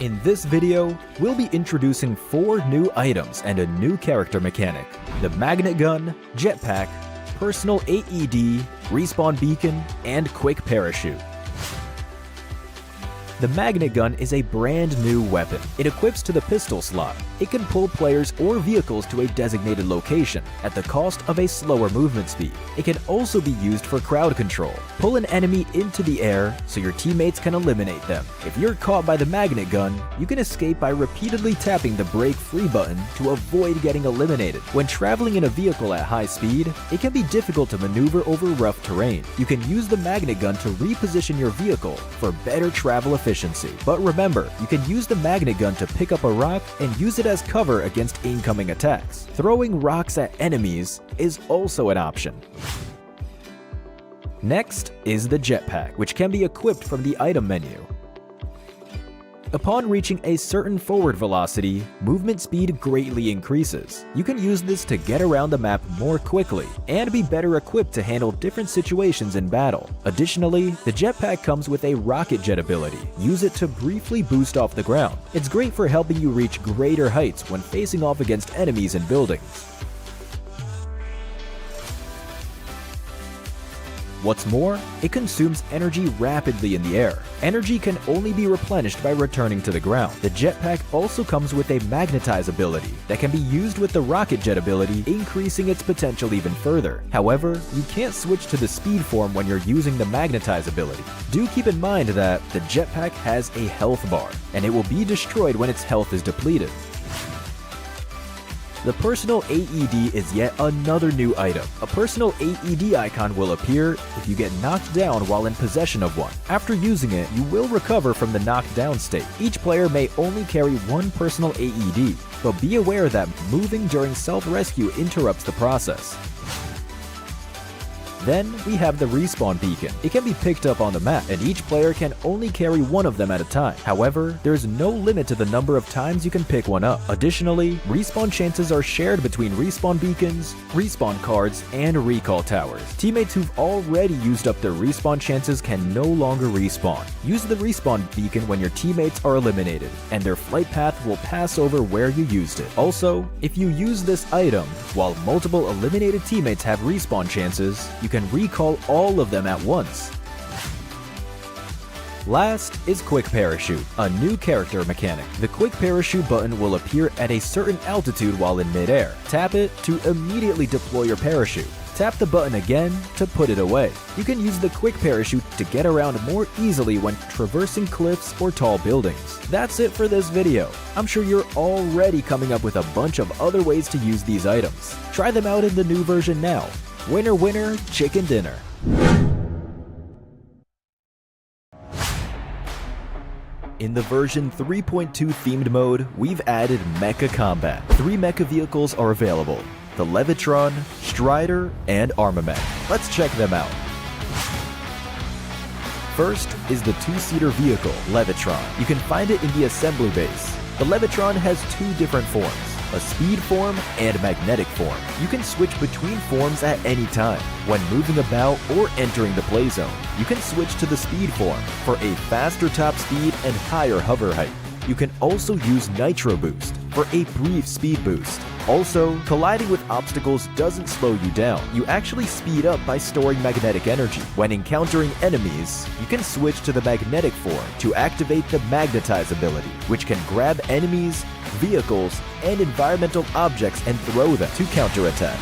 In this video, we'll be introducing 4 new items and a new character mechanic: the magnet gun, jetpack, personal AED, respawn beacon, and quick parachute. The magnet gun is a brand new weapon. It equips to the pistol slot. It can pull players or vehicles to a designated location at the cost of a slower movement speed. It can also be used for crowd control. Pull an enemy into the air so your teammates can eliminate them. If you're caught by the magnet gun, you can escape by repeatedly tapping the break free button to avoid getting eliminated. When traveling in a vehicle at high speed, it can be difficult to maneuver over rough terrain. You can use the magnet gun to reposition your vehicle for better travel efficiency. But remember, you can use the magnet gun to pick up a rock and use it as cover against incoming attacks. Throwing rocks at enemies is also an option. Next is the jetpack, which can be equipped from the item menu. Upon reaching a certain forward velocity, movement speed greatly increases. You can use this to get around the map more quickly and be better equipped to handle different situations in battle. Additionally, the jetpack comes with a rocket jet ability. Use it to briefly boost off the ground. It's great for helping you reach greater heights when facing off against enemies and buildings. What's more, it consumes energy rapidly in the air. Energy can only be replenished by returning to the ground. The jetpack also comes with a magnetize ability that can be used with the rocket jet ability, increasing its potential even further. However, you can't switch to the speed form when you're using the magnetize ability. Do keep in mind that the jetpack has a health bar, and it will be destroyed when its health is depleted. The personal AED is yet another new item. A personal AED icon will appear if you get knocked down while in possession of one. After using it, you will recover from the knocked down state. Each player may only carry one personal AED, but be aware that moving during self-rescue interrupts the process. Then we have the respawn beacon. It can be picked up on the map, and each player can only carry one of them at a time. However, there's no limit to the number of times you can pick one up. Additionally, respawn chances are shared between respawn beacons, respawn cards, and recall towers. Teammates who've already used up their respawn chances can no longer respawn. Use the respawn beacon when your teammates are eliminated, and their flight path will pass over where you used it. Also, if you use this item while multiple eliminated teammates have respawn chances, you can recall all of them at once. Last is quick parachute, a new character mechanic. The quick parachute button will appear at a certain altitude while in midair. Tap it to immediately deploy your parachute. Tap the button again to put it away. You can use the quick parachute to get around more easily when traversing cliffs or tall buildings. That's it for this video. I'm sure you're already coming up with a bunch of other ways to use these items. Try them out in the new version now. Winner, winner, chicken dinner. In the version 3.2 themed mode, we've added Mecha Combat. 3 mecha vehicles are available: the Levitron, Strider, and Armamech. Let's check them out. First is the 2-seater vehicle, Levitron. You can find it in the assembly base. The Levitron has 2 different forms: a speed form and magnetic form. You can switch between forms at any time. When moving about or entering the play zone, you can switch to the speed form for a faster top speed and higher hover height. You can also use Nitro Boost for a brief speed boost. Also, colliding with obstacles doesn't slow you down. You actually speed up by storing magnetic energy. When encountering enemies, you can switch to the magnetic form to activate the magnetize ability, which can grab enemies, vehicles, and environmental objects and throw them to counterattack.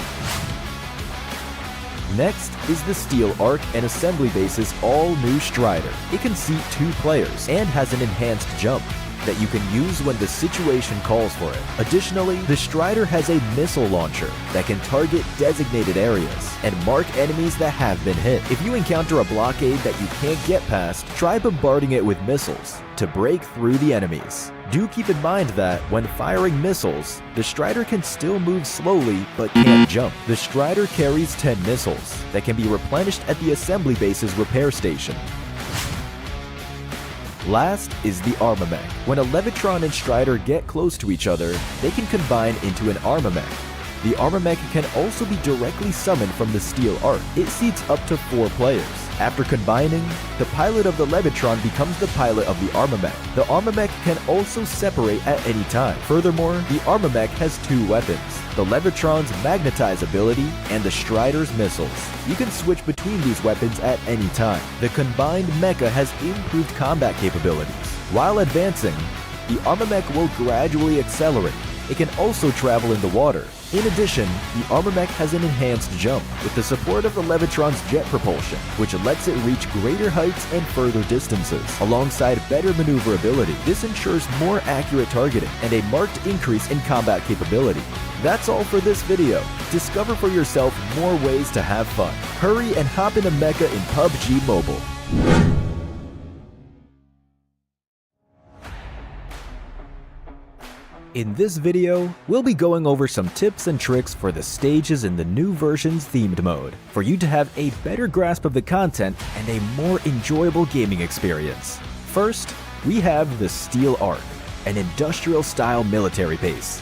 Next is the Steel Arc and Assembly Base's all-new Strider. It can seat 2 players and has an enhanced jump that you can use when the situation calls for it. Additionally, the Strider has a missile launcher that can target designated areas and mark enemies that have been hit. If you encounter a blockade that you can't get past, try bombarding it with missiles to break through the enemies. Do keep in mind that when firing missiles, the Strider can still move slowly but can't jump. The Strider carries 10 missiles that can be replenished at the assembly base's repair station. Last is the Armamech. When a Levitron and Strider get close to each other, they can combine into an Armamech. The Armamech can also be directly summoned from the Steel Arc. It seats up to 4 players. After combining, the pilot of the Levitron becomes the pilot of the Armamech. The Armamech can also separate at any time. Furthermore, the Armamech has two weapons, the Levitron's Magnetize ability and the Strider's missiles. You can switch between these weapons at any time. The combined mecha has improved combat capabilities. While advancing, the Armamech will gradually accelerate. It can also travel in the water. In addition, the Armamech has an enhanced jump with the support of the Levitron's jet propulsion, which lets it reach greater heights and further distances. Alongside better maneuverability, this ensures more accurate targeting and a marked increase in combat capability. That's all for this video. Discover for yourself more ways to have fun. Hurry and hop in a mecha in PUBG Mobile. In this video, we'll be going over some tips and tricks for the stages in the new version's themed mode, for you to have a better grasp of the content and a more enjoyable gaming experience. First, we have the Steel Arc, an industrial-style military base.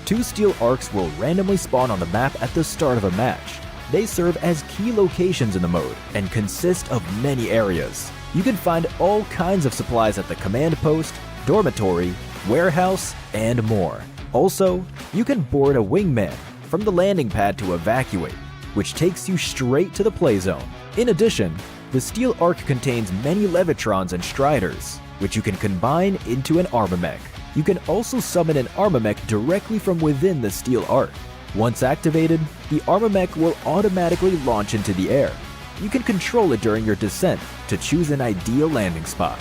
2 steel arcs will randomly spawn on the map at the start of a match. They serve as key locations in the mode and consist of many areas. You can find all kinds of supplies at the command post, dormitory, warehouse, and more. Also, you can board a wingman from the landing pad to evacuate, which takes you straight to the play zone. In addition, the Steel Arc contains many Levitrons and Striders, which you can combine into an Armamech. You can also summon an Armamech directly from within the Steel Arc. Once activated, the Armamech will automatically launch into the air. You can control it during your descent to choose an ideal landing spot,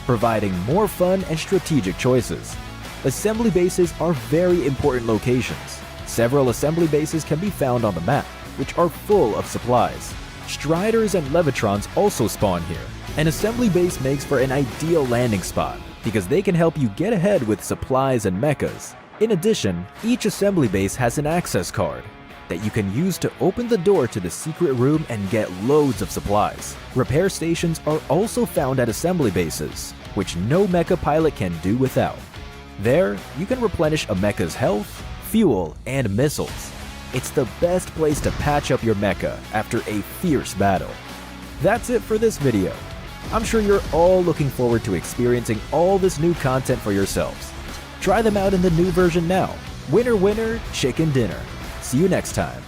providing more fun and strategic choices. Assembly bases are very important locations. Several assembly bases can be found on the map, which are full of supplies. Striders and Levitrons also spawn here. An assembly base makes for an ideal landing spot because they can help you get ahead with supplies and mechas. In addition, each assembly base has an access card that you can use to open the door to the secret room and get loads of supplies. Repair stations are also found at assembly bases, which no mecha pilot can do without. There, you can replenish a mecha's health, fuel, and missiles. It's the best place to patch up your mecha after a fierce battle. That's it for this video. I'm sure you're all looking forward to experiencing all this new content for yourselves. Try them out in the new version now. Winner, winner, chicken dinner. See you next time.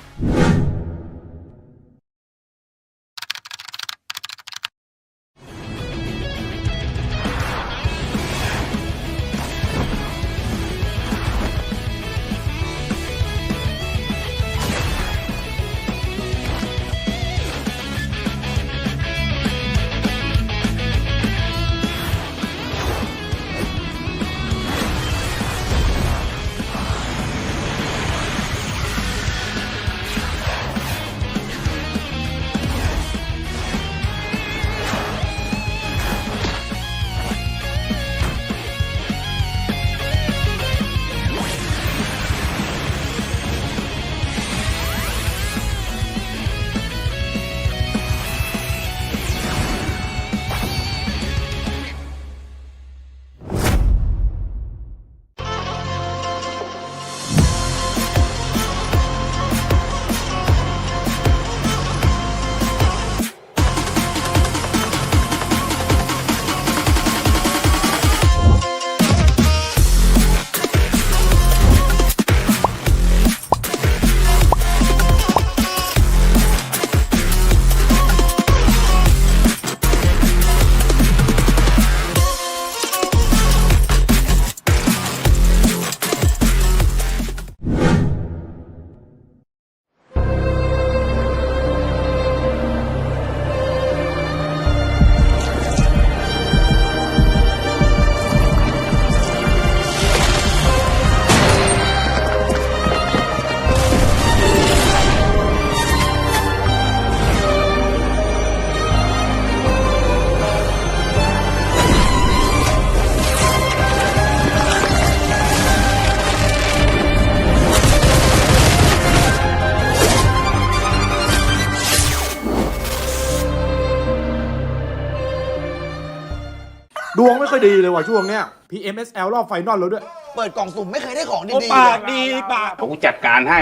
ดวงไม่ค่อยดีเลยว่ะช่วงเนี้ย PMSL รอบไฟนอลแล้วด้วยเปิดกล่องสุ่มไม่เคยได้ของดีๆ ปากดีปากกูจัดการให้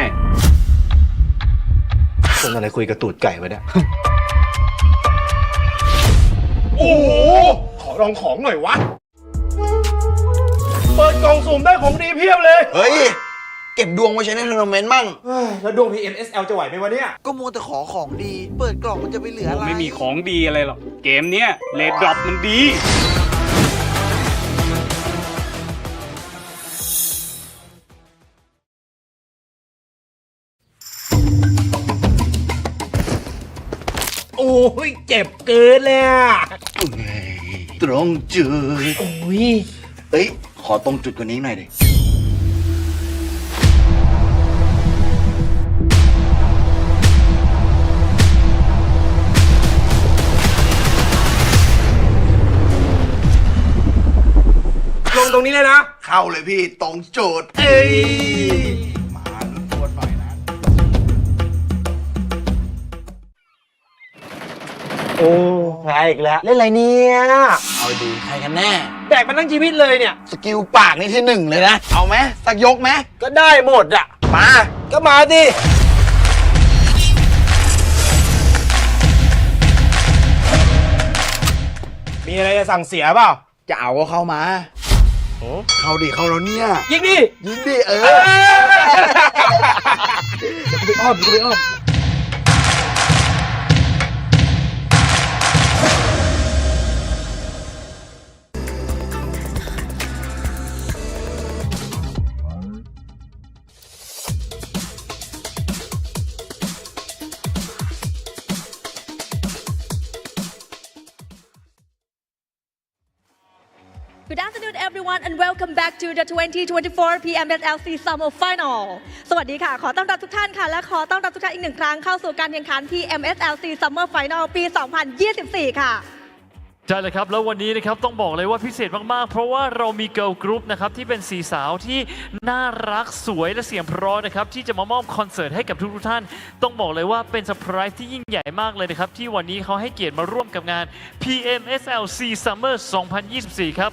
คนอะไรคุยกับตูดไก่วะเนี่ย โอ้โหขอลองของหน่อยวะเปิดกล่องสุ่มได้ของดีเพียบเลย เฮ้ย เก็บดวงไว้ใช้ในทัวร์นาเมนต์มั่ง เฮ้ยแล้วดวง PMSL จะไหวไหมวะเนี่ย ก็มัวแต่ขอของดี เปิดกล่องมันจะไปเหลืออะไร ไม่มีของดีอะไรหรอก เกมเนี้ยเลดดรอปมันดี โอ้ยเจ็บเกินเลยอ่ะ ตรงจุด โอ้ย เอ้ย ขอตรงจุดกว่านี้หน่อยดิ ลงตรงนี้เลยนะ เข้าเลยพี่ตรงจุด เอ้ย มาลุ้นตัวหน่อยนะ โอ้แพ้อีกแล้ว เล่นอะไรเนี่ย เอาดีใครกันแน่ แบกมันทั้งชีวิตเลยเนี่ย สกิลปากนี่ที่หนึ่งเลยนะ เอาไหมสักยกไหม ก็ได้หมดอ่ะ มา ก็มาดิ มีอะไรจะสั่งเสียเปล่า จะเอาก็เข้ามา เข้าดิเข้าแล้วเนี่ย ยิงดิ ยิงดิเดี๋ยวกูไปอ้อม Good afternoon, everyone, and welcome back to the 2024 PMSL SEA Summer Final สวัสดีค่ะ ขอต้อนรับทุกท่านค่ะ และขอต้อนรับทุกท่านอีกหนึ่งครั้งเข้าสู่การแข่งขัน PMSL SEA Summer Final ปี 2024 ค่ะ ใช่เลยครับแล้ววันนี้นะครับต้องบอกเลยว่าพิเศษมากๆเพราะว่าเรามีเกิร์ลกรุ๊ปนะครับที่เป็น4สาวที่น่ารักสวยและเสียงเพราะนะครับที่จะมามอบคอนเสิร์ตให้กับทุกท่านต้องบอกเลยว่าเป็นเซอร์ไพรส์ที่ยิ่งใหญ่มากเลยนะครับที่วันนี้เขาให้เกียรติมาร่วมกับงาน PMSL SEA Summer 2024 ครับ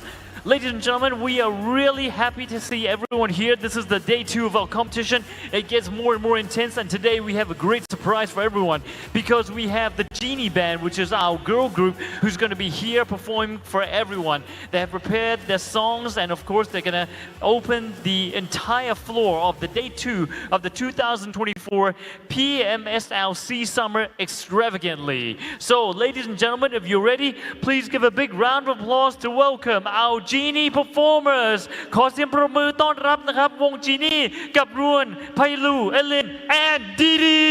Ladies and gentlemen, we are really happy to see everyone here. This is the day 2 of our competition. It gets more and more intense, and today we have a great surprise for everyone because we have the Genie Band, which is our girl group, who's going to be here performing for everyone. They have prepared their songs, and of course, they're going to open the entire floor of the day 2 of the 2024 PMSL SEA Summer extravagantly. So, ladies and gentlemen, if you're ready, please give a big round of applause to welcome our Genie Performers ขอเสียงปรบมือต้อนรับนะครับวง Genie กับรวนไพลูเอลิน and ดีดี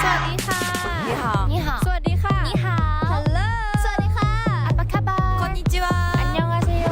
สวัสดีค่ะ你好你好สวัสดีค่ะ你好 Hello สวัสดีค่ะอัปปะคาบาこんにちはอันยองอาเซโย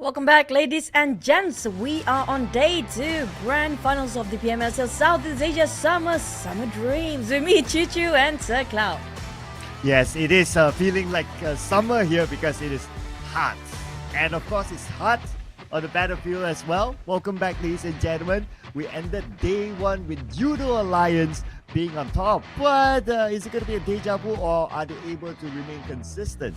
Welcome back, ladies and gents. We are on day 2, grand finals of the PMSL Southeast Asia Summer Dreams with me, Choo Choo, and Sir Cloud. Yes, it is feeling like summer here because it is hot. And of course, it's hot on the battlefield as well. Welcome back, ladies and gentlemen. We ended day 1 with Judo Alliance being on top. But is it going to be a deja vu, or are they able to remain consistent?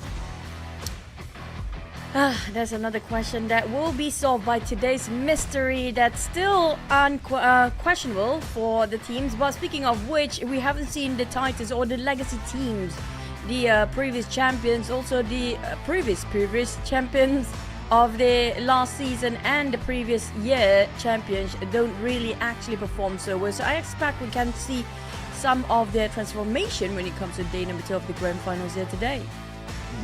That's another question that will be solved by today's mystery that's still unquestionable for the teams. But speaking of which, we haven't seen the Titans or the legacy teams, the previous champions, also the previous champions of the last season and the previous year champions don't really actually perform so well. So I expect we can see some of their transformation when it comes to day number 2 of the grand finals here today.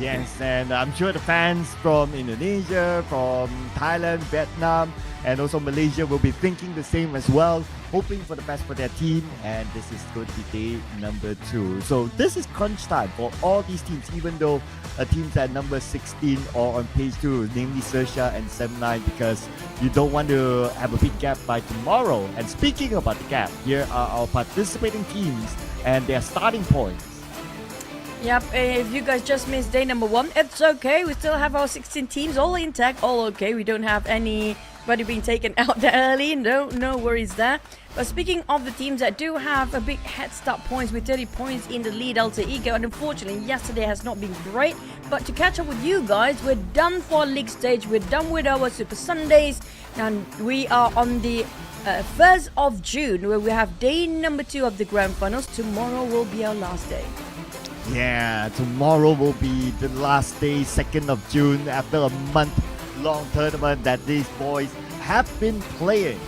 Yes, and I'm sure the fans from Indonesia, from Thailand, Vietnam, and also Malaysia will be thinking the same as well, hoping for the best for their team. And this is going to be day number 2. So this is crunch time for all these teams, even though teams at number 16 are on page 2, namely XERXIA and 7-9, because you don't want to have a big gap by tomorrow. And speaking about the gap, here are our participating teams and their starting points. Yep, if you guys just missed day number 1, it's okay. We still have our 16 teams all intact, all okay. We don't have anybody being taken out that early. No worries there. But speaking of the teams that do have a big head start points with 30 points in the lead, Alter Ego, and unfortunately yesterday has not been great. But to catch up with you guys, we're done for league stage. We're done with our Super Sundays. And we are on the 1st of June, where we have day number 2 of the grand finals. Tomorrow will be our last day. Yeah, tomorrow will be the last day, 2nd of June, after a month-long tournament that these boys have been playing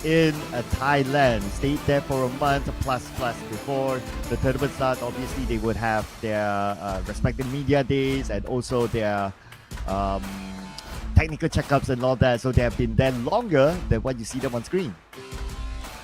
in Thailand. Stayed there for a month plus before the tournament starts. Obviously, they would have their respective media days and also their technical checkups and all that. So they have been there longer than what you see them on screen.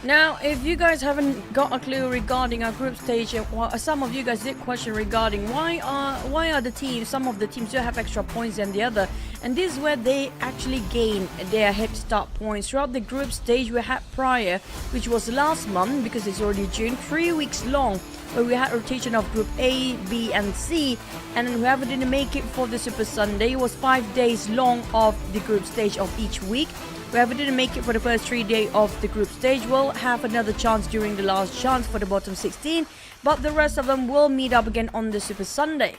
Now, if you guys haven't got a clue regarding our group stage, some of you guys did question regarding why are the teams, some of the teams do have extra points than the other, and this is where they actually gain their head start points. Throughout the group stage we had prior, which was last month because it's already June, 3 weeks long, where we had rotation of group A, B and C, and whoever didn't make it for the Super Sunday, it was 5 days long of the group stage of each week. Whoever didn't make it for the first 3 days of the group stage will have another chance during the last chance for the bottom 16, but the rest of them will meet up again on the Super Sunday.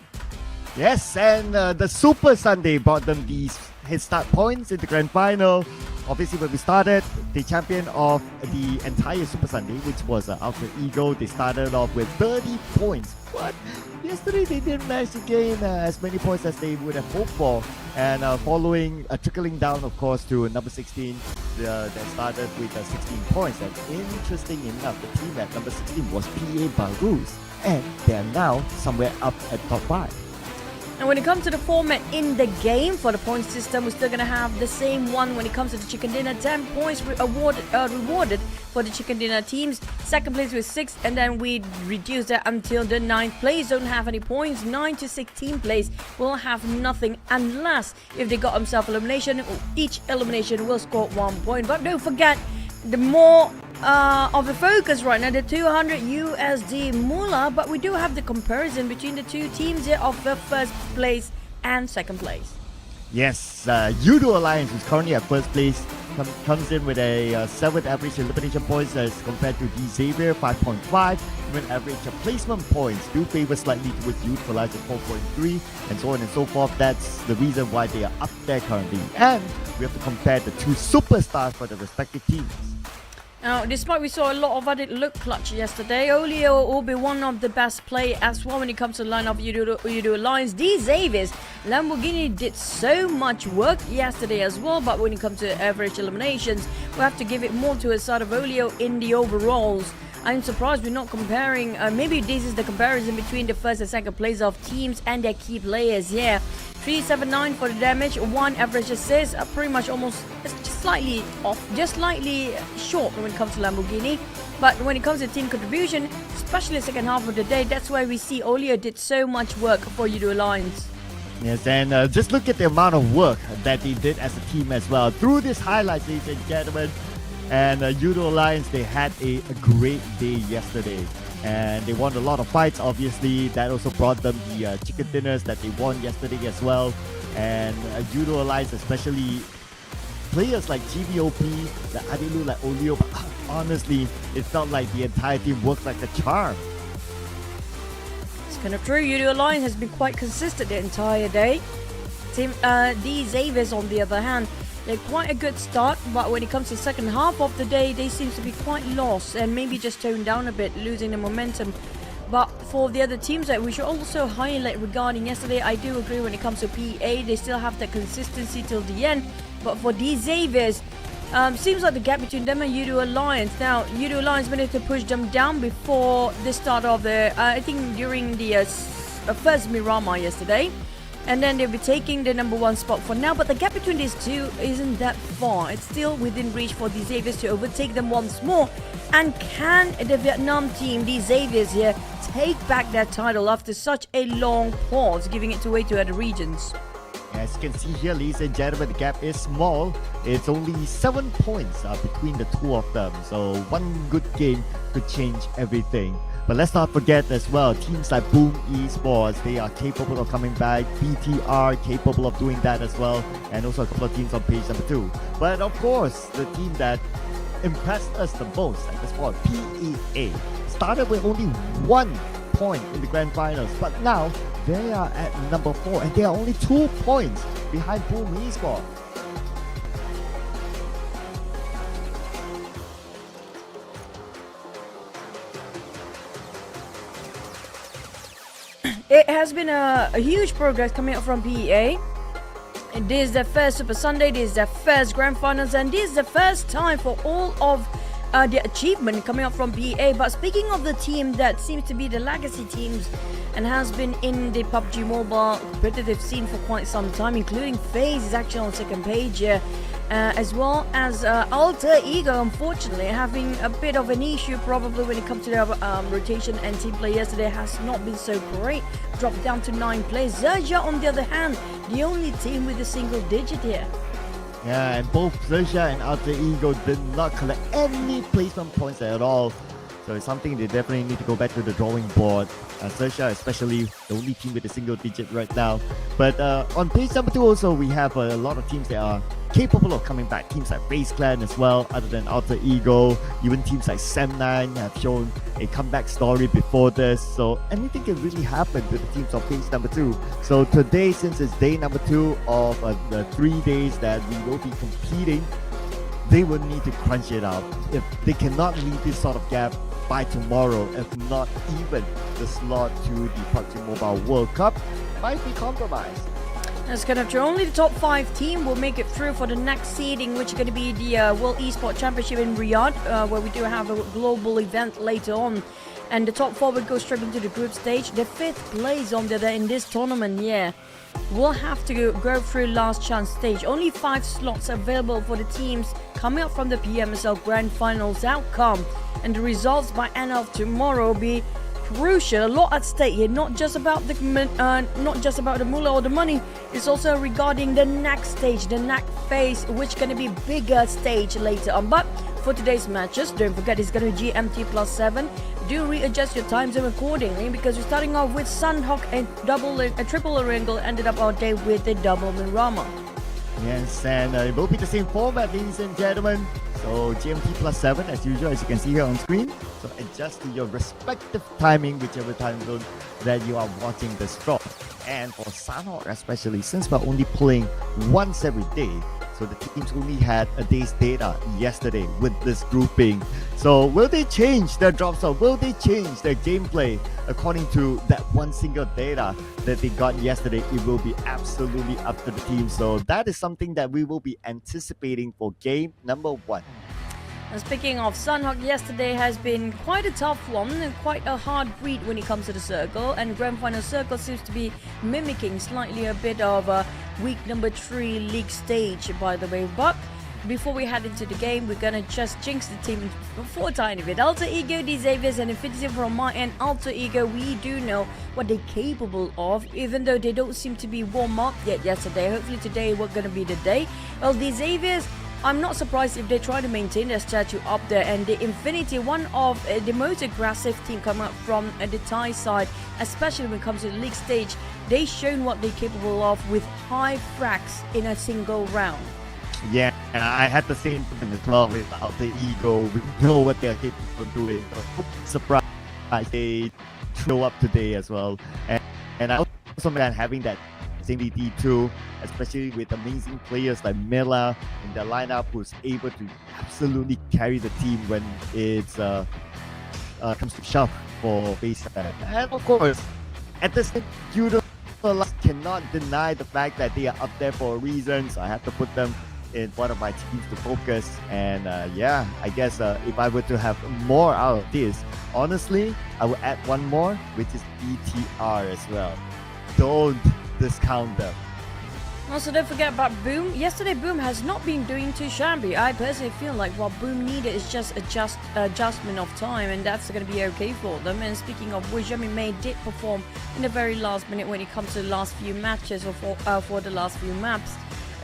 Yes, and the Super Sunday brought them these head start points in the grand final. Obviously, when we started, the champion of the entire Super Sunday, which was Alter Ego, they started off with 30 points. But yesterday, they didn't manage to gain as many points as they would have hoped for. And following, trickling down, of course, to number 16, that started with 16 points. And interesting enough, the team at number 16 was BARUZ, and they are now somewhere up at top 5. And when it comes to the format in the game for the point system, we're still going to have the same one when it comes to the chicken dinner. 10 points rewarded for the chicken dinner teams. Second place with 6, and then we reduce that until the 9th place don't have any points. 9 to 16 place will have nothing unless if they got themselves elimination. Each elimination will score 1 point. But don't forget, the more of the focus right now, the 200 USD moolah, but we do have the comparison between the two teams here of the first place and second place. Yes, Judo Alliance, who's currently at first place, comes in with a 7th average elimination points as compared to the Xavier 5.5. Even average placement points do favor slightly towards Youth Alliance at 4.3, and so on and so forth. That's the reason why they are up there currently. And we have to compare the two superstars for the respective teams. Now, despite we saw a lot of it look clutch yesterday, Olio will be one of the best play as well when it comes to the line of Judo Alliance. The Xaviers, Lamborghini did so much work yesterday as well, but when it comes to average eliminations, we have to give it more to a side of Olio in the overalls. I'm surprised we're not comparing, maybe this is the comparison between the first and second place of teams and their key players. Yeah, 379 for the damage, 1 average assist, pretty much almost just slightly off, just slightly short when it comes to Lamborghini. But when it comes to team contribution, especially the second half of the day, that's why we see Olio did so much work for Judo Alliance. Yes, and just look at the amount of work that they did as a team as well. Through this highlights, ladies and gentlemen, and Judo Alliance, they had a great day yesterday. And they won a lot of fights, obviously. That also brought them the chicken dinners that they won yesterday as well. And Judo Alliance, especially players like GVOP, like Adilu, like Olio, but honestly, it felt like the entire team worked like a charm. It's kind of true. Judo Alliance has been quite consistent the entire day. Team the Xaviers, on the other hand, they're quite a good start, but when it comes to the second half of the day, they seem to be quite lost and maybe just toned down a bit, losing the momentum. But for the other teams that we should also highlight regarding yesterday, I do agree when it comes to PA, they still have the consistency till the end. But for these Xaviers, seems like the gap between them and Judo Alliance. Now, Judo Alliance managed to push them down before the start of the, I think during the first Miramar yesterday. And then they'll be taking the number one spot for now. But the gap between these two isn't that far. It's still within reach for the Xaviers to overtake them once more. And can the Vietnam team, the Xaviers here, take back that title after such a long pause, giving it away to other regions? As you can see here, ladies and gentlemen, the gap is small. It's only 7 points between the two of them. So one good game could change everything. But let's not forget as well, teams like Boom Esports, they are capable of coming back. BTR capable of doing that as well. And also a couple of teams on page number 2. But of course, the team that impressed us the most at this point, PEA, started with only 1 point in the grand finals. But now, they are at number 4 and they are only 2 points behind Boom Esports. It has been a huge progress coming up from PEA. And this is their first Super Sunday, this is their first Grand Finals, and this is the first time for all of the achievement coming up from PEA. But speaking of the team that seems to be the legacy teams and has been in the PUBG Mobile competitive scene for quite some time, including FaZe is actually on second page here. As well as Alter Ego, unfortunately, having a bit of an issue probably when it comes to their rotation, and team play yesterday has not been so great. Dropped down to 9 players. XERXIA, on the other hand, the only team with a single digit here. Yeah, and both XERXIA and Alter Ego did not collect any placement points at all. So it's something they definitely need to go back to the drawing board. XERXIA, especially the only team with a single digit right now. But on page number 2 also, we have a lot of teams that are capable of coming back. Teams like FaZe Clan as well, other than Alter Ego. Even teams like Sam9 have shown a comeback story before this. So anything can really happen to the teams on page number 2. So today, since it's day number 2 of the 3 days that we will be competing, they will need to crunch it out. If they cannot leave this sort of gap by tomorrow, if not even the slot to the PUBG Mobile World Cup, might be compromised. That's kind of true. Only the top 5 team will make it through for the next seeding, which is going to be the World Esports Championship in Riyadh, where we do have a global event later on. And the top 4 would go straight into the group stage. The 5th place on the in this tournament, yeah, will have to go through last chance stage. Only 5 slots available for the teams coming up from the PMSL Grand Finals outcome. And the results by end of tomorrow will be crucial. A lot at stake here, not just about the moolah or the money. It's also regarding the next stage, the next phase, which is going to be bigger stage later on. But for today's matches, don't forget it's going to be GMT +7. Do readjust your time zone accordingly, because we're starting off with Sunhawk and a triple wrangle. Ended up our day with a double Mirama. Yes, and it will be the same format, ladies and gentlemen. So GMT +7 as usual, as you can see here on screen. So adjust to your respective timing, whichever time zone that you are watching this from. And for Sunhawk especially, since we're only playing once every day, so the teams only had a day's data yesterday with this grouping. So will they change their drop zone? Will they change their gameplay according to that one single data that they got yesterday? It will be absolutely up to the team. So that is something that we will be anticipating for game number 1. And speaking of Sunhawk, yesterday has been quite a tough one and quite a hard read when it comes to the circle. And Grand Final Circle seems to be mimicking slightly a bit of a week number 3 league stage, by the way. But before we head into the game, we're gonna just jinx the team for a tiny bit. Alter Ego, the Xaviers, and Infinity from my end. Alter Ego, we do know what they're capable of, even though they don't seem to be warm up yet yesterday. Hopefully today we're gonna be the day. Well, the Xaviers, I'm not surprised if they try to maintain their statue up there, and the Infinity, one of the most aggressive team coming up from the Thai side, especially when it comes to the league stage. They've shown what they're capable of with high frags in a single round. Yeah, and I had the same thing as well with Alter Ego. We know what they're capable of doing. Surprised they show up today as well. And I also man having that ability too, especially with amazing players like Mela in the lineup who's able to absolutely carry the team when it's comes to shove for FaZe Clan. And of course, at the same time, cannot deny the fact that they are up there for a reason, so I have to put them in one of my teams to focus. And yeah, I guess if I were to have more out of this, honestly, I would add one more, which is BTR as well. Don't discount them. Also, don't forget about Boom. Yesterday, Boom has not been doing too shabby. I personally feel like what Boom needed is just adjustment of time, and that's going to be okay for them. And speaking of which, May did perform in the very last minute when it comes to the last few matches or for the last few maps.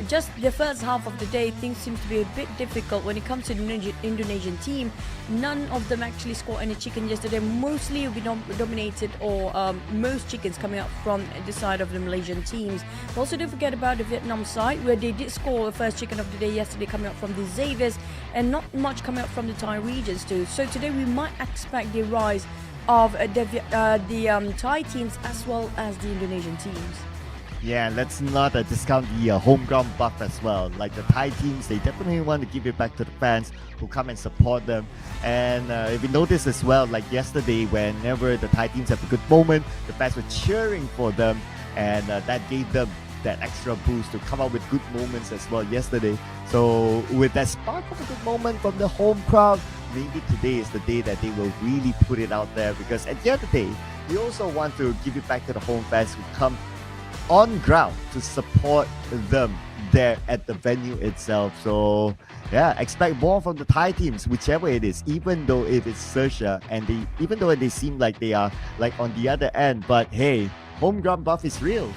Just the first half of the day, things seem to be a bit difficult when it comes to the Indonesian team. None of them actually scored any chicken yesterday. Mostly will be dominated, or most chickens coming up from the side of the Malaysian teams. But also don't forget about the Vietnam side, where they did score the first chicken of the day yesterday, coming up from the Xaviers, and not much coming up from the Thai regions too. So today we might expect the rise of the Thai teams as well as the Indonesian teams. Yeah, let's not discount the homegrown buff as well. Like the Thai teams, they definitely want to give it back to the fans who come and support them. And if you notice as well, like yesterday, whenever the Thai teams have a good moment, the fans were cheering for them, and that gave them that extra boost to come out with good moments as well yesterday. So with that spark of a good moment from the home crowd, maybe today is the day that they will really put it out there, because at the end of the day, we also want to give it back to the home fans who come on ground to support them there at the venue itself. So yeah, expect more from the Thai teams, whichever it is, even though if it's XERXIA, and even though they seem like they are like on the other end, but hey, home ground buff is real.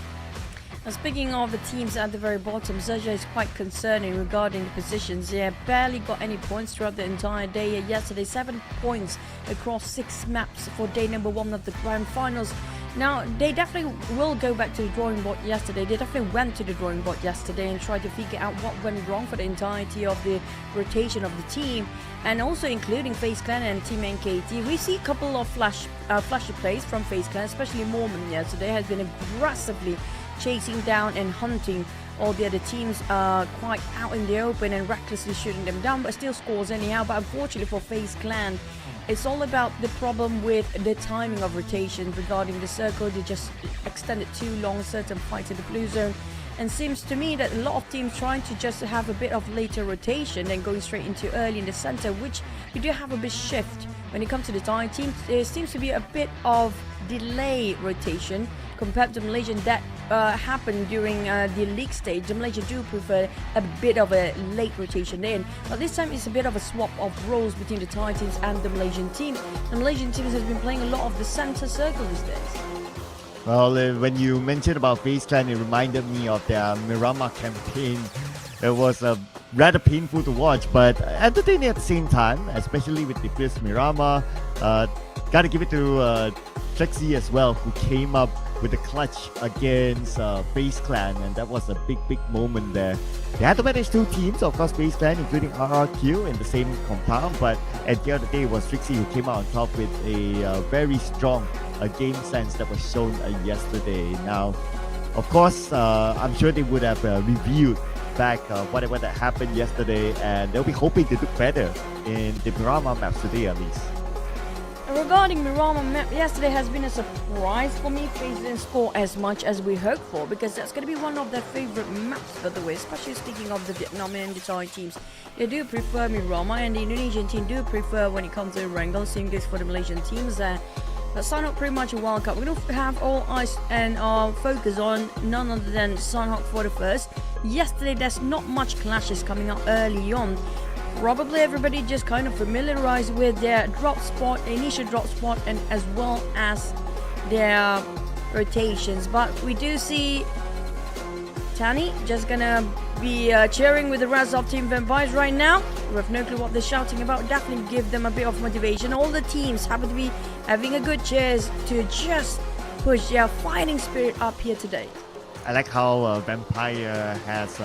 Speaking of the teams at the very bottom, XERXIA is quite concerning regarding the positions. They barely got any points throughout the entire day. Yesterday, 7 points across 6 maps for day number 1 of the grand finals. Now, they definitely will go back to the drawing board yesterday. They definitely went to the drawing board yesterday and tried to figure out what went wrong for the entirety of the rotation of the team, and also including FaZe Clan and Team NKT. We see a couple of flashy plays from FaZe Clan, especially Mormon yesterday has been aggressively chasing down and hunting all the other teams quite out in the open and recklessly shooting them down, but still scores anyhow. But unfortunately for FaZe Clan, it's all about the problem with the timing of rotation regarding the circle. They just extended too long certain fights in the blue zone, and seems to me that a lot of teams trying to just have a bit of later rotation and going straight into early in the center, which we do have a bit shift when it comes to the Thai team. There seems to be a bit of delay rotation compared to Malaysian that happened during the league stage. The Malaysia do prefer a bit of a late rotation in, but this time it's a bit of a swap of roles between the Thai teams and the Malaysian team. The Malaysian teams has been playing a lot of the center circle these days. Well, when you mentioned about FaZe Clan, it reminded me of their Miramar campaign. It was rather painful to watch, but entertaining at the same time, especially with the first Miramar. Gotta give it to XERXIA as well, who came up with the clutch against FaZe Clan, and that was a big moment there. They had to manage 2 teams, of course, FaZe Clan, including RRQ in the same compound, but at the end of the day, it was XERXIA who came out on top with a very strong game sense that was shown yesterday. Now, of course, I'm sure they would have reviewed back whatever that happened yesterday, and they'll be hoping to do better in the Miramar maps today at least. Regarding Miramar map, yesterday has been a surprise for me. FaZe didn't score as much as we hoped for, because that's going to be one of their favorite maps, by the way, especially speaking of the Vietnam and the Thai teams. They do prefer Miramar, and the Indonesian team do prefer when it comes to Wrangle. Same goes for the Malaysian teams. But Sanhok pretty much a wild card. We're going to have all eyes and our focus on none other than Sanhok for the first. Yesterday, there's not much clashes coming up early on. Probably everybody just kind of familiarized with their drop spot, initial drop spot, and as well as their rotations. But we do see Tani just gonna be cheering with the rest of Team Vampires right now. We have no clue what they're shouting about. Definitely give them a bit of motivation. All the teams happen to be having a good cheers to just push their fighting spirit up here today. I like how Vampire has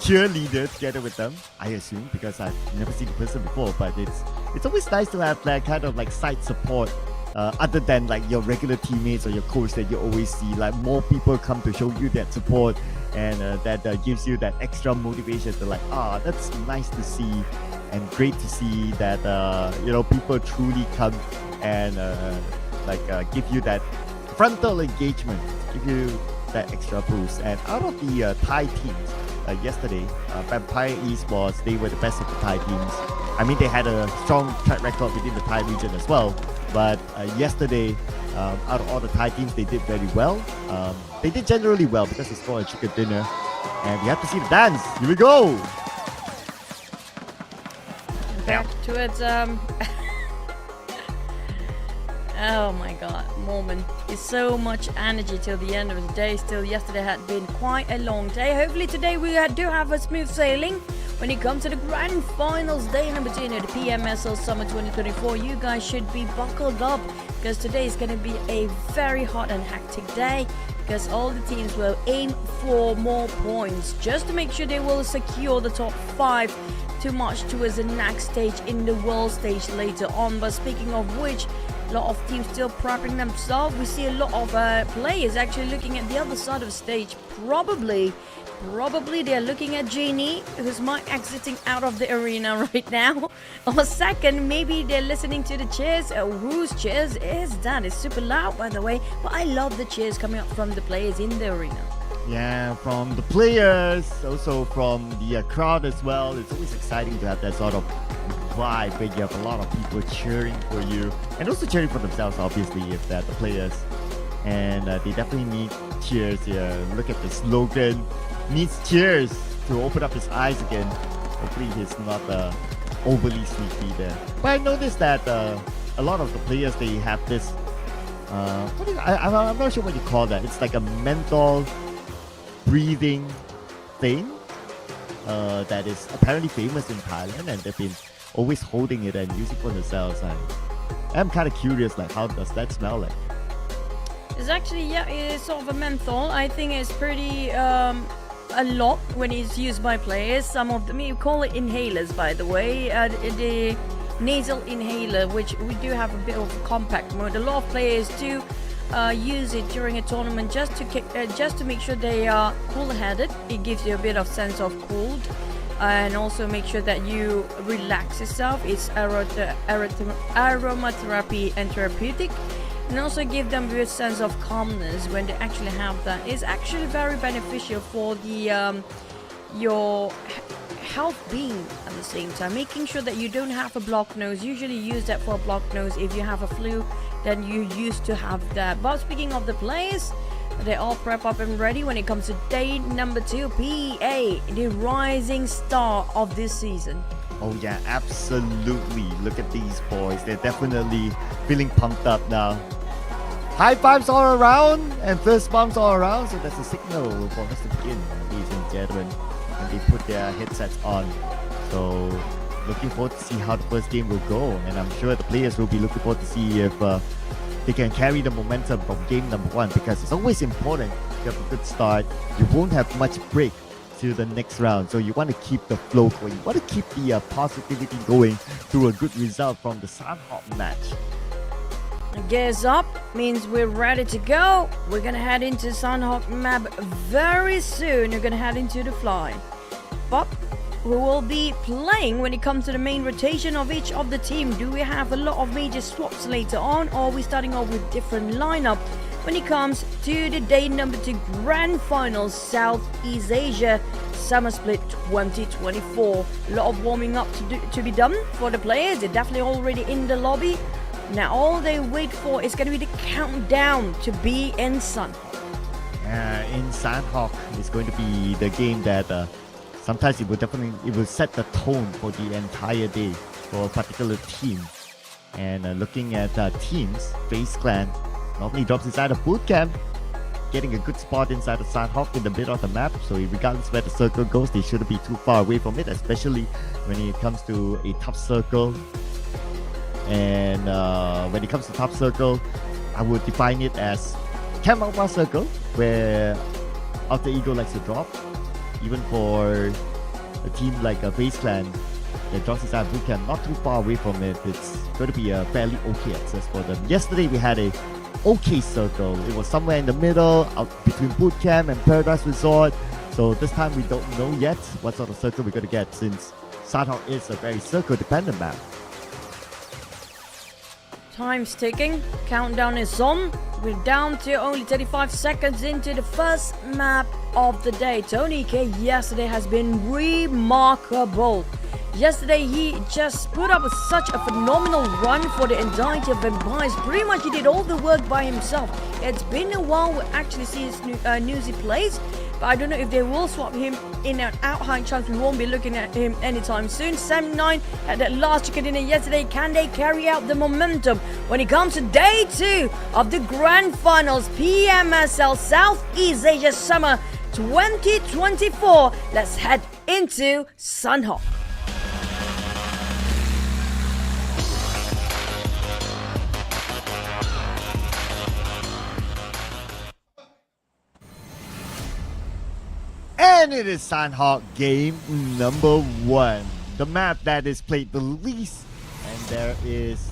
cheerleader together with them, I assume, because I've never seen the person before, but it's always nice to have that kind of like side support other than like your regular teammates or your coach that you always see. Like more people come to show you that support, and that gives you that extra motivation to like, that's nice to see and great to see that people truly come and give you that frontal engagement, give you that extra boost. And out of the Thai teams yesterday, Vampire Esports, they were the best of the Thai teams. I mean, they had a strong track record within the Thai region as well, but yesterday, out of all the Thai teams, they did very well. They did generally well because they scored a chicken dinner, and we have to see the dance. Here we go. Back to it. Oh my god, moment. It's so much energy till the end of the day. Still, yesterday had been quite a long day. Hopefully today we do have a smooth sailing when it comes to the grand finals, day number 2 of the PMSL Summer 2024. You guys should be buckled up because today is going to be a very hot and hectic day, because all the teams will aim for more points just to make sure they will secure the top 5 to march towards the next stage in the world stage later on. But speaking of which, a lot of teams still prepping themselves. We see a lot of players actually looking at the other side of the stage. Probably they're looking at Genie, who's might exiting out of the arena right now. Or second, maybe they're listening to the cheers. Whose cheers is that? It's super loud, by the way. But I love the cheers coming up from the players in the arena. Yeah, from the players, also from the crowd as well. It's always exciting to have that sort of vibe where you have a lot of people cheering for you, and also cheering for themselves, obviously, if they're the players. And they definitely need cheers here. Look at the slogan, needs cheers to open up his eyes again. Hopefully he's not overly sleepy there. But I noticed that a lot of the players, they have this, I'm not sure what you call that. It's like a mental breathing thing that is apparently famous in Thailand, and they've been always holding it and using for themselves. And I'm kind of curious, like, how does that smell like? It's actually, it's sort of a menthol. I think it's pretty a lot when it's used by players. Some of them, you call it inhalers, by the way. The nasal inhaler, which we do have a bit of a compact mode. A lot of players do use it during a tournament just to make sure they are cool-headed. It gives you a bit of sense of cooled, and also make sure that you relax yourself. It's aromatherapy and therapeutic, and also give them a sense of calmness when they actually have that. It's actually very beneficial for the your health being at the same time, making sure that you don't have a blocked nose. Usually use that for a blocked nose. If you have a flu, then you used to have that. But speaking of the players, they're all prep up and ready when it comes to day number 2, PA, the rising star of this season. Oh yeah, absolutely. Look at these boys. They're definitely feeling pumped up now. High fives all around and fist bumps all around. So that's a signal for us to begin, ladies and gentlemen. And they put their headsets on. So looking forward to see how the first game will go. And I'm sure the players will be looking forward to see if they can carry the momentum from game number 1, because it's always important to have a good start. You won't have much break to the next round, so you want to keep the flow going. You want to keep the positivity going through a good result from the Sanhok match. Gears up means we're ready to go. We're gonna head into Sanhok map very soon. We're gonna head into the fly, but we will be playing when it comes to the main rotation of each of the team. Do we have a lot of major swaps later on, or are we starting off with different lineup when it comes to the day number 2 grand finals, Southeast Asia Summer Split 2024? A lot of warming up to be done for the players. They're definitely already in the lobby. Now all they wait for is going to be the countdown to be in Sun. In Sandhawk, it's going to be the game that sometimes it will set the tone for the entire day for a particular team. And looking at teams, FaZe Clan normally drops inside a boot camp, getting a good spot inside the Sandhawk in the middle of the map. So regardless where the circle goes, they shouldn't be too far away from it, especially when it comes to a top circle. And when it comes to top circle, I would define it as Camp Alpha circle, where Alter Ego likes to drop. Even for a team like a FaZe Clan that drops inside bootcamp, not too far away from it, it's going to be a fairly okay access for them. Yesterday we had a okay circle. It was somewhere in the middle, out between bootcamp and Paradise Resort. So this time we don't know yet what sort of circle we're going to get, since Sandhawk is a very circle-dependent map. Time's ticking, countdown is on. We're down to only 35 seconds into the first map of the day. Tony K yesterday has been remarkable. Yesterday he just put up such a phenomenal run for the entirety of Empires. Pretty much he did all the work by himself. It's been a while we actually see his newsy plays, but I don't know if they will swap him in and out. High chance we won't be looking at him anytime soon. Sam9 had that last chicken dinner yesterday. Can they carry out the momentum when it comes to day 2 of the grand finals PMSL Southeast Asia Summer 2024? Let's head into Sandhawk. And it is Sandhawk game number 1. The map that is played the least, and there is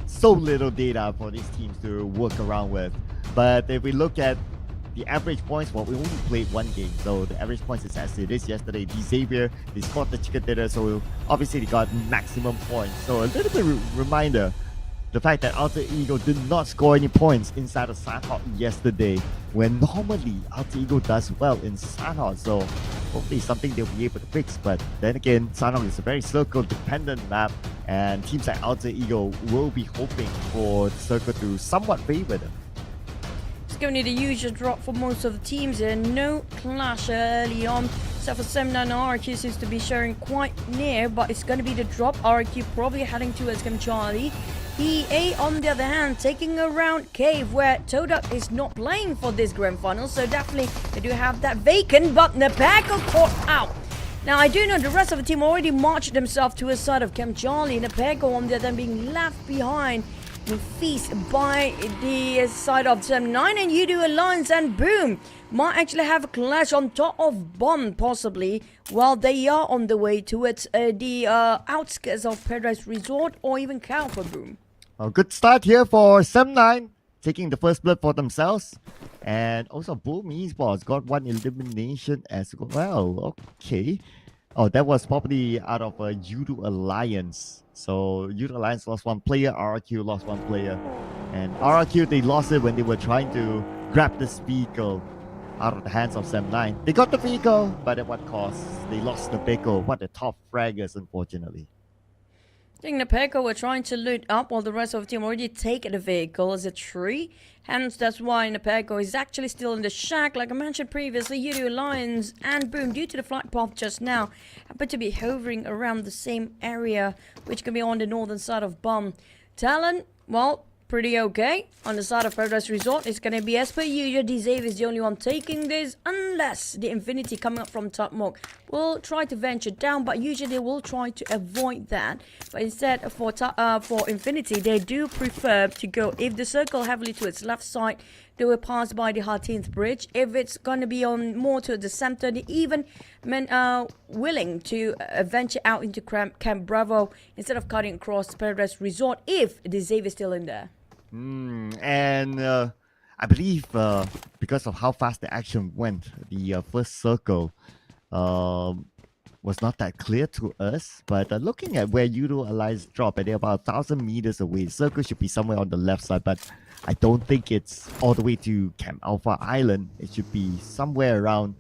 so little data for these teams to work around with. But if we look at the average points, well, we only played one game, so the average points is as it is yesterday. The Xavier, they scored the chicken dinner, so obviously they got maximum points. So a little bit reminder, the fact that Alter Ego did not score any points inside of Sandhawk yesterday, when normally Alter Ego does well in Sandhawk. So hopefully something they'll be able to fix. But then again, Sandhawk is a very circle-dependent map, and teams like Alter Ego will be hoping for the circle to somewhat favor them. It's going to be the usual drop for most of the teams here. No clash early on. Except for Semna and RQ seems to be sharing quite near, but it's going to be the drop. RQ probably heading towards Charlie. EA on the other hand taking around Cave, where Todak is not playing for this grand final, so definitely they do have that vacant, but Nepeko caught out. Now I do know the rest of the team already marched themselves to a side of Camp Charlie. Nepeko on the other hand being left behind and feast by the side of Sem9 and Yudu Alliance, and boom, might actually have a clash on top of Bomb possibly while they are on the way towards the outskirts of Paradise Resort or even Kalfa. Boom. A good start here for Sem9, taking the first blood for themselves. And also Boom Esports got one elimination as well. Okay. Oh, that was probably out of a Yudu Alliance. So Yudu Alliance lost one player, RRQ lost one player. And RRQ, they lost it when they were trying to grab this vehicle out of the hands of Sem9. They got the vehicle, but at what cost? They lost the vehicle. What a top fraggers, unfortunately. I think Nepeko were trying to loot up while the rest of the team already taken the vehicle as a tree. Hence, that's why Nepeko is actually still in the shack. Like I mentioned previously, Yudu Alliance and Boom, due to the flight path just now, happen to be hovering around the same area, which can be on the northern side of Bomb. TALON, well, pretty okay. On the side of Paradise Resort, it's going to be as per usual. DZave is the only one taking this, unless the Infinity coming up from top Mok will try to venture down, but usually they will try to avoid that. But instead, for Infinity, they do prefer to go, if the circle heavily to its left side, they will pass by the 13th bridge. If it's going to be on more to the center, they even willing to venture out into Camp Bravo instead of cutting across Paradise Resort if the DZave is still in there. And I believe because of how fast the action went, the first circle was not that clear to us. But looking at where Yudu Alliance dropped, they're about 1,000 meters away. The circle should be somewhere on the left side, but I don't think it's all the way to Camp Alpha Island. It should be somewhere around,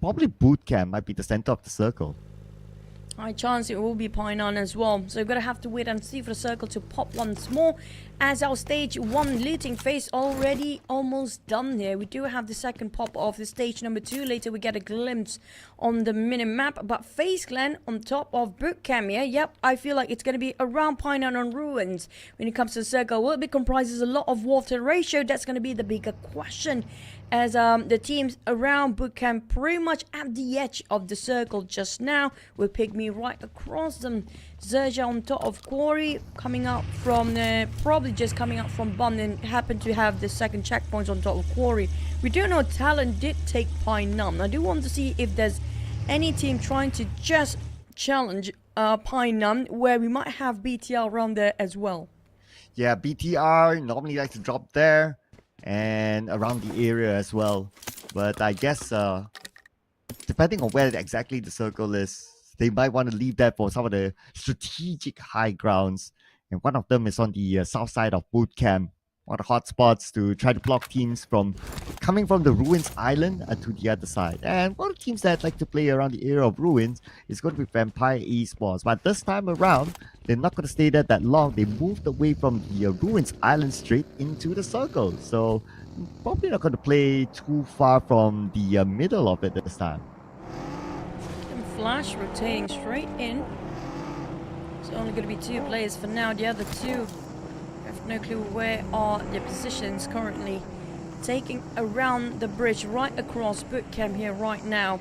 probably Boot Camp might be the center of the circle. High chance it will be Painan as well. So we're gonna have to wait and see for the circle to pop once more. As our stage 1 looting phase already almost done here. We do have the second pop of the stage number 2. Later we get a glimpse on the minimap. But FaZe Clan on top of Bootcamp here. Yep, I feel like it's gonna be around Painan on Ruins. When it comes to the circle, will it be comprises a lot of water ratio? That's gonna be the bigger question. As the teams around Bootcamp pretty much at the edge of the circle just now, with PIGMY right across them. XERXIA on top of Quarry, coming up from probably just coming up from Bun, and happened to have the second checkpoints on top of Quarry. We do know Talon did take Painan. I do want to see if there's any team trying to just challenge Painan, where we might have BTR around there as well. Yeah, BTR normally likes to drop there and around the area as well. But I guess depending on where exactly the circle is, they might want to leave that for some of the strategic high grounds. And one of them is on the south side of Bootcamp, one of the hot spots to try to block teams from coming from the Ruins Island to the other side. And one of the teams that like to play around the area of Ruins is going to be Vampire Esports. But this time around, they're not going to stay there that long. They moved away from the Ruins Island straight into the circle. So probably not going to play too far from the middle of it this time. And Flash rotating straight in. It's only going to be 2 players for now. The other 2 have no clue where are their positions currently. Taking around the bridge right across Bootcamp here right now.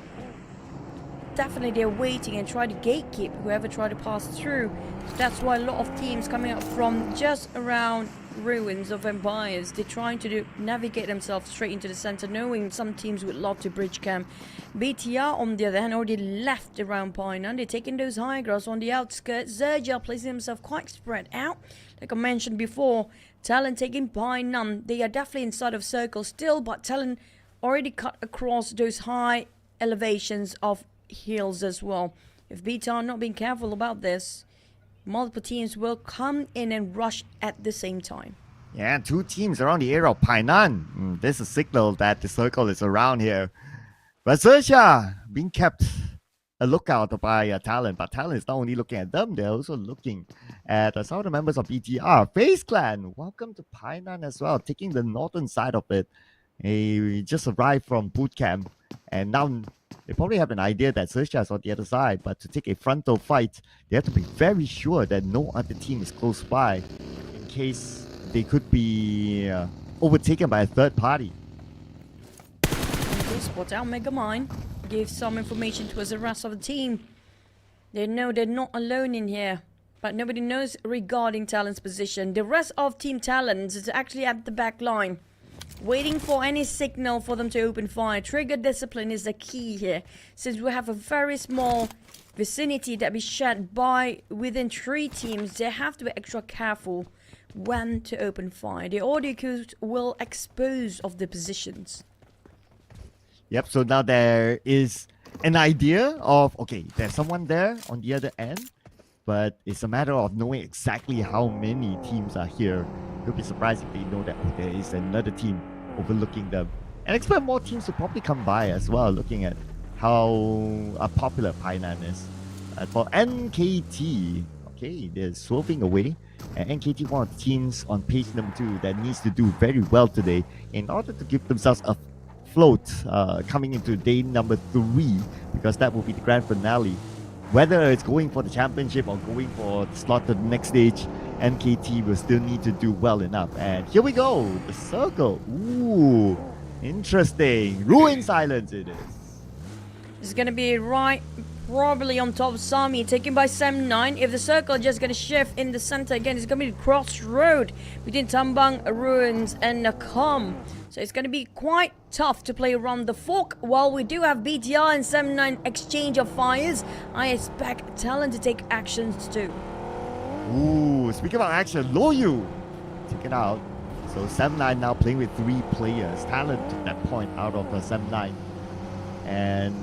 Definitely they're waiting and try to gatekeep whoever try to pass through. So that's why a lot of teams coming up from just around Ruins of Empires, they're trying to navigate themselves straight into the center, knowing some teams would love to bridge camp. BTR on the other hand already left around Painan. They're taking those high grounds on the outskirts. XERXIA placing himself quite spread out. Like I mentioned before, Talon taking Painan. They are definitely inside of circle still, but Talon already cut across those high elevations of hills as well. If BTR are not being careful about this, multiple teams will come in and rush at the same time. Yeah, 2 teams around the area of Painan. This is a signal that the circle is around here. But XERXIA being kept a lookout by Talon. But Talon is not only looking at them, they're also looking at some of the members of BTR. FaZe Clan, welcome to Painan as well, taking the northern side of it. They just arrived from Bootcamp, and now they probably have an idea that XERXIA is on the other side, but to take a frontal fight, they have to be very sure that no other team is close by in case they could be overtaken by a third party. They spot out Megamind, give some information towards the rest of the team. They know they're not alone in here, but nobody knows regarding Talon's position. The rest of Team Talon is actually at the back line, waiting for any signal for them to open fire. Trigger discipline is the key here, since we have a very small vicinity that we shared by within 3 teams. They have to be extra careful when to open fire. The audio cues will expose of the positions. Yep, so now there is an idea of, okay, there's someone there on the other end, but it's a matter of knowing exactly how many teams are here. You'll be surprised if they know that there is another team overlooking them. And expect more teams to probably come by as well, looking at how popular Painan is. For NKT, okay, they're swerving away. And NKT, one of the teams on page number 2 that needs to do very well today in order to give themselves a float coming into day number 3, because that will be the grand finale. Whether it's going for the championship or going for the slot to the next stage, NKT will still need to do well enough. And here we go, the circle. Ooh, interesting. Ruins Islands it is. It's gonna be right probably on top of Sami, taken by Sam9. If the circle just gonna shift in the center again, it's gonna be the crossroad between Tambang, Ruins, and Nakam. So it's gonna be quite tough to play around the fork. While we do have BTR and Sam9 exchange of fires, I expect Talon to take actions too. Ooh, speaking about action, Loyu taken out. So Sam9 now playing with 3 players. Talon took that point out of Sam9. And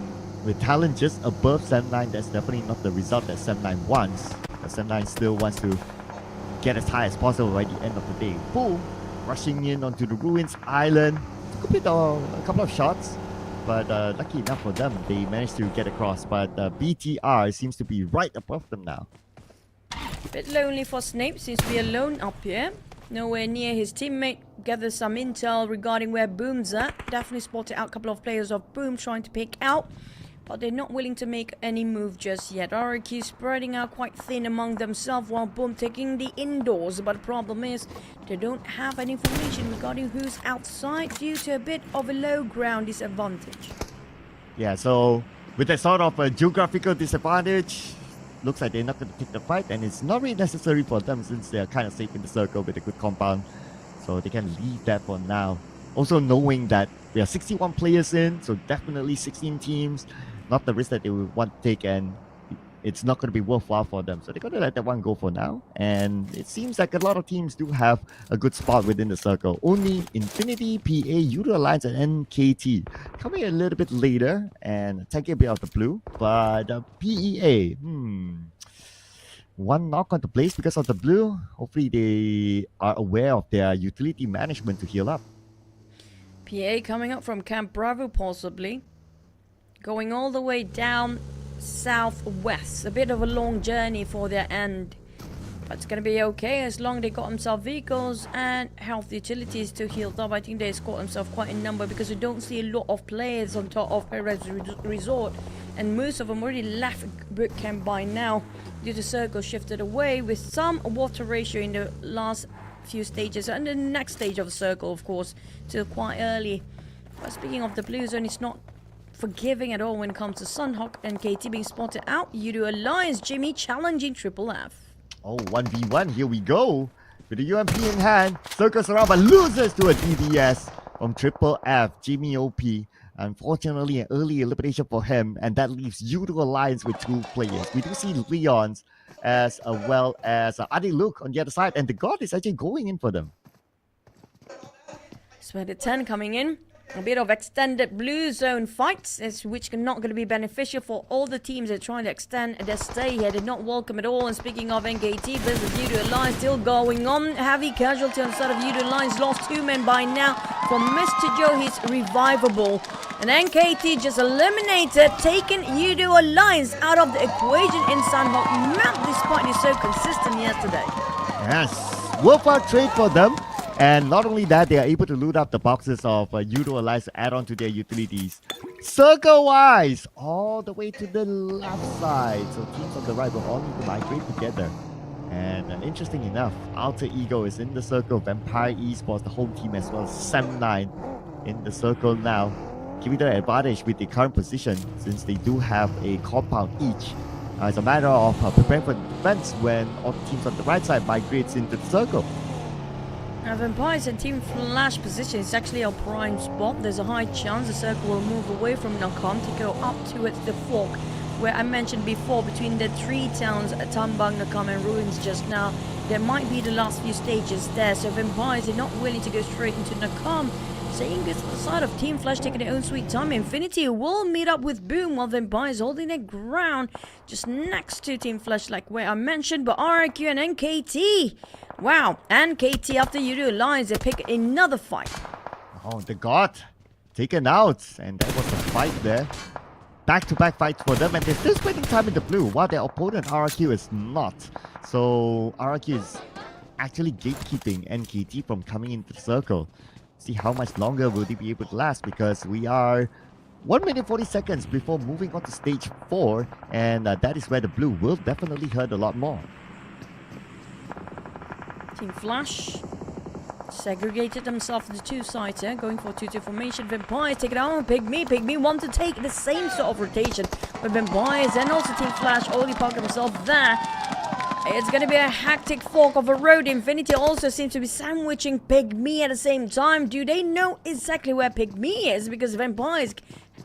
with Talon just above Sam9, that's definitely not the result that Sam9 wants. But Sam9 still wants to get as high as possible by the end of the day. Boom! Rushing in onto the Ruins Island. Took a couple of shots. but lucky enough for them, they managed to get across. But BTR seems to be right above them now. Bit lonely for Snape, seems to be alone up here. Nowhere near his teammate. Gathers some intel regarding where Boom's at. Definitely spotted out a couple of players of Boom trying to pick out, but they're not willing to make any move just yet. RQ spreading out quite thin among themselves while Boom taking the indoors. But the problem is they don't have any information regarding who's outside due to a bit of a low ground disadvantage. Yeah, so with that sort of a geographical disadvantage, looks like they're not going to pick the fight, and it's not really necessary for them since they're kind of safe in the circle with a good compound. So they can leave that for now. Also knowing that we are 61 players in, so definitely 16 teams, not the risk that they would want to take, and it's not going to be worthwhile for them. So they're going to let that one go for now. And it seems like a lot of teams do have a good spot within the circle. Only Infinity, PA, Euro Alliance, and NKT coming a little bit later and taking a bit of the blue. But PEA, one knock onto place because of the blue. Hopefully they are aware of their utility management to heal up. PA coming up from Camp Bravo possibly. Going all the way down southwest. A bit of a long journey for their end. But it's going to be okay as long as they got themselves vehicles and health utilities to heal up. I think they scored themselves quite a number because we don't see a lot of players on top of Perez Resort. And most of them already left boot camp by now due to circle shifted away with some water ratio in the last few stages. And the next stage of the circle, of course, still quite early. But speaking of the blue zone, it's not forgiving at all when it comes to Sunhawk and KT being spotted out. UDO Alliance, Jimmy challenging Triple F. Oh, 1v1, here we go. With the UMP in hand, circles around but loses to a DDS from Triple F, Jimmy OP. Unfortunately, an early elimination for him, and that leaves UDO Alliance with 2 players. We do see Leons as well as Adi Luke on the other side, and the God is actually going in for them. Sweater 10 coming in. A bit of extended blue zone fights, which are not going to be beneficial for all the teams that are trying to extend their stay here. They're not welcome at all. And speaking of NKT versus UDO Alliance, still going on. Heavy casualty on the side of UDO Alliance. Lost 2 men by now from Mr. Joe. He's revivable. And NKT just eliminated, taking UDO Alliance out of the equation in Sunhawk map, despite he's so consistent yesterday. Yes, worthwhile trade for them. And not only that, they are able to loot up the boxes of UDO Alliance to add on to their utilities. Circle-wise, all the way to the left side. So teams on the right will all need to migrate together. And interesting enough, Alter Ego is in the circle. Vampire Esports, the home team, as well as Sam9 in the circle now, giving them an advantage with the current position since they do have a compound each. It's a matter of preparing for defense when all the teams on the right side migrates into the circle. Now Vampires and Team Flash position is actually a prime spot. There's a high chance the circle will move away from Nakhon to go up towards the fork, where I mentioned before between the 3 towns, Tambang, Nakhon and Ruins just now. There might be the last few stages there, so Vampires are not willing to go straight into Nakhon. Saying this on the side of Team Flash taking their own sweet time. Infinity will meet up with Boom while Vampires holding their ground just next to Team Flash, like where I mentioned. But RQ and NKT, wow, and KT after UDO Alliance, they pick another fight. Oh, the God taken out, and that was a fight there. Back-to-back fights for them, and they're still spending time in the blue while their opponent RQ is not. So RQ is actually gatekeeping NKT from coming into the circle. See how much longer will they be able to last, because we are 1 minute 40 seconds before moving on to stage 4, and that is where the blue will definitely hurt a lot more. Team Flash segregated themselves into 2 sides here, going for 2-2 formation. Vampires take it out on PIGMY. PIGMY want to take the same sort of rotation, but Vampires and also Team Flash already park themselves there. It's going to be a hectic fork of a road. Infinity also seems to be sandwiching PIGMY at the same time. Do they know exactly where PIGMY is? Because Vampires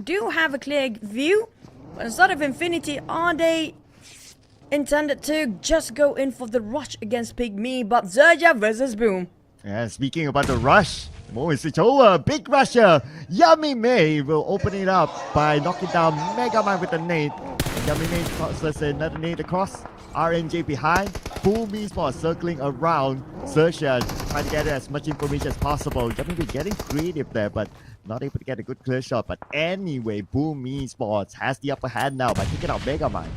do have a clear view. But instead of Infinity, are they intended to just go in for the rush against PIGMY? But XERXIA versus Boom. Yeah, speaking about the rush, the moment switch over. Big rusher, Yummy May will open it up by knocking down Mega Man with a nade. Yummy May tosses another nade across. RNJ behind. PUBG Esports circling around. XERXIA trying to gather as much information as possible. Yummy May getting creative there, but Not able to get a good clear shot, but anyway, Boom Esports has the upper hand now by taking out Megamind.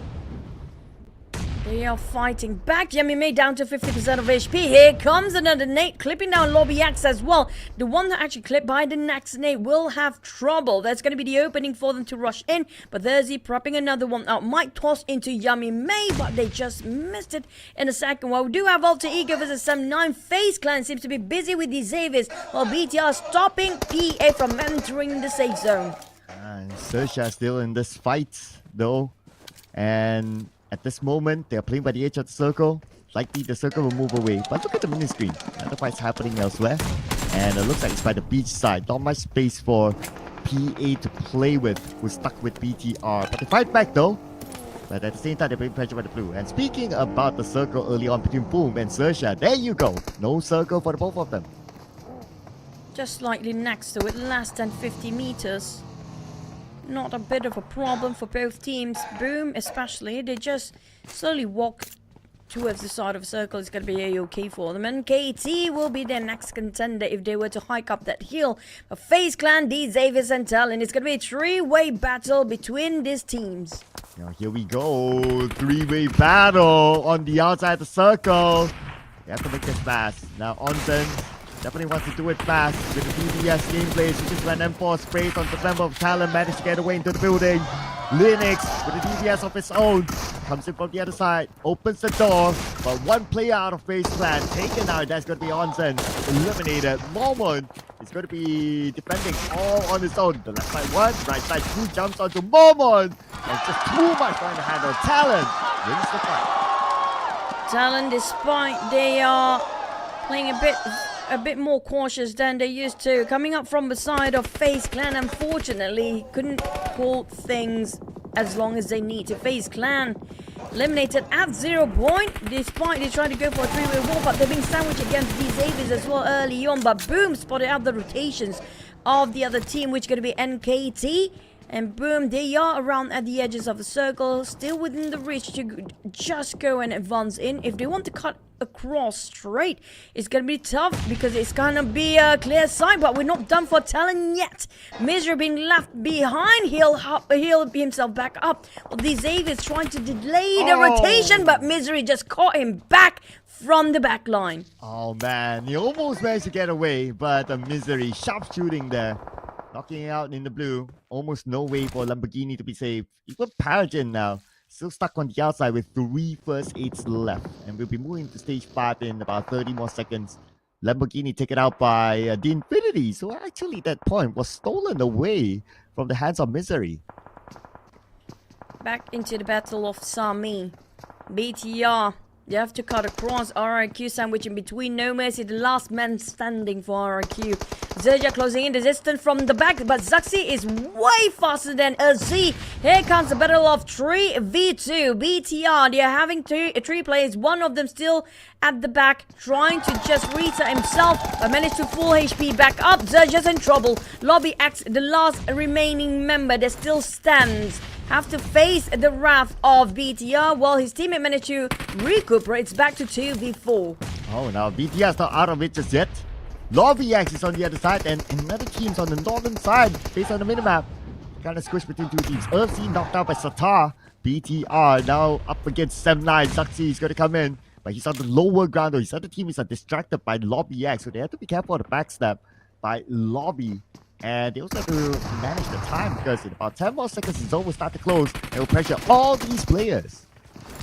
They are fighting back. Yummy May down to 50% of HP. Here comes another nade, clipping down Lobby X as well. The one that actually clipped by the next nade will have trouble. That's going to be the opening for them to rush in. But there's he prepping another one out. Might toss into Yummy May, but they just missed it in a second. Well, we do have Alter Ego versus some 9. FaZe Clan seems to be busy with the Xaviers, while BTR stopping PA from entering the safe zone. And XERXIA still in this fight, though. And at this moment, they're playing by the edge of the circle. Likely the circle will move away. But look at the mini screen. Another fight's happening elsewhere. And it looks like it's by the beach side. Not much space for PA to play with. Who's stuck with BTR. But they fight back though. But at the same time, they're being pressured by the blue. And speaking about the circle early on between Boom and XERXIA, there you go. No circle for the both of them. Just slightly next to it, less than 50 meters. Not a bit of a problem for both teams. Boom especially, they just slowly walk towards the side of the circle. It's going to be a-okay for them. And KT will be their next contender if they were to hike up that hill. But FaZe Clan, D, Xaviers and TALON. It's going to be a three-way battle between these teams. Now here we go. Three-way battle on the outside of the circle. They have to make this fast. Now Onsen definitely wants to do it fast with the DBS gameplay. So just ran M4 sprays on the member of TALON, managed to get away into the building. Linux with the DBS of his own comes in from the other side, opens the door, but one player out of FaZe Clan taken out. That's going to be Onsen, eliminated. Momon is going to be defending all on his own. The left side one, right side two, jumps onto Momon, and just too much trying to handle. TALON wins the fight. TALON, despite they are playing a bit more cautious than they used to. Coming up from the side of FaZe Clan, unfortunately, couldn't hold things as long as they need to. FaZe Clan eliminated at 0 point, despite they tried to go for a three-way wall, but they're being sandwiched against these Xaviers as well early on. But Boom spotted out the rotations of the other team, which is going to be NKT. And Boom, they are around at the edges of the circle, still within the reach to just go and advance in. If they want to cut across straight, it's gonna be tough because it's gonna be a clear sight, but we're not done for TALON yet. Misery being left behind, he'll himself back up. Well, the Xavier's trying to delay the rotation, but Misery just caught him back from the back line. Oh man, he almost managed to get away, but Misery sharp shooting there. Knocking out in the blue. Almost no way for Lamborghini to be saved. Even Paragon now still stuck on the outside with 3 first aids left. And we'll be moving to stage 5 in about 30 more seconds. Lamborghini taken out by the Infinity. So actually that point was stolen away from the hands of Misery. Back into the battle of Sami. BTR. You have to cut across. RIQ sandwich in between. No mercy. The last man standing for RIQ. XERXIA closing in the distance from the back. But Zaxi is way faster than Z. Here comes the battle of 3v2. BTR. They are having three players. One of them still at the back. Trying to just reset himself. But managed to full HP back up. XERXIA's in trouble. Lobby X, the last remaining member that still stands, have to face the wrath of BTR while his teammate managed to recuperate. It's back to 2v4. Oh, now BTR's not out of it just yet. Lobby X is on the other side, and another team's on the northern side based on the minimap. Kind of squish between two teams. ERXIA knocked out by Satar. BTR now up against 7-9. Zaxi is going to come in, but he's on the lower ground though. His other team is distracted by Lobby X, so they have to be careful of the backstab by Lobby. And they also have to manage the time because in about 10 more seconds, the zone will start to close and will pressure all these players.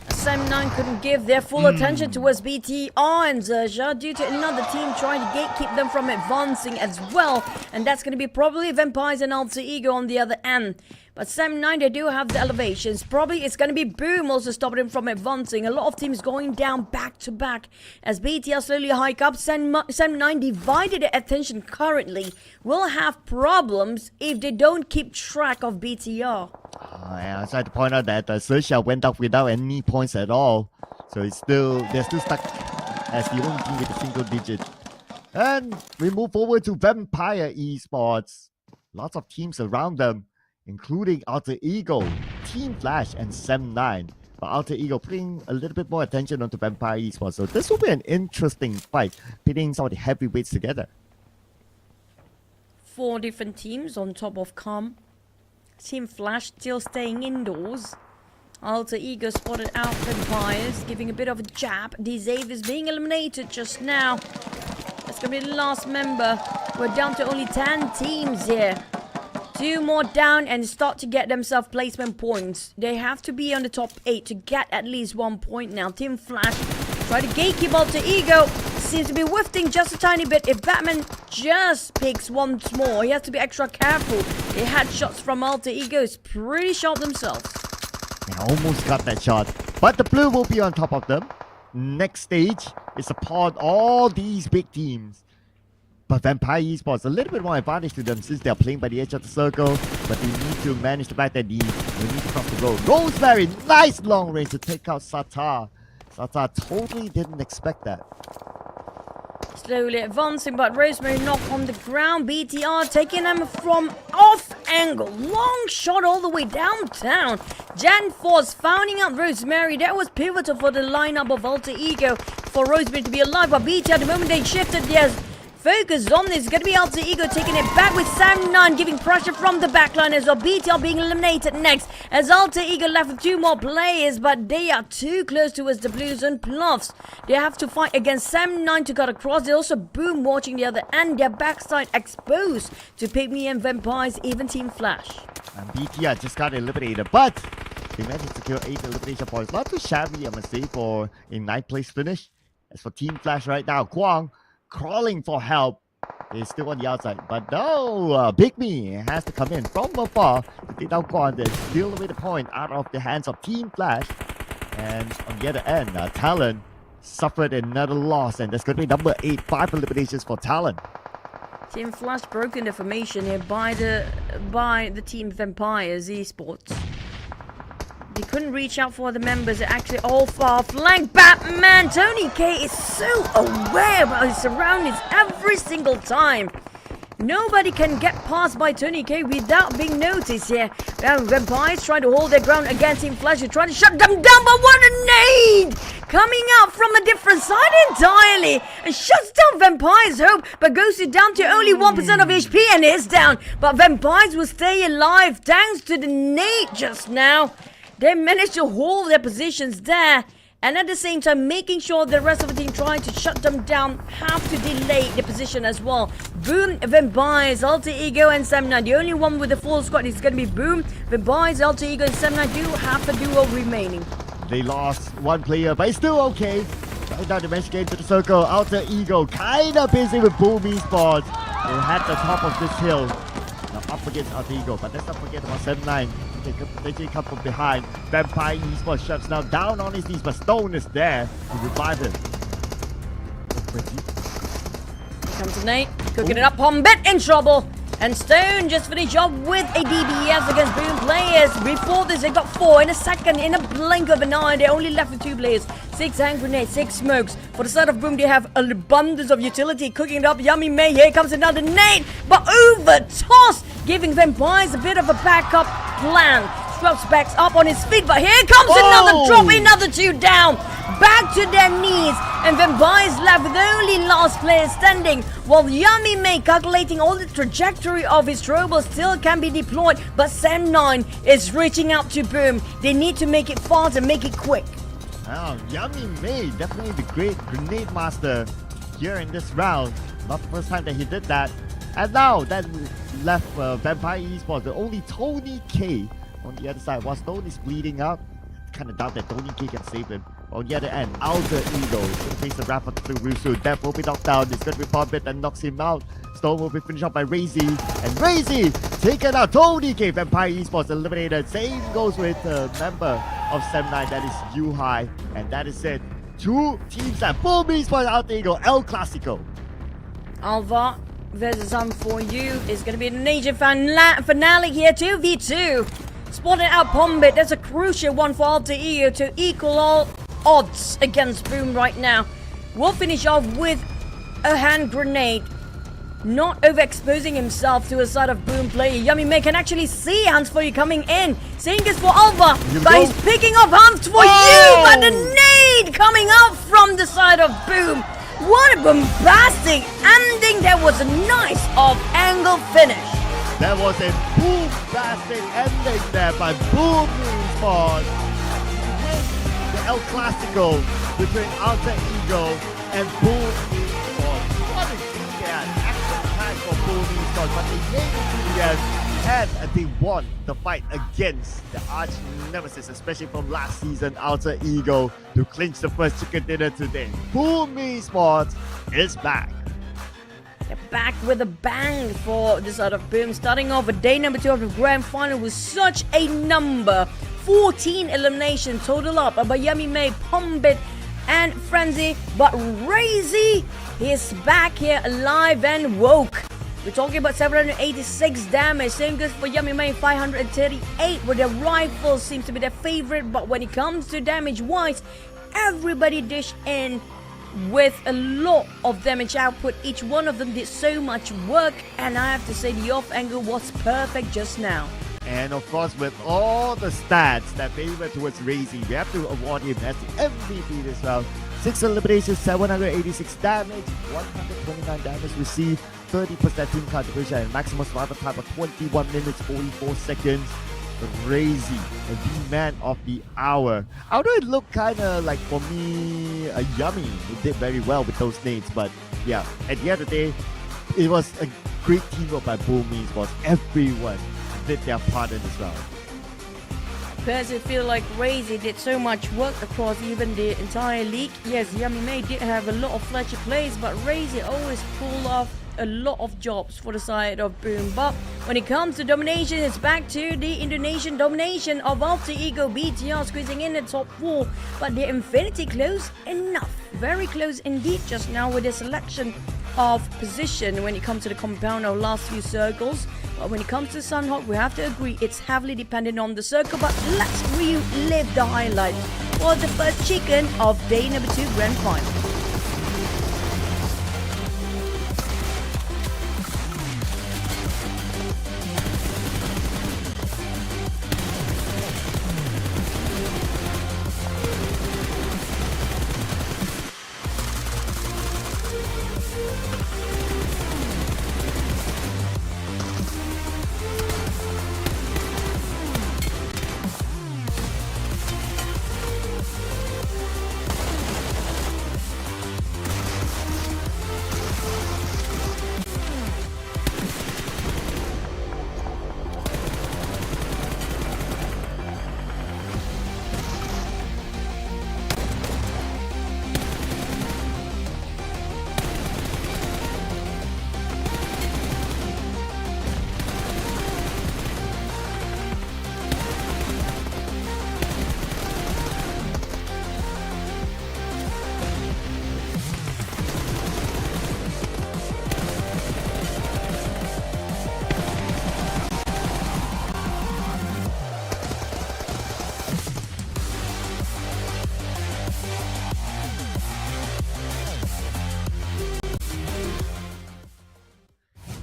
Sam9 couldn't give their full attention towards BTR and XERXIA due to another team trying to gatekeep them from advancing as well. And that's going to be probably Vampires and Alter Ego on the other end. But Sam9, they do have the elevations. Probably it's going to be Boom also stopping him from advancing. A lot of teams going down back to back. As BTR slowly hike up, Sam9 divided their attention currently. Will have problems if they don't keep track of BTR. Yeah, I tried to point out that XERXIA went up without any points at all. So they're still stuck as the only team with a single digit. And we move forward to Vampire Esports. Lots of teams around them, including Alter Ego, Team Flash, and Sam9. But Alter Ego putting a little bit more attention onto Vampire Esports. So this will be an interesting fight, pitting some of the heavyweights together. 4 different teams on top of Com. Team Flash still staying indoors. Alter Ego spotted out Vampires, giving a bit of a jab. DZave is being eliminated just now. That's gonna be the last member. We're down to only 10 teams here. 2 more down and start to get themselves placement points. They have to be on the top 8 to get at least 1 point now. Team Flash try to gatekeep Alter Ego. Seems to be whiffing just a tiny bit. If Batman just picks once more, he has to be extra careful. They had shots from Alter Egos pretty sharp themselves. They almost got that shot, but the blue will be on top of them. Next stage is upon all these big teams. But Vampire Esports a little bit more advantage to them since they are playing by the edge of the circle. But they need to manage the fact that they need to cross the road. Rosemary, nice long range to take out Satar. Satar totally didn't expect that. Slowly advancing, but Rosemary knocked on the ground. BTR taking them from off angle. Long shot all the way downtown. Jan Force finding out Rosemary. That was pivotal for the lineup of Alter Ego for Rosemary to be alive. But BTR, the moment they shifted, yes, focus on this. It's going to be Alter Ego taking it back with Sam9, giving pressure from the backline as well. BTR being eliminated next as Alter Ego left with 2 more players, but they are too close towards the Blues and Bluffs. They have to fight against Sam9 to cut across. They also Boom watching the other end. Their backside exposed to PIGMY and Vampires, even Team Flash. And BTR just got eliminated, but they managed to secure 8 elimination points. Not too shabby, I must say, for a 9th place finish. As for Team Flash right now, Kwang crawling for help. He's still on the outside, but no, PIGMY has to come in from afar to take down Kwang. They steal away the point out of the hands of Team Flash. And on the other end, TALON suffered another loss, and that's going to be number 8, 5 eliminations for TALON. Team Flash broken the formation here by the Team Vampires Esports. They couldn't reach out for the members. They're actually all far flank. Batman! Tony K is so aware about his surroundings every single time. Nobody can get past by Tony K without being noticed here. Vampires trying to hold their ground against Team Flash. They're trying to shut them down, but what a nade! Coming out from a different side entirely. And shuts down Vampires' hope, but goes it down to only 1% of HP and is down. But Vampires will stay alive thanks to the nade just now. They managed to hold their positions there, and at the same time making sure the rest of the team trying to shut them down have to delay the position as well. Boom, Vampires, Alter Ego and Sam9. The only one with the full squad is going to be Boom. Vampires, Alter Ego and Sam9 do have a duo remaining. They lost 1 player, but it's still okay. Right now the match game to the circle. Alter Ego kinda busy with Boom Esports. They had the top of this hill. Now up against Alter Ego, but let's not forget about Sam9. They could potentially come from behind. Vampire Esports shuts now down on his knees, but Stone is there to revive him. Here comes Nate, cooking it up. Pombit in trouble. And Stone just finished off with a DBS against Boom players. Before this, they got 4 in a second. In a blink of an eye, they only left with 2 players. 6 hand grenades, 6 smokes. For the side of Boom, they have an abundance of utility. Cooking it up, Yummy May. Here comes another nade, but over toss, giving Vampires a bit of a backup plan. Scrubs backs up on his feet, but here comes another drop, another 2 down. Back to their knees, and Vampires left with only last player standing, while Yummy May calculating all the trajectory of his trouble still can be deployed, but Sam9 is reaching out to Boom. They need to make it fast and make it quick. Oh, Yummy May, definitely the great grenade master here in this round. Not the first time that he did that. And now that left Vampire Esports, the only Tony K on the other side. While Stone is bleeding out, kind of doubt that Tony K can save him. On the other end, Alter Ego is going to face the wrap up through Rusu. Death will be knocked down. It's going to be Pombit that knocks him out. Stone will be finished off by Razy. And Razy taken out. Tony K. Vampire Esports eliminated. Same goes with the member of Sam9. That is Yu-Hai. And that is it. 2 teams at Boom Esports, Alter Ego, El Clasico. Alva versus for you is going to be a major finale here. 2v2. Spotted out Pombit. That's a crucial one for Alter Ego to equal all odds against Boom right now. We'll finish off with a hand grenade. Not overexposing himself to a side of Boom player. Yummy May can actually see Hans for you coming in. Seeing this for Alva, but he's picking up Hans for you. But the nade coming out from the side of Boom. What a bombastic ending! That was a nice off-angle finish. That was a boom-bastic ending there by Boom Esports. The El Clasico between Alter Ego and Boom Esports. What a weekend! Action-packed for Boom Esports, but they made it to the end. And they won the fight against the arch nemesis, especially from last season, Alter Ego, to clinch the first chicken dinner today. Boom Esports is back. They're back with a bang for this sort of Boom, starting off with day number 2 of the grand final with such a number. 14 elimination total up by Yummy May, Pombit, and Frenzy. But Razy is back here alive and woke. We're talking about 786 damage. Same goes for Yummy May, 538, where the rifle seems to be their favorite. But when it comes to damage-wise, everybody dished in with a lot of damage output. Each one of them did so much work, and I have to say the off angle was perfect just now. And of course, with all the stats that favor towards Razy, we have to award him as the MVP as well. 6 eliminations, 786 damage, 129 damage received, 30% team contribution, and maximum survival time of 21 minutes, 44 seconds. Razy, the man of the hour. Although it looked kind of like, for me, a Yummy. He did very well with those nades, but yeah, at the end of the day, it was a great teamwork by Boom Esports. Everyone did their part in as well. Personally feel like Razy did so much work across even the entire league. Yes, Yummy May did have a lot of flashy plays, but Razy always pulled off a lot of jobs for the side of Boom. But when it comes to domination, it's back to the Indonesian domination of Alter Ego BTR squeezing in the top 4. But the Infinity close enough. Very close indeed just now with the selection of position when it comes to the compound of last few circles. But when it comes to Sunhawk, we have to agree it's heavily dependent on the circle. But let's relive the highlight for the first chicken of day number 2 grand final.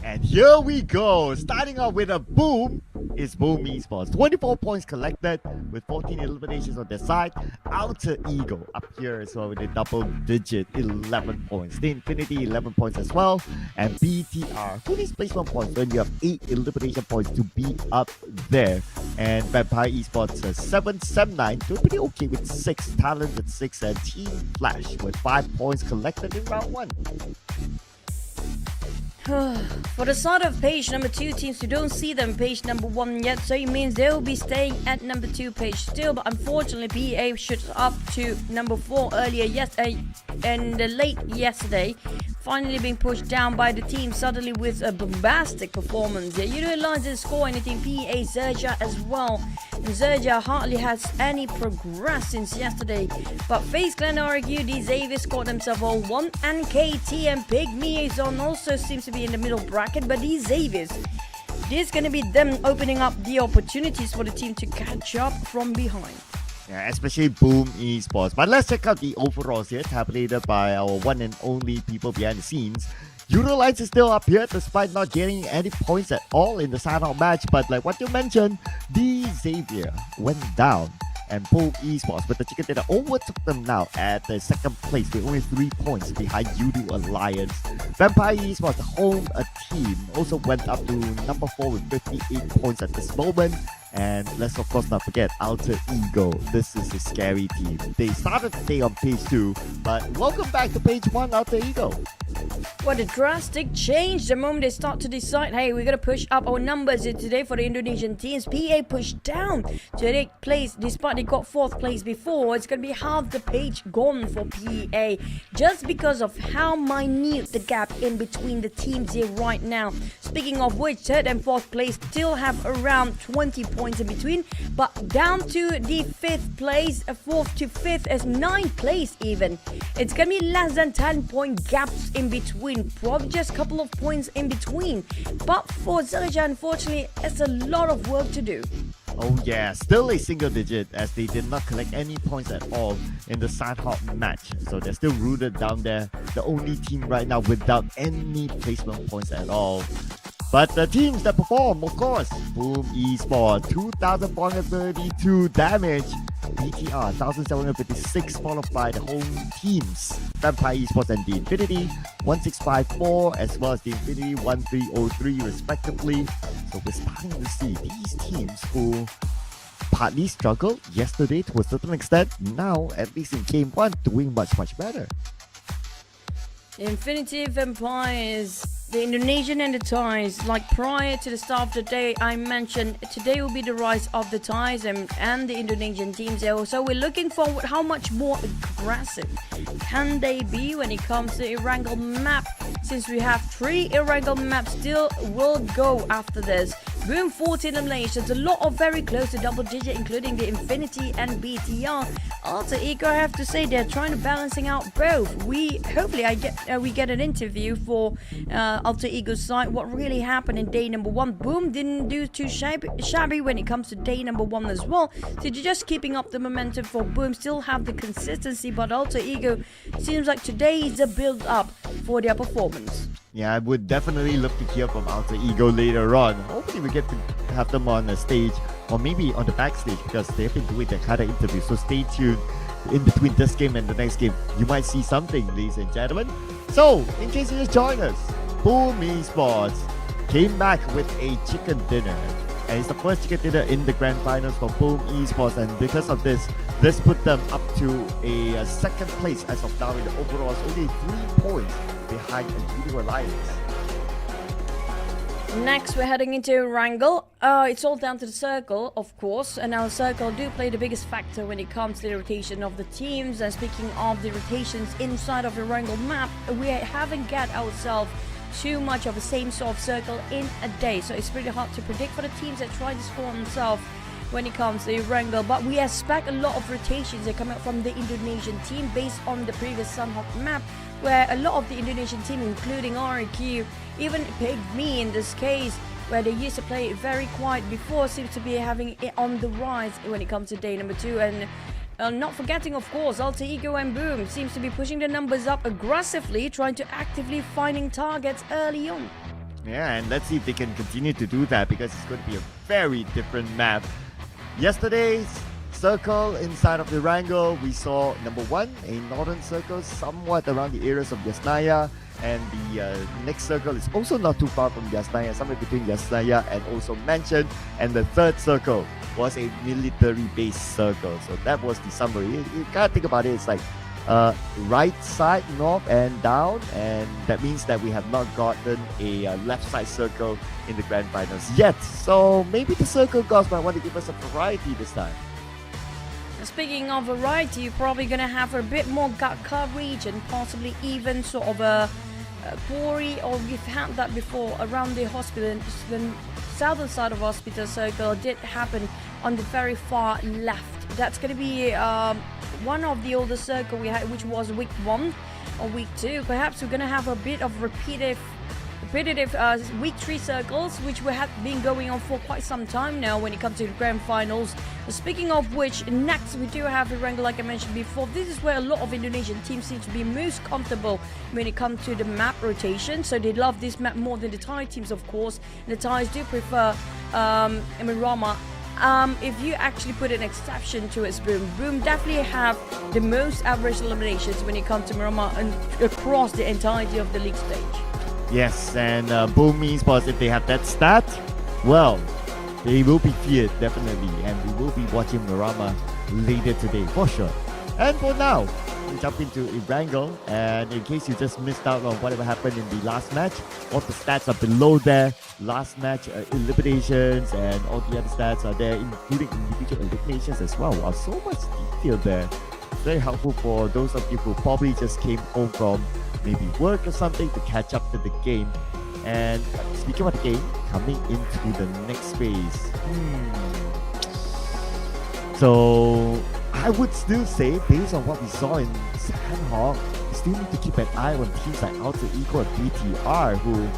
And here we go. Starting off with a boom is Boom Esports. 24 points collected with 14 eliminations on their side. Alter Ego up here as well with a double digit 11 points. The Infinity 11 points as well. And BTR 20 placement points when you have 8 elimination points to be up there. And Vampire Esports 7, 9 doing pretty okay with 6 talents at 6, and Team Flash with 5 points collected in round 1. For the sort of page number 2 teams, you don't see them page number 1 yet, so it means they will be staying at number 2 page still. But unfortunately, BA shoots up to number 4 earlier yesterday and late yesterday, finally being pushed down by the team suddenly with a bombastic performance. Yeah, you realize didn't score anything. PA XERXIA as well. And XERXIA hardly has any progress since yesterday. But FaZe Clan argue the Xavier scored themselves all 1, and KT and PIGMY zone also seems to be in the middle bracket. But these Xaviers, this is going to be them opening up the opportunities for the team to catch up from behind. Yeah, especially Boom Esports. But let's check out the overalls here, tabulated by our one and only people behind the scenes. Eurolights is still up here despite not getting any points at all in the sign-out match. But like what you mentioned, the Xavier went down and PUBG Esports, but the Chicken Dinner overtook them now at the second place with only 3 points behind IQOO Alliance. Vampire Esports, the home team, also went up to number 4 with 58 points at this moment. And let's of course not forget Alter Ego. This is a scary team. They started the day on page 2, but welcome back to page 1, Alter Ego. What a drastic change the moment they start to decide, hey, we're going to push up our numbers today for the Indonesian teams. PA pushed down to 8th place despite they got 4th place before. It's going to be half the page gone for PA just because of how minute the gap in between the teams here right now. Speaking of which, 3rd and 4th place still have around 20 points in between, but down to the 5th place, 4th to 5th as 9th place even. It's going to be less than 10 point gaps in between, probably just a couple of points in between. But for XERXIA, unfortunately, it's a lot of work to do. Oh yeah, still a single digit as they did not collect any points at all in the Sanhok match. So they're still rooted down there, the only team right now without any placement points at all. But the teams that perform, of course, Boom Esports, 2,432 damage. BTR, 1,756, followed by the home teams, Vampire Esports and the Infinity, 1654, as well as the Infinity 1303, respectively. So we're starting to see these teams who partly struggled yesterday to a certain extent, now, at least in Game 1, doing much better. Infinity Vampires, the Indonesian and the Thais, like prior to the start of the day, I mentioned today will be the rise of the Thais and the Indonesian teams here. So we're looking forward how much more aggressive can they be when it comes to Erangel map. Since we have 3 Erangel maps still will go after this. Boom, 14 eliminations, a lot of very close to double digit, including the Infinity and BTR. Alter Ego, I have to say, they're trying to balancing out both. We get an interview for Alter Ego's side. What really happened in day number 1? Boom didn't do too shabby when it comes to day number 1 as well. So they're just keeping up the momentum for Boom. Still have the consistency, but Alter Ego seems like today is a build up for their performance. Yeah, I would definitely love to hear from Alter Ego later on. Hopefully we get to have them on the stage or maybe on the backstage because they've been doing that kind of interview. So stay tuned. In between this game and the next game, you might see something, ladies and gentlemen. So, in case you just joined us, Boom Esports came back with a chicken dinner. And it's the first chicken dinner in the grand finals for Boom Esports. And because of this put them up to a second place as of now in the overall. Only 3 points behind the IQOO Alliance. Next, we're heading into Wrangle. It's all down to the circle, of course, and our circle do play the biggest factor when it comes to the rotation of the teams. And speaking of the rotations inside of the Wrangle map, we haven't got ourselves too much of the same sort of circle in a day, so it's pretty hard to predict for the teams that try to score themselves when it comes to Wrangle. But we expect a lot of rotations that come out from the Indonesian team based on the previous Sanhok map, where a lot of the Indonesian team, including IQOO, even PIGMY in this case, where they used to play it very quiet before, seems to be having it on the rise when it comes to day number 2. And not forgetting, of course, Alter Ego and Boom seems to be pushing the numbers up aggressively, trying to actively finding targets early on. Yeah, and let's see if they can continue to do that because it's going to be a very different map. Yesterday's circle inside of the Wrangle, we saw number 1, a northern circle somewhat around the areas of Yasnaya, and the next circle is also not too far from Yasnaya, somewhere between Yasnaya and also Mansion, and the 3rd circle was a military-based circle. So that was the summary. You can't think about it, it's like right side, north and down, and that means that we have not gotten a left side circle in the grand finals yet. So maybe the circle gods might want to give us a variety this time. Speaking of variety, you're probably going to have a bit more gut coverage and possibly even sort of a quarry, or we've had that before around the hospital. The southern side of hospital circle did happen on the very far left. That's going to be one of the older circle we had, which was week 1 or week 2. Perhaps we're going to have a bit of repetitive week 3 circles, which we have been going on for quite some time now when it comes to the grand finals. Speaking of which, next we do have the Wrangle, like I mentioned before. This is where a lot of Indonesian teams seem to be most comfortable when it comes to the map rotation. So they love this map more than the Thai teams, of course. And the Thais do prefer Emirama if you actually put an exception to its Boom definitely have the most average eliminations when it comes to Miramar and across the entirety of the league stage. Yes, and Boom Esports, if they have that stat, well, they will be feared definitely, and we will be watching Miramar later today for sure. And for now, we jump into Erangel, and in case you just missed out on whatever happened in the last match, all the stats are below there. Last match eliminations and all the other stats are there, including individual eliminations as well. Wow, so much detail there. Very helpful for those of you who probably just came home from maybe work or something to catch up to the game. And speaking of the game, coming into the next phase. So I would still say, based on what we saw in Sandhawk, we still need to keep an eye on teams like IQOO and BTR, who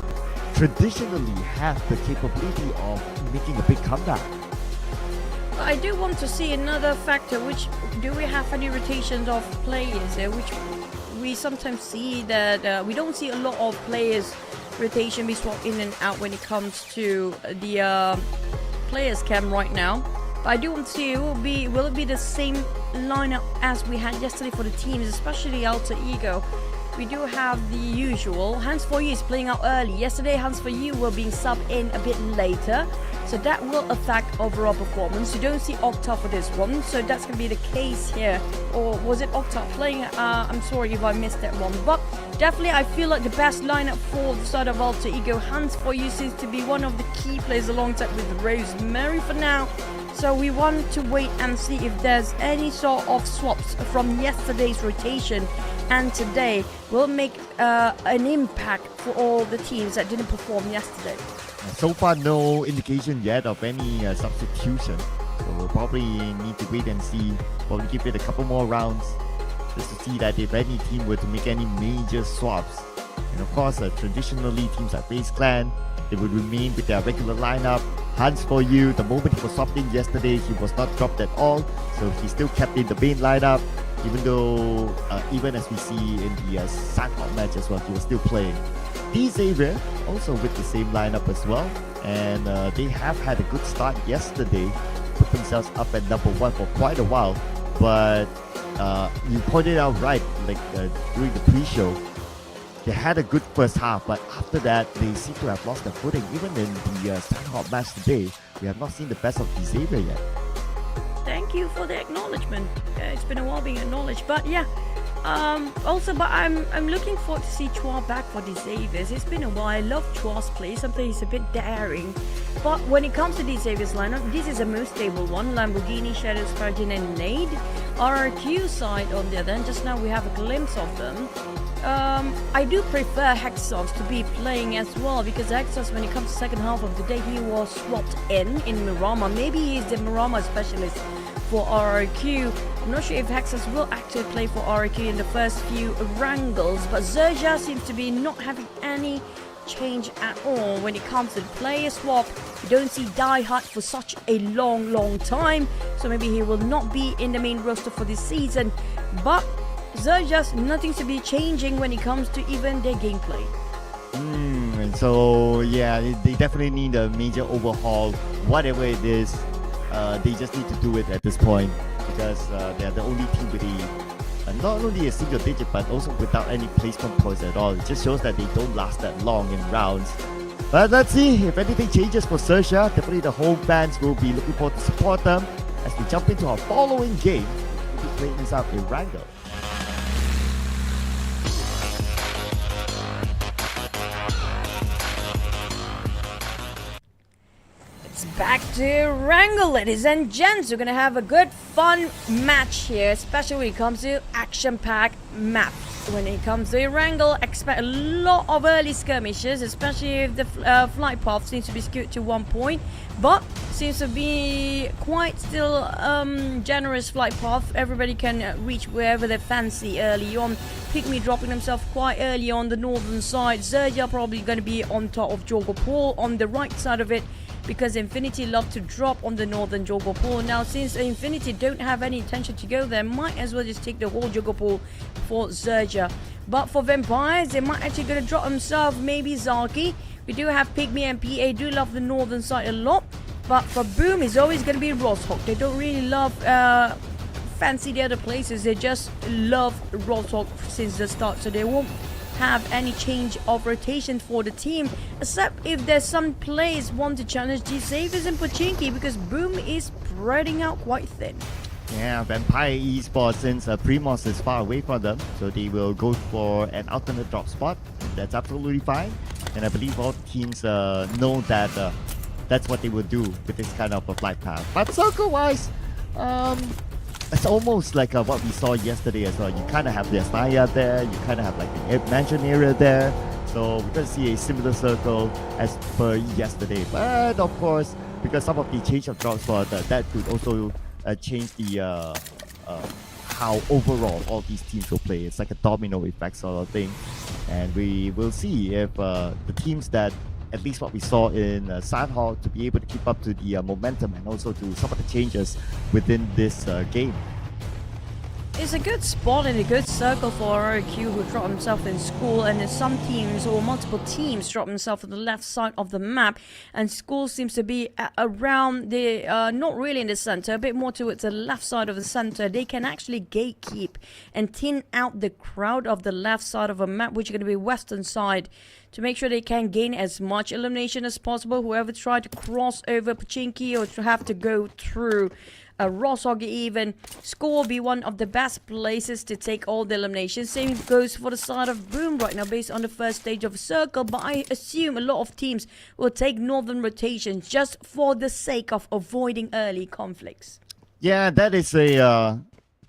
traditionally have the capability of making a big comeback. I do want to see another factor, which do we have any rotations of players there, which we sometimes see that we don't see a lot of players rotation be swapped in and out when it comes to the players cam right now. But I do want to see will it be the same lineup as we had yesterday for the teams, especially Alter Ego. We do have the usual. Hans For You is playing out early. Yesterday, Hans For You were being subbed in a bit later. So that will affect overall performance. You don't see Octa for this one. So that's going to be the case here. Or was it Octa playing? I'm sorry if I missed that one. But definitely, I feel like the best lineup for the side of Alter Ego. Hans For You seems to be one of the key players alongside with Rosemary for now. So we want to wait and see if there's any sort of swaps from yesterday's rotation and today will make an impact for all the teams that didn't perform yesterday. So far, no indication yet of any substitution. So we'll probably need to wait and see. Probably give it a couple more rounds just to see that if any team were to make any major swaps. And of course, traditionally, teams like FaZe Clan, they would remain with their regular lineup. Hans For You, the moment he was swapped in yesterday, he was not dropped at all. So he still kept in the main lineup, even though, even as we see in the Sandhawk match as well, he was still playing. XERXIA also with the same lineup as well. And they have had a good start yesterday, put themselves up at number 1 for quite a while. But you pointed out right, like during the pre-show, they had a good first half, but after that, they seem to have lost their footing. Even in the Sandhawk match today, we have not seen the best of XERXIA yet. Thank you for the acknowledgement. It's been a while being acknowledged, but yeah. But I'm looking forward to see Chua back for XERXIA. It's been a while. I love Chua's play. Sometimes he's a bit daring. But when it comes to XERXIA's lineup, this is the most stable one. Lamborghini, Shadows, Spartan, and Nade. RRQ side on the other hand, just now we have a glimpse of them. I do prefer Hexos to be playing as well, because Hexos, when it comes to second half of the day, he was swapped in Miramar. Maybe he's the Miramar specialist for RRQ. I'm not sure if Hexos will actually play for RRQ in the first few wrangles, but XERXIA seems to be not having any change at all when it comes to the player swap. You don't see Die Hard for such a long time, so maybe he will not be in the main roster for this season. But XERXIA, nothing to be changing when it comes to even their gameplay. And so yeah, they definitely need a major overhaul. Whatever it is, they just need to do it at this point, because they're the only team with not only a single digit, but also without any placement points at all. It just shows that they don't last that long in rounds. But let's see if anything changes for XERXIA. Definitely the home fans will be looking forward to support them as we jump into our following game. We'll be playing this out in Wrangle. Back to Wrangle, ladies and gents. We're gonna have a good fun match here, especially when it comes to action-packed maps. When it comes to Wrangle, expect a lot of early skirmishes, especially if the flight path seems to be skewed to 1 point, but seems to be quite still generous flight path. Everybody can reach wherever they fancy early on. PIGMY dropping himself quite early on the northern side. XERXIA probably going to be on top of Jogopol on the right side of it, because Infinity love to drop on the northern Jogopol. Now, since Infinity don't have any intention to go there, might as well just take the whole Jogopol for XERXIA. But for Vampires, they might actually going to drop themselves maybe Zaki. We do have PIGMY and PA do love the northern side a lot. But for Boom, it's always going to be Roshawk. They don't really love fancy the other places. They just love Roshawk since the start, so they won't have any change of rotation for the team, except if there's some players want to challenge the Xaviers and Pochinki, because Boom is spreading out quite thin. Yeah, Vampire Esports, since Primos is far away from them, so they will go for an alternate drop spot. That's absolutely fine, and I believe all teams know that that's what they will do with this kind of a flight path. But circle-wise, it's almost like what we saw yesterday as well. You kind of have the Astaya there, you kind of have like the mansion area there. So we're going to see a similar circle as per yesterday. But of course, because some of the change of drop spot, that could also change the how overall all these teams will play. It's like a domino effect sort of thing. And we will see if the teams that, at least what we saw in Sandhawk, to be able to keep up to the momentum and also to some of the changes within this game. It's a good spot and a good circle for IQOO, who dropped himself in school, and then some teams or multiple teams drop themselves on the left side of the map, and school seems to be around the not really in the center, a bit more towards the left side of the center. They can actually gatekeep and thin out the crowd of the left side of a map, which is going to be western side, to make sure they can gain as much elimination as possible. Whoever tried to cross over Pochinki or to have to go through Roshawk even, School will be one of the best places to take all the eliminations. Same goes for the side of Boom right now based on the first stage of Circle, but I assume a lot of teams will take northern rotations just for the sake of avoiding early conflicts. Yeah, that is a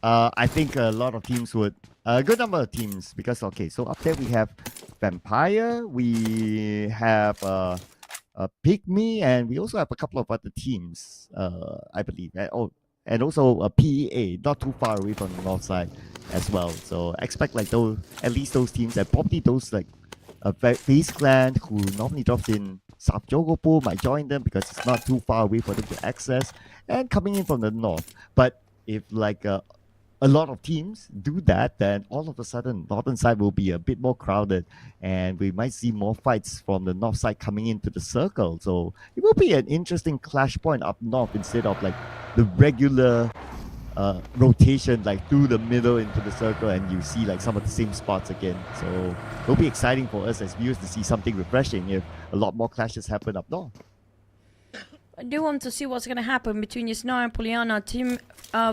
I think a lot of teams would, a good number of teams, because okay, so up there we have Vampire, we have PIGMY, and we also have a couple of other teams, I believe. And also a PEA, not too far away from the north side as well. So expect like those, at least those teams, and probably those like FaZe Clan, who normally drops in South Jogopo, might join them because it's not too far away for them to access, and coming in from the north. But if like a lot of teams do that, then all of a sudden northern side will be a bit more crowded, and we might see more fights from the north side coming into the circle. So it will be an interesting clash point up north instead of like the regular rotation like through the middle into the circle, and you see like some of the same spots again. So it'll be exciting for us as viewers to see something refreshing if a lot more clashes happen up north. I do want to see what's going to happen between Yasna and Poliana, Team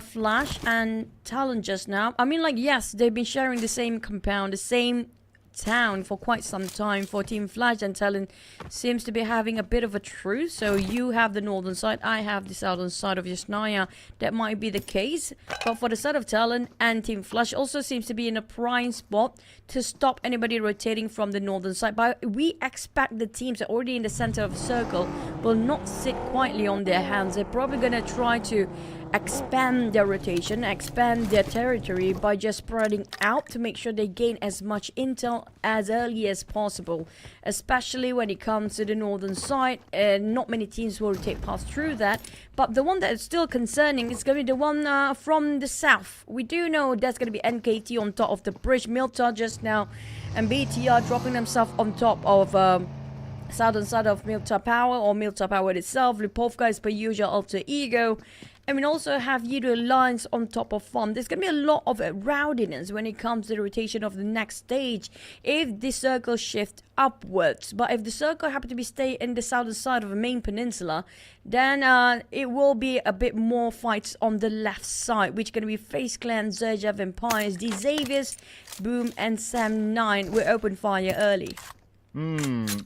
Flash and Talon just now. I mean, like, yes, they've been sharing the same compound, the same town for quite some time. For Team Flash and Talon seems to be having a bit of a truce. So you have the northern side, I have the southern side of Yasnaya. That might be the case. But for the side of Talon and Team Flash also seems to be in a prime spot to stop anybody rotating from the northern side. But we expect the teams that are already in the center of the circle will not sit quietly on their hands. They're probably going to try to expand their rotation, expand their territory by just spreading out to make sure they gain as much intel as early as possible, especially when it comes to the northern side. Not many teams will take past through that, but the one that is still concerning is going to be the one from the south. We do know there's going to be NKT on top of the bridge, Milta just now, and BTR dropping themselves on top of southern side of Milta Power, or Milta Power itself. Lipovka is per usual alter ego. And we also have Yido Alliance on top of Farm. There's going to be a lot of rowdiness when it comes to the rotation of the next stage if the circle shift upwards. But if the circle happen to be stay in the southern side of the main peninsula, then it will be a bit more fights on the left side, which is going to be FaZe Clan, XERXIA, Vampires, the Xaviers, Boom, and Sam9 will open fire early.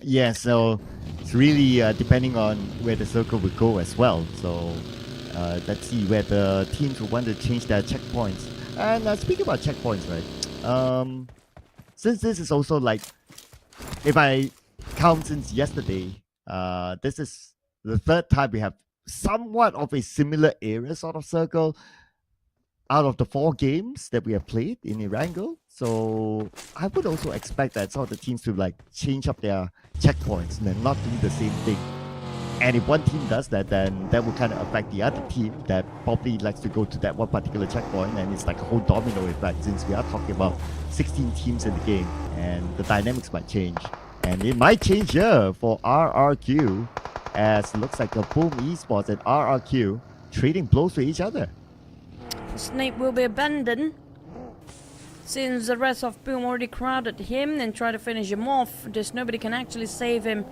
Yeah, so it's really depending on where the circle will go as well. So let's see where the teams will want to change their checkpoints. And speaking about checkpoints, right? Since this is also like, if I count since yesterday, this is the third time we have somewhat of a similar area sort of circle out of the 4 games that we have played in Erangel. So I would also expect that some of the teams to like change up their checkpoints and then not do the same thing. And if one team does that, then that will kind of affect the other team that probably likes to go to that one particular checkpoint, and it's like a whole domino effect since we are talking about 16 teams in the game, and the dynamics might change. And it might change here for RRQ as it looks like the PUBG Esports and RRQ trading blows to each other. Snape will be abandoned since the rest of Boom already crowded him and tried to finish him off. There's nobody can actually save him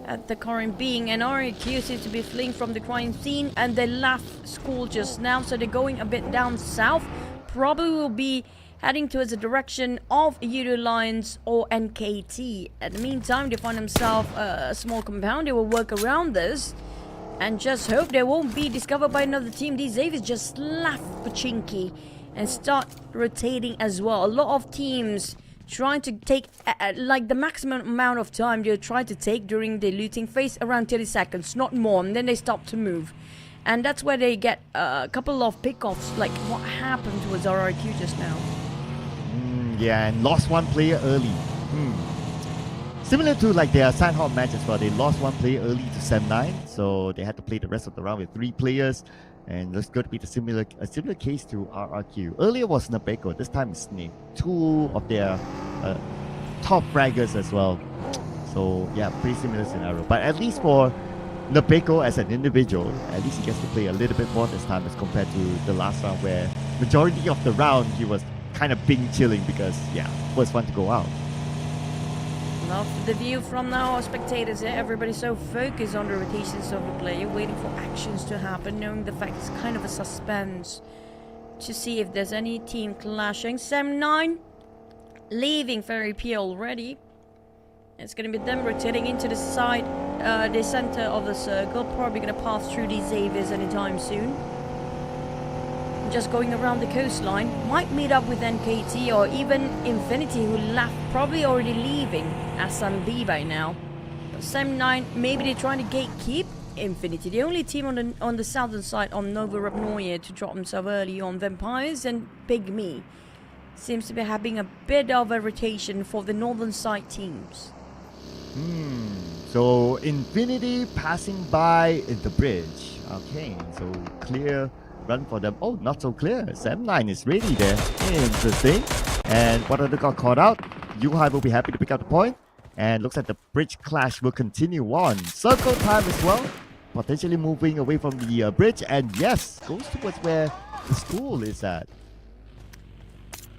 at the current being, and RRQ seems to be fleeing from the crime scene, and they left school just now, so they're going a bit down south. Probably will be heading towards the direction of IQOO Lions or NKT. At the meantime, they find themselves a small compound. They will work around this and just hope they won't be discovered by another team. These Xaviers just left Pochinki and start rotating as well. A lot of teams trying to take like the maximum amount of time they try to take during the looting phase, around 30 seconds, not more, and then they stop to move. And that's where they get a couple of pickoffs, like what happened towards RRQ just now. Yeah, and lost one player early. Similar to like their Sandhawk match as well, they lost one player early to Sem9, so they had to play the rest of the round with 3 players. And that's going to be a similar case to RRQ. Earlier was Nabeko, this time it's Snape. 2 of their top fraggers as well. So yeah, pretty similar scenario. But at least for Nabeko as an individual, at least he gets to play a little bit more this time as compared to the last round, where majority of the round he was kind of being chilling because yeah, first one to go out. Love the view from now, our spectators here. Everybody's so focused on the rotations of the player, waiting for actions to happen, knowing the fact it's kind of a suspense to see if there's any team clashing. Sem9 leaving Ferry P already. It's going to be them rotating into the side, the center of the circle. Probably going to pass through these Xaviers anytime soon. Just going around the coastline. Might meet up with NKT or even Infinity, who left, probably already leaving SMB by now. But Sem9, maybe they're trying to gatekeep Infinity. The only team on the southern side on Nova Rapnoye to drop themselves early on. Vampires and PIGMY seems to be having a bit of a rotation for the northern side teams. So Infinity passing by the bridge. Okay, so clear run for them. Oh, not so clear. Sem9 is really there. Interesting. And what other got caught out? Yuhai will be happy to pick up the point. And looks like the bridge clash will continue on. Circle time as well. Potentially moving away from the bridge. And yes, goes towards where the school is at.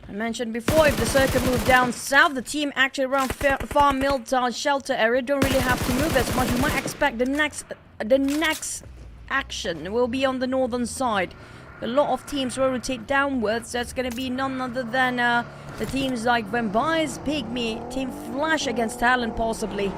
I mentioned before, if the circle moved down south, the team actually around Farm Mill Town shelter area don't really have to move as much. You might expect the next action will be on the northern side. A lot of teams will rotate downwards. That's going to be none other than the teams like Vampires, PIGMY, Team Flash against TALON possibly,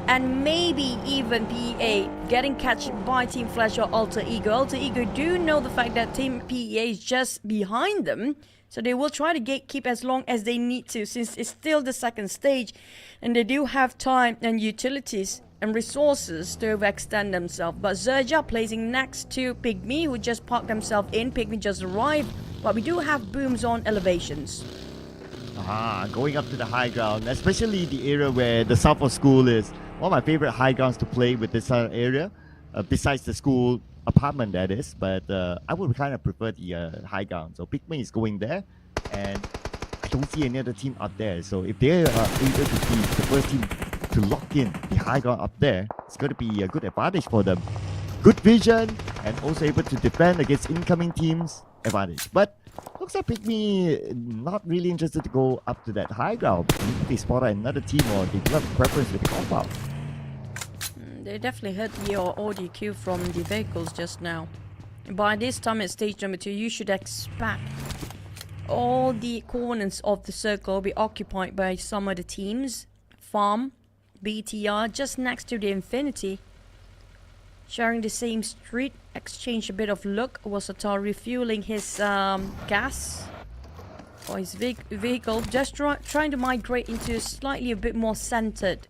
and maybe even PEA getting catched by Team Flash or Alter Ego. Alter Ego do know the fact that Team PEA is just behind them, so they will try to gatekeep as long as they need to, since it's still the second stage and they do have time and utilities and resources to overextend themselves. But XERXIA placing next to PIGMY, who just parked themselves in. PIGMY just arrived, but we do have booms on elevations. Going up to the high ground, especially the area where the south of school is. One of my favorite high grounds to play with this area, besides the school apartment that is, but I would kind of prefer the high ground. So PIGMY is going there, and I don't see any other team up there. So if they are able to be the first team to lock in the high ground up there, it's going to be a good advantage for them. Good vision, and also able to defend against incoming teams, advantage. But looks like PIGMY not really interested to go up to that high ground. If they spot another team or they do have a preference with the compound. They definitely heard your audio cue from the vehicles just now. By this time at stage number 2, you should expect all the corners of the circle will be occupied by some of the teams. Farm, BTR, just next to the Infinity, sharing the same street, exchange a bit of look. Wasatar refueling his gas or his vehicle, just trying to migrate into slightly a bit more centered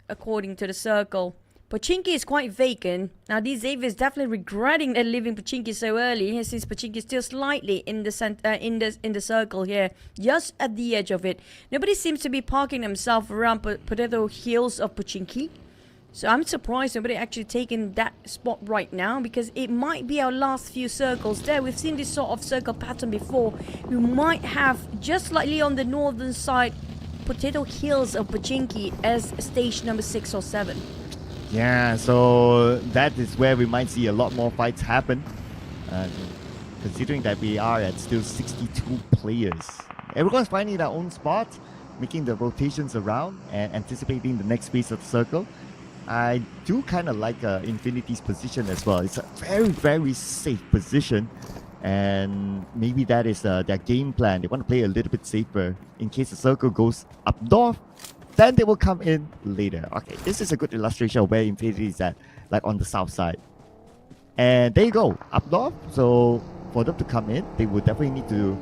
according to the circle. Pochinki is quite vacant. Now these Xaviers definitely regretting they're leaving Pochinki so early, since Pochinki is still slightly in the in the circle here, just at the edge of it. Nobody seems to be parking themselves around potato hills of Pochinki. So I'm surprised nobody actually taking that spot right now, because it might be our last few circles there. We've seen this sort of circle pattern before. We might have just slightly on the northern side potato hills of Pochinki as stage number 6 or 7. Yeah, so that is where we might see a lot more fights happen. Considering that we are at still 62 players. Everyone's finding their own spot, making the rotations around and anticipating the next phase of the circle. I do kind of like Infinity's position as well. It's a very, very safe position. And maybe that is their game plan. They want to play a little bit safer in case the circle goes up north. Then they will come in later. Okay, this is a good illustration of where Infinity is at, like on the south side. And there you go, up north. So for them to come in, they will definitely need to,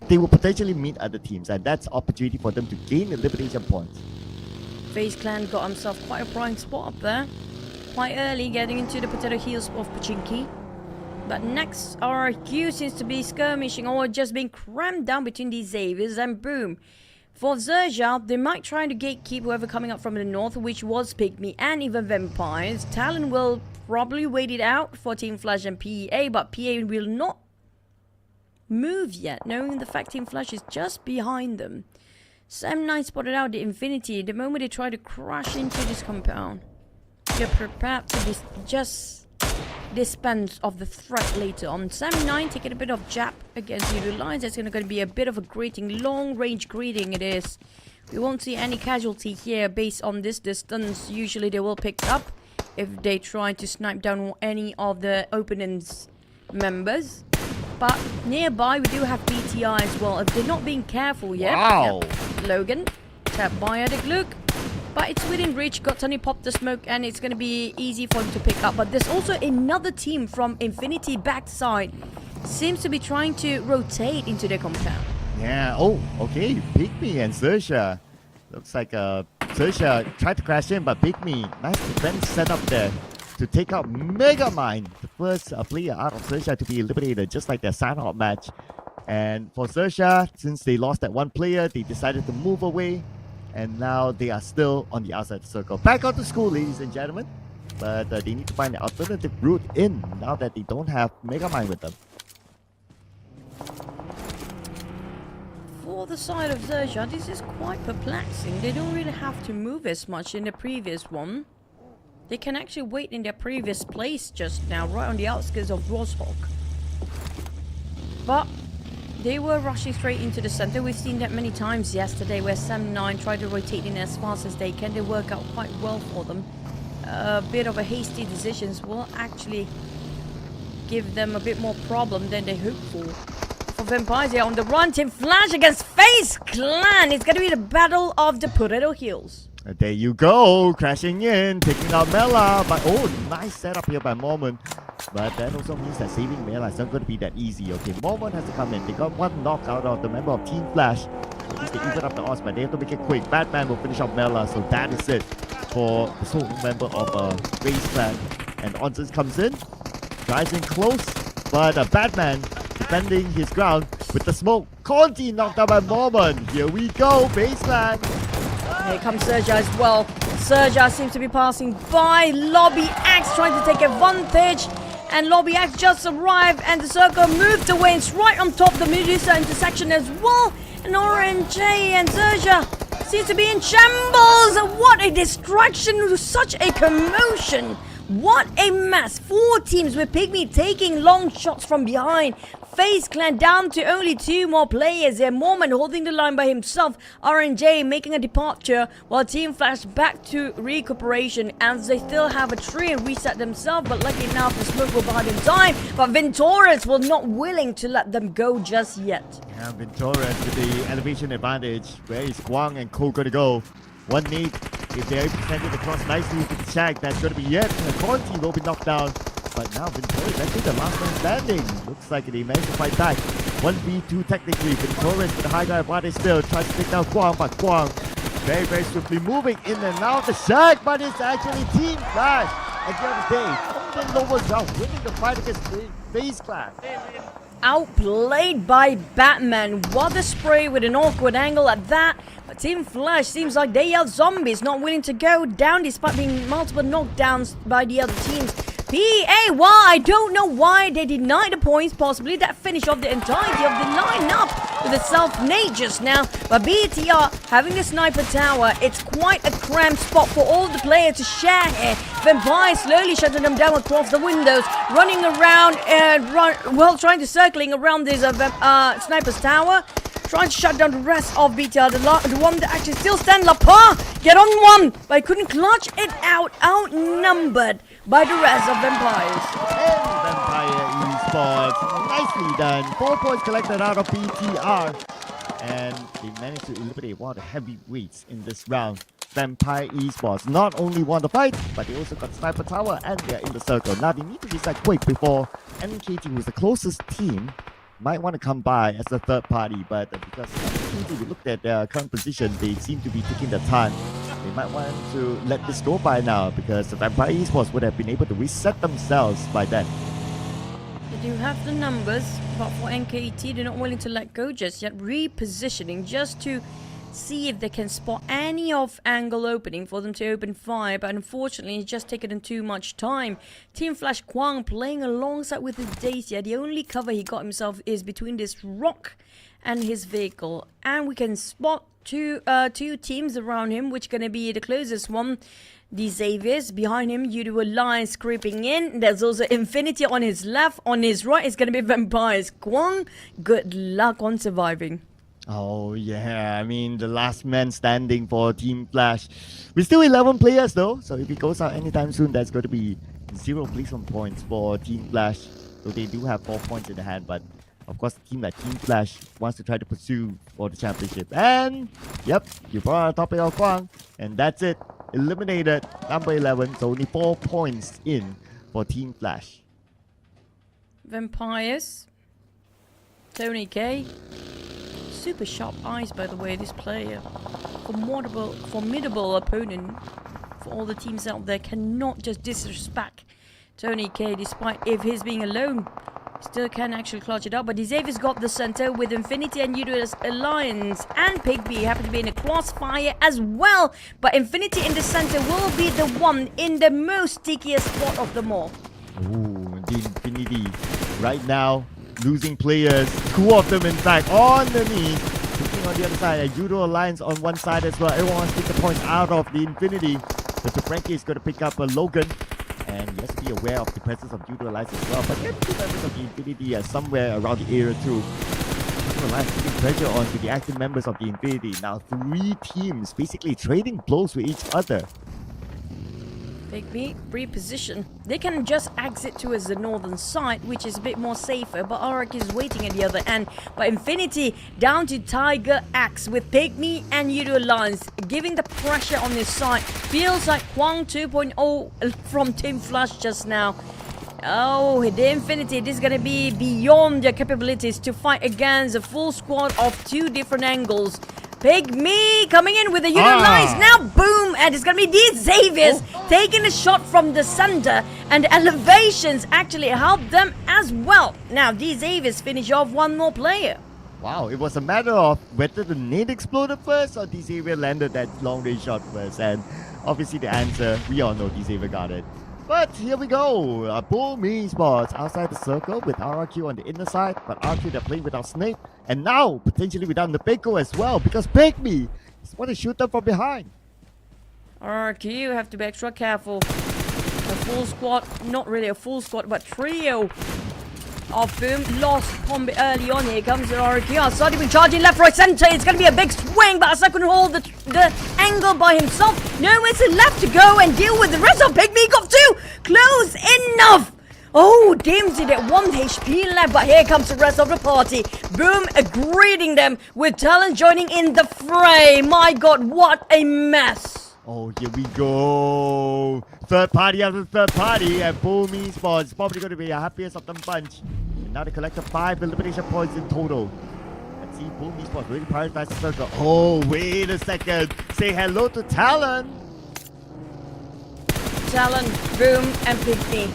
they will potentially meet other teams. And that's opportunity for them to gain elimination points. FaZe Clan got himself quite a prime spot up there. Quite early getting into the potato heels of Pachinki. But next, IQOO seems to be skirmishing or just being crammed down between these Xaviers, and boom. For XERXIA, they might try to gatekeep whoever coming up from the north, which was PIGMY and even Vampires. TALON will probably wait it out for Team Flash and PEA, but PEA will not move yet, knowing the fact Team Flash is just behind them. Sam9 spotted out the Infinity the moment they try to crash into this compound. They're prepared to just dispense of the threat later on. Sam9 taking a bit of jab against the lines. That's going to be a bit of a greeting, long range greeting it is. We won't see any casualty here based on this distance. Usually they will pick up if they try to snipe down any of the opponent's members. But nearby we do have BTI as well. If they're not being careful yet. Wow. Yep. Logan, tap biotic look. But it's within reach, got Tony pop the smoke, and it's going to be easy for him to pick up. But there's also another team from Infinity backside. Seems to be trying to rotate into their compound. Yeah, oh, okay. PIGMY and XERXIA. Looks like XERXIA tried to crash in, but PIGMY, nice defense set up there to take out Megamind, the first player out of XERXIA to be eliminated, just like their sign-out match. And for XERXIA, since they lost that one player, they decided to move away. And now they are still on the outside circle. Back out to school, ladies and gentlemen. But they need to find an alternative route in now that they don't have Megamind with them. For the side of XERXIA, this is quite perplexing. They don't really have to move as much in the previous one. They can actually wait in their previous place just now, right on the outskirts of Roshawk. But they were rushing straight into the center. We've seen that many times yesterday where Sam9 tried to rotate in as fast as they can. They work out quite well for them. A bit of a hasty decisions will actually give them a bit more problem than they hoped for. For Vampires, they're on the run. Team Flash against FaZe Clan. It's going to be the battle of the Potato Hills. There you go, crashing in, taking out Mela. But oh, nice setup here by Mormon. But that also means that saving Mela is not going to be that easy. Okay, Mormon has to come in. They got one knock out of the member of Team Flash. At least they even up the odds, but they have to make it quick. Batman will finish off Mela, so that is it for the sole member of FaZe Clan. And Onsens comes in, drives in close, but Batman defending his ground with the smoke. Conti knocked out by Mormon. Here we go, FaZe Clan. Here comes XERXIA as well. XERXIA seems to be passing by Lobby X, trying to take advantage. And Lobby X just arrived, and the circle moved away. It's right on top of the Medusa intersection as well. And RNJ and XERXIA seems to be in shambles. What a distraction! Such a commotion. What a mess. 4 teams with PIGMY taking long shots from behind. FaZe Clan down to only 2 more players there. Mormon holding the line by himself. RNJ making a departure, while Team Flash back to recuperation as they still have a tree and reset themselves. But lucky enough, the smoke will buy them time. But Venturus was not willing to let them go just yet. Yeah, Venturus with the elevation advantage. Where is Guang and Ko going to go? One need. If they're able to send it across nicely with the Shag, that's going to be it. And Conti will be knocked down. But now Venturus actually the last man standing. Looks like they managed to fight back. 1v2 technically. Venturus with the high guy advantage still. Tries to take down Guang, but Guang very, very swiftly moving in and out the Shag. But it's actually Team Flash. At the end of the day, Golden Novas are winning the fight against FaZe Clan. Outplayed by Batman. What a spray with an awkward angle at that. But Team Flash seems like they are zombies, not willing to go down despite being multiple knockdowns by the other teams. PA, well, I don't know why they denied the points, possibly that finish off the entirety of the lineup. with a self-nade just now. But BTR having the sniper tower, it's quite a cramped spot for all the players to share here. Vampire slowly shutting them down across the windows, running around and trying to circling around this sniper's tower. Trying to shut down the rest of BTR, the one that actually still stands. Lapa get on one, but he couldn't clutch it out, outnumbered by the rest of Vampires. And Vampire Esports, nicely done. 4 points collected out of BTR. And they managed to eliminate one of the heavyweights in this round. Vampire Esports not only won the fight, but they also got Sniper Tower and they're in the circle. Now they need to decide quick before NKT, who's the closest team, might want to come by as a third party, but because if we looked at their current position, they seem to be taking the time. They might want to let this go by now because the Vampire Esports would have been able to reset themselves by then. They do have the numbers, but for NKT, they're not willing to let go just yet. Repositioning just to see if they can spot any of angle opening for them to open fire, but unfortunately it's just taken them too much time. Team Flash Kwang playing alongside with his Dacia. The only cover he got himself is between this rock and his vehicle, and we can spot two teams around him, which gonna be the closest one. The Xaviers behind him, Yudu Alliance creeping in. There's also Infinity on his left. On his right is gonna be Vampires. Kwang, good luck on surviving. Oh yeah, I mean the last man standing for Team Flash. We're still 11 players though, so if it goes out anytime soon, that's going to be 0 placement points for Team Flash. So they do have 4 points in the hand, but of course, a team like Team Flash wants to try to pursue for the championship. And yep, you brought a topic of Kwang, and that's it. Eliminated number 11, so only 4 points in for Team Flash. Vampires, Tony K. Super sharp eyes, by the way, this player. Formidable opponent for all the teams out there. Cannot just disrespect Tony K, despite if he's being alone. Still can actually clutch it up, but Xavier's got the center with Infinity and Udo's Alliance, and PIGMY happen to be in a crossfire as well. But Infinity in the center will be the one in the most stickiest spot of them all. Ooh, the Infinity right now losing players, 2 of them in fact on the knees. Looking on the other side, a Judo Alliance on one side as well. Everyone wants to take the points out of the Infinity. But Frankie is going to pick up a Logan. And he has to be aware of the presence of Judo Alliance as well. But then 2 members of the Infinity are somewhere around the area too. Judo Alliance putting pressure onto the active members of the Infinity. Now 3 teams basically trading blows with each other. PIGMY reposition. They can just exit towards the northern side, which is a bit more safer, but Arak is waiting at the other end. But Infinity down to Tiger Axe with PIGMY and Yudo Alliance giving the pressure on this side. Feels like Kwang 2.0 from Team Flash just now. Oh, the Infinity, this is going to be beyond their capabilities to fight against a full squad of 2 different angles. PIGMY coming in with a Yudo Alliance. Now boom, and it's going to be these Xaviers taking a shot from the center, and the elevations actually help them as well. Now these Xaviers finish off 1 more player. Wow, it was a matter of whether the nade exploded first or Xavier landed that long range shot first, and obviously the answer, we all know Xavier got it. But here we go, Boom Esports outside the circle with RRQ on the inner side, but RRQ they're playing without Snake, and now potentially without Nepeko as well, because PIGMY is want to shoot them from behind. RRQ have to be extra careful. A full squad, not really a full squad, but trio of Boom. Lost combi early on. Here comes the RRQ. Assad been charging left, right, center. It's going to be a big swing, but Assad couldn't hold the angle by himself. Nowhere left to go and deal with the rest of PIGMY. Got 2. Close enough. Oh, Dimsy at 1 HP left, but here comes the rest of the party. Boom, greeting them with TALON joining in the fray. My God, what a mess. Oh, here we go. Third party after third party, and Boom Esports is probably going to be the happiest of them bunch. And now they collected 5 elimination points in total. Let's see, Boom Esports really prioritize the circle. Oh, wait a second. Say hello to TALON. TALON, Boom, and PIGMY.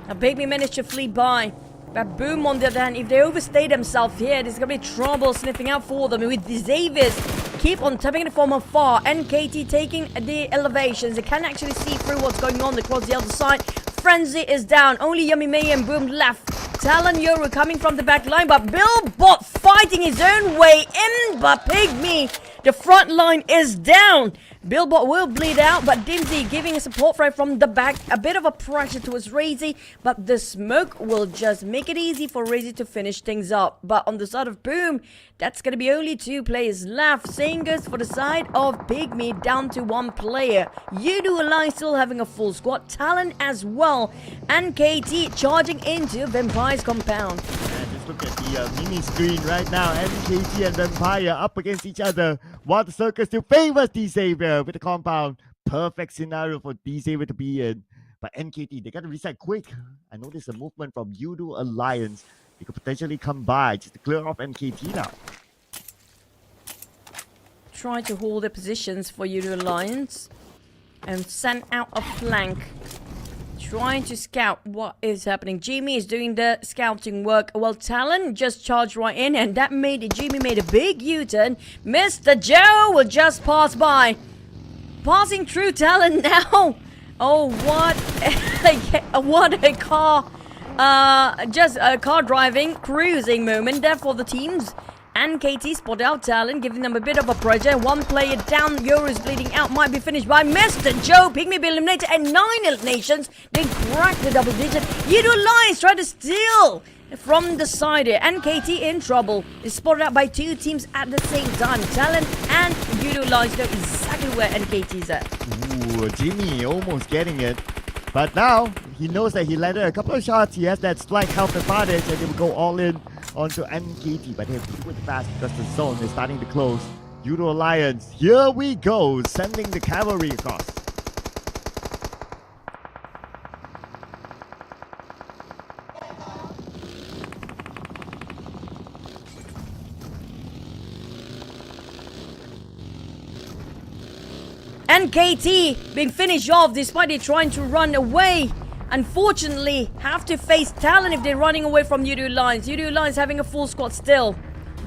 Now PIGMY managed to flee by. But Boom on the other hand, if they overstay themselves here, there's going to be trouble sniffing out for them. With the Xaviers keep on tapping it from afar. NKT taking the elevations. They can actually see through what's going on across the other side. Frenzy is down. Only Yummy May and Boom left. Talon Yoru coming from the back line, but Billbot fighting his own way in, but PIGMY, the front line is down. Billbot will bleed out, but Dimsy giving a support right from the back. A bit of a pressure towards Razy, but the smoke will just make it easy for Razy to finish things up. But on the side of Boom, that's going to be only 2 players left. Same goes for the side of PIGMY, down to 1 player. IQOO Alliance still having a full squad. Talon as well. And KT charging into Vampire's compound. And just look at the mini screen right now. NKT and Vampire up against each other. While the circle still favors D-Xavier with the compound. Perfect scenario for D-Xavier to be in. But NKT, they got to reset quick. I noticed a movement from IQOO Alliance. They could potentially come by just to clear off NKT now. Try to hold their positions for IQOO Alliance. And send out a flank. Trying to scout what is happening. Jimmy is doing the scouting work. Well, Talon just charged right in, and that made Jimmy made a big U-turn. Mr. Joe will just pass by. Passing through Talon now. Oh, what a car. Just a car driving, cruising moment there for the teams. And KT spotted out Talon, giving them a bit of a pressure. 1 player down, Yoru's bleeding out, might be finished by Mr. Joe. PIGMY be eliminated, and 9 eliminations. They cracked the double digit. IQOO Alliance try to steal from the side here. And KT in trouble. It's spotted out by 2 teams at the same time. Talon and IQOO Alliance know exactly where NKT's at. Ooh, Jimmy almost getting it. But now, he knows that he landed a couple of shots. He has that slight health advantage, and he will go all in onto NKT. But they have to do it fast because the zone is starting to close. IQOO Alliance, here we go, sending the cavalry across. NKT being finished off despite they trying to run away. Unfortunately, have to face Talon if they're running away from IQOO Alliance. IQOO Alliance having a full squad still.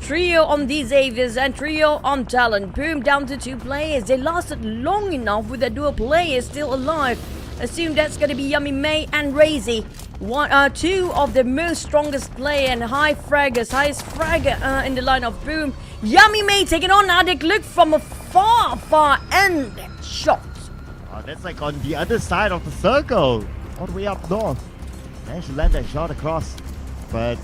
Trio on these Xaviers and trio on Talon. Boom down to 2 players. They lasted long enough with their dual players still alive. Assume that's going to be Yummy May and Razy. 2 of the most strongest player and highest fragger in the line of Boom. Yummy May taking on Adik. Look from a far end shot. Oh, that's like on the other side of the circle. All the way up north. Managed to land that shot across. But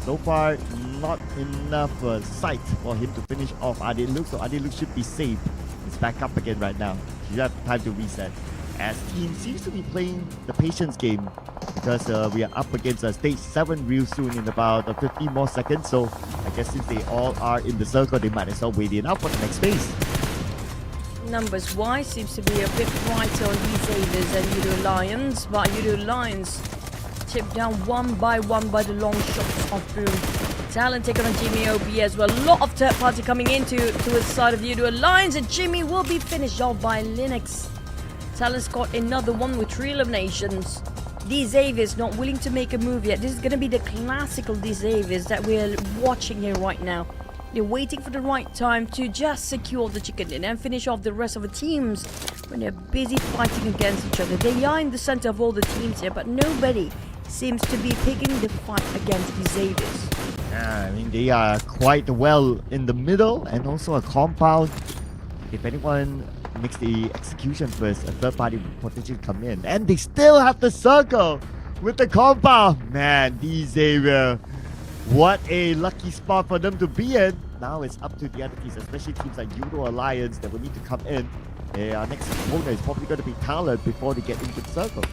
so far, not enough sight for him to finish off Adiluk. So Adiluk should be safe. He's back up again right now. You have time to reset. As team seems to be playing the patience game. Because we are up against stage 7 real soon in about 15 more seconds. So I guess since they all are in the circle, they might as well wait it out for the next phase. Numbers wise seems to be a bit brighter on these Xaviers and IQOO Alliance, but IQOO Alliance chipped down 1 by 1 by the long shots of Boom. Talon taking on Jimmy OB as well. A lot of third party coming into the side of IQOO Alliance, and Jimmy will be finished off by Linux. Talon's got another one with 3 eliminations. These Xaviers not willing to make a move yet. This is going to be the classical these Xaviers that we're watching here right now. They're waiting for the right time to just secure the chicken dinner and finish off the rest of the teams when they're busy fighting against each other. They are in the center of all the teams here, but nobody seems to be picking the fight against the Xaviers. Yeah, I mean, they are quite well in the middle and also a compound. If anyone makes the execution first, a third party would potentially come in. And they still have the circle with the compound. Man, these Xavier. What a lucky spot for them to be in. Now it's up to the other teams, especially teams like IQOO Alliance that will need to come in. Our next opponent is probably going to be Talon before they get into the circle.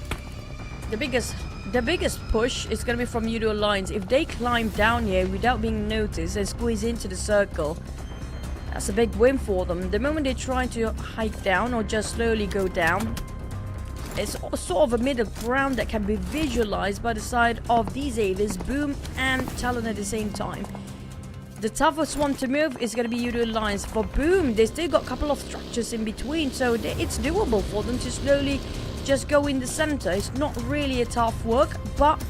The biggest push is going to be from IQOO Alliance. If they climb down here without being noticed and squeeze into the circle, that's a big win for them. The moment they try to hike down or just slowly go down, it's sort of a middle ground that can be visualized by the side of these Xaviers, Boom and Talon at the same time. The toughest one to move is going to be IQOO Alliance. For Boom, they still got a couple of structures in between, so it's doable for them to slowly just go in the center. It's not really a tough work, but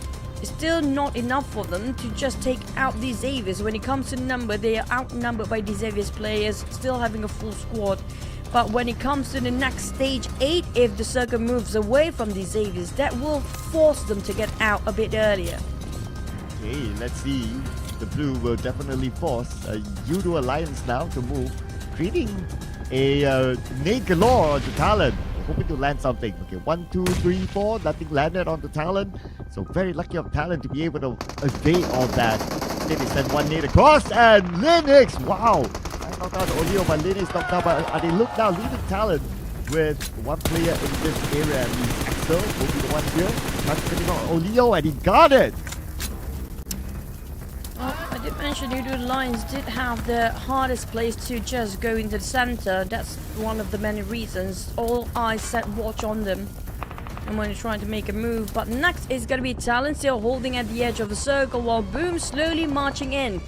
it's still not enough for them to just take out these Xaviers. When it comes to number, they are outnumbered by these Xaviers players, still having a full squad. But when it comes to the next stage 8, if the circle moves away from the Xaviers, that will force them to get out a bit earlier. Okay, let's see. The blue will definitely force Yudo Alliance now to move, creating a nade galore onto TALON, hoping to land something. Okay, 1, 2, 3, 4, nothing landed onto TALON. So very lucky of TALON to be able to evade all that. Then they send one nade across, and Linux, wow! I knocked out Olio, but Linux knocked out, but they look now leaving TALON with one player in this area, and he's Axel, will be the one here. Trying to finish out Olio, and he got it! Well, I did mention Yudo Lions did have the hardest place to just go into the center. That's one of the many reasons. All eyes set watch on them. And when you're trying to make a move. But next is going to be TALON still holding at the edge of the circle while Boom slowly marching in.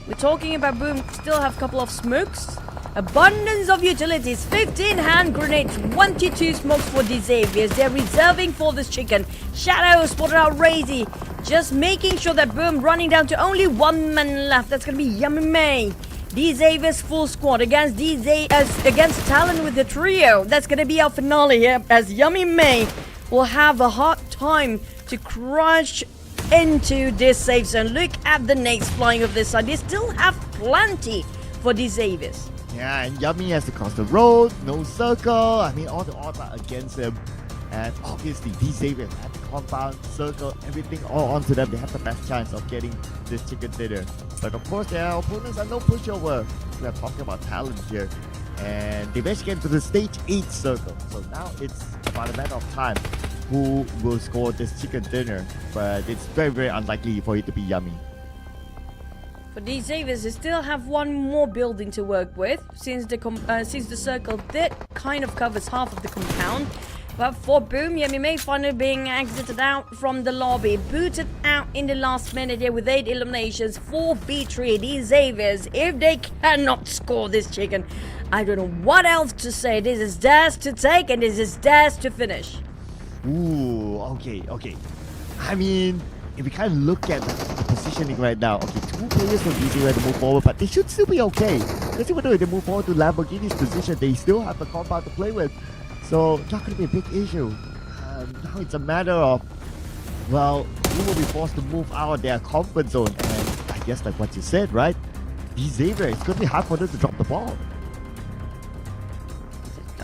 We're talking about Boom still have a couple of smokes. Abundance of utilities, 15 hand grenades, 22 smokes for the Xaviers. They're reserving for this chicken. Shadow spotted out Razy. Just making sure that Boom running down to only one man left. That's going to be Yummy May. The Xaviers full squad against against TALON with the trio. That's going to be our finale here as Yummy May will have a hard time to crush into this safe zone. Look at the nades flying over this side. They still have plenty for the Xaviers. Yeah, and Yummy has to cross the road, no circle. I mean, all the odds are against him. And obviously, these Xaviers have the compound, circle, everything all onto them. They have the best chance of getting this chicken dinner. But of course, their opponents are no pushover. We are talking about TALON here. And they managed to get into the stage 8 circle. So now it's about a matter of time who will score this chicken dinner. But it's very, very unlikely for it to be Yummy. For these Xaviers, they still have one more building to work with, since the circle did kind of covers half of the compound. But for Boom, Yummy May finally being exited out from the lobby, booted out in the last minute here with 8 eliminations for B3. These Xaviers, if they cannot score this chicken, I don't know what else to say. This is theirs to take and this is theirs to finish. Ooh, okay. I mean, if we kind of look at the positioning right now, okay, 2 players from DC to move forward, but they should still be okay. Because even though they move forward to Lamborghini's position, they still have the compound to play with. So, not going to be a big issue. Now it's a matter of, well, who will be forced to move out of their comfort zone. And I guess like what you said, right? These Xavier, it's going to be hard for them to drop the ball.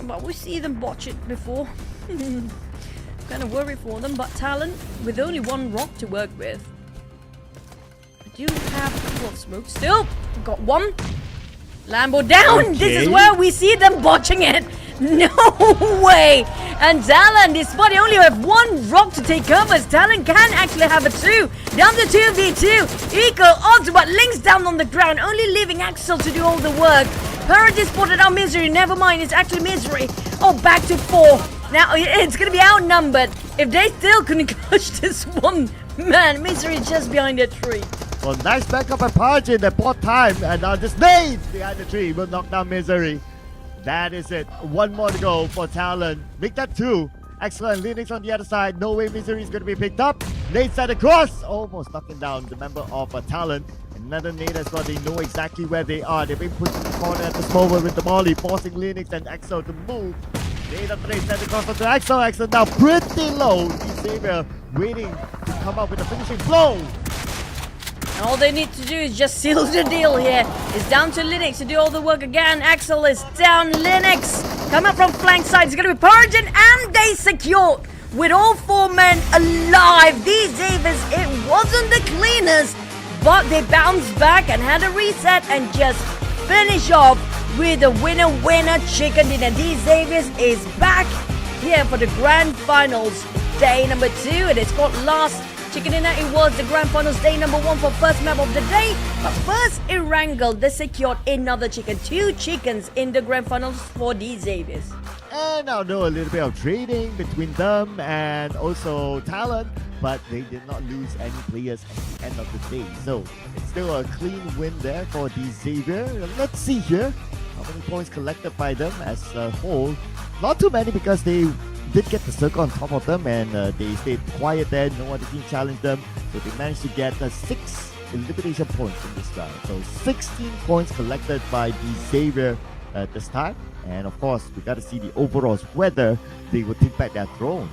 But we see them botch it before. Kind of worry for them, but TALON with only one rock to work with. I do have a couple of smokes still. Got one. Lambo down. Okay. This is where we see them botching it. No way. And TALON, despite they only have one rock to take covers, TALON can actually have a 2. Down to 2v2. Equal odds, but links down on the ground, only leaving Axel to do all the work. Parrot is spotted out Misery. Never mind, it's actually Misery. Oh, back to 4. Now it's going to be outnumbered. If they still couldn't clutch this one, man, Misery just behind that tree. Well, nice backup by Parge in the bot time. And now just nade behind the tree will knock down Misery. That is it. One more to go for TALON. Make that 2. Excellent. Linux on the other side. No way Misery is going to be picked up. Nade side across. Almost knocking down the member of TALON. Another nade as well. They know exactly where they are. They've been pushed in the corner at this moment with the molly, forcing Linux and Axel to move. Nade after nade sent across onto Axel. Axel now pretty low. Xavier waiting to come up with a finishing blow. And all they need to do is just seal the deal here. It's down to Linux to do all the work again. Axel is down. Linux coming up from flank side. It's going to be Purgeon, and they secure with all 4 men alive. These Xaviers, it wasn't the cleanest, but they bounced back and had a reset and just finish off with a winner chicken dinner. These Xaviers is back here for the grand finals day number 2, and it's got last chicken dinner. It was the grand finals day number 1 for first map of the day, but first in Wrangle they secured another chicken. 2 chickens in the grand finals for these Xaviers. And now know a little bit of trading between them and also TALON, but they did not lose any players at the end of the day. So it's still a clean win there for the Xavier. Let's see here how many points collected by them as a whole. Not too many because they did get the circle on top of them and they stayed quiet there. No other team challenged them. So they managed to get 6 elimination points in this round. So 16 points collected by the Xavier this time. And of course, we got to see the overalls whether they will take back their throne.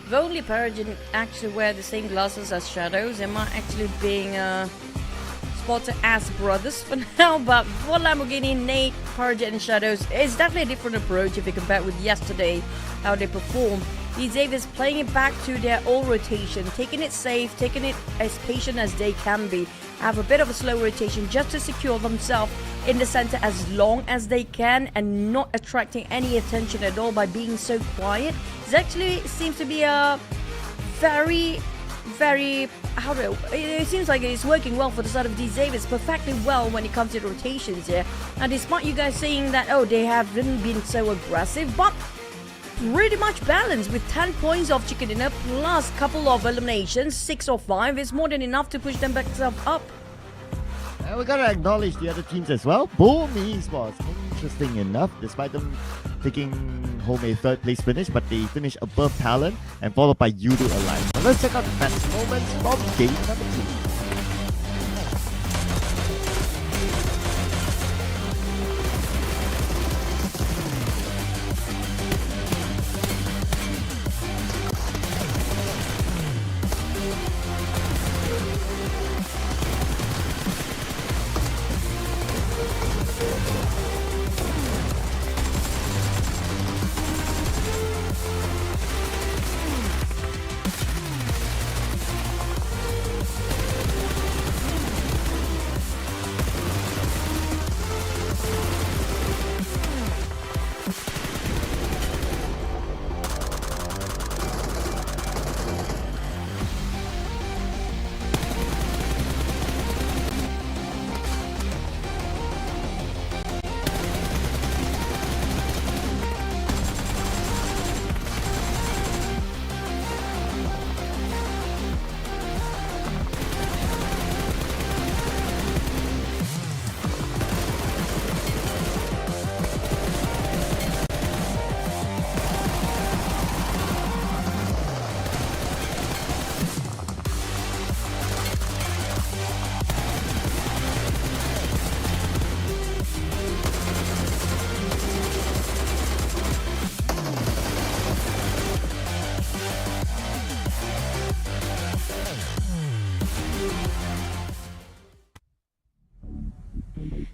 If only Parrot didn't actually wear the same glasses as Shadows, they might actually being spotted as brothers for now. But for Lamborghini, Nate, Parrot and Shadows, it's definitely a different approach if you compare it with yesterday, how they performed. These Avis playing it back to their old rotation, taking it safe, taking it as patient as they can be. Have a bit of a slow rotation just to secure themselves in the center as long as they can and not attracting any attention at all by being so quiet. It actually seems to be a very, it seems like it's working well for the side of these Avis, perfectly well when it comes to the rotations here. And despite you guys saying that, oh, they haven't been so aggressive, but pretty much balanced with 10 points of chicken dinner plus couple of eliminations, 6 or 5 is more than enough to push them back up. And we gotta acknowledge the other teams as well. Boom Esports, interesting enough, despite them taking home a 3rd place finish, but they finish above Talon and followed by IQOO Alliance. Now let's check out the best moments from game number 2.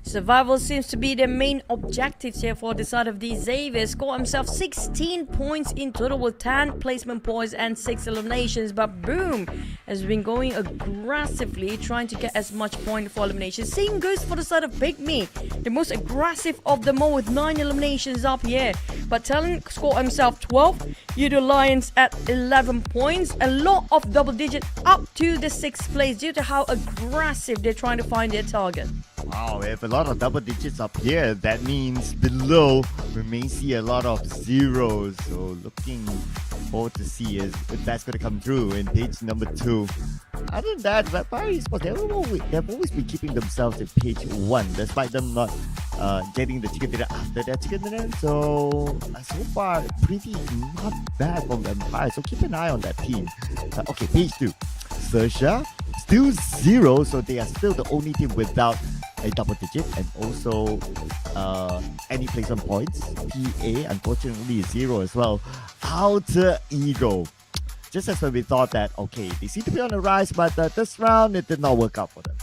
Survival seems to be the main objectives here for the side of the Xavier. Score himself 16 points in total with 10 placement points and 6 eliminations. But Boom has been going aggressively, trying to get as much point for elimination. Same goes for the side of PIGMY, the most aggressive of them all with 9 eliminations up here. But Talon scored himself 12. IQOO Lions at 11 points. A lot of double digits up to the 6th place due to how aggressive they're trying to find their target. Wow, we have a lot of double digits up here. That means below we may see a lot of zeros. So looking forward to see if that's going to come through in page number 2. Other than that, Vampire Esports, they've always been keeping themselves at page 1, despite them not getting the chicken dinner after their chicken dinner. So far, pretty not bad from Vampire. So keep an eye on that team. Okay, page 2. XERXIA, still 0, so they are still the only team without a double digit and also any placement points. PA, unfortunately, 0 as well. Alter Ego. Just as when we thought that, okay, they seem to be on the rise, but this round, it did not work out for them.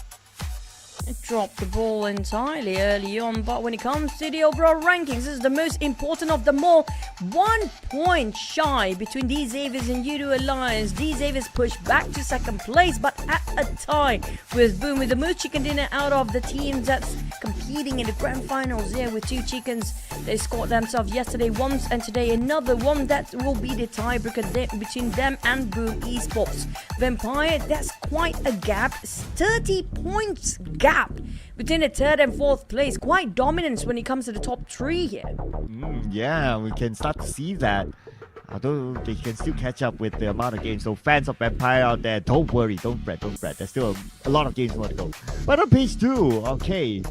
It dropped the ball entirely early on, but when it comes to the overall rankings, this is the most important of them all. 1 point shy between these Avis and IQOO Alliance. These Avis pushed back to 2nd place, but at a tie with Boom, with the most chicken dinner out of the teams that's competing in the grand finals here with 2 chickens. They scored themselves yesterday once and today another one. That will be the tiebreaker between them and Boom Esports. Vampire, that's quite a gap. 30 points gap between the 3rd and 4th place. Quite dominance when it comes to the top 3 here. Yeah, we can start to see that. Although they can still catch up with the amount of games. So fans of Vampire out there, don't worry, don't fret. There's still a lot of games more to go. But on page 2, okay.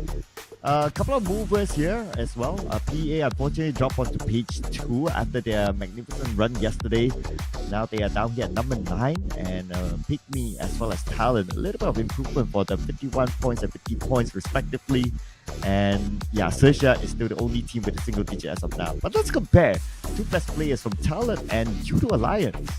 A couple of movers here as well. PA unfortunately dropped onto page 2 after their magnificent run yesterday. Now they are down here at number 9, and PIGMY as well as TALON, a little bit of improvement for them, 51 points and 50 points respectively. And yeah, XERXIA is still the only team with a single digit as of now. But let's compare 2+ players from TALON and Judo Alliance.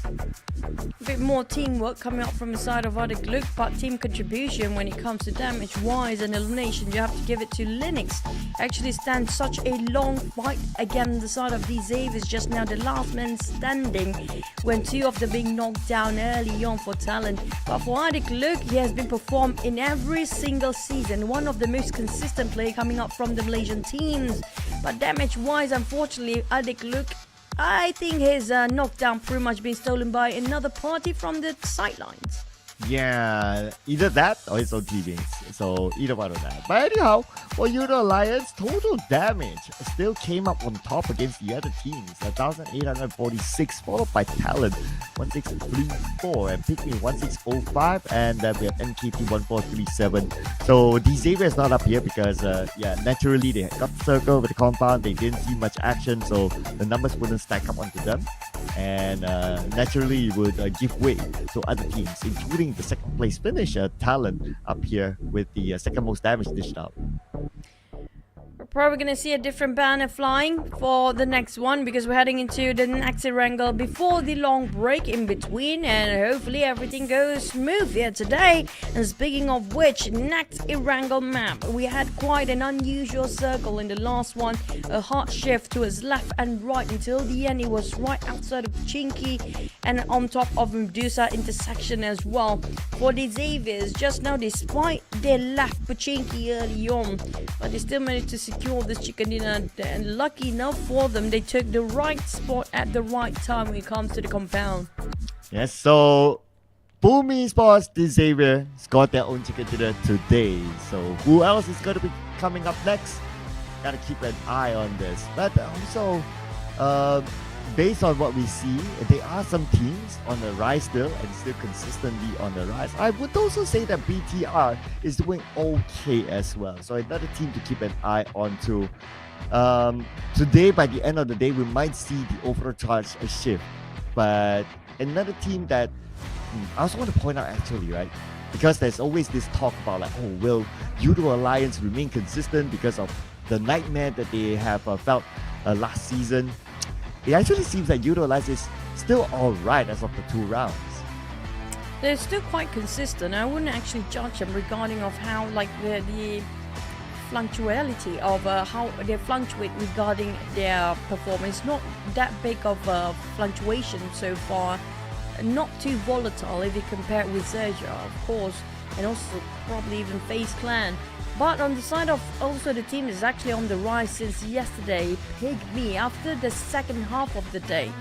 A bit more teamwork coming up from the side of IQOO, but team contribution when it comes to damage-wise and elimination, you have to give it to Linux. Actually stands such a long fight again the side of these Xaviers, just now the last man standing when 2 of them being knocked down early on for TALON. But for IQOO, he has been performed in every single season, one of the most consistent players coming up from the Malaysian teams. But damage-wise, unfortunately, IQOO, I think his knockdown pretty much been stolen by another party from the sidelines. Yeah, either that or his own teammates. So either one of that. But anyhow, for Judo Alliance, total damage still came up on top against the other teams. 1,846, followed by TALON 1,634 and PIGMY 1,605, and then we have NKT 1,437. So the Xavier is not up here because naturally they got the circle with the compound. They didn't see much action, so the numbers wouldn't stack up onto them, and naturally would give way to other teams, including the second place finisher TALON up here with the second most damage dished out. We're probably going to see a different banner flying for the next one because we're heading into the next wrangle before the long break in between, and hopefully everything goes smooth here today. And speaking of which, next wrangle map, we had quite an unusual circle in the last one, a hard shift to his left and right until the end. It was right outside of Chinky and on top of Medusa intersection as well. For the Xaviers, just now despite they left Pachinki early on, but they still managed to secure this chicken dinner, and lucky enough for them, they took the right spot at the right time when it comes to the compound. Yes, so PMSL Esports, the Xavier, got their own chicken dinner today. So who else is going to be coming up next? Gotta keep an eye on this. But also, based on what we see, there are some teams on the rise still and still consistently on the rise. I would also say that BTR is doing okay as well. So another team to keep an eye on too. Today, by the end of the day, we might see the overall charge shift. But another team that I also want to point out actually, right? Because there's always this talk about like, oh, will Judo Alliance remain consistent because of the nightmare that they have felt last season? It actually seems like Judo Alliance is still alright as of the 2 rounds. They're still quite consistent. I wouldn't actually judge them regarding of how like the fluctuality of how they fluctuate regarding their performance. Not that big of a fluctuation so far. Not too volatile if you compare it with XERXIA, of course, and also probably even FaZe Clan. But on the side of also the team is actually on the rise since yesterday, PIGMY, after the second half of the day.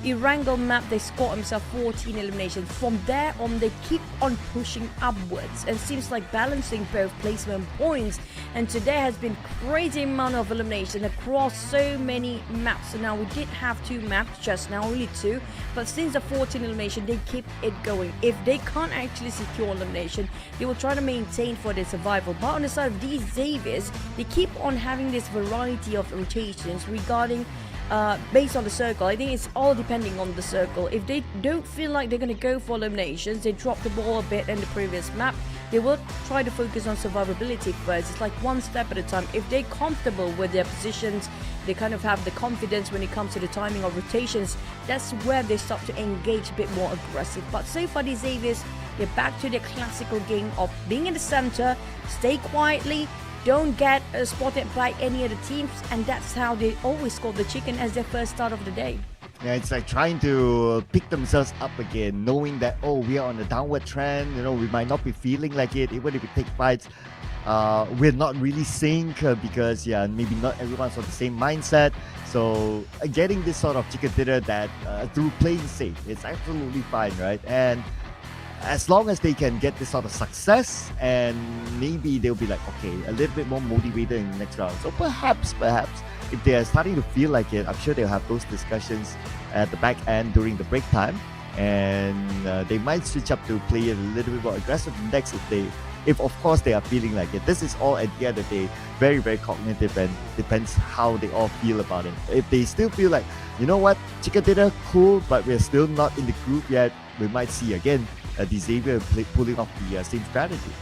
Wrangle map, they scored themselves 14 eliminations. From there on, they keep on pushing upwards and seems like balancing both placement points. And today has been crazy amount of elimination across so many maps. So now we did have 2 maps just now, only 2. But since the 14 elimination, they keep it going. If they can't actually secure elimination, they will try to maintain for their survival. But on the side of these Xaviers, they keep on having this variety of rotations regarding based on the circle. I think it's all depending on the circle. If they don't feel like they're going to go for eliminations, they drop the ball a bit in the previous map, they will try to focus on survivability first. It's like one step at a time. If they're comfortable with their positions, they kind of have the confidence when it comes to the timing of rotations, that's where they start to engage a bit more aggressive. But so far these Xaviers, they're back to their classical game of being in the center, stay quietly, don't get spotted by any other teams, and that's how they always score the chicken as their first start of the day. Yeah, it's like trying to pick themselves up again, knowing that, oh, we are on a downward trend, we might not be feeling like it, even if we take fights. We're not really sync because, maybe not everyone's on the same mindset. So getting this sort of chicken dinner that through playing safe, it's absolutely fine, right? And as long as they can get this sort of success, and maybe they'll be like, okay, a little bit more motivated in the next round. So perhaps, if they are starting to feel like it, I'm sure they'll have those discussions at the back end during the break time, and they might switch up to play a little bit more aggressive next if they if of course they are feeling like it. This is all at the end of the day very, very cognitive and depends how they all feel about it. If they still feel like, you know what, Chikatita, cool, but we're still not in the group yet, we might see again the Xavier pulling off the same strategy.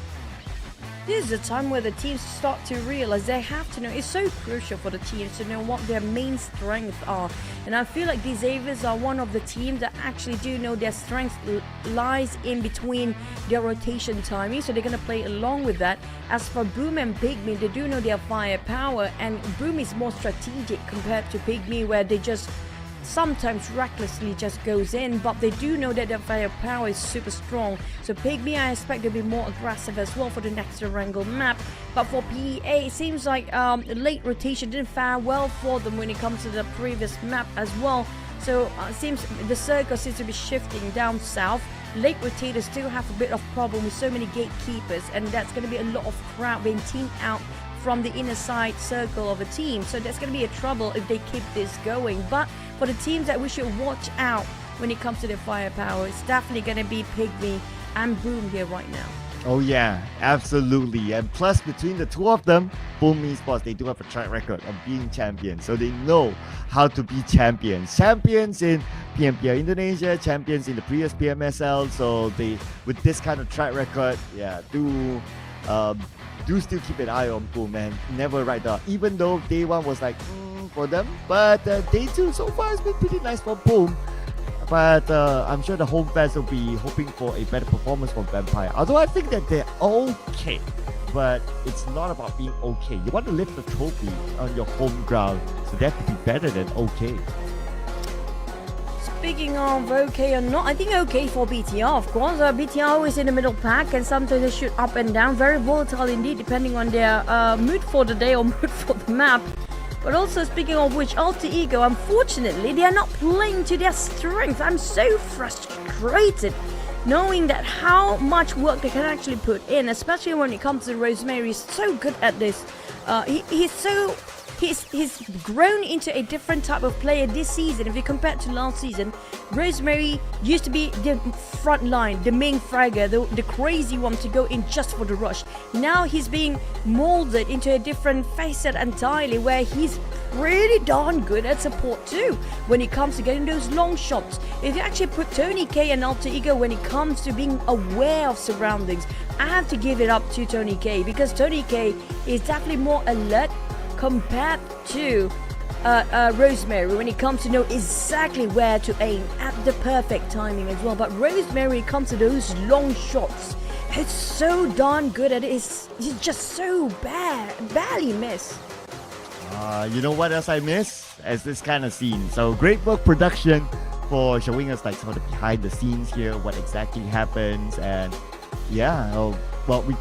This is a time where the teams start to realize they have to know. It's so crucial for the teams to know what their main strengths are. And I feel like these Avians are one of the teams that actually do know their strength lies in between their rotation timing. So they're going to play along with that. As for Boom and Pigmy, they do know their firepower. And Boom is more strategic compared to Pigmy, where they just sometimes recklessly just goes in, but they do know that their firepower is super strong. So Pigmy, I expect to be more aggressive as well for the next Erangel map. But for PEA, it seems like late rotation didn't fare well for them when it comes to the previous map as well. So it seems the circle seems to be shifting down south. Late rotators still have a bit of problem with so many gatekeepers, and that's going to be a lot of crowd being teamed out from the inner side circle of a team. So that's going to be a trouble if they keep this going. But for the teams that we should watch out when it comes to their firepower, it's definitely going to be Pigmy and Boom here right now. Oh yeah, absolutely. And plus between the two of them, Boom Esports, they do have a track record of being champions. So they know how to be champions. Champions in PMPL Indonesia, champions in the previous PMSL. So they, with this kind of track record, yeah, do still keep an eye on Boom and never write down. Even though day one was like for them, but day two so far has been pretty nice for Boom. But I'm sure the home fans will be hoping for a better performance from Vampire. Although I think that they're okay, but it's not about being okay. You want to lift the trophy on your home ground, so they have to be better than okay. Speaking of okay or not, I think okay for BTR, of course. BTR is in the middle pack, and sometimes they shoot up and down. Very volatile indeed, depending on their mood for the day or mood for the map. But also, speaking of which, Alter Ego, unfortunately, they are not playing to their strength. I'm so frustrated knowing that how much work they can actually put in, especially when it comes to Rosemary. He's so good at this. He's grown into a different type of player this season. If you compare it to last season, Rosemary used to be the front line, the main fragger, the crazy one to go in just for the rush. Now he's being molded into a different facet entirely, where he's pretty darn good at support too when it comes to getting those long shots. If you actually put Tony K and Alter Ego when it comes to being aware of surroundings, I have to give it up to Tony K, because Tony K is definitely more alert compared to Rosemary when it comes to know exactly where to aim at the perfect timing as well. But Rosemary comes to those long shots, it's so darn good at it. He's just so barely miss. You know what else I miss? As this kind of scene. So great work production for showing us like sort of behind the scenes here, what exactly happens, and yeah, well, we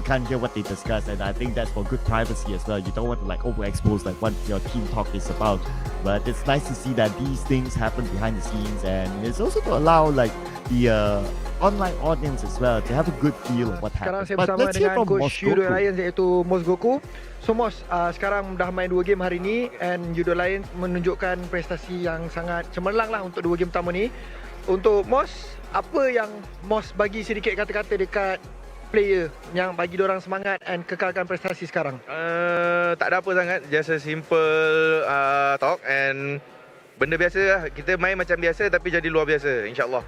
can't hear what they discuss, and I think that's for good privacy as well. You don't want to like overexpose like what your team talk is about, but it's nice to see that these things happen behind the scenes, and it's also to allow like the online audience as well to have a good feel of what happens. Sekarang saya But bersama let's hear dengan from Coach Yudo Mosgoku. Lions, iaitu Mosgoku. So Mos, sekarang dah main 2 game hari ni, and Yudo Lions menunjukkan prestasi yang sangat cemerlang lah untuk 2 game pertama ni. Untuk Mos, apa yang Mos bagi sedikit kata-kata dekat player yang bagi diorang semangat and kekalkan prestasi sekarang? Tak ada apa sangat, just a simple talk and benda biasa lah. Kita main macam biasa tapi jadi luar biasa, insyaAllah.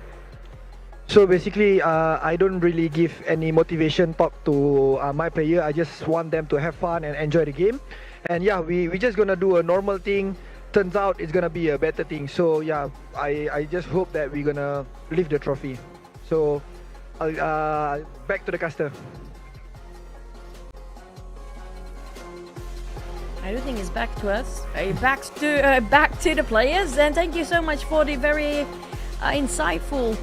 So basically, I don't really give any motivation talk to my player. I just want them to have fun and enjoy the game. And yeah, we just gonna do a normal thing. Turns out it's gonna be a better thing. So yeah, I just hope that we're gonna lift the trophy. So back to the caster. I don't think it's back to us. Back to the players. And thank you so much for the very insightful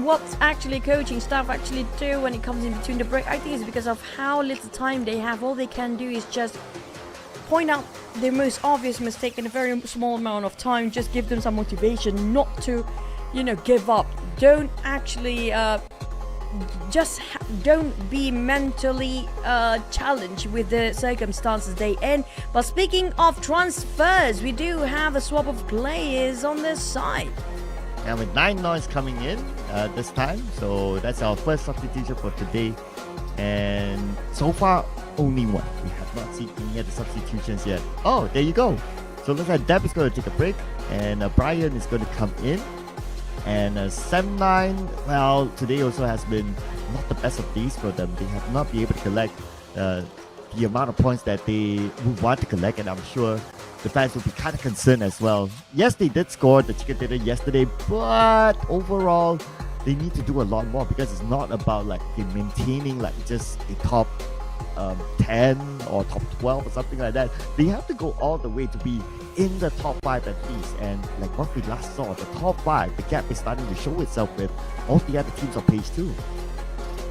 what actually coaching staff actually do when it comes in between the break. I think it's because of how little time they have. All they can do is just point out the most obvious mistake in a very small amount of time. Just give them some motivation not to, give up. Don't actually don't be mentally challenged with the circumstances they in. But speaking of transfers, we do have a swap of players on this side. And with 9 noise coming in this time, so that's our first substitution for today. And so far, only one. We have not seen any other substitutions yet. Oh, there you go. So looks like Deb is going to take a break, and Brian is going to come in. And 7-9, well, today also has been not the best of days for them. They have not been able to collect the amount of points that they would want to collect, and I'm sure the fans will be kind of concerned as well. Yes, they did score the chicken dinner yesterday, but overall, they need to do a lot more, because it's not about like maintaining like just a top 10 or top 12 or something like that. They have to go all the way to be in the top 5 at least. And like what we last saw, the top 5, the gap is starting to show itself with all the other teams on page 2.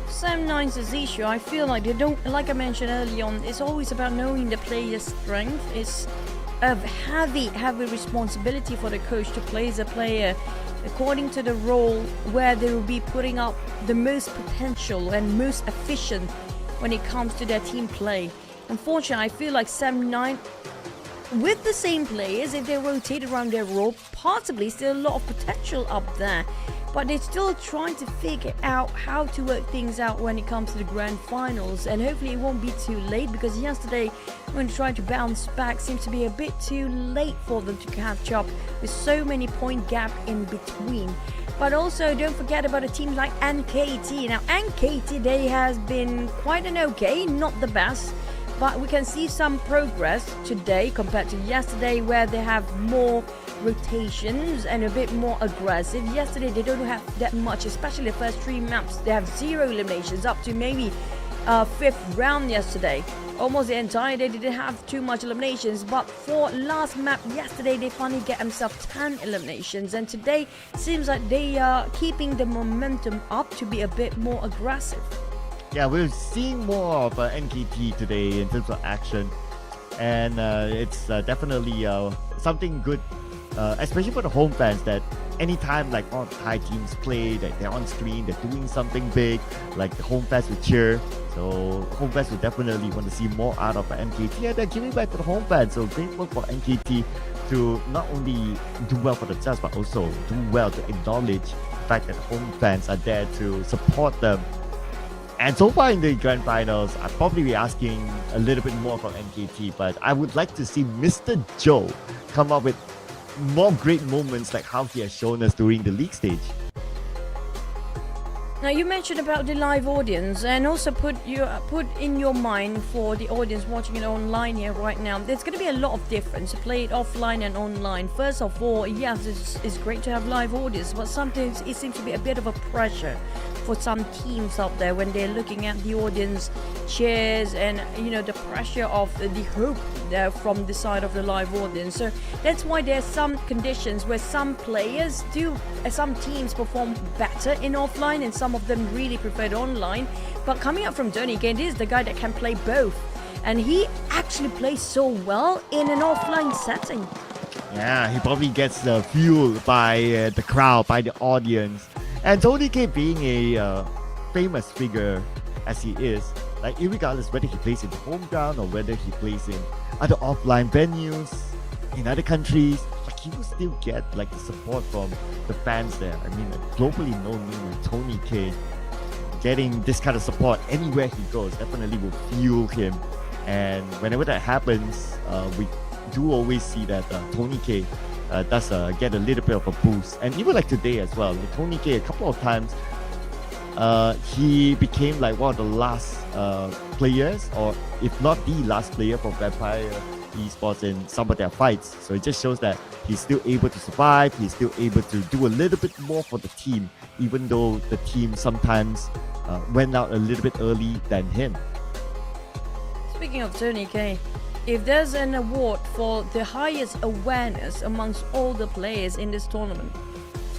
Sam 9's issue, I feel like they don't, like I mentioned earlier on, it's always about knowing the player's strength. It's a heavy responsibility for the coach to place a player according to the role where they will be putting up the most potential and most efficient when it comes to their team play. Unfortunately, I feel like Sam 9, with the same players, if they rotate around their role, possibly still a lot of potential up there. But they're still trying to figure out how to work things out when it comes to the grand finals, and hopefully it won't be too late, because yesterday when trying to bounce back seems to be a bit too late for them to catch up with so many point gap in between. But also don't forget about a team like NKT. Now NKT, they has been quite an okay, not the best, but we can see some progress today compared to yesterday, where they have more rotations and a bit more aggressive. Yesterday they don't have that much, especially the first 3 maps. They have 0 eliminations up to maybe 5th round yesterday. Almost the entire day they didn't have too much eliminations, but for last map yesterday they finally get themselves 10 eliminations, and today seems like they are keeping the momentum up to be a bit more aggressive. Yeah, we're seeing more of NKT today in terms of action, and it's definitely something good, especially for the home fans, that anytime like all Thai teams play, that they're on screen, they're doing something big, like the home fans will cheer. So home fans will definitely want to see more out of NKT, and they're giving back to the home fans. So great work for NKT to not only do well for themselves, but also do well to acknowledge the fact that home fans are there to support them. And so far in the grand finals, I'll probably be asking a little bit more from NKT, but I would like to see Mr. Joe come up with more great moments like how he has shown us during the league stage. Now you mentioned about the live audience, and also put in your mind for the audience watching it online here right now, there's going to be a lot of difference to play it offline and online. First of all, yes, it's great to have live audience, but sometimes it seems to be a bit of a pressure for some teams out there when they're looking at the audience cheers and the pressure of the hope there from the side of the live audience. So that's why there's some conditions where some players some teams perform better in offline, and some of them really prefer it online. But coming up from Tony again, this is the guy that can play both, and he actually plays so well in an offline setting. Yeah, he probably gets fueled by the crowd, by the audience. And Tony K, being a famous figure as he is, like irregardless whether he plays in the home ground or whether he plays in other offline venues in other countries, like he will still get like the support from the fans there. I mean, a globally known name like Tony K, getting this kind of support anywhere he goes definitely will fuel him. And whenever that happens, we do always see that Tony K does get a little bit of a boost. And even like today as well, with Tony K, a couple of times he became like one of the last players, or if not the last player for Vampire Esports in some of their fights. So it just shows that he's still able to survive, he's still able to do a little bit more for the team, even though the team sometimes went out a little bit early than him. Speaking of Tony K, if there's an award for the highest awareness amongst all the players in this tournament,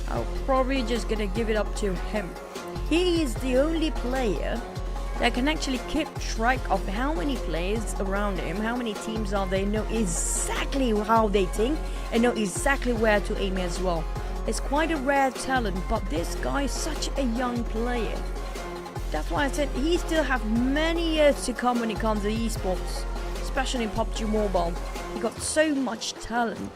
I'll probably just gonna give it up to him. He is the only player that can actually keep track of how many players around him, how many teams are they, know exactly how they think, and know exactly where to aim as well. It's quite a rare talent, but this guy is such a young player. That's why I said he still have many years to come when it comes to esports, especially in PUBG Mobile. He got so much talent,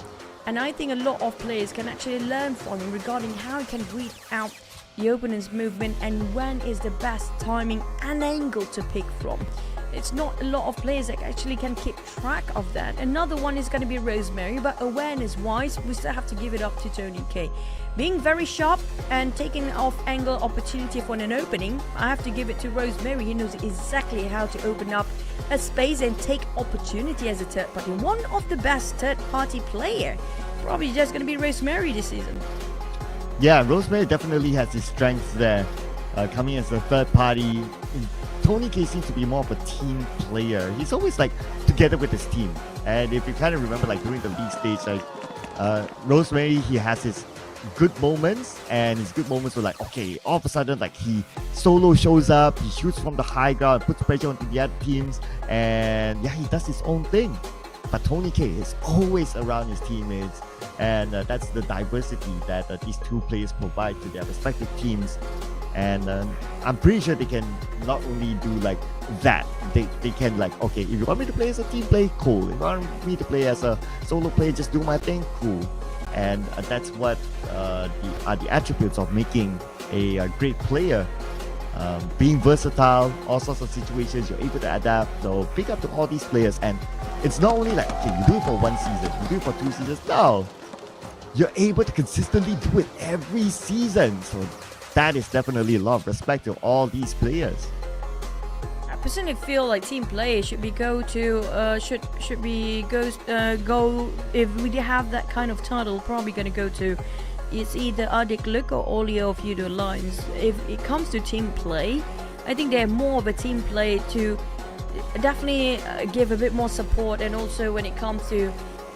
And I think a lot of players can actually learn from him regarding how he can read out the opponent's movement and when is the best timing and angle to pick from. It's not a lot of players that actually can keep track of that. Another one is going to be Rosemary, but awareness-wise, we still have to give it up to Tony K. Being very sharp and taking off angle opportunity for an opening, I have to give it to Rosemary. He knows exactly how to open up a space and take opportunity as a third party. One of the best third party player. Probably just going to be Rosemary this season. Yeah, Rosemary definitely has his strengths there. Coming as a third party, Tony K seems to be more of a team player. He's always like together with his team. And if you kind of remember, like during the league stage, like Rosemary, he has his good moments, and his good moments were like, okay, all of a sudden, like he solo shows up, he shoots from the high ground, puts pressure onto the other teams, and yeah, he does his own thing. But Tony K is always around his teammates, and that's the diversity that these two players provide to their respective teams. And I'm pretty sure they can not only do like that, they can like, okay, if you want me to play as a team play, cool. If you want me to play as a solo player, just do my thing, cool. And that's what are the attributes of making a great player. Being versatile, all sorts of situations, you're able to adapt. So pick up to all these players, and it's not only like, okay, you do it for one season, you do it for 2 seasons. No, you're able to consistently do it every season. So that is definitely a lot of respect to all these players. I personally feel like team play should be go if we have that kind of title, probably gonna go to it's either Adik Luke or Olio of Judo Lions. If it comes to team play, I think they're more of a team play to definitely give a bit more support, and also when it comes to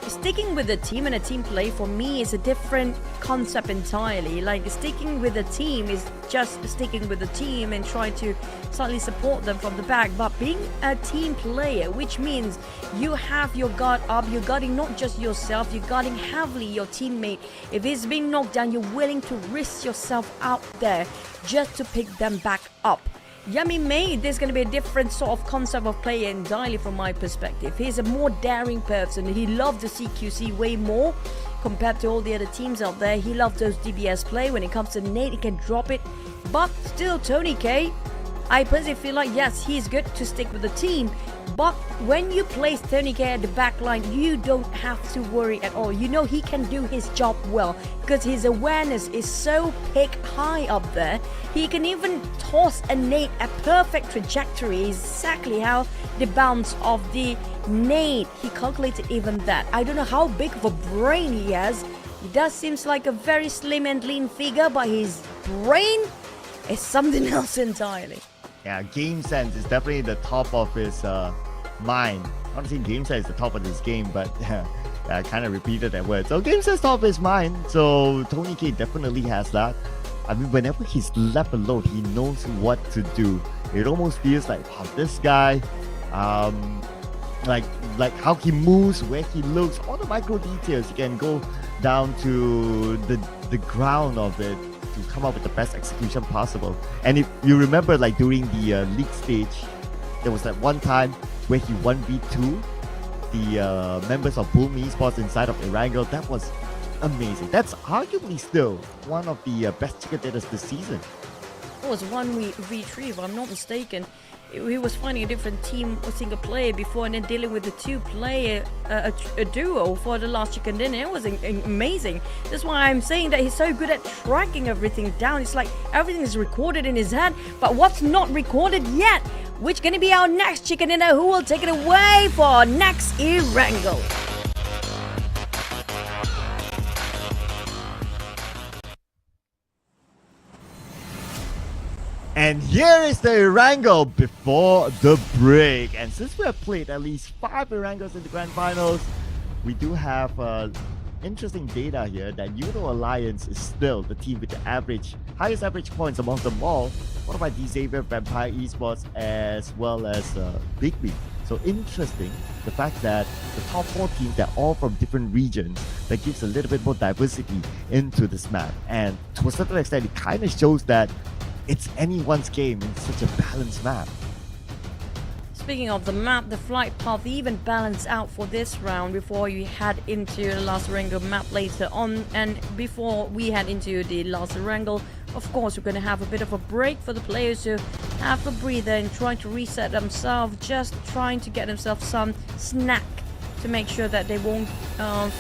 sticking with a team and a team play, for me is a different concept entirely. Like sticking with a team is just sticking with the team and trying to slightly support them from the back, but being a team player, which means you have your guard up, you're guarding not just yourself, you're guarding heavily your teammate. If he's being knocked down, you're willing to risk yourself out there just to pick them back up. Yummy May, there's going to be a different sort of concept of play entirely from my perspective. He's a more daring person. He loves the CQC way more compared to all the other teams out there. He loves those DBS play. When it comes to nade, he can drop it. But still, Tony K, I personally feel like, yes, he's good to stick with the team. But when you place Tony K at the back line, you don't have to worry at all. You know he can do his job well because his awareness is so pick high up there. He can even toss a nade a perfect trajectory, exactly how the bounce of the nade. He calculated even that. I don't know how big of a brain he has. He does seems like a very slim and lean figure, but his brain is something else entirely. Yeah, game sense is definitely the top of his mind. I don't think game sense is the top of his game, but I kind of repeated that word. So game sense top of his mind. So Tony K definitely has that. I mean, whenever he's left alone, he knows what to do. It almost feels like, wow, this guy, like how he moves, where he looks, all the micro details. He can go down to the ground of it to come up with the best execution possible. And if you remember, like during the league stage, there was that one time where he 1v2 the members of PMSL Esports inside of Erangel. That was amazing. That's arguably still one of the best chicken dinners this season. It was 1v3 if I'm not mistaken. He was finding a different team, a single player before, and then dealing with the two-player a duo for the last chicken dinner. It was amazing. That's why I'm saying that he's so good at tracking everything down. It's like everything is recorded in his head, but what's not recorded yet? Which gonna be our next chicken dinner? Who will take it away for our next Erangel? And here is the Erangel before the break. And since we have played at least 5 Erangels in the Grand Finals, we do have interesting data here that Judo Alliance is still the team with the highest average points among them all, followed by Xavier, Vampire Esports, as well as BIGMY. So interesting, the fact that the top 4 teams, they're all from different regions. That gives a little bit more diversity into this map. And to a certain extent, it kind of shows that it's anyone's game in such a balanced map. speaking of the map, the flight path even balanced out for this round before you head into the last Wrangle map later on. And before we head into the last Wrangle, of course, we're going to have a bit of a break for the players to have a breather and try to reset themselves, just trying to get themselves some snack to make sure that they won't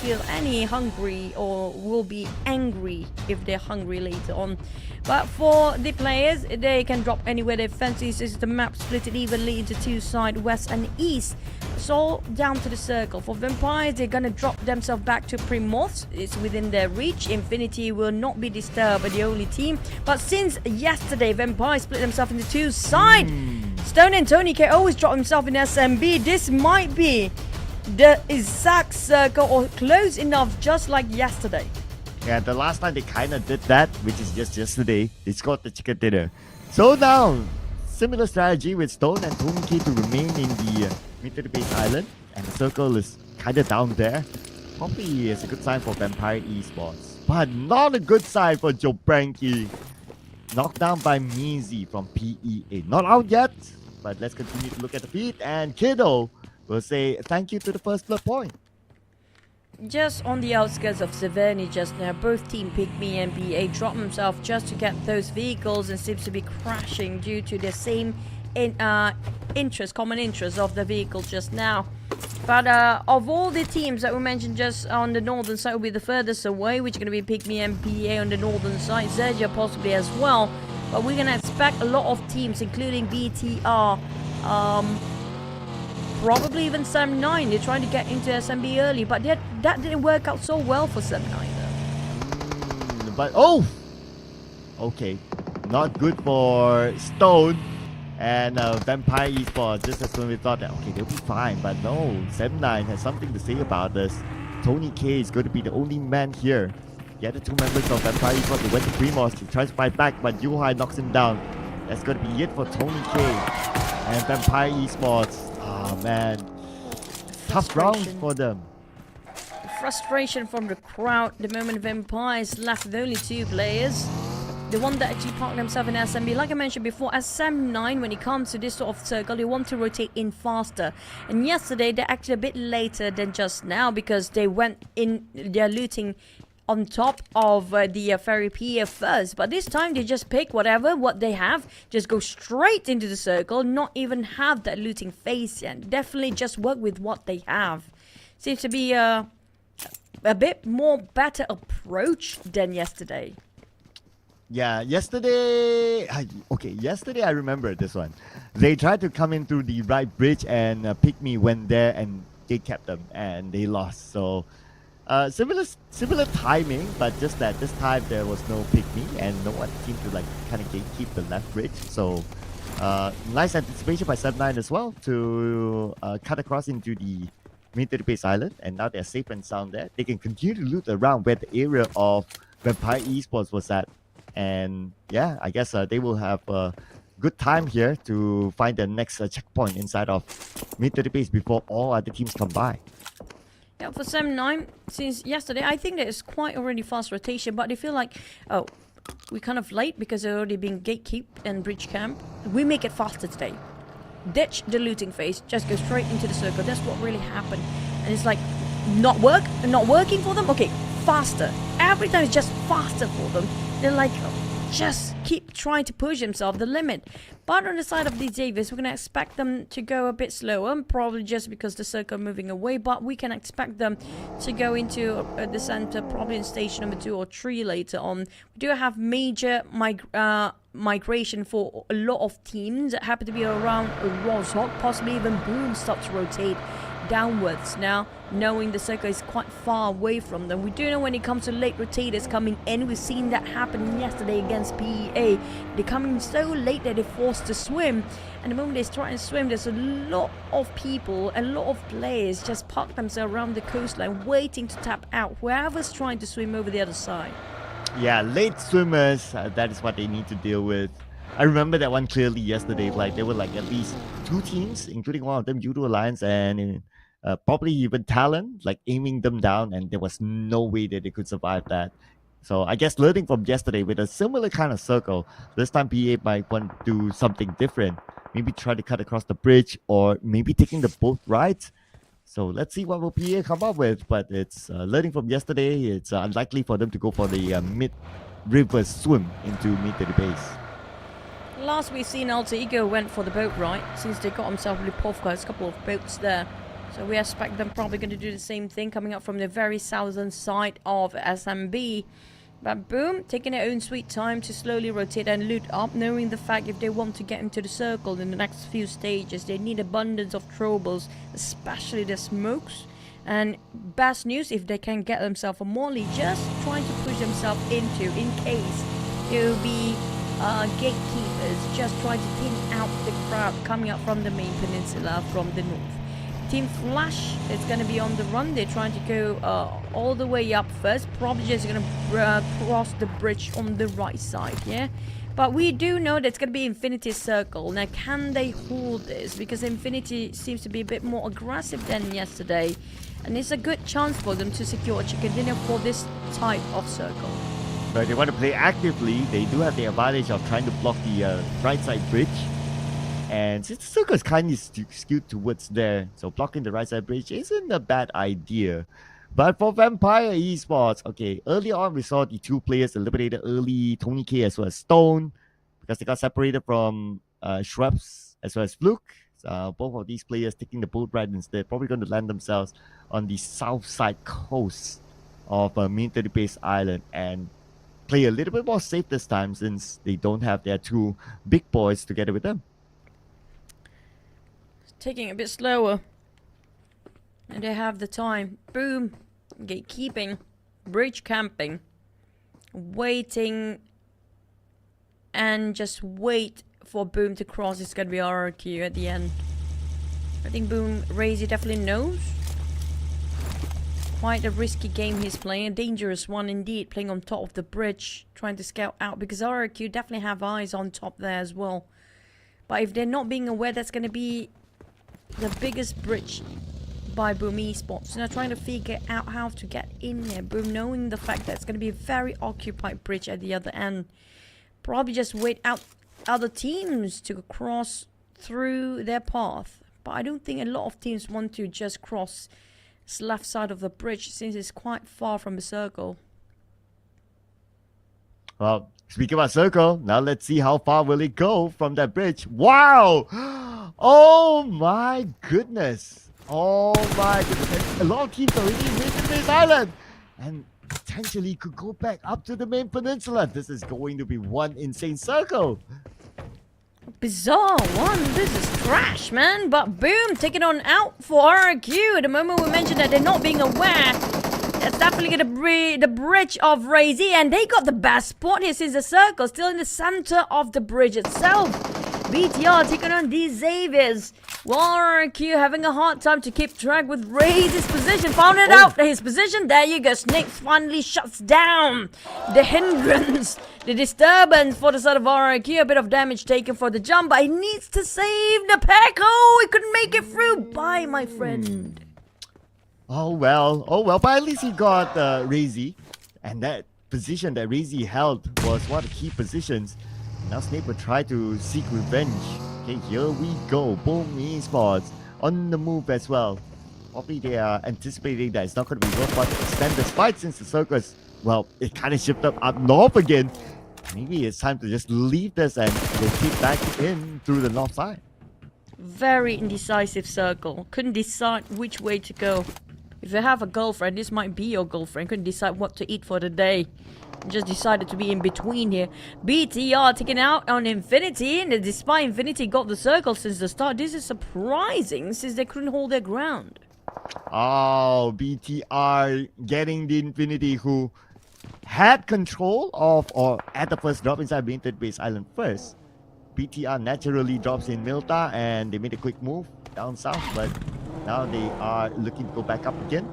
feel any hungry or will be angry if they're hungry later on. But for the players, they can drop anywhere they fancy. This is the map split it evenly into two sides, west and east. It's all down to the circle. For Vampires, they're gonna drop themselves back to Primos. It's within their reach. Infinity will not be disturbed by the only team. But since yesterday, Vampires split themselves into two sides. Stone and Tony K always drop himself in SMB. This might be the exact circle or close enough, just like yesterday. Yeah, the last time they kind of did that, which is just yesterday, they scored the chicken dinner. So now, similar strategy with Stone and Tony K to remain in the mid base island, and the circle is kind of down there. Probably is a good sign for Vampire Esports, but not a good sign for Joe Branky. Knocked down by Mizi from PEA. Not out yet, but let's continue to look at the feed, and Kiddo will say thank you to the first blood point. Just on the outskirts of Severny just now, both Team PIGMY and BA dropped themselves just to get those vehicles and seems to be crashing due to the same common interest of the vehicle just now. But of all the teams that we mentioned just on the northern side will be the furthest away, which is going to be PIGMY and BA on the northern side, XERXIA possibly as well. But we're going to expect a lot of teams, including BTR, probably even Sam9. They're trying to get into SMB early, but that didn't work out so well for Sam9 though. But okay, not good for Stone and Vampire Esports. Just as when we thought that okay, they'll be fine, but no, Sam9 has something to say about this. Tony K is going to be the only man here. The other two members of Vampire Esports, they went to Primos, he tries to fight back, but Yuhai knocks him down. That's going to be it for Tony K and Vampire Esports. Oh man, tough round for them. Frustration from the crowd the moment Vampires left with only two players. The one that actually parked themselves in SMB, like I mentioned before, as Sam9, when it comes to this sort of circle, they want to rotate in faster. And yesterday, they're actually a bit later than just now because they went in, they're looting on top of the ferry pier first, but this time they just pick what they have, just go straight into the circle, not even have that looting phase yet. Definitely just work with what they have. Seems to be a bit more better approach than yesterday. Yeah, yesterday I remember this one. They tried to come in through the right bridge and PIGMY went there and they kept them and they lost. So similar timing, but just that this time there was no PIGMY and no one seemed to like kind of gatekeep the left bridge. So nice anticipation by Sam9 as well to cut across into the mid base island, and now they're safe and sound there. They can continue to loot around where the area of Vampire Esports was at, and yeah, I guess they will have a good time here to find the next checkpoint inside of mid base before all other teams come by. Yeah, for Sam9, since yesterday, I think that it's quite already fast rotation, but they feel like, oh, we're kind of late because they're already being gatekeep and bridge camp. We make it faster today. Ditch the looting phase, just go straight into the circle. That's what really happened. And it's like, not working for them? Okay, faster. Every time it's just faster for them. They're like, just keep trying to push themselves the limit. But on the side of the Davis, we're going to expect them to go a bit slower, probably just because the circle moving away, but we can expect them to go into the center, probably in station number 2 or 3 later on. We do have major migration for a lot of teams that happen to be around Rozhok, possibly even Boom start to rotate downwards now, knowing the circle is quite far away from them. We do know when it comes to late rotators coming in, we've seen that happen yesterday against PEA. They're coming so late that they're forced to swim, and the moment they try and swim, there's a lot of people, a lot of players just park themselves around the coastline waiting to tap out whoever's trying to swim over the other side. Yeah, late swimmers, that is what they need to deal with. I remember that one clearly yesterday. Like there were like at least 2 teams, including one of them, Judo Alliance and probably even TALON, like aiming them down, and there was no way that they could survive that. So I guess learning from yesterday with a similar kind of circle, this time PA might want to do something different. maybe try to cut across the bridge or maybe taking the boat right. So let's see what will PA come up with. But it's learning from yesterday. It's unlikely for them to go for the mid-river swim into mid to the base. Last we've seen Alter Ego went for the boat right, since they got himself Lipov, got a couple of boats there. So we expect them probably going to do the same thing, coming up from the very southern side of SMB. But boom, taking their own sweet time to slowly rotate and loot up, knowing the fact if they want to get into the circle in the next few stages, they need abundance of troubles, especially the smokes. And best news, if they can get themselves a molly, just trying to push themselves into, in case there will be gatekeepers, just trying to thin out the crowd coming up from the main peninsula from the north. Team Flash is going to be on the run. They're trying to go all the way up first. Probably just going to cross the bridge on the right side, yeah? But we do know that it's going to be Infinity Circle. Now, can they hold this? Because Infinity seems to be a bit more aggressive than yesterday. And it's a good chance for them to secure a chicken dinner for this type of circle. But they want to play actively. They do have the advantage of trying to block the right side bridge. And since the circle is kind of skewed towards there, so blocking the right side bridge isn't a bad idea. But for Vampire Esports, okay, early on we saw the two players eliminated early, Tony K as well as Stone, because they got separated from Shrubs as well as Fluke. So both of these players taking the boat ride instead, probably going to land themselves on the south side coast of Main 30 Base Island and play a little bit more safe this time since they don't have their two big boys together with them. Taking a bit slower. And they have the time. Boom. Gatekeeping. Bridge camping. Waiting. And just wait for Boom to cross. It's going to be RRQ at the end. I think Boom Razy definitely knows. Quite a risky game he's playing. A dangerous one indeed. Playing on top of the bridge. Trying to scout out. Because RRQ definitely have eyes on top there as well. But if they're not being aware, that's going to be the biggest bridge by Boom Esports. And they're trying to figure out how to get in there. Boom knowing the fact that it's going to be a very occupied bridge at the other end. Probably just wait out other teams to cross through their path. But I don't think a lot of teams want to just cross this left side of the bridge since it's quite far from the circle. Well, speaking about circle, now let's see how far will it go from that bridge. Wow! Oh my goodness! Oh my goodness! A lot of teams already in this island, and potentially could go back up to the main peninsula. This is going to be one insane circle. Bizarre one. This is trash, man. But boom, taking on out for RQ. At the moment we mentioned that they're not being aware. That's definitely going to be the bridge of Razy, and they got the best spot here since the circle still in the center of the bridge itself. BTR taking on these Xaviers. RQ having a hard time to keep track with Razy's position. Found it out his position. There you go. Snake finally shuts down the hindrance, the disturbance for the side of RQ. A bit of damage taken for the jump, but he needs to save the pack. Oh, he couldn't make it through. Bye, my friend. Oh well, but at least he got Razy, and that position that Razy held was one of the key positions. Now Snake will try to seek revenge. Okay, here we go. Boom Esports on the move as well. Probably they are anticipating that it's not going to be worthwhile to extend this fight since the circus, well, it kind of shifted up north again. Maybe it's time to just leave this and rotate back in through the north side. Very indecisive circle. Couldn't decide which way to go. If you have a girlfriend, this might be your girlfriend. Couldn't decide what to eat for the day. Just decided to be in between here. BTR taken out on Infinity, and despite Infinity got the circle since the start, this is surprising since they couldn't hold their ground. Oh, BTR getting the Infinity, who had control of or at the first drop inside Main 30 Base Island first. BTR naturally drops in Milta, and they made a quick move down south, but now they are looking to go back up again.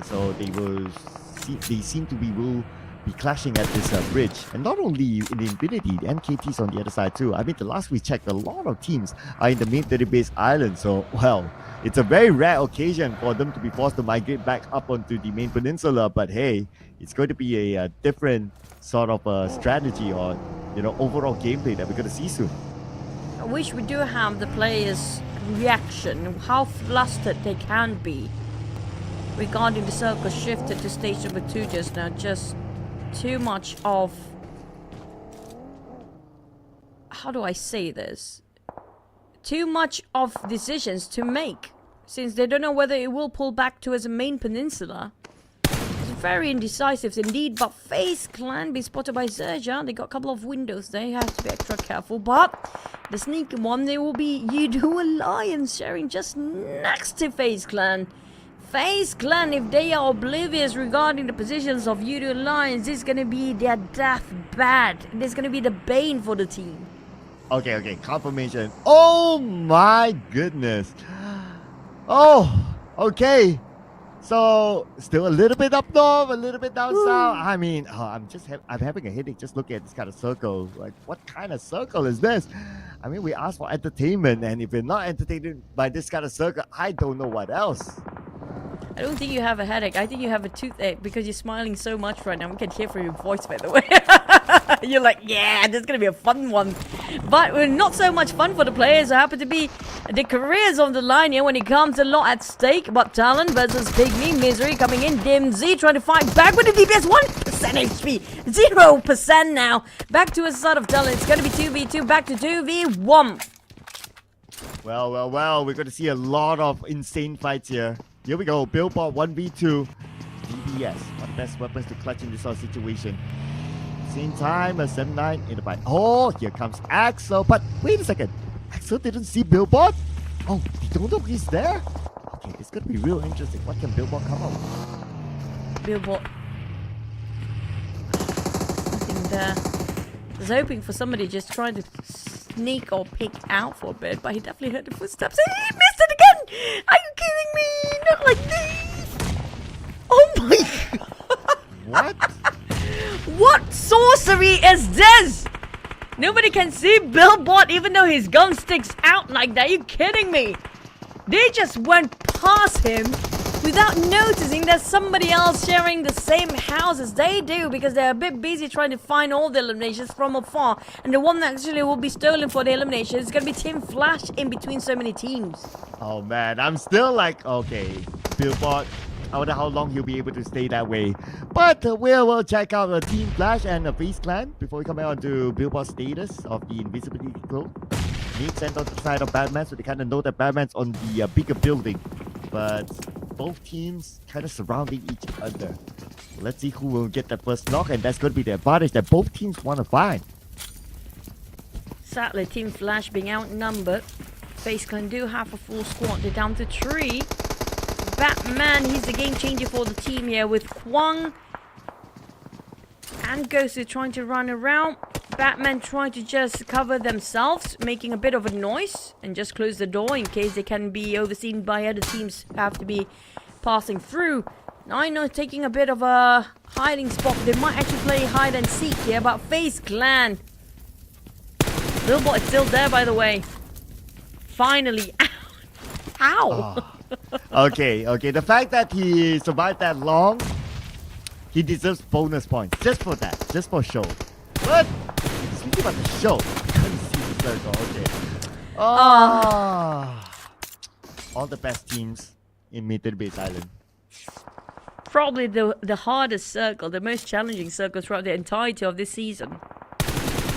So they seem to will be clashing at this bridge. And not only in the Infinity, the NKT's on the other side too. I mean, the last we checked, a lot of teams are in the Main 30 Base Island. So, well, it's a very rare occasion for them to be forced to migrate back up onto the main peninsula. But hey, it's going to be a different sort of strategy or, overall gameplay that we're going to see soon. I wish we do have the players' reaction, how flustered they can be regarding the circle shifted to stage number 2 just now. Just too much of, how do I say this? Too much of decisions to make, since they don't know whether it will pull back to as a main peninsula. It's very indecisive indeed, but FaZe Clan being spotted by XERXIA. They got a couple of windows there, you have to be extra careful, but the sneaky one, there will be IQOO Alliance sharing just next to FaZe Clan. FaZe Clan, if they are oblivious regarding the positions of IQOO Alliance, this is going to be their death bad. This is going to be the bane for the team. Okay, confirmation. Oh my goodness. Oh, okay. So, still a little bit up north, a little bit down south. I mean, I'm having a headache just looking at this kind of circle. Like, what kind of circle is this? I mean, we asked for entertainment, and if you're not entertained by this kind of circle, I don't know what else. I don't think you have a headache. I think you have a toothache because you're smiling so much right now. We can hear from your voice, by the way. You're like, yeah, this is going to be a fun one. But not so much fun for the players who happen to be the careers on the line here when it comes a lot at stake. But TALON versus PIGMY. Misery coming in. DMZ trying to fight back with the DPS. 1% HP. 0% now. Back to a side of TALON. It's going to be 2v2. Back to 2v1. Well, we're going to see a lot of insane fights here. Here we go, Billboard 1v2. DBS, one of the best weapons to clutch in this sort of situation. Same time, a 7-9 in the fight. Oh, here comes Axel. But wait a second, Axel didn't see Billboard? Oh, you don't know he's there? Okay, it's going to be real interesting. What can Billboard come up with? Billboard. Nothing there. I was hoping for somebody just trying to sneak or pick out for a bit, but he definitely heard the footsteps. He missed it again! Are you kidding me? Not like this! Oh my god! What? What sorcery is this? Nobody can see Billboard even though his gun sticks out like that. Are you kidding me? They just went past him without noticing there's somebody else sharing the same house as they do, because they're a bit busy trying to find all the eliminations from afar. And the one that actually will be stolen for the elimination is going to be Team Flash in between so many teams. Oh man, I'm still like, okay, Billboard, I wonder how long he'll be able to stay that way. But we will check out Team Flash and FaZe Clan before we come on to Billboard status of the invisibility cloak. Need sent on the side of Batman, so they kind of know that Batman's on the bigger building. But both teams kind of surrounding each other. Let's see who will get that first knock, and that's going to be the advantage that both teams want to find. Sadly, Team Flash being outnumbered. FaZe Clan do have a full squad. They're down to 3. Batman, he's the game changer for the team here with Kwang and Ghost trying to run around. Batman trying to just cover themselves, making a bit of a noise and just close the door in case they can be overseen by other teams who have to be passing through. Now I know taking a bit of a hiding spot. They might actually play hide and seek here, but FaZe Clan. Billboard is still there, by the way. Finally. Ow! Oh. Okay. The fact that he survived that long, he deserves bonus points. Just for that. Just for show. But speaking about the show, I couldn't see the circle. Okay. All the best teams in Midland Base Island. Probably the hardest circle, the most challenging circle throughout the entirety of this season.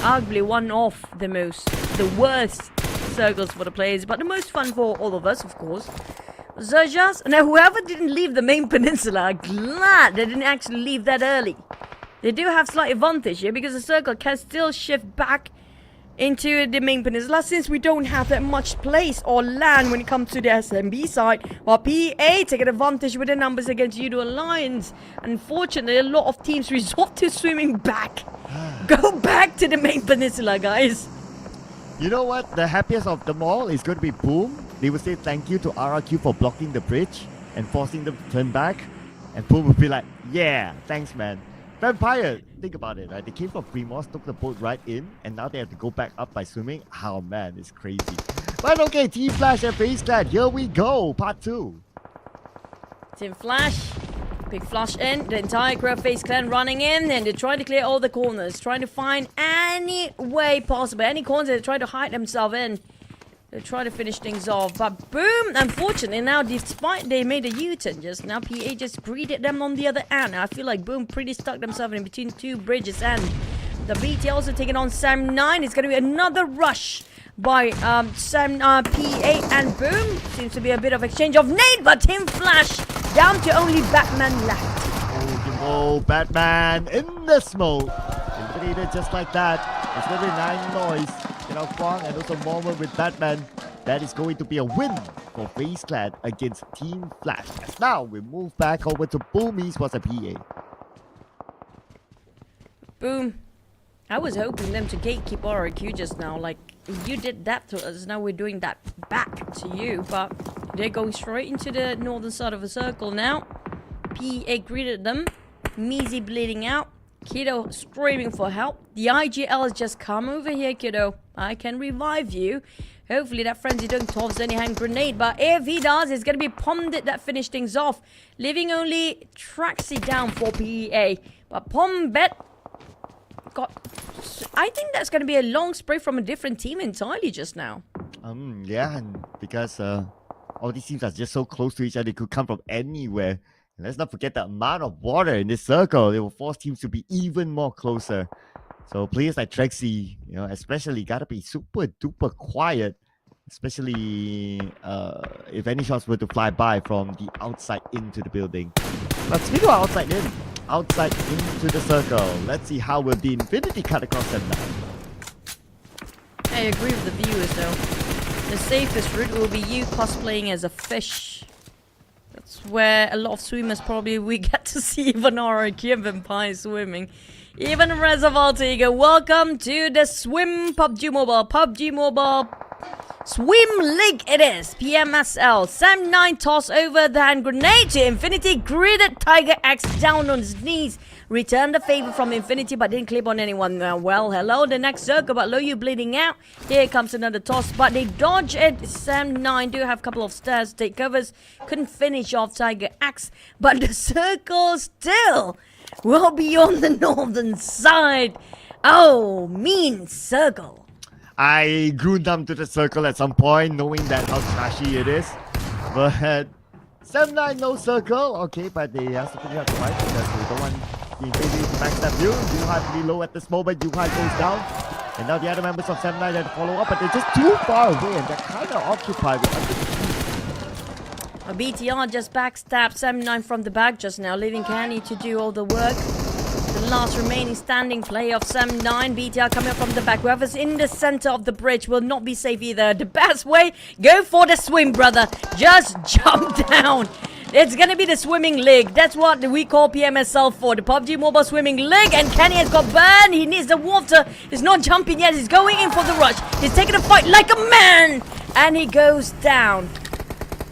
Arguably one of the worst circles for the players, but the most fun for all of us, of course. XERXIA, now whoever didn't leave the main peninsula, glad they didn't actually leave that early. They do have slight advantage here because the circle can still shift back into the main peninsula since we don't have that much place or land when it comes to the SMB side. While PA taking advantage with the numbers against IQOO Alliance. Unfortunately, a lot of teams resort to swimming back. Go back to the main peninsula, guys. You know what? The happiest of them all is going to be Boom. They will say thank you to RRQ for blocking the bridge and forcing them to turn back. And Boom will be like, yeah, thanks, man. Vampire, think about it, right? They came from Primos, took the boat right in, and now they have to go back up by swimming. Oh man, it's crazy. But okay, Team Flash and FaZe Clan, here we go, part 2. Team Flash Big flush in. The entire crowd FaZe Clan running in, and they're trying to clear all the corners, trying to find any way possible, any corners they're trying to hide themselves in. They try to finish things off, but boom! Unfortunately, now despite they made a U-turn just now, PA just greeted them on the other end. I feel like boom pretty stuck themselves in between two bridges, and the BT also taking on Sam9. It's going to be another rush by PA, and boom! Seems to be a bit of exchange of nade, but Team Flash down to only Batman left. Oh, Batman in the smoke. Infinited just like that. It's going to be 9 noise. Fang and also moment with Batman. That is going to be a win for FaZe Clan against Team Flash. As now we move back over to Boom Esports and PA. Boom. I was hoping them to gatekeep RRQ just now. Like, you did that to us, now we're doing that back to you. But they're going straight into the northern side of the circle now. PA greeted them. Measy bleeding out. Kiddo screaming for help. The IGL has just come over here, Kiddo. I can revive you. Hopefully that frenzy don't toss any hand grenade. But if he does, it's going to be Pomdit that finish things off. Leaving only Traxi down for PEA. But Pombet got... I think that's going to be a long spray from a different team entirely just now. Yeah, and because all these teams are just so close to each other, they could come from anywhere. And let's not forget the amount of water in this circle. It will force teams to be even more closer. So players like Trexie, especially gotta be super duper quiet, especially if any shots were to fly by from the outside into the building. But speaking of outside into the circle, let's see how will the Infinity cut across them now. I agree with the viewers though. The safest route will be you cosplaying as a fish. That's where a lot of swimmers probably we get to see even RRQ and Vampire swimming. Even Reservoir Tiger, welcome to the Swim PUBG Mobile Swim League it is. PMSL. Sam9 toss over the hand grenade to Infinity. Greeted Tiger X down on his knees. Returned the favor from Infinity but didn't clip on anyone. Well, hello, the next circle, but you bleeding out. Here comes another toss, but they dodge it. Sam9 do have a couple of stairs to take covers. Couldn't finish off Tiger X, but the circle still will be on the northern side. Oh, mean circle. I grew numb to the circle at some point, knowing that how trashy it is. But Sam9 no circle, okay, but they have to figure out the fight because we don't want the Infinity to backstab you. You have to be low at this moment, you goes down. And now the other members of Sam9 had to follow up, but they're just too far away and they're kind of occupied with other teams. BTR just backstabbed Sam9 from the back just now, leaving Canny to do all the work. The last remaining standing player of Sam9. BTR coming up from the back. Whoever's in the center of the bridge will not be safe either. The best way, go for the swim, brother. Just jump down. It's gonna be the swimming league. That's what we call PMSL for. The PUBG Mobile Swimming League. And Kenny has got burned. He needs the water. He's not jumping yet. He's going in for the rush. He's taking a fight like a man. And he goes down.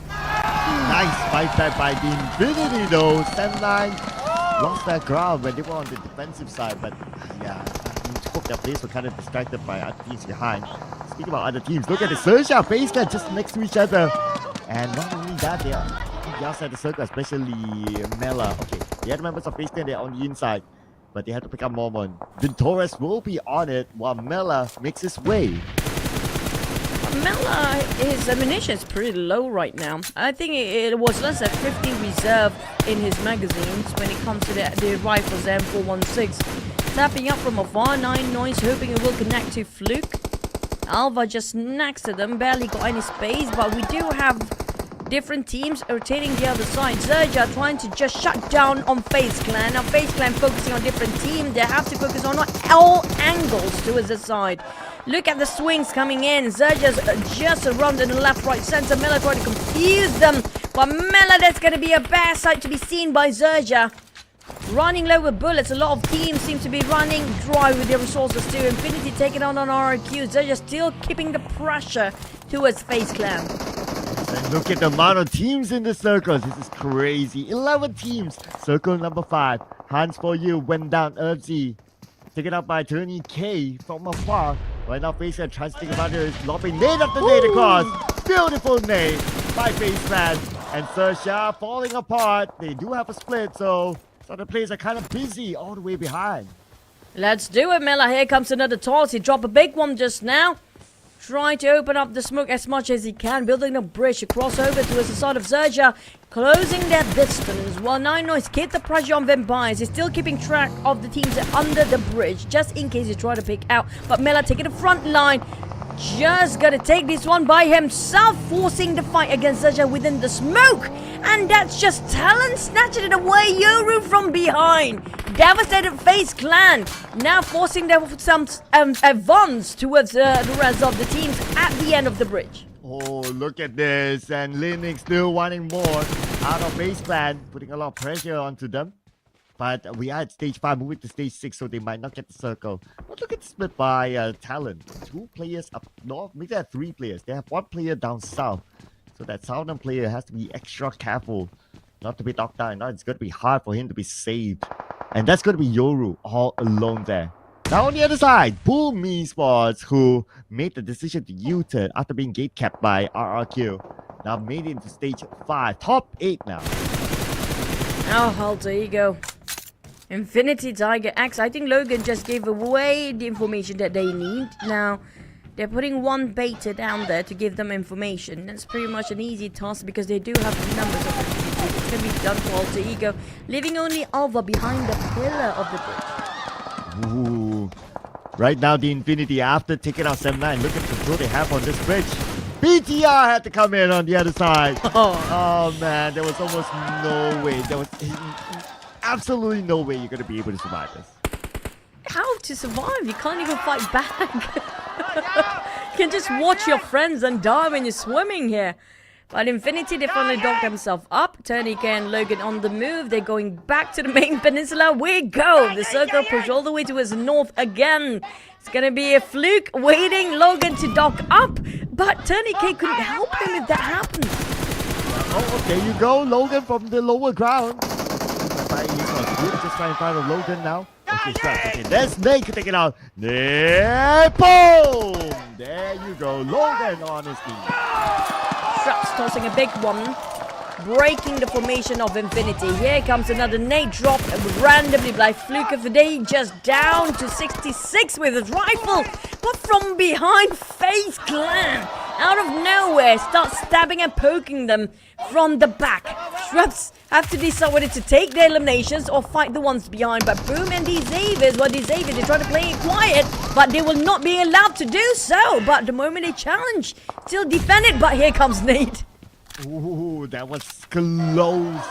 Nice fight back by the Infinity though. Sam9 lost their ground when they were on the defensive side, but yeah, two of their players were kind of distracted by other teams behind. Speaking about other teams, look at the XERXIA, FaZe Clan just next to each other. And not only that, they are on the outside of the circle, especially Mela. Okay, the other members of FaZe Clan, they're on the inside, but they have to pick up Mormon. Vintorres will be on it while Mela makes his way. Mela, his ammunition is pretty low right now. I think it was less than 50 reserve in his magazines when it comes to the rifles M416. Tapping up from afar, 9 noise, hoping it will connect to Fluke. Alva just next to them, barely got any space, but we do have different teams rotating the other side. XERXIA trying to just shut down on FaZe Clan. Now FaZe Clan focusing on different team. They have to focus on all angles towards the side. Look at the swings coming in. XERXIA's just around in the left, right, center. Mela trying to confuse them. But Mela, that's going to be a bad sight to be seen by XERXIA. Running low with bullets. A lot of teams seem to be running dry with their resources too. Infinity taking on RRQ. XERXIA still keeping the pressure towards FaZe Clan. And look at the amount of teams in the circles. This is crazy. 11 teams. Circle number 5. Hands for you. Went down early. Taken out by Tony K from afar. Right now, FaZe Clan tries to take advantage. Lobbing nade after nade across. Beautiful nade. by FaZe Clan. And XERXIA falling apart. They do have a split, so some of the players are kind of busy all the way behind. Let's do it, Miller. Here comes another toss. He dropped a big one just now. Trying to open up the smoke as much as he can, building a bridge to cross over towards the side of XERXIA, closing their distance. While Nine Noise keep the pressure on vampires, he's still keeping track of the teams under the bridge, just in case he try to pick out. But Miller taking the front line, just gonna take this one by himself, forcing the fight against XERXIA within the smoke. And that's just TALON snatching it away, YORU from behind. Devastated FaZe Clan, now forcing them some advance towards the rest of the teams at the end of the bridge. Oh, look at this. And Linux still wanting more out of FaZe Clan, putting a lot of pressure onto them. But we are at stage 5, moving to stage 6, so they might not get the circle. But look at the split by TALON. 2 players up north, maybe they have 3 players. They have 1 player down south. So that southern player has to be extra careful not to be knocked down. Now it's going to be hard for him to be saved. And that's going to be YORU all alone there. Now on the other side, PMSL Esports, who made the decision to U-turn after being gate-capped by RRQ. Now made it into stage 5, top 8 now. Oh, alter ego. Infinity Tiger X. I think Logan just gave away the information that they need. Now, they're putting one beta down there to give them information. That's pretty much an easy task because they do have the numbers of it. It's going to be done for alter ego, leaving only Alva behind the pillar of the bridge. Ooh. Right now, the Infinity, after taking out 7-9, look at the control they have on this bridge. BTR had to come in on the other side. Oh man, there was almost no way. There was absolutely no way you're going to be able to survive this. How to survive? You can't even fight back. You can just watch your friends and die when you're swimming here. But Infinity, they finally docked themselves up. Turnica and Logan on the move. They're going back to the main peninsula. We go. The circle push all the way towards the north again. It's going to be a fluke waiting Logan to dock up. But Turnica couldn't help him if that happens. Oh, there you go. Logan from the lower ground. Just trying to find Logan now. Okay, Straps. Okay, there's Nate to take it out. There, boom! There you go. Logan on his team. Straps tossing a big one, breaking the formation of Infinity. Here comes another nade drop randomly by fluke of the day, just down to 66 with his rifle. But from behind, FaZe Clan, out of nowhere, starts stabbing and poking them from the back. Straps have to decide whether to take their eliminations or fight the ones behind. But Boom and these Xaviers, they try to play it quiet, but they will not be allowed to do so. But the moment they challenge, still defend it. But here comes Nate. Ooh, that was close.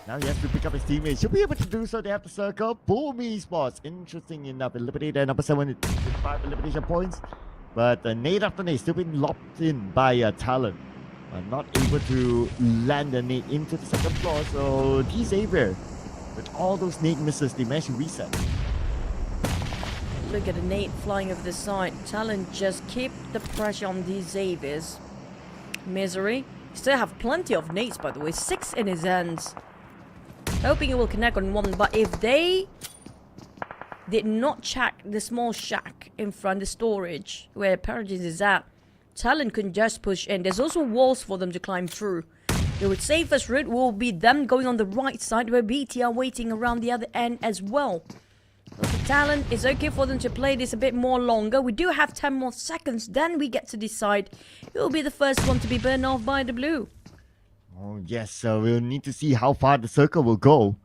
Now he has to pick up his teammates. Should be able to do so. They have the circle. PMSL Esports, interesting enough, eliminated number 7 with 5 elimination points. But nade after nade still being locked in by TALON. Not able to land the nade into the second floor. So these Xavier, with all those nade misses, they managed to reset. Look at the nade flying over the side. TALON just keep the pressure on these Xaviers. Misery. Still have plenty of nades, by the way. 6 in his hands. Hoping it will connect on one. But if they did not check the small shack in front of the storage where Paradigm is at, TALON couldn't just push in. There's also walls for them to climb through. The safest route will be them going on the right side where BT are waiting around the other end as well. But for TALON, it's okay for them to play this a bit more longer. We do have 10 more seconds. Then we get to decide who will be the first one to be burned off by the blue. Oh yes, so we'll need to see how far the circle will go.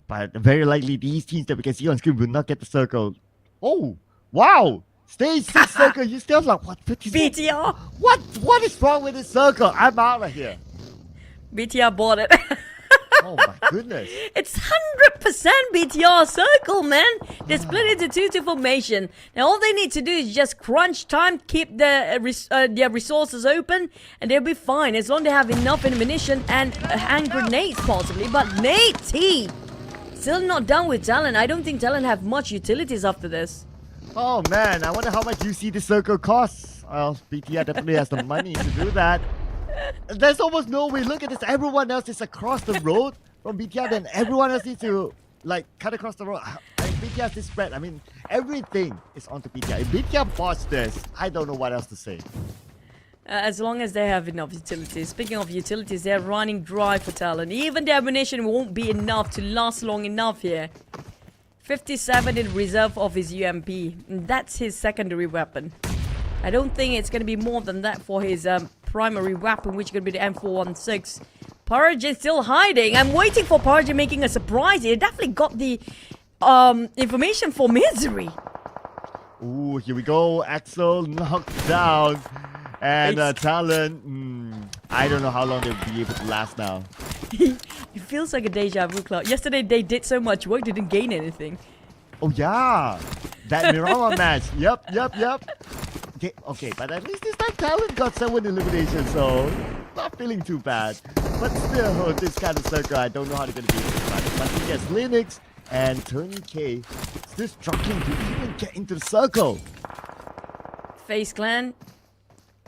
But very likely these teams that we can see on screen will not get the circle. Oh, wow! Stage 6 circle, you still have like, what, 56? BTR? What is wrong with this circle? I'm out of here. BTR bought it. Oh my goodness. It's 100% BTR circle, man. They split into 2 formation. Now all they need to do is just crunch time, keep their resources open, and they'll be fine as long as they have enough ammunition and hand grenades possibly. But Nate T still not done with TALON. I don't think TALON have much utilities after this. Oh man, I wonder how much you see the circle costs. Well, BTR definitely has the money to do that. There's almost no way. Look at this. Everyone else is across the road from BTR. Then everyone else needs to like cut across the road. BTR has this spread. I mean, everything is onto BTR. If BTR botched this, I don't know what else to say. As long as they have enough utilities. Speaking of utilities, they're running dry for Talon. Even the ammunition won't be enough to last long enough here. 57 in reserve of his UMP. That's his secondary weapon. I don't think it's going to be more than that for his primary weapon, which is going to be the M416. PUBG is still hiding. I'm waiting for PUBG making a surprise. He definitely got the information for Misery. Ooh, here we go. Axel knocked down. And Talon, I don't know how long they'll be able to last now. It feels like a deja vu, Cloud. Yesterday they did so much work, they didn't gain anything. Oh yeah, that Mirama match. Yep. Okay, but at least this time Talon got 7 eliminations, so not feeling too bad. But still, this kind of circle, I don't know how they're going to be able to run it. But he gets Linux and Tony K still struggling to even get into the circle. FaZe Clan,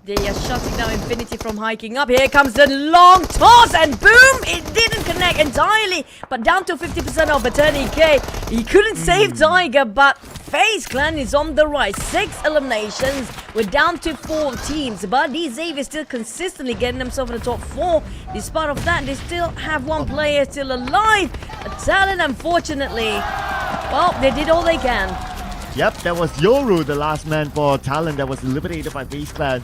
they are shutting down Infinity from hiking up. Here comes the long toss and boom! It didn't connect entirely, but down to 50% of Tony K. He couldn't save Tiger, but FaZe Clan is on the rise. 6 eliminations. We're down to 4 teams, but these Xavier still consistently getting themselves in the top 4. Despite of that, they still have 1 player still alive. Talon, unfortunately, well, they did all they can. Yep, that was Yoru, the last man for Talon that was eliminated by FaZe Clan.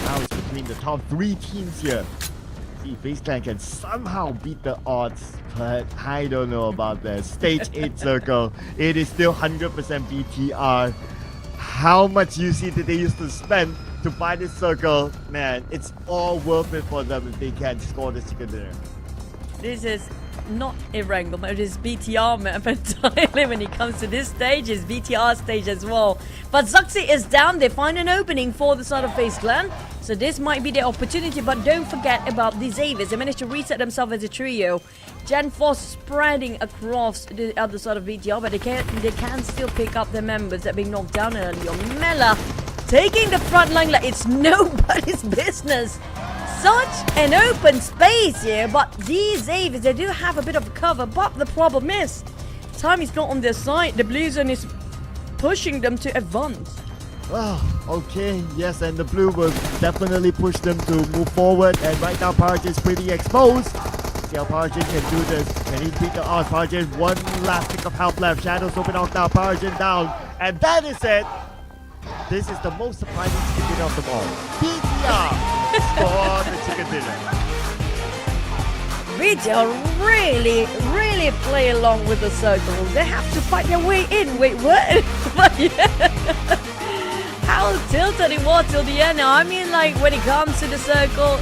Now it's between the top 3 teams here. See if FaZe Clan can somehow beat the odds, but I don't know about that. Stage 8 circle, it is still 100% BTR. How much UC did they used to spend to buy this circle? Man, it's all worth it for them if they can score this chicken dinner. This is not a wrangle, but it is BTR map entirely when it comes to this stage. It's BTR stage as well. But XERXIA is down. They find an opening for the side of FaZe Clan. So this might be their opportunity, but don't forget about the Xaviers. They managed to reset themselves as a trio. Gen Force spreading across the other side of BTR, but they can still pick up their members that have been knocked down earlier. Mela taking the front line like it's nobody's business. Such an open space here, but these Xaviers, they do have a bit of cover, but the problem is time is not on their side. The blue zone is pushing them to advance. Wow, okay, yes, and the blue will definitely push them to move forward, and right now PUBG is pretty exposed. See how PUBG can do this. Can he beat the odds? PUBG, 1 last tick of help left. Shadows open off now, PUBG down, and that is it. This is the most surprising chicken dinner of them all. BTR for the chicken dinner. BTR really play along with the circle. They have to fight their way in. Wait, what? But yeah. How tilted it was till the end. Now, I mean, like, when it comes to the circle,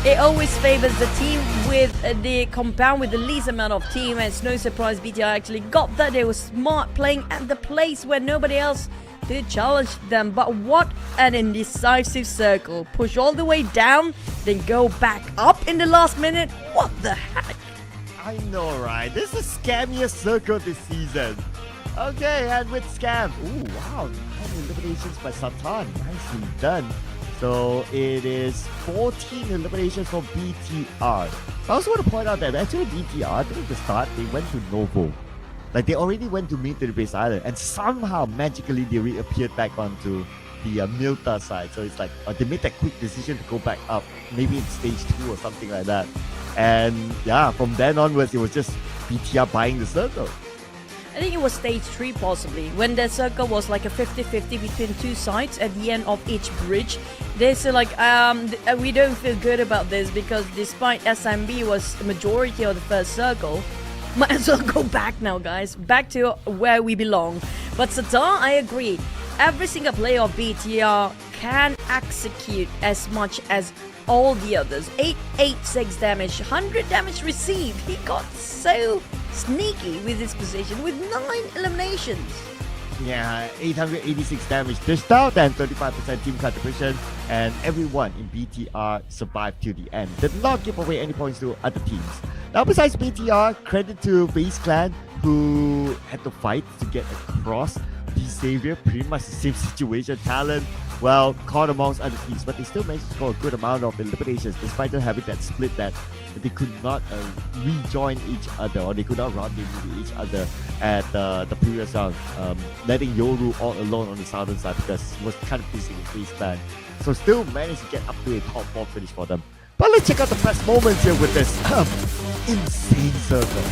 it always favors the team with the compound with the least amount of team. And it's no surprise BTR actually got that. They were smart playing at the place where nobody else did challenge them. But what an indecisive circle. Push all the way down, then go back up in the last minute. What the heck? I know, right? This is scammiest circle this season. Okay, and with Scam. Ooh, wow. 10 eliminations by Satan. Nicely done. So it is 14 eliminations for BTR. I also want to point out that actually BTR, during the start, they went to Novo. Like, they already went to meet the base island, and somehow magically they reappeared back onto the Milta side. So it's like they made that quick decision to go back up, maybe in stage 2 or something like that. And yeah, from then onwards, it was just BTR buying the circle. I think it was stage 3 possibly, when the circle was like a 50-50 between 2 sides at the end of each bridge. They say like, we don't feel good about this because despite SMB was the majority of the first circle, might as well go back now, guys. Back to where we belong. But Satan, I agree. Every single player of BTR can execute as much as all the others. 886 damage, 100 damage received. He got so sneaky with his position with 9 eliminations. Yeah, 886 damage dished out and 35% team contribution, and everyone in BTR survived to the end. Did not give away any points to other teams. Now, besides BTR, credit to FaZe Clan who had to fight to get across Xavier, pretty much the same situation. Talon, well, caught amongst other teams, but they still managed to score a good amount of eliminations despite them having that split that they could not rejoin each other, or they could not rendezvous with each other at the previous round, letting Yoru all alone on the southern side because he was kind of busy with FaZe Clan. So still managed to get up to a top 4 finish for them. But let's check out the best moments here with this insane circle.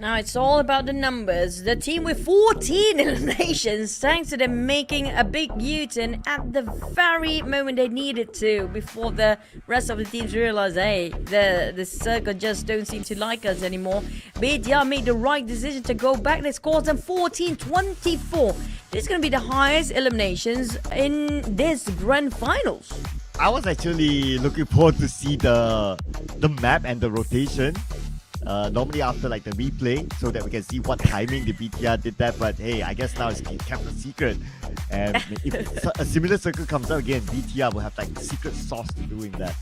Now it's all about the numbers. The team with 14 eliminations, thanks to them making a big U-turn at the very moment they needed to, before the rest of the teams realized, hey, the circle just don't seem to like us anymore. BTR made the right decision to go back. They scored them 14-24. This is going to be the highest eliminations in this grand finals. I was actually looking forward to see the map and the rotation. Normally after like the replay, so that we can see what timing the BTR did that, but hey, I guess now it's kept a secret. And if a similar circle comes out again, BTR will have like the secret sauce to doing that.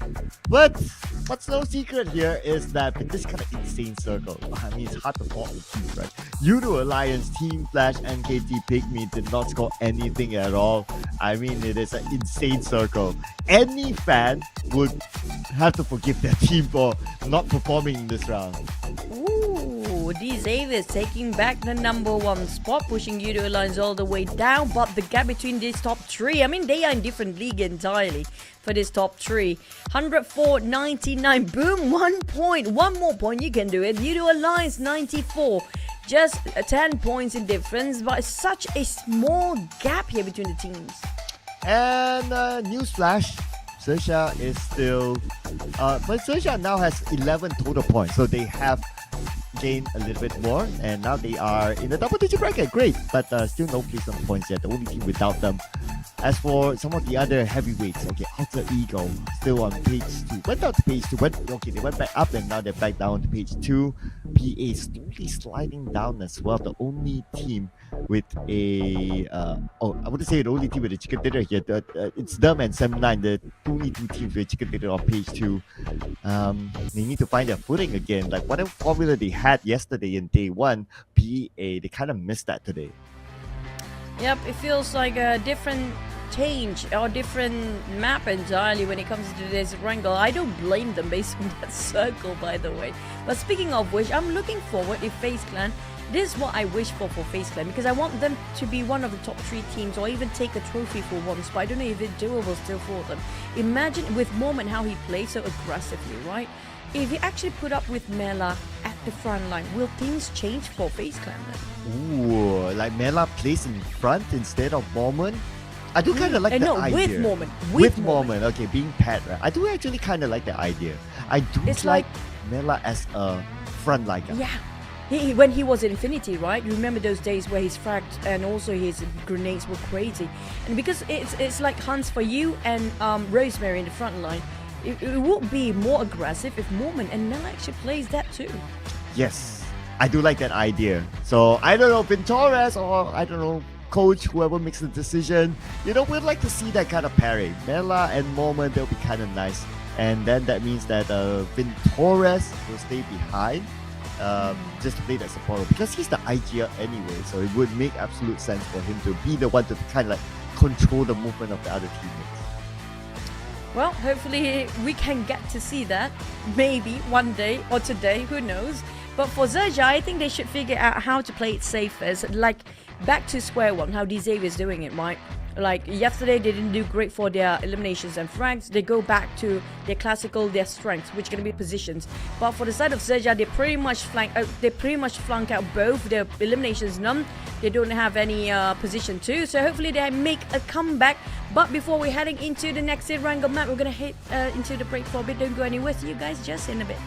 But what's no secret here is that with this kind of insane circle, I mean, it's hard to fault the teams, right? IQOO Alliance, Team Flash, NKT, PIGMY did not score anything at all. I mean, it is an insane circle. Any fan would have to forgive their team for not performing in this round. Ooh, Xavier is taking back the #1 spot, pushing IQOO Alliance all the way down, but the gap between these top three, I mean, they are in different league entirely for this top three. 104.99, boom, 1 point, one more point, you can do it. IQOO Alliance 94, just 10 points in difference, but such a small gap here between the teams. And newsflash, XERXIA is still, but XERXIA now has 11 total points, so they have gained a little bit more, and now they are in the double-digit bracket. Great, but still no place on points yet. The only team without them. As for some of the other heavyweights, okay, Alter Ego still on page 2. Went down to page 2. They went back up, and now they're back down to page 2. PA slowly sliding down as well. The only team with a I wouldn't say the only team with a chicken dinner here. It's them and Sem9, the only two teams with chicken dinner on page 2. They need to find their footing again. Like whatever formula they had yesterday in day 1, PA, they kind of missed that today. Yep, it feels like a different change or different map entirely when it comes to this wrangle. I don't blame them based on that circle, by the way. But speaking of which, I'm looking forward if FaZe Clan, this is what I wish for FaZe Clan, because I want them to be one of the top 3 teams or even take a trophy for once, but I don't know if it's doable still for them. Imagine with Moment how he plays so aggressively, right? If you actually put up with Mela at the front line, will things change for FaZe Clan then? Ooh, like Mela plays in front instead of Moment. I do kind of like the idea. With Moment. With Moment. Okay, being Pat, right? I do actually kind of like the idea. I do like Mela as a front liker. Yeah. When he was in Infinity, right? You remember those days where his frags and also his grenades were crazy. And because it's like Hans for you and Rosemary in the front line, it would be more aggressive if Moment and Nella actually plays that too. Yes, I do like that idea. So I don't know, Torres or I don't know, coach, whoever makes the decision, you know, we'd like to see that kind of pairing. Nella and Moment, they'll be kind of nice. And then that means that Torres will stay behind just to play that support role because he's the IGL anyway. So it would make absolute sense for him to be the one to kind of like control the movement of the other teammates. Well, hopefully we can get to see that maybe one day or today, who knows. But for XERXIA, I think they should figure out how to play it safest, like back to square one, how DZav is doing it, right? Like yesterday, they didn't do great for their eliminations and frags. They go back to their strengths, which are going to be positions. But for the side of XERXIA, they pretty much flunk out both their eliminations. None. They don't have any position too. So hopefully they make a comeback. But before we're heading into the next Rango map, we're going to head into the break for a bit. Don't go anywhere. See you guys just in a bit.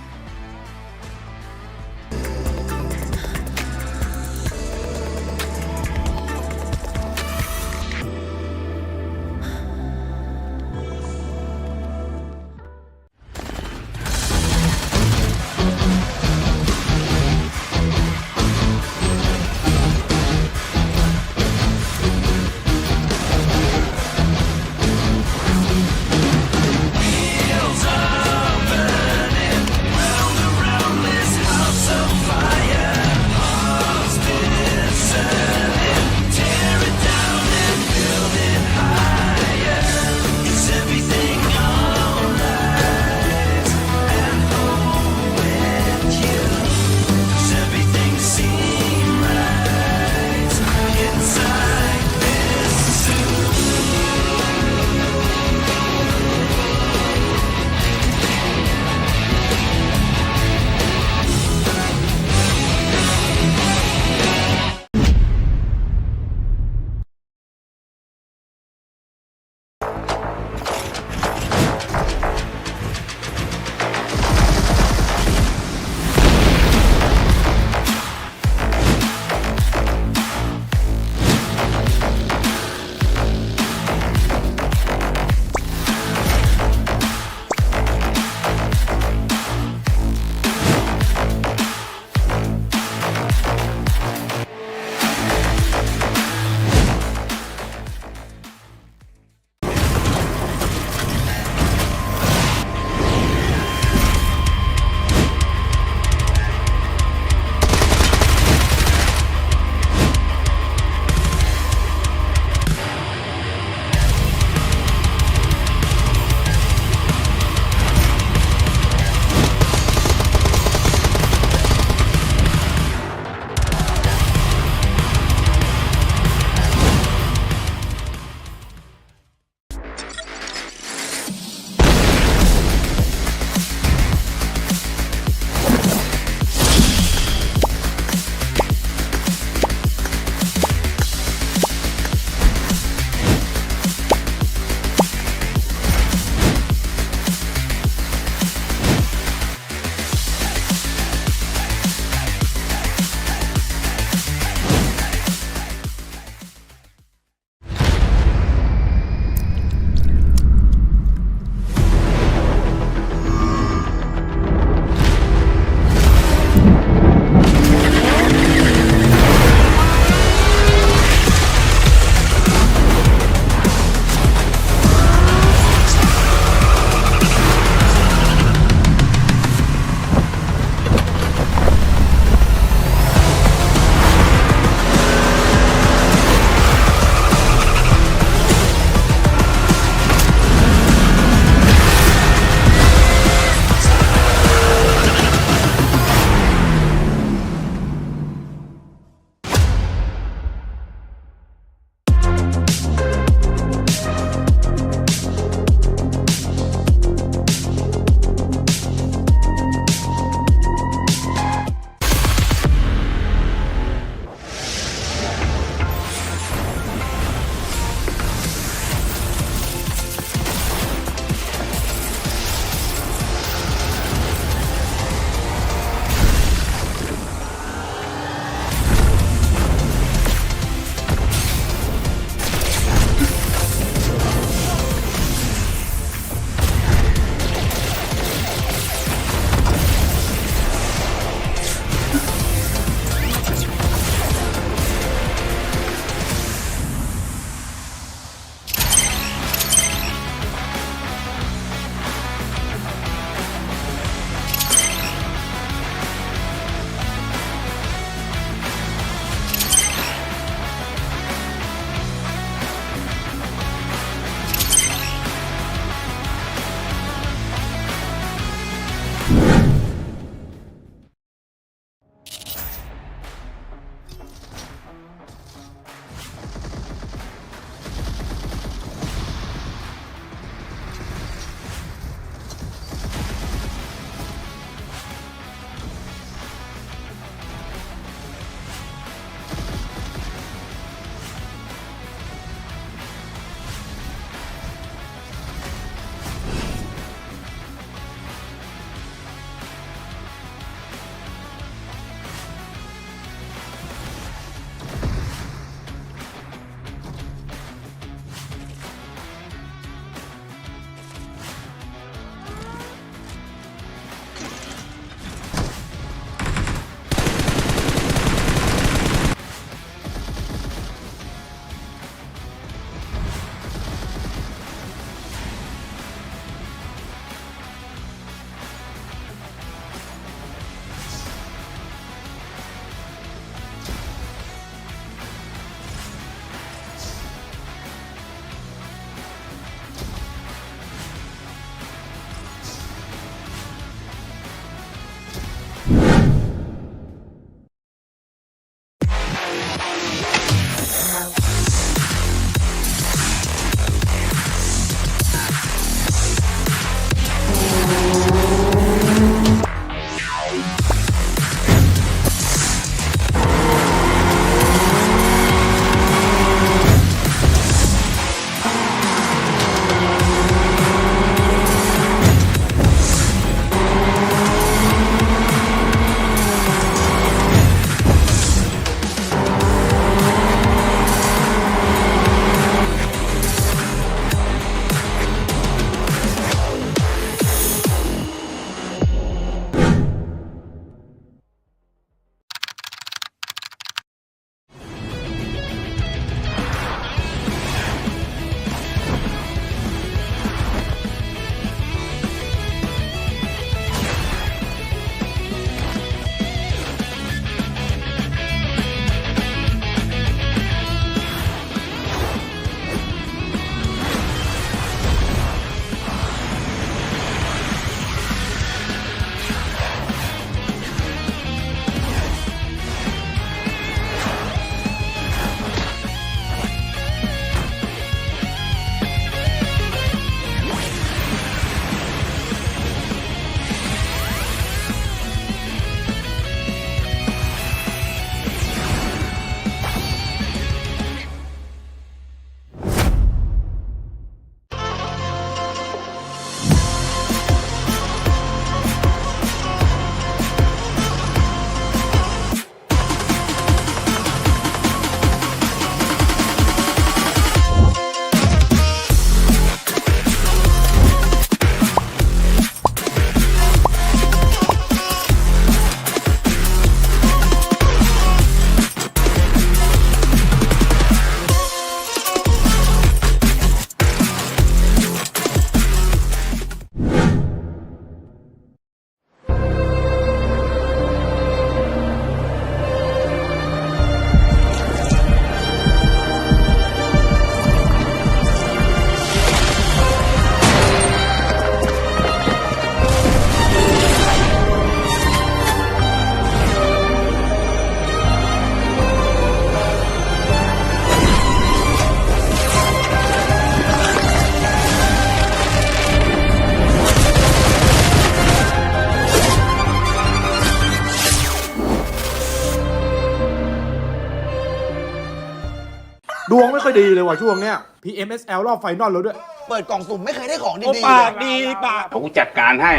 ดวงไม่ค่อยดีเลยว่ะช่วงเนี้ย PMSL รอบไฟนอลแล้วด้วย เปิดกล่องสุ่มไม่เคยได้ของดีๆ ปากดีปากกูจัดการให้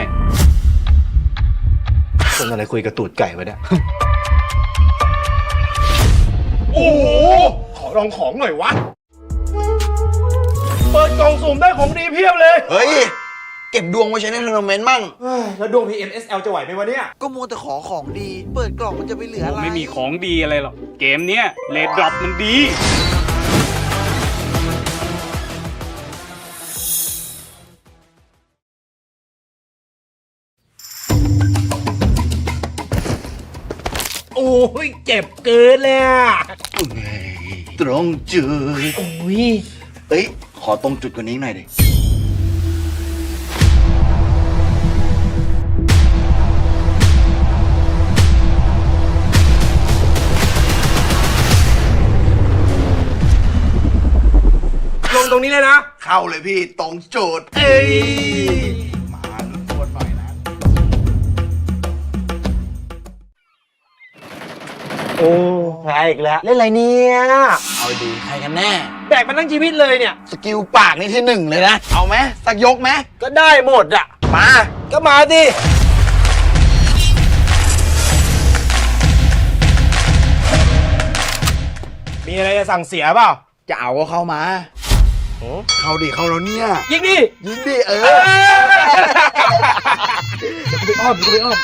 คนอะไรคุยกับตูดไก่วะเนี่ย โอ้โห ขอลองของหน่อยวะ เปิดกล่องสุ่มได้ของดีเพียบเลย เฮ้ย เก็บดวงไว้ใช้ในทัวร์นาเมนต์มั่ง แล้วดวง PMSL จะไหวไหมวะเนี่ย ก็มัวแต่ขอของดี เปิดกล่องมันจะไปเหลืออะไร ไม่มีของดีอะไรหรอก เกมเนี้ยเลดดรอปมันดี โอ้ยเจ็บเกินเลยอะ ตรงจุดโอ้ยเอ้ย ขอตรงจุดกว่านี้หน่อยดิ ลงตรงนี้เลยนะ เข้าเลยพี่ ตรงจุด เอ้ย มาลุ้นวนหน่อยนะ โอ้แพ้อีกแล้ว เล่นอะไรเนี่ย เอาดี ใครกันแน่ แบกมาทั้งชีวิตเลยเนี่ย สกิลปากนี่ที่หนึ่งเลยนะ เอาไหมสักยกไหม ก็ได้หมดอ่ะ มา ก็มาดิ มีอะไรจะสั่งเสียเปล่า จะเอาก็เข้ามา เข้าดิ เข้าแล้วเนี่ย ยิงดิ ยิงดิ ไปอ้อมไปอ้อม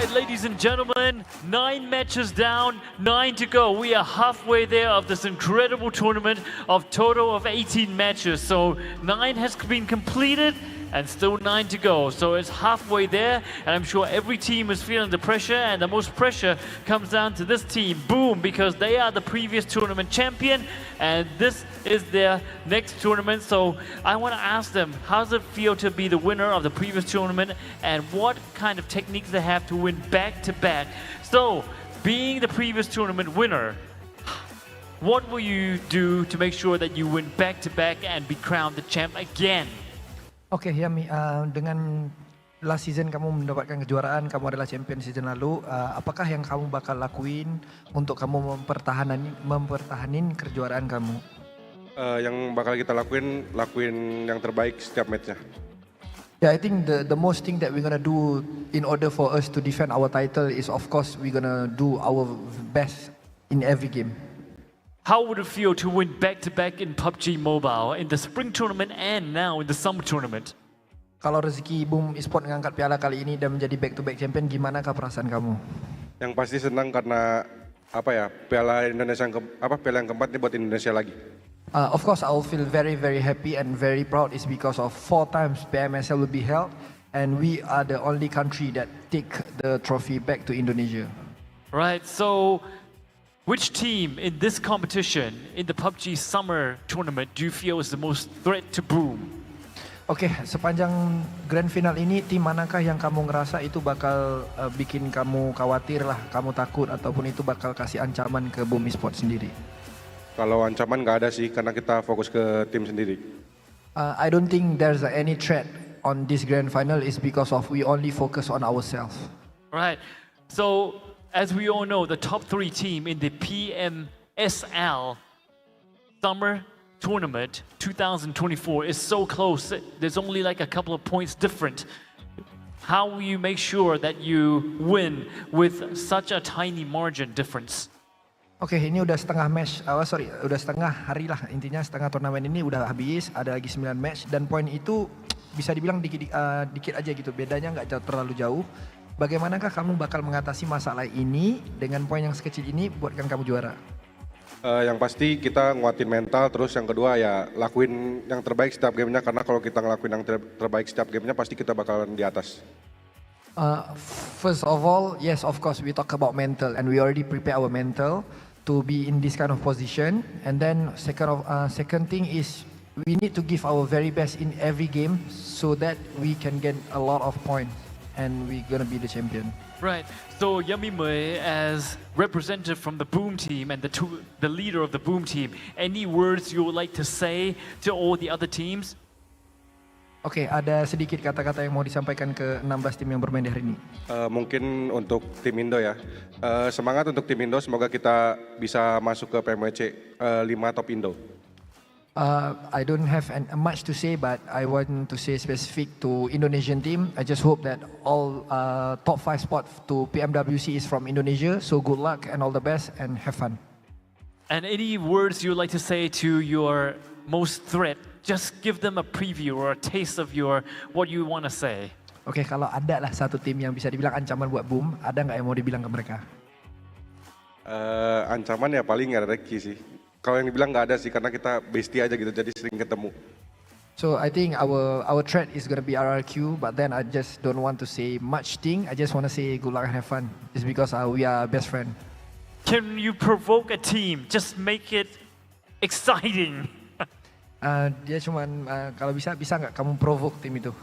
right, ladies and gentlemen, 9 matches down, 9 to go. We are halfway there of this incredible tournament of total of 18 matches. So 9 has been completed and still 9 to go. So it's halfway there, and I'm sure every team is feeling the pressure, and the most pressure comes down to this team, Boom, because they are the previous tournament champion, and this is their next tournament. So I want to ask them, how does it feel to be the winner of the previous tournament, and what kind of techniques they have to win back-to-back? So, being the previous tournament winner, what will you do to make sure that you win back-to-back and be crowned the champ again? Oke, Yami, dengan last season kamu mendapatkan kejuaraan, kamu adalah champion season lalu, apakah yang kamu bakal lakuin untuk kamu mempertahanin kejuaraan kamu? Yang bakal kita lakuin yang terbaik setiap matchnya. Yeah, I think the most thing that we're gonna do in order for us to defend our title is, of course, we're gonna do our best in every game. How would it feel to win back-to-back in PUBG Mobile, in the spring tournament and now in the summer tournament? Kalau rezeki Boom Esports mengangkat piala kali ini dan menjadi back-to-back champion, gimanakah perasaan kamu? Yang pasti senang karena piala Indonesia piala yang keempat ini buat Indonesia lagi. Of course, I'll feel very happy and very proud. Is because of 4 times PMSL will be held, and we are the only country that take the trophy back to Indonesia. Right. So, which team in this competition, in the PUBG Summer tournament, do you feel is the most threat to Boom? Oke, sepanjang grand final ini, tim manakah yang kamu ngerasa itu bakal bikin kamu khawatir lah, kamu takut, ataupun itu bakal kasih ancaman ke Boom Esports sendiri? Kalau ancaman nggak ada sih, karena kita fokus ke tim sendiri. I don't think there's any threat on this grand final is because of we only focus on ourselves. Right. So, as we all know, the top 3 team in the PMSL Summer Tournament 2024 is so close. There's only like a couple of points different. How will you make sure that you win with such a tiny margin difference? Oke, ini udah setengah match, udah setengah hari lah, intinya setengah turnamen ini udah habis, ada lagi 9 match, dan poin itu bisa dibilang dikit aja gitu, bedanya nggak terlalu jauh. Bagaimanakah kamu bakal mengatasi masalah ini dengan poin yang sekecil ini buatkan kamu juara? Yang pasti kita nguatin mental, terus yang kedua ya lakuin yang terbaik setiap gamenya, karena kalau kita ngelakuin yang terbaik setiap gamenya pasti kita bakalan di atas. First of all, yes, of course, we talk about mental, and we already prepare our mental to be in this kind of position. And then second thing is we need to give our very best in every game so that we can get a lot of points and we're gonna be the champion. Right. So Yami Mui, as representative from the Boom team and the leader of the Boom team, any words you would like to say to all the other teams? Oke, ada sedikit kata-kata yang mau disampaikan ke 16 tim yang bermain di hari ini. Mungkin untuk tim Indo ya, semangat untuk tim Indo, semoga kita bisa masuk ke PMWC 5 top Indo. I don't have much to say, but I want to say specific to Indonesian team. I just hope that all top 5 spot to PMWC is from Indonesia. So good luck and all the best and have fun. And any words you'd like to say to your most threat? Just give them a preview or a taste of what you want to say. Oke, kalau ada lah satu tim yang bisa dibilang ancaman buat Boom, ada nggak yang mau dibilang ke mereka? Ancaman ya paling ya Reki sih. Kalau yang dibilang nggak ada sih, karena kita bestie aja gitu, jadi sering ketemu. So I think our threat is gonna be RRQ, but then I just don't want to say much thing. I just want to say good luck and have fun. It's because we are best friend. Can you provoke a team? Just make it exciting. Dia cuman kalau bisa nggak kamu provoke tim itu?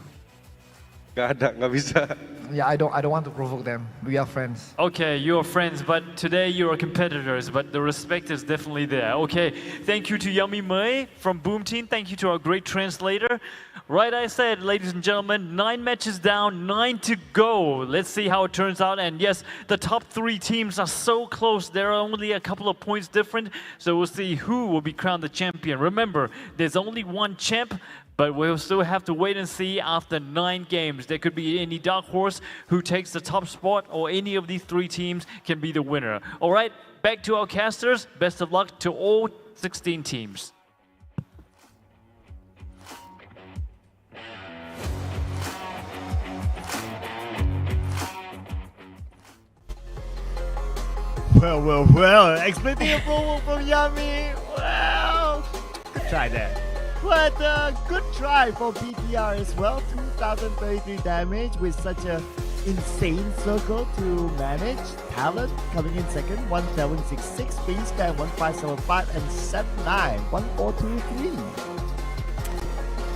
Nggak bisa. Yeah, I don't want to provoke them. We are friends. Okay, you're friends, but today you are competitors, but the respect is definitely there. Okay, thank you to Yami Mui from Boom Team. Thank you to our great translator. Right, I said, ladies and gentlemen, 9 matches down, 9 to go. Let's see how it turns out. And yes, the top 3 teams are so close. There are only a couple of points different. So we'll see who will be crowned the champion. Remember, there's only one champ, but we'll still have to wait and see after 9 games. There could be any dark horse who takes the top spot, or any of these 3 teams can be the winner. All right, back to our casters. Best of luck to all 16 teams. Well. Expecting a promo from Yami. Well, good try there. But good try for BTR as well. 2033 damage with such a insane circle to manage. TALON coming in second, 1766. FaZe Clan 1575 and 79, 1423.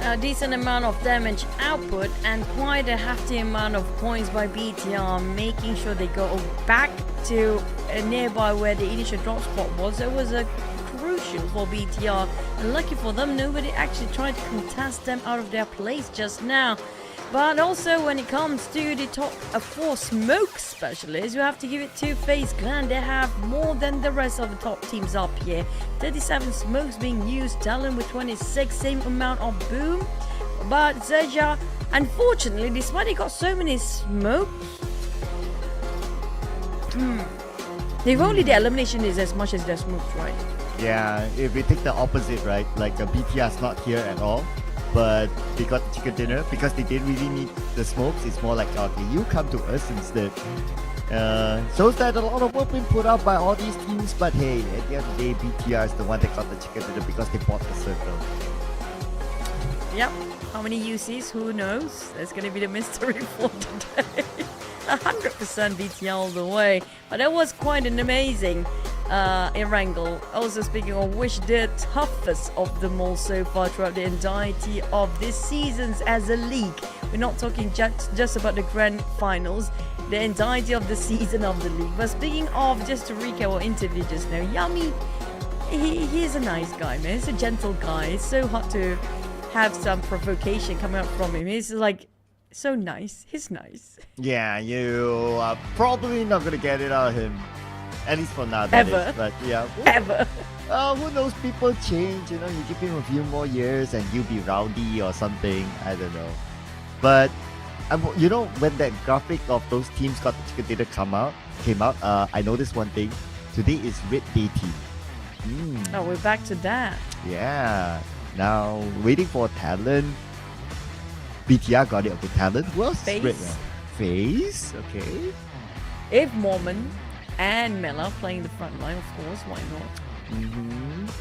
A decent amount of damage output and quite a hefty amount of points by BTR, making sure they go back to nearby where the initial drop spot was. It was a crucial for BTR, and lucky for them, nobody actually tried to contest them out of their place just now. But also when it comes to the top 4 smoke specialists, you have to give it to FaZe Clan. They have more than the rest of the top teams up here. 37 smokes being used, TALON with 26, same amount of boom. But XERXIA, unfortunately, despite they got so many smokes, if only the elimination is as much as their smokes, right? Yeah, if we take the opposite, right? Like BTR's not here at all, but they got the chicken dinner because they didn't really need the smokes. It's more like, okay, you come to us instead. Shows that a lot of work been put out by all these teams, but hey, at the end of the day, BTR is the one that got the chicken dinner because they bought the circle. Yep. How many UCs? Who knows? That's gonna be the mystery for today. 100% BTR all the way. But that was quite an amazing wrangle. Also speaking of which, the toughest of them all so far throughout the entirety of this seasons as a league. We're not talking just about the grand finals, the entirety of the season of the league. But speaking of, just to recap our interview just now, Yami, he's a nice guy, man. He's a gentle guy. It's so hard to have some provocation come out from him. He's like so nice. He's nice. Yeah, you are probably not gonna get it out of him. At least for now, that Ever. is. But yeah. Ever. Who knows, people change, you know, you give him a few more years and you'll be rowdy or something, I don't know. But, you know, when that graphic of those teams got the chicken dinner came out, I noticed one thing. Today is Red Day team. Oh, we're back to that. Yeah. Now, waiting for TALON. BTR got it. Okay, TALON. Who else is red now? FaZe. Okay. If Mormon and Mela playing the front line, of course, why not?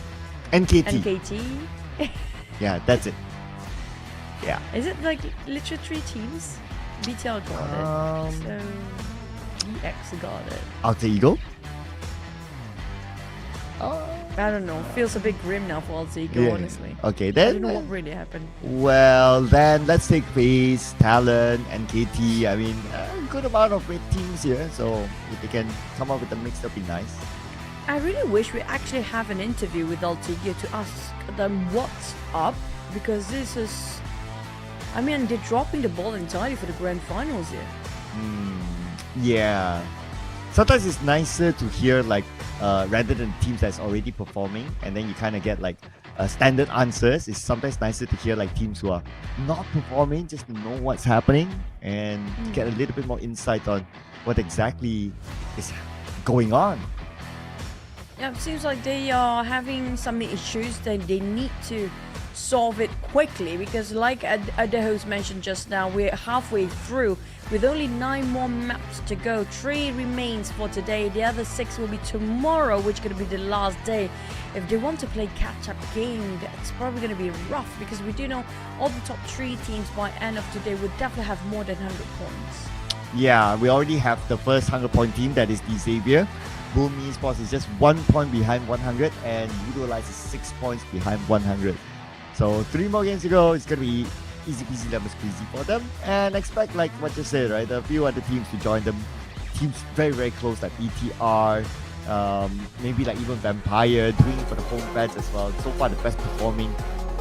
And KT. And KT. Yeah, that's it. Yeah. Is it like literally 3 teams? BTR got it. So EX got it. Alter Ego? I don't know. Feels a bit grim now for Alter Ego, honestly. Okay, I then. don't know what really happened. Well, then let's take FaZe, TALON, and KT. I mean, a good amount of red teams here, so if they can come up with a mix, that'd be nice. I really wish we actually have an interview with Alter Ego to ask them what's up, because this is, I mean, they're dropping the ball entirely for the grand finals here. Yeah. Sometimes it's nicer to hear, like, rather than teams that's already performing, and then you kind of get like standard answers. It's sometimes nicer to hear like teams who are not performing, just to know what's happening and get a little bit more insight on what exactly is going on. Yeah, it seems like they are having some issues that they need to solve it quickly, because like the host mentioned just now, we're halfway through with only 9 more maps to go. 3 remains for today. The other 6 will be tomorrow, which is going to be the last day. If they want to play catch-up game, that's probably going to be rough, because we do know all the top 3 teams by end of today would definitely have more than 100 points. Yeah, we already have the first 100-point team, that is the Xavier. BIGETRON Esports is just 1 point behind 100, and Utilize is 6 points behind 100. So 3 more games to go. It's going to be easy peasy lemon squeezy for them. And expect, like what you said, right, a few other teams to join them. Teams very, very close, like BTR, maybe like even Vampire, doing it for the home fans as well. So far, the best performing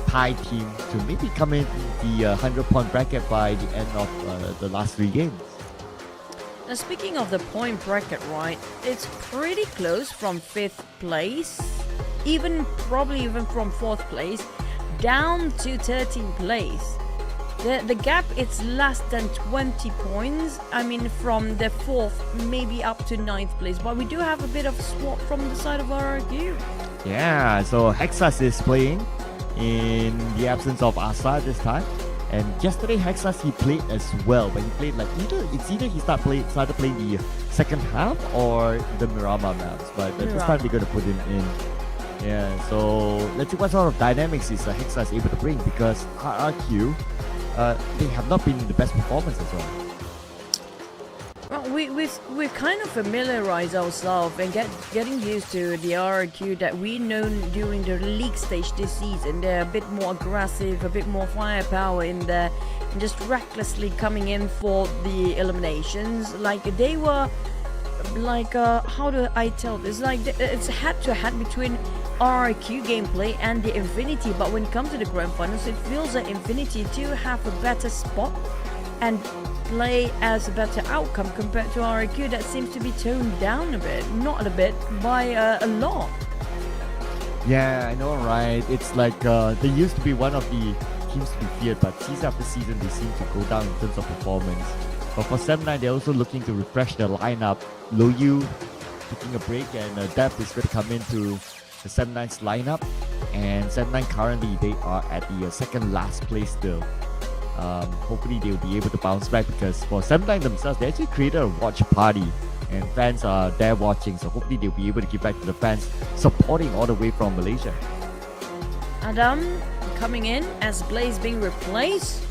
Thai team to maybe come in the 100-point bracket by the end of the last 3 games. Now, speaking of the point bracket, right, it's pretty close from 5th place, probably even from 4th place, down to 13th place. The gap, it's less than 20 points. I mean, from the 4th, maybe up to 9th place. But we do have a bit of swap from the side of RRQ. Yeah, so Hexas is playing in the absence of Asa this time. And yesterday Hexas he played as well, but he played like either he started playing the second half or the Miramar maps. But this time they're gonna put him in. Yeah, so let's see what sort of dynamics is Hexas able to bring, because RRQ they have not been in the best performance as well. Well, we kind of familiarize ourselves and getting used to the RRQ that we known during the league stage this season. They're a bit more aggressive, a bit more firepower in there, and just recklessly coming in for the eliminations. Like they were, like how do I tell this? Like it's head to head between RRQ gameplay and the Infinity, but when it comes to the grand finals, it feels that Infinity do have a better spot and play as a better outcome compared to RRQ that seems to be toned down a bit, not a bit, by a lot. Yeah, I know, right? It's like they used to be one of the teams to be feared, but season after season they seem to go down in terms of performance. But for Sem9, they're also looking to refresh their lineup. Loyu taking a break, and Depth is going to come into the Sem9's lineup. And Sem9 currently they are at the second last place still. Hopefully they'll be able to bounce back, because for Sem9 themselves, they actually created a watch party and fans are there watching, so hopefully they'll be able to give back to the fans supporting all the way from Malaysia. Adam coming in as Blaze being replaced.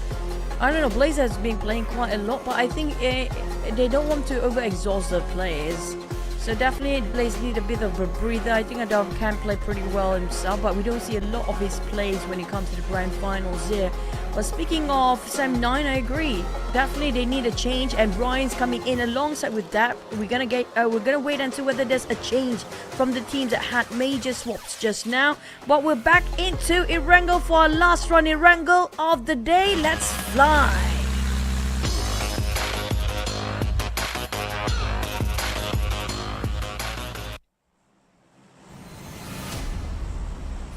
I don't know, Blaze has been playing quite a lot, but I think they don't want to overexhaust the players. So definitely Blaze need a bit of a breather. I think Adam can play pretty well himself, but we don't see a lot of his plays when it comes to the grand finals here. But speaking of Sem9, I agree. Definitely they need a change, and Ryan's coming in alongside with that. We're gonna wait and see whether there's a change from the teams that had major swaps just now. But we're back into Erangel for our last run Erangel of the day. Let's fly.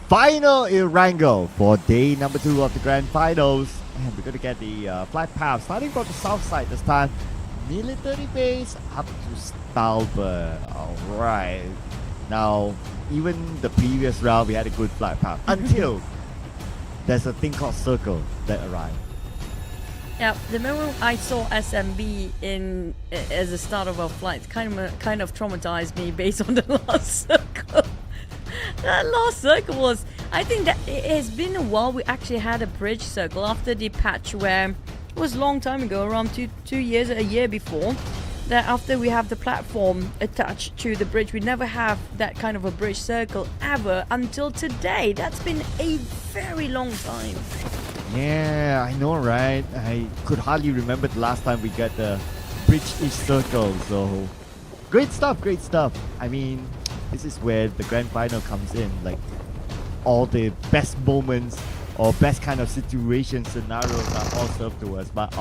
Final Erangel for day number 2 of the grand finals, and we're going to get the flight path starting from the south side this time. Military base up to Stalber. Alright, now even the previous round we had a good flight path until there's a thing called circle that arrived. Yeah, the moment I saw SMB in as a start of our flight kind of traumatized me based on the last circle. That last circle was, I think that it has been a while we actually had a bridge circle after the patch where it was a long time ago, around two years, a year before, that after we have the platform attached to the bridge, we never have that kind of a bridge circle ever until today. That's been a very long time. Yeah, I know, right? I could hardly remember the last time we got the bridge-ish circle, so great stuff, great stuff. I mean, this is where the grand final comes in, like all the best moments or best kind of situation scenarios are all served to us, but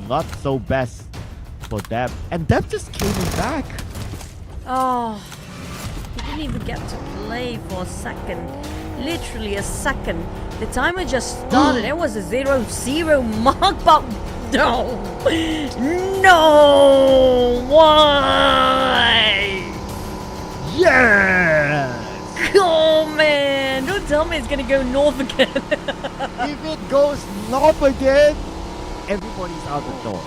not so best for Deb. And Deb just came back. Oh, he didn't even get to play for a second. Literally a second. The timer just started. It was a 0-0 mark, but no. No! Why? Yes! Oh man! Don't tell me it's gonna go north again. If it goes north again, everybody's out the door.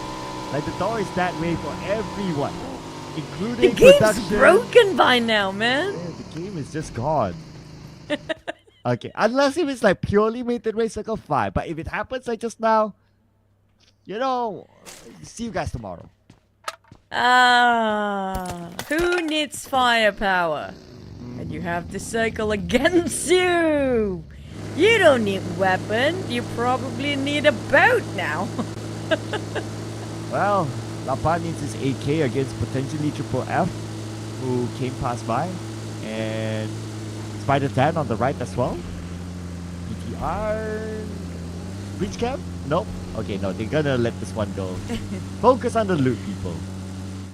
Like the door is that way for everyone, including the game's production. broken by now, man. Yeah, the game is just gone. Okay, unless if it's like purely mated race circle 5, but if it happens like just now, you know, see you guys tomorrow. Who needs firepower? And you have the circle against you. You don't need weapon. You probably need a boat now. Well, Lapa needs his AK against potentially Triple F, who came past by, and Spider 10 on the right as well. BTR Breach Camp? Nope. Okay, no, they're gonna let this one go. Focus on the loot, people.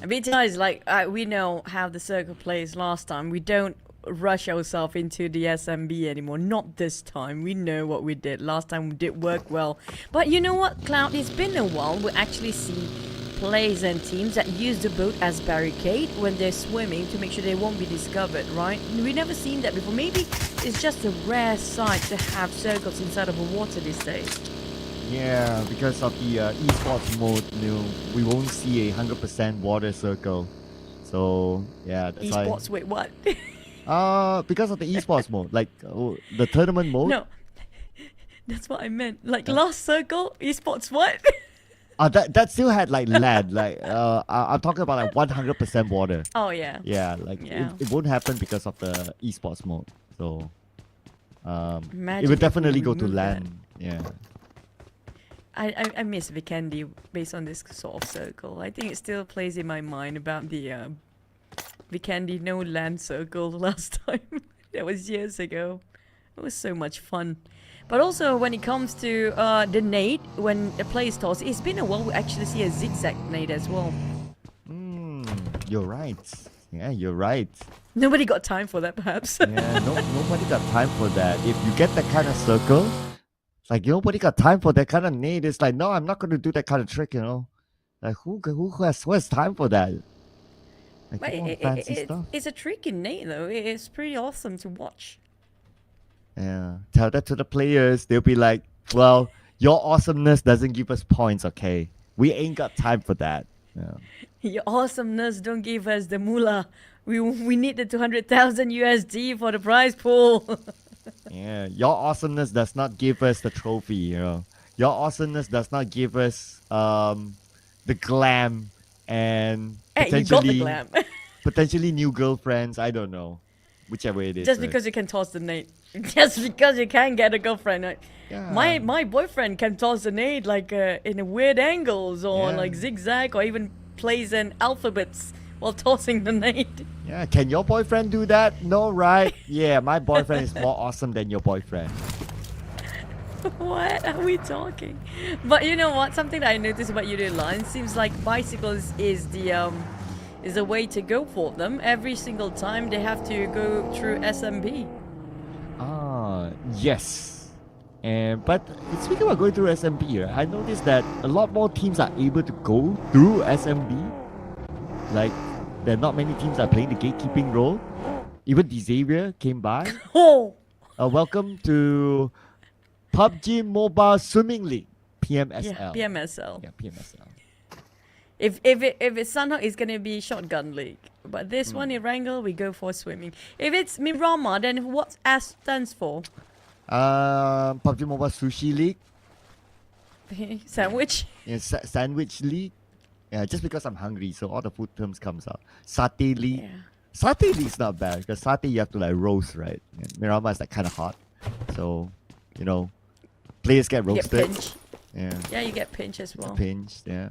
BTR is like, we know how the circle plays last time. We don't rush ourselves into the SMB anymore. Not this time. We know what we did. Last time we did work well. But you know what, Cloud? It's been a while. We actually see players and teams that use the boat as barricade when they're swimming to make sure they won't be discovered, right? We've never seen that before. Maybe it's just a rare sight to have circles inside of a water these days. Yeah, because of the esports mode, we won't see a 100% water circle. So yeah, that's why. Esports, wait, what? Because of the esports mode, like the tournament mode. No, that's what I meant. Like last circle, esports, what? That still had like land. Like I'm talking about like 100% water. Oh yeah. Yeah, like it won't happen because of the esports mode. So it would definitely go to land. Yeah. I miss Vikendi based on this sort of circle. I think it still plays in my mind about the Vikendi no land circle last time. That was years ago. It was so much fun. But also when it comes to the nade, when a player toss, it's been a while we actually see a zigzag nade as well. You're right. Yeah, you're right. Nobody got time for that, perhaps. Yeah, nobody got time for that. If you get that kind of circle, it's like nobody got time for that kind of nade. It's like, no, I'm not going to do that kind of trick, you know. Like who has time for that? Like, But fancy stuff. it's a tricky nade though. It's pretty awesome to watch. Yeah, tell that to the players. They'll be like, well, your awesomeness doesn't give us points, okay? We ain't got time for that. Yeah. Your awesomeness don't give us the moolah. We need the 200,000 USD for the prize pool. Yeah, your awesomeness does not give us the trophy, you know. Your awesomeness does not give us the glam and Hey, you got the glam. potentially new girlfriends. I don't know, whichever it is. Just right? because you can toss the nade. Just because you can get a girlfriend. Like, Yeah. my boyfriend can toss a nade like in a weird angles or like zigzag or even plays an alphabets while tossing the nade. Yeah, can your boyfriend do that? No, right? Yeah, my boyfriend is more awesome than your boyfriend. What are we talking? But you know what? Something that I noticed about you, Line, seems like bicycles is a way to go for them. Every single time they have to go through SMB. Yes. But speaking about going through SMB, right, I noticed that a lot more teams are able to go through SMB. Like, there are not many teams that are playing the gatekeeping role. Even Xavier came by. Oh! Welcome to PUBG Mobile Swimming League, PMSL. Yeah, PMSL. Yeah, PMSL. If it's somehow it's gonna be shotgun league, but this one in Wrangle we go for swimming. If it's Mirama, then what S stands for? PUBG Mobile Sushi League. Sandwich. Yeah, Sandwich League. Yeah, just because I'm hungry, so all the food terms comes out. Satay League. Yeah. Satay League's not bad because satay you have to like roast, right? And Mirama is like kind of hot, so you know, players get You roasted. get pinch. Yeah. Yeah, you get pinch as well. Pinch, yeah.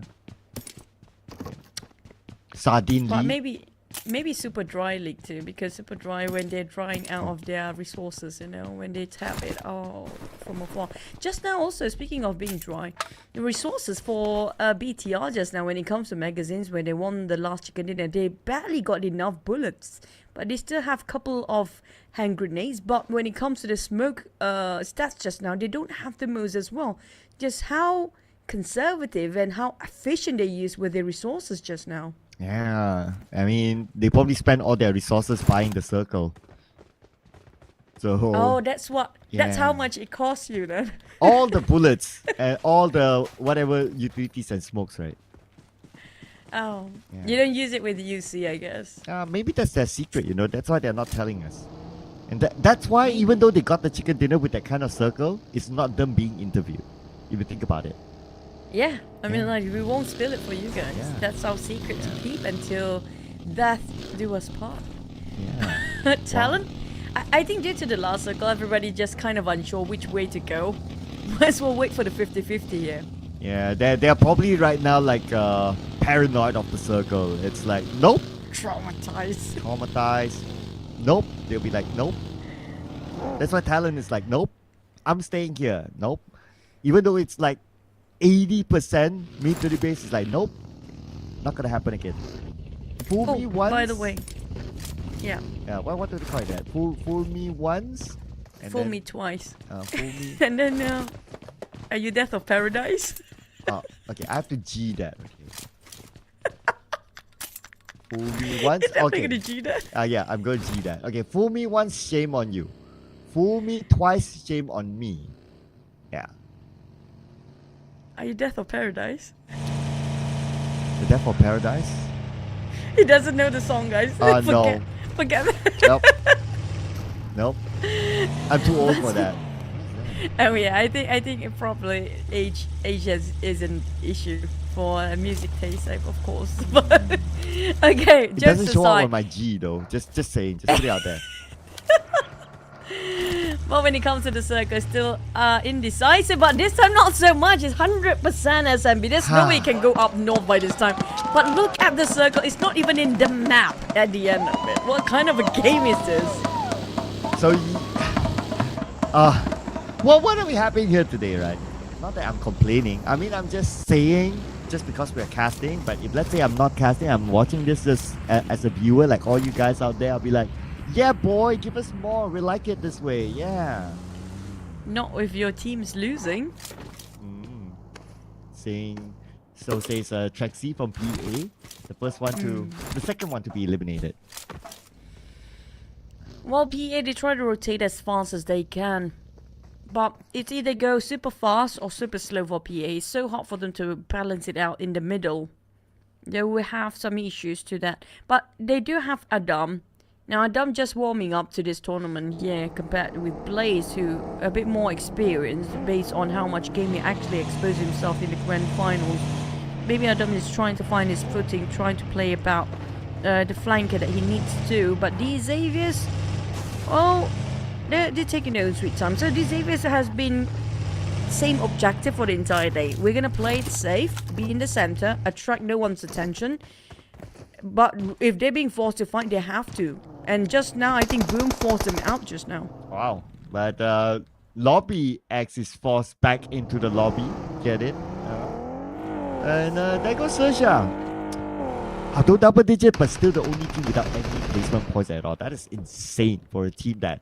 Sardine But League. maybe Super Dry League too, because Super Dry when they're drying out of their resources, you know, when they tap it from afar. Just now also, speaking of being dry, the resources for BTR just now when it comes to magazines, when they won the last chicken dinner, they barely got enough bullets. But they still have a couple of hand grenades. But when it comes to the smoke stats just now, they don't have the most as well. Just how conservative and how efficient they use with their resources just now. Yeah, I mean, they probably spend all their resources buying the circle. So Oh, that's how Yeah. much it costs you then. all the bullets and all the whatever utilities and smokes, right? Oh, Yeah. you don't use it with UC, I guess. Maybe that's their secret, you know. That's why they're not telling us. And that's why even though they got the chicken dinner with that kind of circle, it's not them being interviewed. If you think about it. Yeah, I mean, like, we won't spill it for you guys. Yeah. That's our secret to keep until death do us part. Yeah. Talent? I think due to the last circle, everybody just kind of unsure which way to go. Might as well wait for the 50-50 here. Yeah, they're probably right now like paranoid of the circle. It's like, nope. Traumatized. Nope. They'll be like, nope. That's why Talon is like, nope. I'm staying here. Nope. Even though it's like 80% mid to the base, is like, nope. Not gonna happen again. Fool me once. By the way. Yeah. Yeah, what do they call that? Fool me once. And Fool then, me twice. Fool me. And then, are you Death of Paradise? Oh, okay. I have to G that. Okay. Fool me once. Is that Okay. gonna G that? Yeah, I'm going to G that. Okay, fool me once, shame on you. Fool me twice, shame on me. Yeah. Are you Death of Paradise? The Death of Paradise? He doesn't know the song, guys. No. Forget that. Nope. Nope. I'm too old for that. Oh yeah, I think it probably age is an issue for music taste, of course. But okay, It jokes doesn't show up aside. on my G though. Just saying. Just put it out there. But when it comes to the circle, still indecisive. But this time, not so much. It's 100% SMB. There's no way it can go up north by this time. But look at the circle. It's not even in the map at the end of it. What kind of a game is this? So, well, what are we having here today, right? Not that I'm complaining. I mean, I'm just saying, just because we're casting. But if let's say I'm not casting, I'm watching this as a viewer, like all you guys out there, I'll be like, yeah, boy, give us more. We like it this way. Yeah. Not if your team's losing. Saying, so says Track C from PA, the second one to be eliminated. Well, PA, they try to rotate as fast as they can. But it's either go super fast or super slow for PA. It's so hard for them to balance it out in the middle. They will have some issues to that. But they do have Adam. Now, Adam just warming up to this tournament, yeah, compared with Blaze, who a bit more experienced based on how much game he actually exposed himself in the grand finals. Maybe Adam is trying to find his footing, trying to play about the flanker that he needs to. But these Xaviers, well, they're taking their own sweet time. So these Xaviers has been same objective for the entire day. We're gonna play it safe, be in the center, attract no one's attention. But if they're being forced to fight, they have to. And just now, I think Boom forced them out just now. Wow. But Lobby X is forced back into the lobby. Get it? And there goes XERXIA. Although double digit, but still the only team without any placement points at all. That is insane for a team that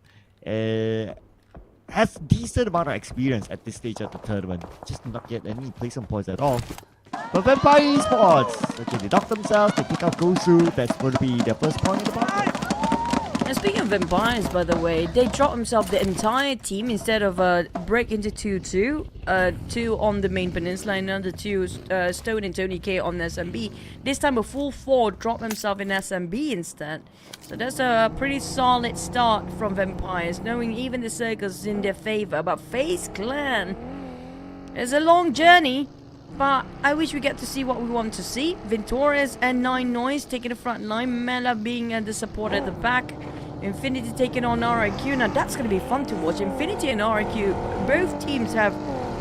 has decent amount of experience at this stage of the tournament. Just not get any placement points at all. But Vampire Esports, okay, they dock themselves, they pick out Gosu. That's going to be their first point in the market. And speaking of Vampires, by the way, they dropped themselves the entire team instead of break into 2-2. 2 on the main peninsula and another 2 Stone and Tony K on SMB. This time a full 4 dropped themselves in SMB instead. So that's a pretty solid start from Vampires, knowing even the circles in their favor. But FaZe Clan, it's a long journey. But I wish we get to see what we want to see. Vintorius and Nine Noise taking the front line. Mela being the support at the back. Infinity taking on RIQ. Now that's going to be fun to watch. Infinity and RIQ, both teams have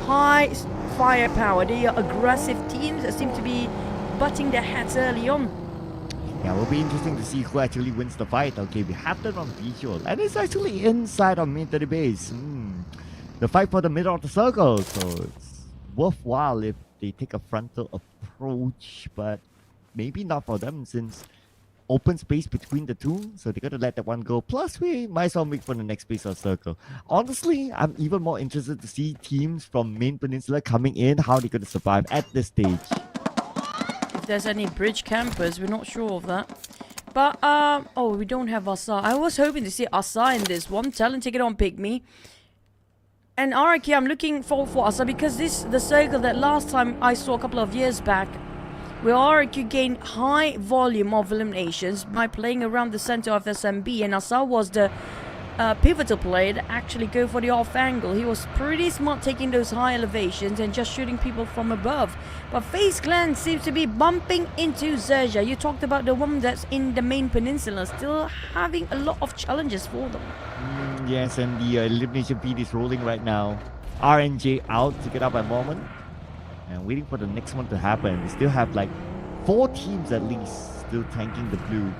high firepower. They are aggressive teams that seem to be butting their heads early on. Yeah, it will be interesting to see who actually wins the fight. Okay, we have that on visual. And it's actually inside on main 30 base. The fight for the middle of the circle. So it's worthwhile if they take a frontal approach, but maybe not for them since open space between the two, so they gotta let that one go. Plus, we might as well wait for the next space of circle. Honestly, I'm even more interested to see teams from main peninsula coming in, how they're gonna survive at this stage. If there's any bridge campers, we're not sure of that. But, oh, we don't have Asa. I was hoping to see Asa in this one. TALON take it on PIGMY. And RIQ, I'm looking forward for Asa because this is the circle that last time I saw a couple of years back, where RIQ gained high volume of eliminations by playing around the center of SMB, and Asa was the pivotal player to actually go for the off angle. He was pretty smart taking those high elevations and just shooting people from above. But FaZe Clan seems to be bumping into XERXIA. You talked about the one that's in the main peninsula, still having a lot of challenges for them. Yes, and the elimination feed is rolling right now. RNJ out to get up at moment. And waiting for the next one to happen. We still have like 4 teams at least still tanking the blue.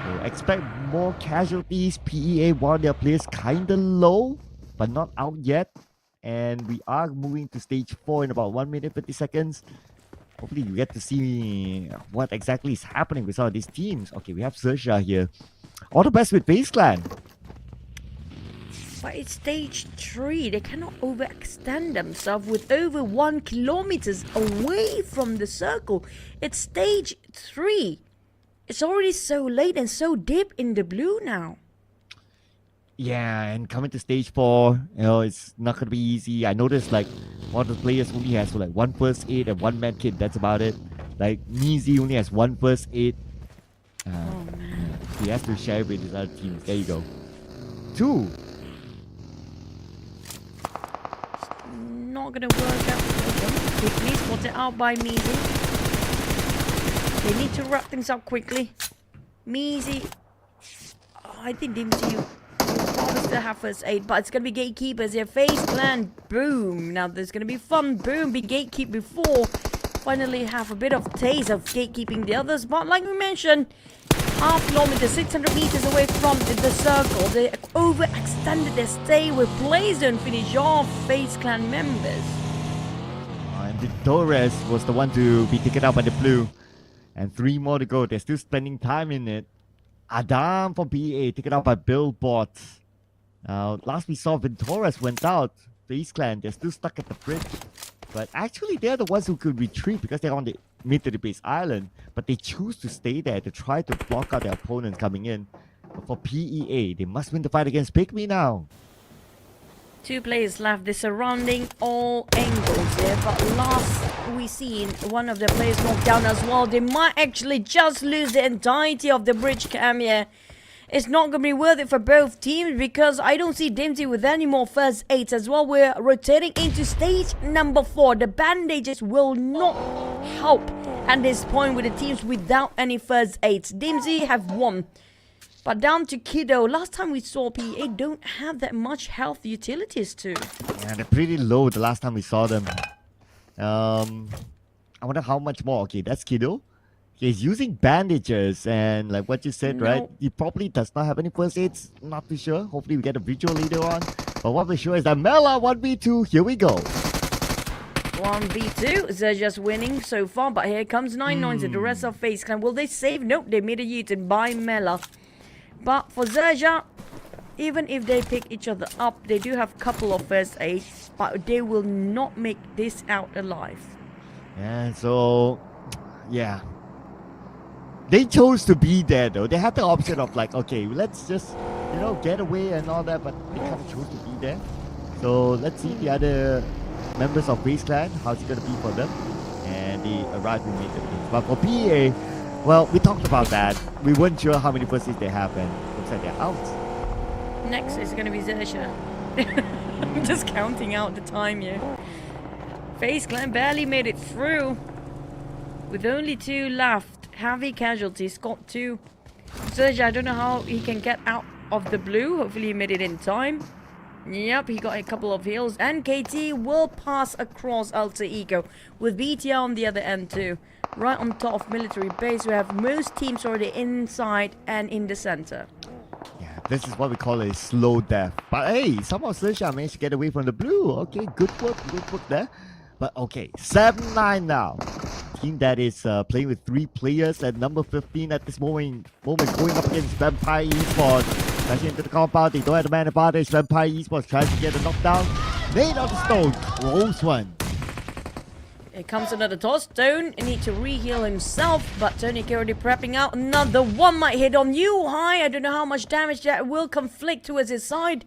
So expect more casualties. PEA, one of their players kinda low, but not out yet. And we are moving to stage 4 in about 1 minute 50 seconds. Hopefully you get to see what exactly is happening with some of these teams. Okay, we have XERXIA here. All the best with FaZe Clan. But it's stage 3. They cannot overextend themselves with over 1 kilometers away from the circle. It's stage 3. It's already so late and so deep in the blue now. Yeah, and coming to stage 4, it's not gonna be easy. I noticed like one of the players only has like one first aid and one med kit. That's about it. Like Meezy only has one first aid. He has to share with his other teams. There you go. 2. Not gonna work out for them. Quickly spotted out by Meezy. They need to wrap things up quickly. Meezy, I think Dimsy will probably still have first aid, but it's gonna be gatekeepers here. FaZe Clan, boom. Now there's gonna be fun, boom. Be gatekeep before finally have a bit of taste of gatekeeping the others. But like we mentioned, half kilometer, 600 meters away from the circle, they overextended their stay with players don't finish off FaZe Clan members. And the Torres was the one to be taken out by the blue. And 3 more to go. They're still spending time in it. Adam from PA taken out by Billboard. Now, last we saw Ventoras went out. FaZe Clan, they're still stuck at the bridge. But actually, they're the ones who could retreat because they're on the mid to the base island. But they choose to stay there to try to block out their opponents coming in. But for PEA, they must win the fight against PIGMY now. 2 players left. They're surrounding all angles here, but last we seen one of the players knocked down as well. They might actually just lose the entirety of the bridge cam here. It's not going to be worth it for both teams because I don't see Dimsy with any more first aids as well. We're rotating into stage number 4. The bandages will not help at this point with the teams without any first aids. Dimsy have won. But down to Kiddo. Last time we saw PA don't have that much health utilities too. Yeah, they're pretty low the last time we saw them. I wonder how much more. Okay, that's Kiddo. He's using bandages and like what you said, right? He probably does not have any first aids. Not too sure. Hopefully we get a visual later on. But what we're sure is that Mela 1v2. Here we go. 1v2. They're just winning so far. But here comes 9-9 to the rest of FaZe Clan. Will they save? Nope, they made a U-turn by Mela. But for XERXIA, even if they pick each other up, they do have a couple of first aids, but they will not make this out alive. Yeah, so, yeah. They chose to be there though. They had the option of like, okay, let's just, get away and all that, but they kind of chose to be there. So let's see the other members of FaZe Clan, how's it going to be for them. And they arrived in mid. But for PA, well, we talked about that. We weren't sure how many first aids they have, and looks like they're out. Next is going to be XERXIA. I'm just counting out the time here. FaZe Clan barely made it through. With only 2 left. Heavy casualties, got 2. XERXIA, I don't know how he can get out of the blue. Hopefully he made it in time. Yep, he got a couple of heals. And KT will pass across Alter Ego. With BTR on the other end too. Right on top of military base, we have most teams already inside and in the center. Yeah, this is what we call a slow death. But hey, somehow XERXIA managed to get away from the blue. Okay, good work there. But okay, 7-9 now. Team that is playing with 3 players at number 15 at this moment going up against Vampire Esports. Crashing into the compound, they don't have the man advantage. Vampire Esports trying to get a knockdown. Made on the stone, close one. Here comes another toss. Stone need to re-heal himself, but Tony K already prepping out. Another one might hit on you high. I don't know how much damage that will conflict towards his side.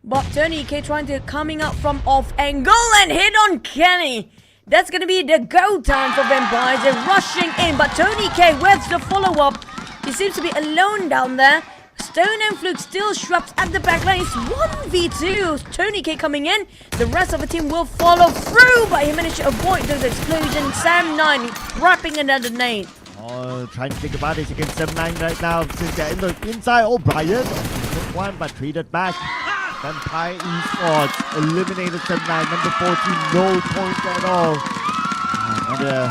But Tony K trying to coming up from off angle and hit on Kenny. That's going to be the go time for Vampires. They're rushing in, but Tony K, where's the follow-up? He seems to be alone down there. Stone and Fluke still shrubs at the back line. It's 1v2. Tony K coming in. The rest of the team will follow through, but he managed to avoid those explosions. Sam9 wrapping another nade. Oh, trying to take advantage against 7-9 right now. Since they're in the inside. Oh, Brian. Took one, but traded back. Vampire Esports eliminated 7-9. Number 14, no points at all. Another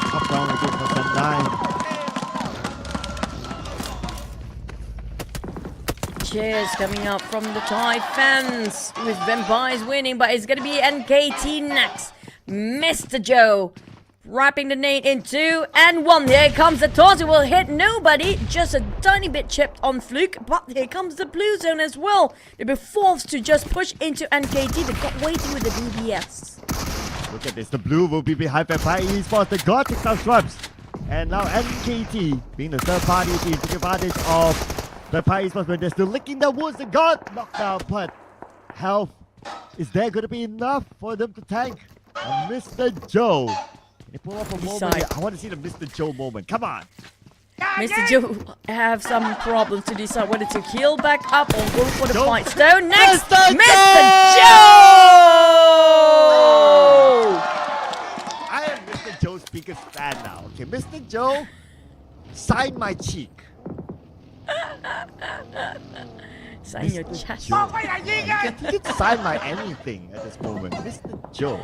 top round again for 7-9. Cheers coming up from the Thai fans with Vampires winning, but it's going to be NKT next. Mr. Joe wrapping the nade in 2 and 1. Here comes the toss. It will hit nobody. Just a tiny bit chipped on Fluke, but here comes the blue zone as well. They'll be forced to just push into NKT. They got waiting with the DBS. Look at this. The blue will be behind Vampire Esports. They got to some shrubs. And now NKT, being the third party team, took advantage of The PI Esports, they're still licking their wounds. They got knocked out, but health, is there going to be enough for them to tank? And Mr. Joe, can you pull up a moment here? I want to see the Mr. Joe moment. Come on. Mr. Joe have some problems to decide whether to heal back up or go for the fight stone. Next, Mr. Joe! I am Mr. Joe's biggest fan now. Okay, Mr. Joe, sign my cheek. Sign your chest. Joe. You can sign my anything at this moment. Mr. Joe.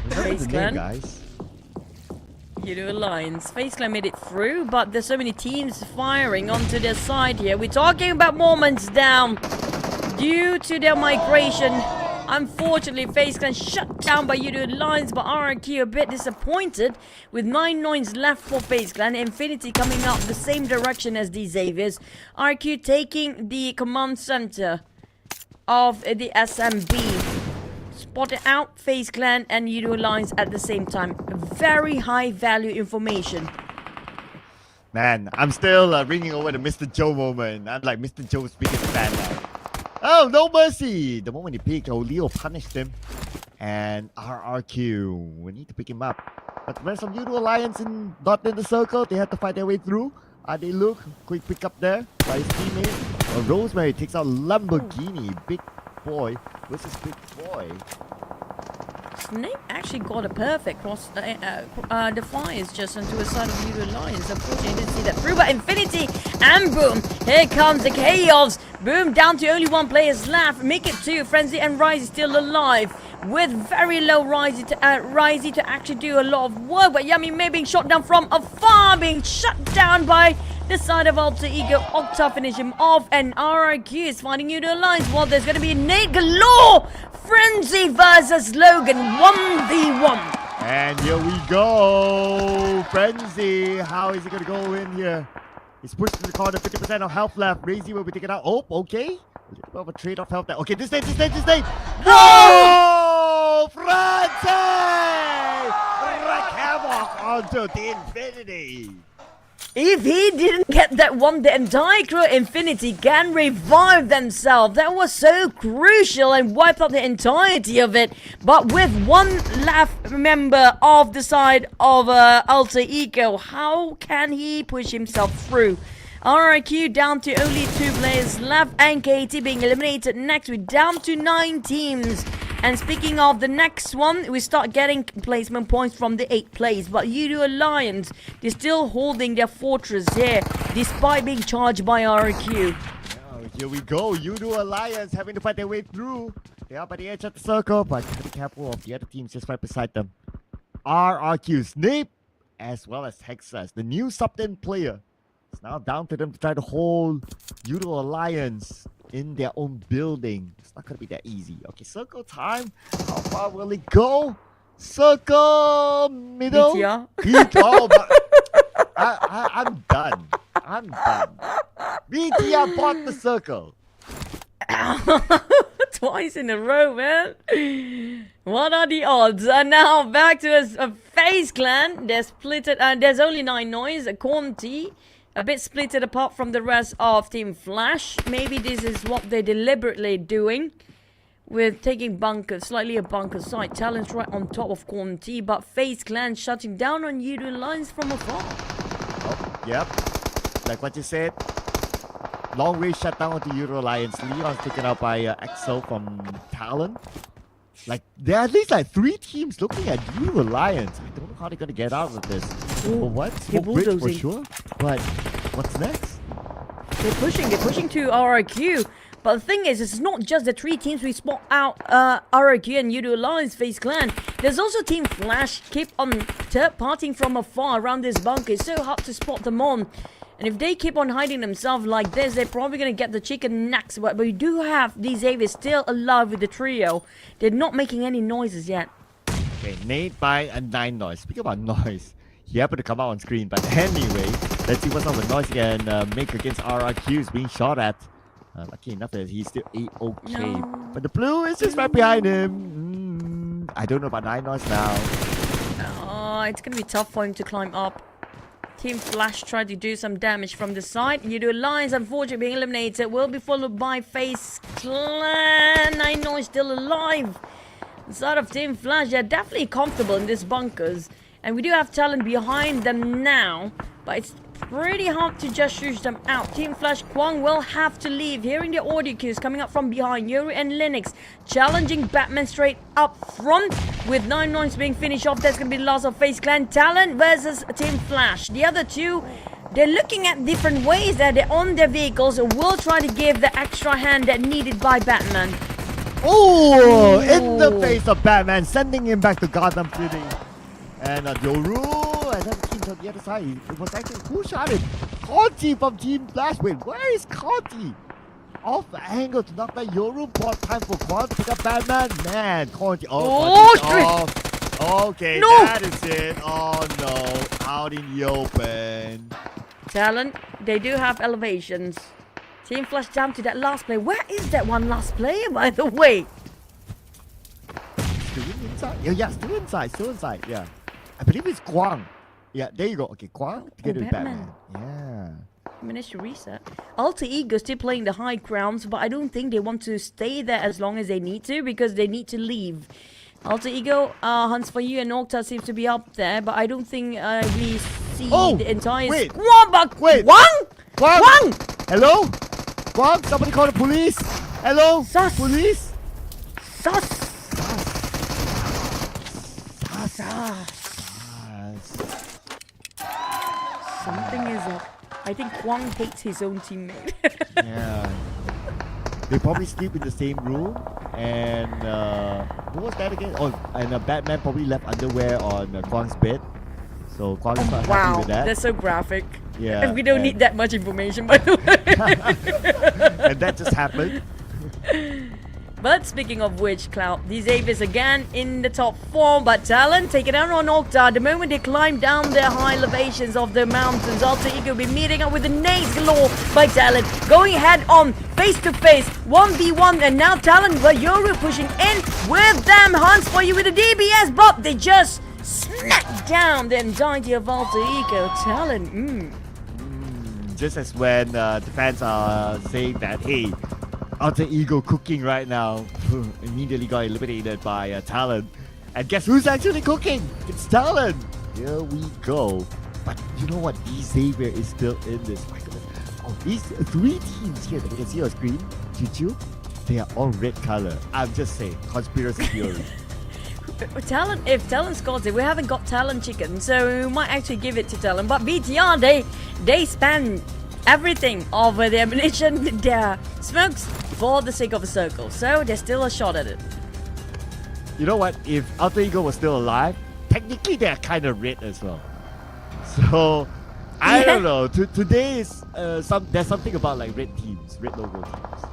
Remember the name, guys. IQOO Alliance. FaZe Clan made it through, but there's so many teams firing onto their side here. We're talking about moments down due to their migration. Unfortunately, FaZe Clan shut down by IQOO Alliance, but RRQ a bit disappointed with 9 noins left for FaZe Clan. Infinity coming up the same direction as the Xaviers. RRQ taking the command center of the SMB. Spotted out FaZe Clan and IQOO Alliance at the same time. Very high value information. Man, I'm still ringing over the Mr. Joe moment. I'm like Mr. Joe's biggest fan now. Oh, no mercy! The moment he picked, Leo punished him. And RRQ, we need to pick him up. But there's some IQOO Alliance not in the circle. They have to fight their way through. They look, quick pick up there by his teammate. Rosemary takes out Lamborghini. Big boy versus big boy. Snake actually got a perfect cross. The fires just onto the side of IQOO Alliance. Unfortunately, didn't see that through. But Infinity and boom, here comes the chaos. Boom, down to only 1 player's left. Make it 2. Frenzy and Risey still alive. With very low Risey to actually do a lot of work. But Yummy May being shot down from afar, being shut down by the side of Alter Ego. Octa finish him off, and RRQ is fighting IQOO Alliance. Well, there's going to be a nade galore. Frenzy versus Logan, 1v1. And here we go. Frenzy, how is he going to go in here? He's pushed to the corner, 50% of health left. Razy will be taken out. Oh, okay. A little bit of a trade-off health there. Okay, this day. Whoa! Frenzy! Wreck havoc onto the Infinity. If he didn't get that one, the entire crew Infinity can revive themselves. That was so crucial and wipe out the entirety of it. But with 1 left member of the side of Alter Ego, how can he push himself through? RRQ down to only 2 players left, and KT being eliminated next. We're down to 9 teams. And speaking of the next one, we start getting placement points from the 8th place. But IQOO Alliance, they're still holding their fortress here, despite being charged by RRQ. Oh, here we go. IQOO Alliance having to fight their way through. They are by the edge of the circle, but be careful of the other teams just right beside them. RRQ, Snape, as well as Hexas, the new sub-10 player. It's now down to them to try to hold IQOO Alliance in their own building. It's not going to be that easy. Okay, circle time. How far will it go? Circle middle. BTR. Oh, but I'm done. BTR bought the circle. Twice in a row, man. What are the odds? And now back to a FaZe Clan. They're split. There's only 9 noise. A Conti. A bit splitted apart from the rest of Team Flash. Maybe this is what they're deliberately doing. With taking bunkers, slightly a bunker side. Talon's right on top of Conti, but FaZe Clan shutting down on IQOO Alliance from afar. Oh, yep. Like what you said. Long range shutdown onto IQOO Alliance. Leon's taken out by EXO from Talon. Like, there are at least like 3 teams looking at IQOO Alliance. I don't know how they're going to get out of this. Ooh, but what? Smoke bridge for sure. But what's next? They're pushing to RRQ. But the thing is, it's not just the 3 teams we spot out, RRQ and IQOO Alliance, FaZe Clan. There's also Team Flash, keep on third-partying from afar around this bunker. It's so hard to spot them on. And if they keep on hiding themselves like this, they're probably going to get the chicken next. But we do have these Avies still alive with the trio. They're not making any noises yet. Okay, nade by a 9 noise. Speaking about noise, he happened to come out on screen. But anyway, let's see what sort of noise he can make against RRQ's being shot at. Lucky enough that he's still A-OK. No. But the blue is just right behind him. I don't know about 9 noise now. Oh, it's going to be tough for him to climb up. Team Flash tried to do some damage from the side. Yudu Alliance, unfortunately, being eliminated. Will be followed by FaZe Clan. I know he's still alive. The side of Team Flash, they're definitely comfortable in these bunkers. And we do have talent behind them now. But it's pretty hard to just shoot them out. Team Flash, Kwang will have to leave. Hearing the audio cues coming up from behind. Yuri and Linux challenging Batman straight up front. With 9 noise being finished off, that's going to be the last of FaZe Clan. Talent versus Team Flash. The other two, they're looking at different ways that they're on their vehicles and will try to give the extra hand that needed by Batman. Oh, in the face of Batman, sending him back to Gotham City. And Yoru, and then teams on the other side. It was actually, who shot it? Conti from Team Flash. Wait, where is Conti? Off the angle to knock that Yoru. Bought time for Quan to pick up Batman. Man, Conti. Oh, okay, no. That is it. Oh no, out in the open. Talent, they do have elevations. Team Flash down to that last player. Where is that one last player, by the way? Still inside? Yeah, still inside, yeah. I believe it's Kwang. Yeah, there you go. Okay, Kwang together with Batman. Yeah. Managed to reset. Alter Ego still playing the high grounds, but I don't think they want to stay there as long as they need to because they need to leave. Alter Ego, Hunts for You and Nocta seems to be up there, but I don't think we see the entire squad. But Kwang! Hello? Kwang, somebody call the police. Hello? Sus. Police? Sus. Something is up. I think Kwang hates his own teammate. Yeah. They probably sleep in the same room. And who was that again? Oh, and Batman probably left underwear on Kwang's bed. So Kwang is not happy with that. That's so graphic. Yeah. And we don't need that much information, by the way. And that just happened. But speaking of which, Cloud, these Avis again in the top 4, but Talon taking out on Octa. The moment they climb down the high elevations of the mountains, Alter Ego will be meeting up with the nades galore by Talon. Going head on, face to face, 1v1, and now Talon, Yoru pushing in with them. Hunts for You with the DBS, but they just smack down the entirety of Alter Ego. Talon, Just as when the fans are saying that, hey, Alter Ego cooking right now, immediately got eliminated by Talon. And guess who's actually cooking? It's Talon. Here we go. But you know what? Xavier is still in this. My goodness. Oh, these 3 teams here that you can see on screen, Chuchu, they are all red color. I'm just saying, conspiracy theory. Talon, if Talon scores it, we haven't got Talon chicken, so we might actually give it to Talon. But BTR, they spend everything of the ammunition, their smokes, for the sake of a circle. So there's still a shot at it. You know what? If Alter Ego was still alive, technically they're kind of red as well. So, I don't know. Today is there's something about like red teams, red logo teams.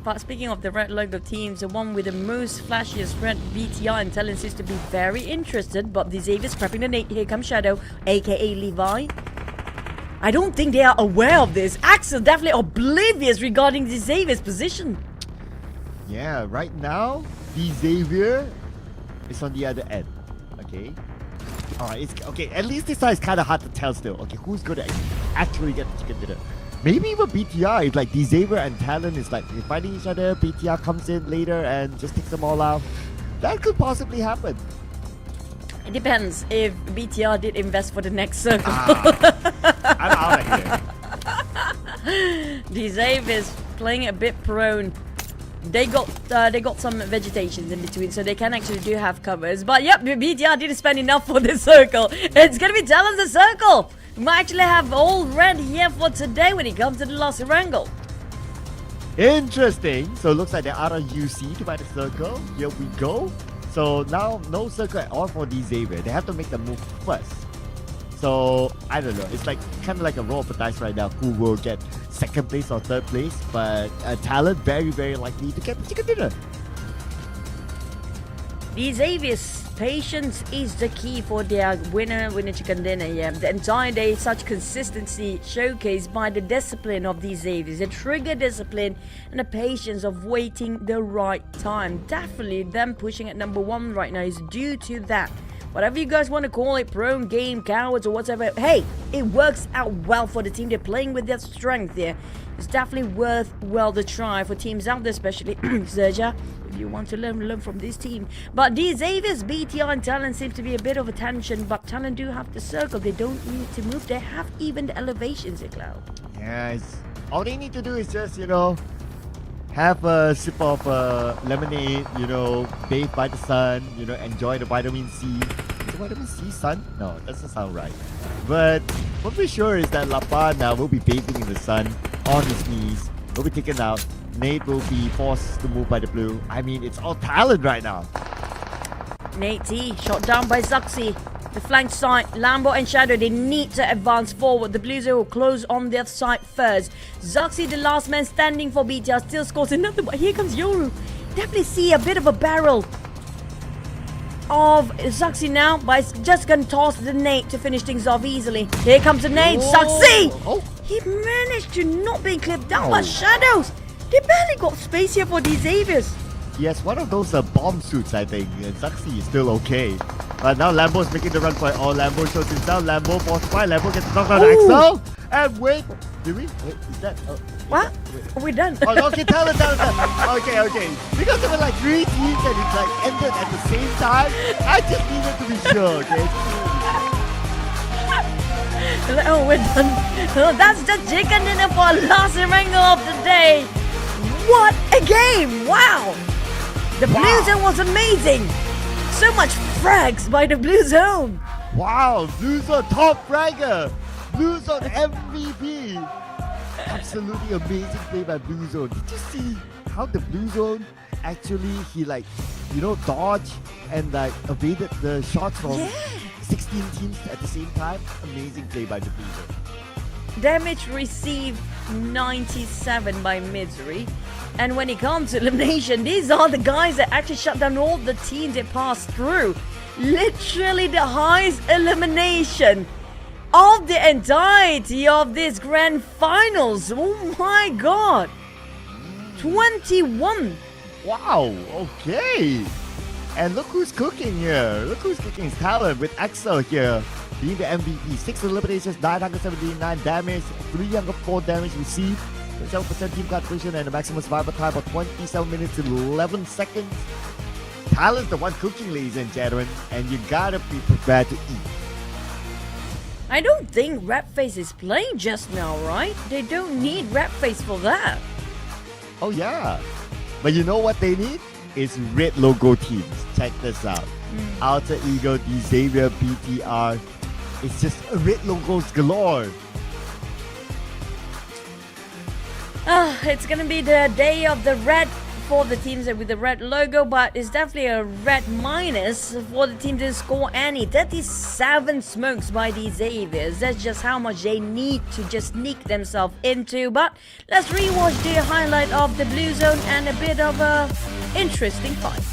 But speaking of the red logo teams, the one with the most flashiest red BTR and Talon seems to be very interested. But the Xavier's prepping the nade. Here comes Shadow, aka Levi. I don't think they are aware of this. Axel definitely oblivious regarding the Xavier's position. Yeah, right now, the Xavier is on the other end. Okay. Alright, it's okay. At least this time it's kind of hard to tell still. Okay, who's going to actually get the chicken dinner? Maybe even BTR, if like the Xavier and Talon is like fighting each other, BTR comes in later and just takes them all out. That could possibly happen. It depends if BTR did invest for the next circle. I'm out of here. The Xavier is playing a bit prone. They got some vegetations in between, so they can actually do have covers. But yep, BTR didn't spend enough for the circle. It's gonna be Talon's the circle. We might actually have all red here for today when it comes to the last wrangle. Interesting. So it looks like they're out of UC to buy the circle. Here we go. So now no circle at all for the Xavier. They have to make the move first. So I don't know. It's like kind of like a roll of the dice right now. Who will get second place or third place? But Talon very, very likely to get the chicken dinner. The Xavier's patience is the key for their winner chicken dinner. Yeah, the entire day, such consistency showcased by the discipline of these Xaviers, the trigger discipline and the patience of waiting the right time. Definitely them pushing at number 1 right now is due to that. whatever you guys want to call it, prone game, cowards, or whatever. Hey, it works out well for the team. They're playing with their strength here. It's definitely worth the try for teams out there, especially XERXIA, if you want to learn from this team. But these Xaviers, BTR, and TALON seems to be a bit of a tension, but TALON do have the circle. They don't need to move. They have even the elevations, Cloud. Yeah, all they need to do is just, have a sip of lemonade, bathe by the sun, enjoy the vitamin C. Is it vitamin C, sun? No, that doesn't sound right. But what we're sure is that Lapa now will be bathing in the sun on his knees, will be taken out. Nate will be forced to move by the blue. I mean, it's all talent right now. Nate T, shot down by Zuxi. The flank side, Lambo and Shadow, they need to advance forward. The Blues will close on their side first. Zuxi, the last man standing for BTR, still scores another, but here comes Yoru. Definitely see a bit of a barrel of Zuxi now, but it's just gonna toss the nade to finish things off easily. Here comes the nade, Zuxi! Oh. He managed to not be clipped down by Shadows. They barely got space here for these Xaviers. He has one of those bomb suits, I think. Zuxi is still okay. But now Lambo's making the run for it. Oh, Lambo shows himself. Lambo forced by. Lambo gets knocked out Axel. And wait. Did we? Wait, is that? What? We're done. Oh, okay, talent. Okay. Because there were like 3 teams and it's like ended at the same time. I just needed to be sure, okay? Oh, we're done. Oh, that's the chicken dinner for last wrangle of the day. What a game! Wow! The Blue Zone was amazing. So much frags by the Blue Zone. Wow, Blue Zone top fragger. Blue Zone MVP. Absolutely amazing play by Blue Zone. Did you see how the Blue Zone actually dodged and evaded the shots from 16 teams at the same time? Amazing play by the Blue Zone. Damage received 97 by Misery. And when it comes to elimination, these are the guys that actually shut down all the teams that passed through. Literally the highest elimination of the entirety of this grand finals. Oh my god. 21. Wow, okay. And look who's cooking here. Look who's cooking his talent with Axel here being the MVP. 6 eliminations, 979 damage, 304 damage received, 7% team completion, and a maximum survival time of 27 minutes and 11 seconds. Talent's the one cooking, ladies and gentlemen, and you gotta be prepared to eat. I don't think Rapface is playing just now, right? They don't need Rapface for that. Oh yeah. But you know what they need? It's red logo teams. Check this out. Alter Ego, Xavier, BTR. It's just red logos galore. It's gonna be the day of the red for the teams with the red logo, but it's definitely a red minus for the teams that score any. 37 smokes by these Xaviers. That's just how much they need to just sneak themselves into. But let's rewatch the highlight of the Blue Zone and a bit of a interesting fight.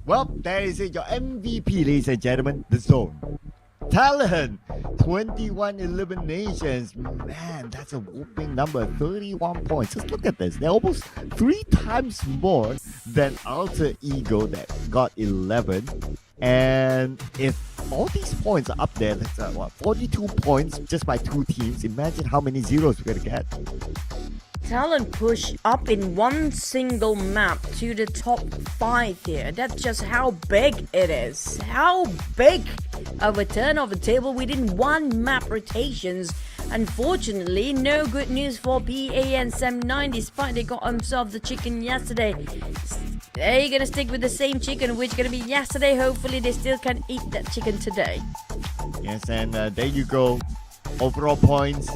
Well, there is it, your MVP, ladies and gentlemen, the zone. TALON, 21 eliminations. Man, that's a whooping number, 31 points. Just look at this. They're almost 3 times more than Alter Ego that got 11. And if all these points are up there, that's 42 points just by 2 teams. Imagine how many zeros we're going to get. TALON push up in one single map to the top 5 here. That's just how big it is. How big of a turn of the table within one map rotations. Unfortunately, no good news for PAMSL despite they got themselves the chicken yesterday. They're gonna stick with the same chicken, which gonna be yesterday. Hopefully they still can eat that chicken today. Yes, and there you go. Overall points.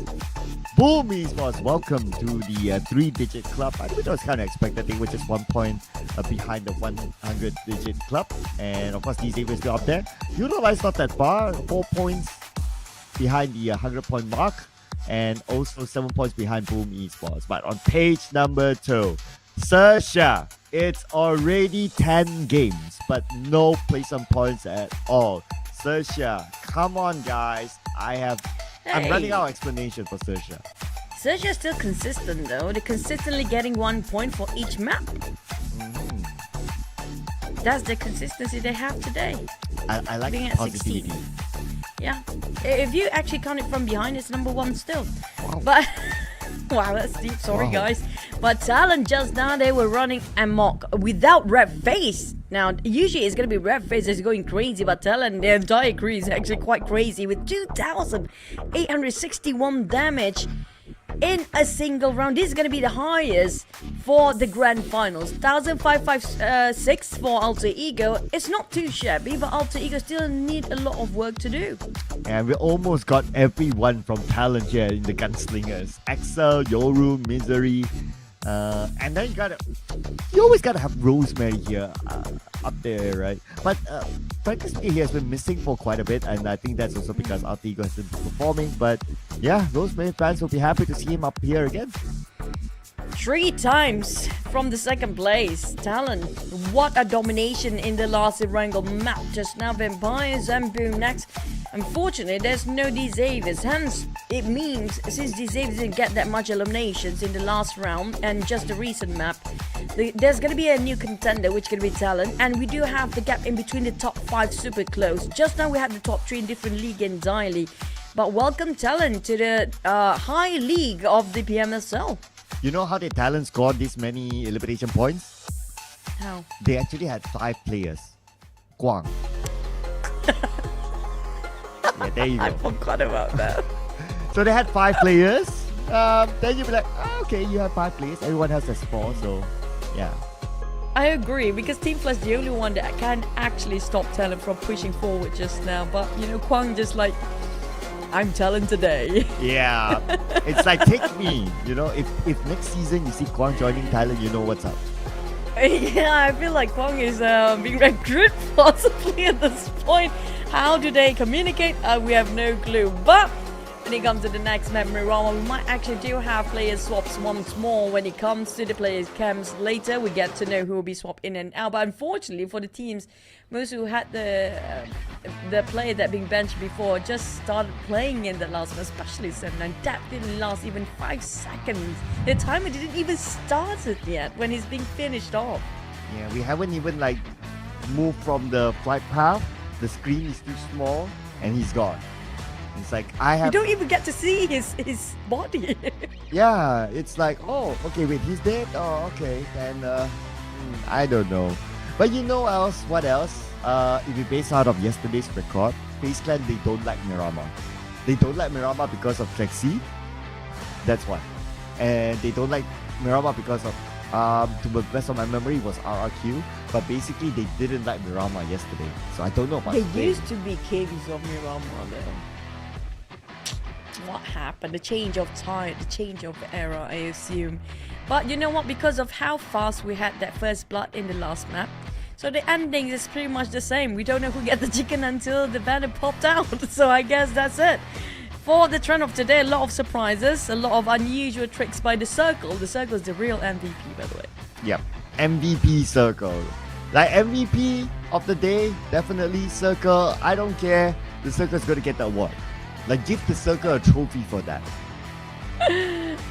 Boom Esports, welcome to the 3-digit club. I think it was kind of expected. They were just 1 point behind the 100-digit club. And of course, these areas still up there. Utilize not that far. 4 points behind the 100-point mark. And also 7 points behind Boom Esports. But on page number 2, XERXIA, it's already 10 games, but no placement points at all. XERXIA, come on, guys. I'm running out of explanation for XERXIA. XERXIA is still consistent though. They're consistently getting 1 point for each map. That's the consistency they have today. I like being the at positivity. 16. Yeah. If you actually count it from behind, it's number 1 still. Wow. But wow, that's deep. Sorry, guys. But TALON just now, they were running amok without Red FaZe. Now, usually it's going to be Red FaZe that's going crazy, but TALON, their entire crew is actually quite crazy with 2,861 damage in a single round. This is going to be the highest for the grand finals. 1,556 for Alter Ego. It's not too shabby, but Alter Ego still need a lot of work to do. And we almost got everyone from TALON here in the Gunslingers. Axel, Yoru, Misery. And then you always gotta have Rosemary here up there, right? But frankly speaking, he has been missing for quite a bit, and I think that's also because Alter Ego has been performing. But yeah, Rosemary fans will be happy to see him up here again. 3 times from the second place. TALON, what a domination in the last Erangel map. Just now Vampires and Boom next. Unfortunately, there's no D-Xaviers. Hence, it means since D-Xaviers didn't get that much eliminations in the last round and just the recent map, there's going to be a new contender, which is going to be TALON. And we do have the gap in between the top 5 super close. Just now we have the top 3 in different league entirely. But welcome TALON to the high league of the PMSL. You know how the TALON scored this many elimination points? How? They actually had 5 players. Guang. Yeah, there you go. I forgot about that. So they had 5 players. Then you'll be like, oh, okay, you have 5 players. Everyone has a 4, so yeah. I agree, because Team Flash is the only one that can actually stop TALON from pushing forward just now. But, you know, Kwang just like, I'm TALON today. Yeah. It's like, take me. You know, if next season you see Kwang joining TALON, you know what's up. Yeah, I feel like Kwang is being recruited possibly at this point. How do they communicate? We have no clue. But when it comes to the next map, Miramar, we might actually do have player swaps once more. When it comes to the players' camps later, we get to know who will be swapped in and out. But unfortunately for the teams, most who had the player that being benched before just started playing in the last one, especially 7-9. That didn't last even 5 seconds. The timer didn't even start it yet when he's being finished off. Yeah, we haven't even like moved from the flight path. The screen is too small and he's gone. It's like You don't even get to see his body. Yeah, it's like, oh, okay, wait, he's dead? Oh, okay, then I don't know. But you know what else? If you base out of yesterday's record, FaZe Clan, they don't like Miramar. They don't like Miramar because of Trexie. That's why. And they don't like Miramar because of to the best of my memory, was RRQ, but basically they didn't like Miramar yesterday. So I don't know about They used to be KBs of Miramar though. What happened? The change of time, the change of era, I assume. But you know what? Because of how fast we had that first blood in the last map, so the ending is pretty much the same. We don't know who get the chicken until the banner popped out. So I guess that's it. For the trend of today, a lot of surprises, a lot of unusual tricks by the Circle. The Circle is the real MVP, by the way. Yep, MVP Circle. Like MVP of the day, definitely Circle. I don't care. The Circle's going to get the award. Like give the Circle a trophy for that.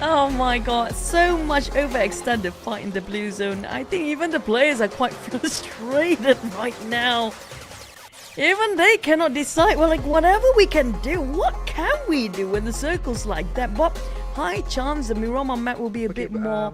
Oh my god, so much overextended fight in the blue zone. I think even the players are quite frustrated right now. Even they cannot decide, well, like, whatever we can do, what can we do when the circle's like that? But high chance the Miramar map will be a bit more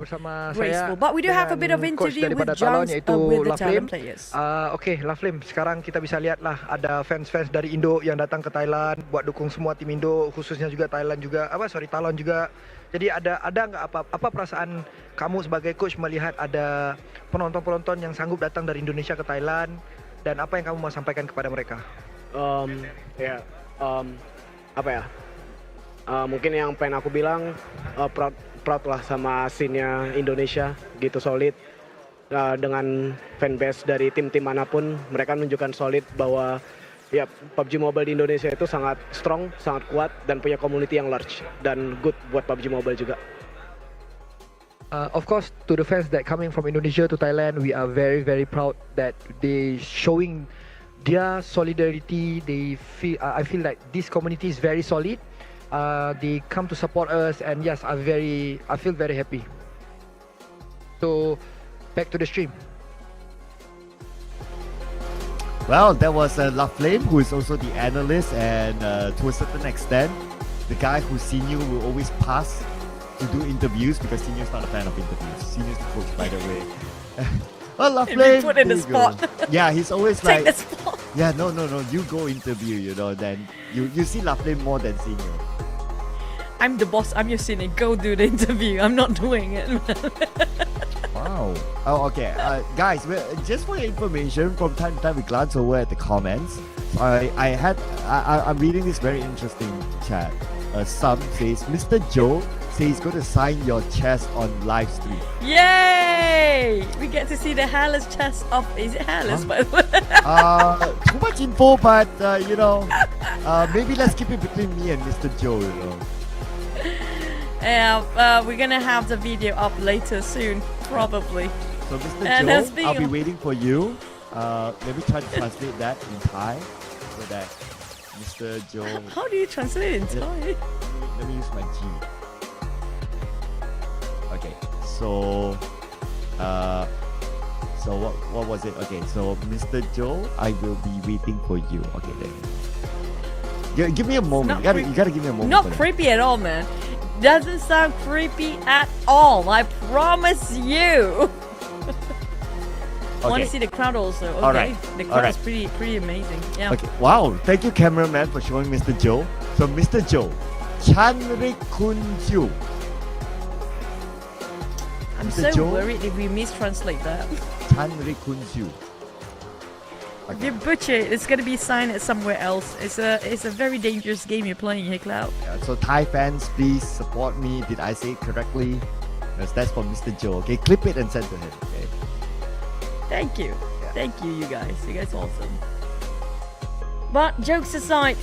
graceful. But we do have a bit of interview with John, with the Talon players. Okay, Laflame, sekarang kita bisa lihat lah ada fans-fans dari Indo yang datang ke Thailand buat dukung semua tim Indo, khususnya juga Thailand juga, Talon juga. Jadi ada nggak apa perasaan kamu sebagai coach melihat ada penonton-penonton yang sanggup datang dari Indonesia ke Thailand, dan apa yang kamu mau sampaikan kepada mereka? Mungkin yang pengen aku bilang, proud lah sama scene-nya Indonesia gitu, solid. Dengan fanbase dari tim-tim manapun, mereka menunjukkan solid bahwa ya PUBG Mobile di Indonesia itu sangat strong, sangat kuat, dan punya community yang large dan good buat PUBG Mobile juga. Of course, to the fans that coming from Indonesia to Thailand, we are very, very proud that they showing their solidarity. They feel, I feel like this community is very solid. They come to support us, and yes, I feel very happy. So, back to the stream. Well, that was Laflame, who is also the analyst, and to a certain extent, the guy who Senior will always pass to do interviews because Senior's not a fan of interviews. Senior's the coach, by the way. Well, Laflame, put in the spot. Yeah, he's always Take like, the spot. yeah, no, you go interview, you know, then you see Laflame more than Senior. I'm the boss, I'm your senior, go do the interview. I'm not doing it. Wow. Oh, okay. Guys, just for your information, from time to time we glance over at the comments. I'm reading this very interesting chat. Some says, Mr. Joe says he's going to sign your chest on live stream. Yay! We get to see the hairless chest of... Is it hairless, by the way? Too much info, but, you know, maybe let's keep it between me and Mr. Joe, you know. Yeah, we're gonna have the video up later soon, probably. So, Mr. Joe, I'll be waiting for you. Let me try to translate that in Thai so that Mr. Joe... How do you translate it in Thai? Let me use my G. Okay, so what was it? Okay, so Mr. Joe, I will be waiting for you. Okay, then. Give me a moment. You gotta give me a moment. Not creepy at all, man. Doesn't sound creepy at all. I promise you. I want to see the crowd also. Okay, all right. The crowd is pretty amazing. Yeah. Okay. Wow. Thank you, cameraman, for showing Mr. Joe. So, Mr. Joe, Chanrik Kun Ju. I'm Mr. so Joe? worried if we mistranslate that. Chanrik Kun Ju. If you butcher it, it's gonna be signed at somewhere else. It's a very dangerous game you're playing here, Cloud. Yeah, so Thai fans, please support me. Did I say it correctly? Yes, that's for Mr. Joe. Okay, clip it and send to him. Okay. Thank you. Yeah. Thank you, you guys. You guys are awesome. But jokes aside,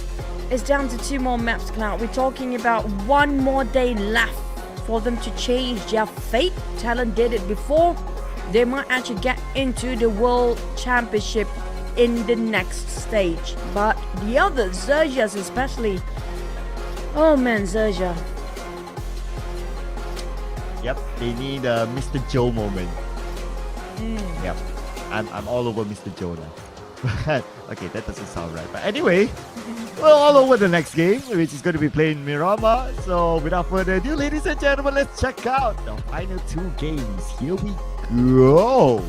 it's down to 2 more maps, Cloud. We're talking about 1 more day left for them to change their fate. Talon did it before. They might actually get into the World Championship in the next stage. But the others, XERXIA especially. Oh man, XERXIA. Yep, they need a Mr. Joe moment. Yep, I'm all over Mr. Joe now. Okay, that doesn't sound right. But anyway, we're all over the next game, which is going to be playing Miramar. So without further ado, ladies and gentlemen, let's check out the final 2 games. Here we go.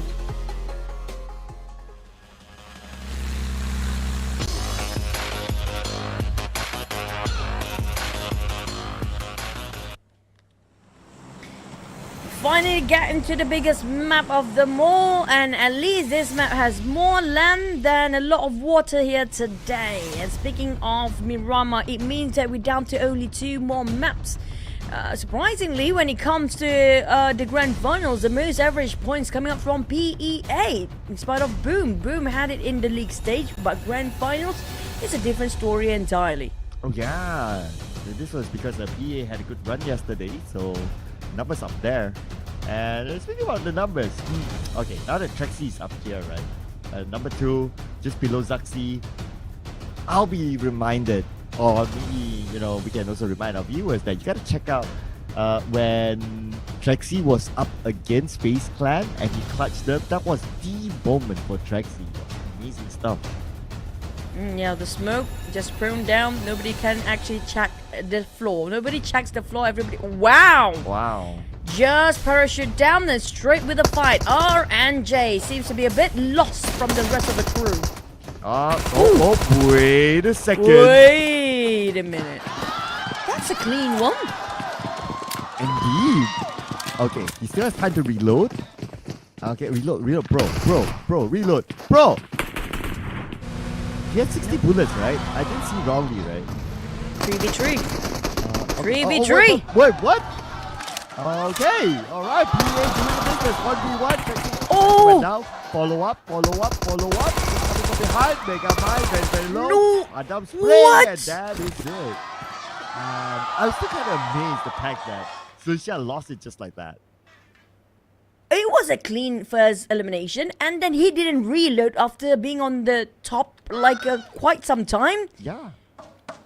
Finally get into the biggest map of them all, and at least this map has more land than a lot of water here today. And speaking of Miramar, it means that we're down to only 2 more maps. Surprisingly, when it comes to the grand finals, the most average points coming up from PEA, in spite of Boom. Boom had it in the league stage, but grand finals is a different story entirely. Oh yeah, this was because the PEA had a good run yesterday, so numbers up there. And speaking about the numbers, okay, now that XERXIA is up here, right? Number 2, just below XERXIA. I'll be reminded, or maybe, we can also remind our viewers that you gotta check out when XERXIA was up against FaZe Clan and he clutched them. That was the moment for XERXIA. Amazing stuff. Yeah, the smoke just thrown down. Nobody can actually check the floor. Nobody checks the floor. Everybody. Wow. Wow. Just parachute down and straight with the fight. R and J seems to be a bit lost from the rest of the crew. Wait a second. Wait a minute. That's a clean one. Indeed. Okay, he still has time to reload. Okay, reload, bro, reload, bro. He had 60 bullets, right? I didn't see wrongly, right? 3v3. 3v3. Wait, what? Okay, alright, PA doing the business, 1v1. Oh! Went down, follow up. Coming from behind, Mega Mine, very low. No! Adam spray, What? and that is it. I was still kind of amazed the fact that XERXIA lost it just like that. It was a clean first elimination, and then he didn't reload after being on the top like quite some time. Yeah.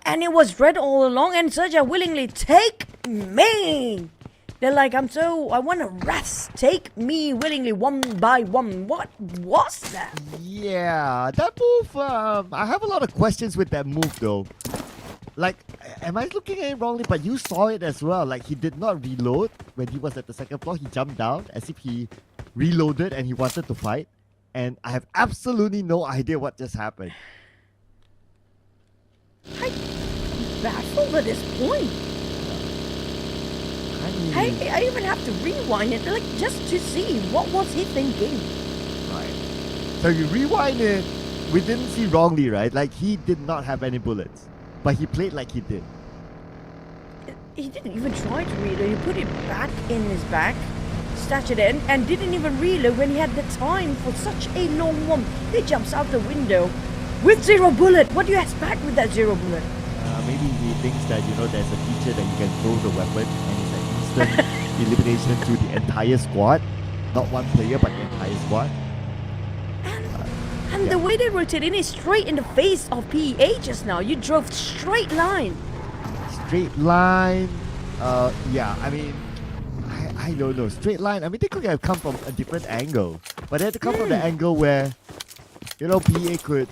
And it was red all along, and XERXIA willingly take me. They're like, I want to rest. Take me willingly one by one. What was that? Yeah, that move, I have a lot of questions with that move though. Like, am I looking at it wrongly? But you saw it as well. Like, he did not reload when he was at the second floor. He jumped down as if he reloaded and he wanted to fight. And I have absolutely no idea what just happened. I'm baffled at this point. I even have to rewind it, like, just to see what was he thinking. Right. So you rewind it, we didn't see wrongly, right? Like, he did not have any bullets. But he played like he did. He didn't even try to reload. He put it back in his back, stashed it in, and didn't even reload when he had the time for such a long one. He jumps out the window with 0 bullet. What do you expect with that 0 bullet? Maybe he thinks that, there's a feature that you can throw the weapon and it's an instant elimination to the entire squad. Not one player, but the entire squad. And the way they rotate in is straight in the face of PEA just now. You drove straight line. Straight line. Yeah, I mean, I don't know. Straight line. I mean, they could have come from a different angle. But they had to come from the angle where, PEA could,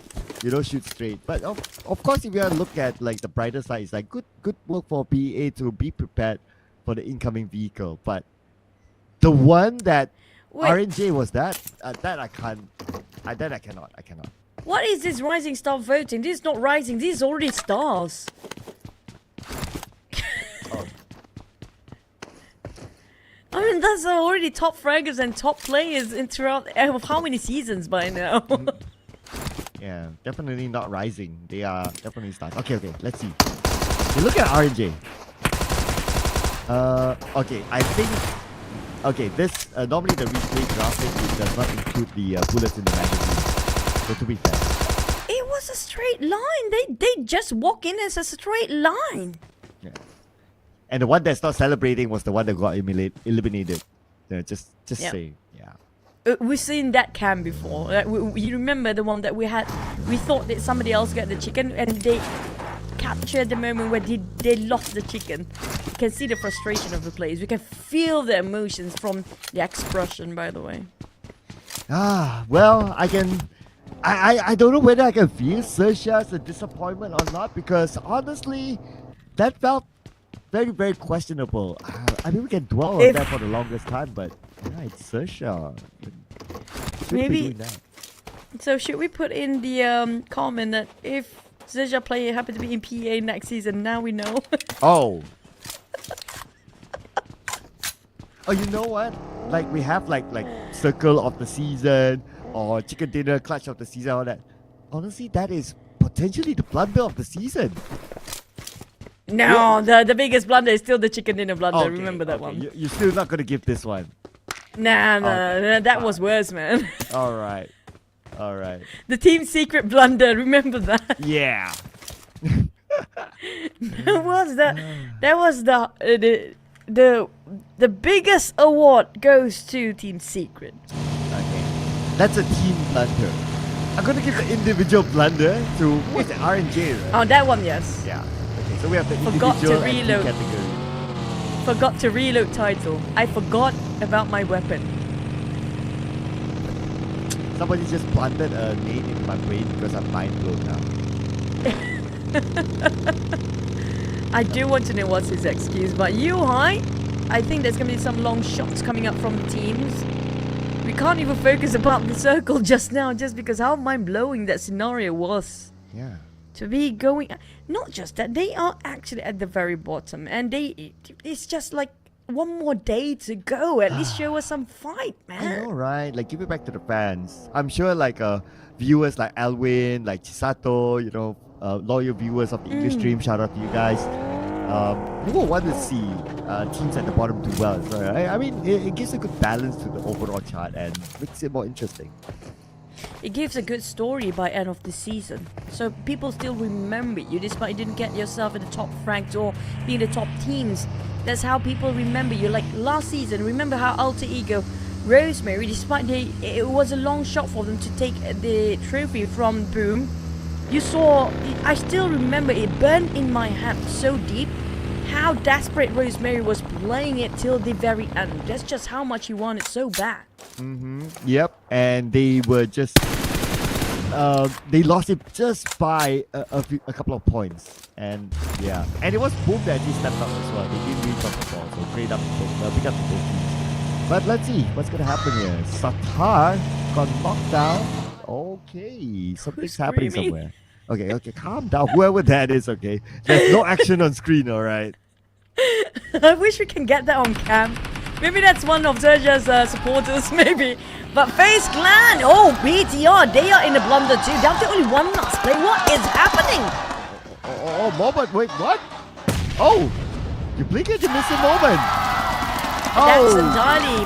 shoot straight. But of course, if you look at like the brighter side, it's like good work for PEA to be prepared for the incoming vehicle. But the one that RNJ was that I can't. I cannot. What is this rising star voting? This is not rising. This is already stars. I mean, that's already top fraggers and top players in throughout how many seasons by now? Yeah, definitely not rising. They are definitely stars. Okay, let's see. You look at RNJ. Okay, I think. Okay, this normally the replay graphic does not include the bullets in the magazine. So to be fair, it was a straight line. They just walk in as a straight line. Yeah. And the one that's not celebrating was the one that got eliminated. Just say, yeah. We've seen that cam before. You remember the one that we had? We thought that somebody else got the chicken, and they captured the moment where they lost the chicken. You can see the frustration of the players. We can feel the emotions from the expression, by the way. Well, I don't know whether I can feel XERXIA as a disappointment or not, because honestly, that felt very, very questionable. I mean, we can dwell on that for the longest time, but yeah, it's XERXIA. Maybe. So should we put in the comment that if XERXIA player happen to be in PA next season, now we know? Oh, you know what? Like, we have like circle of the season or chicken dinner clutch of the season, all that. Honestly, that is potentially the blunder of the season. No, the biggest blunder is still the chicken dinner blunder. Remember that one. You're still not gonna give this one. Nah, that was worse, man. All right. The team secret blunder. Remember that? Yeah. That was the the biggest award goes to Team Secret. Okay. That's a team blunder. I'm gonna give the individual blunder to what's the RNJ, right? Oh, that one, yes. Yeah. Okay, so we have the Forgot to individual and team reload. category. Forgot to reload title. I forgot about my weapon. Somebody just planted a name in my brain because I'm mind blown now. I do want to know what's his excuse, but I think there's gonna be some long shots coming up from the teams. We can't even focus about the circle just now, just because how mind-blowing that scenario was. Yeah. To be going, not just that, they are actually at the very bottom, and it's just like one more day to go. At least show us some fight, man. I know, right? Like, give it back to the fans. I'm sure, like, viewers like Alwin, like Chisato, you know, loyal viewers of the English stream, shout out to you guys. We will want to see teams at the bottom do well. So, I mean, it gives a good balance to the overall chart and makes it more interesting. It gives a good story by end of the season. So people still remember you despite you didn't get yourself in the top ranked or being the top teams. That's how people remember you. Like last season, remember how Alter Ego, Rosemary, despite it was a long shot for them to take the trophy from Boom. You saw, I still remember it burned in my hand so deep how desperate Rosemary was playing it till the very end. That's just how much he wanted so bad. Yep, and they were just they lost it just by a couple of points, and yeah, and it was Boom that he stepped up as well. They didn't really drop the ball, so trade up pick up the both teams. But let's see what's gonna happen here. Satar got knocked down. Okay, something's happening somewhere. Okay, calm down. Whoever that is, okay. There's no action on screen, all right. I wish we can get that on cam. Maybe that's one of Sergia's supporters, maybe. But FaZe Clan, oh, BTR, they are in the blunder too. Down to only one last play. What is happening? Oh, moment, wait, what? Oh, you blink and you miss a moment. That's entirely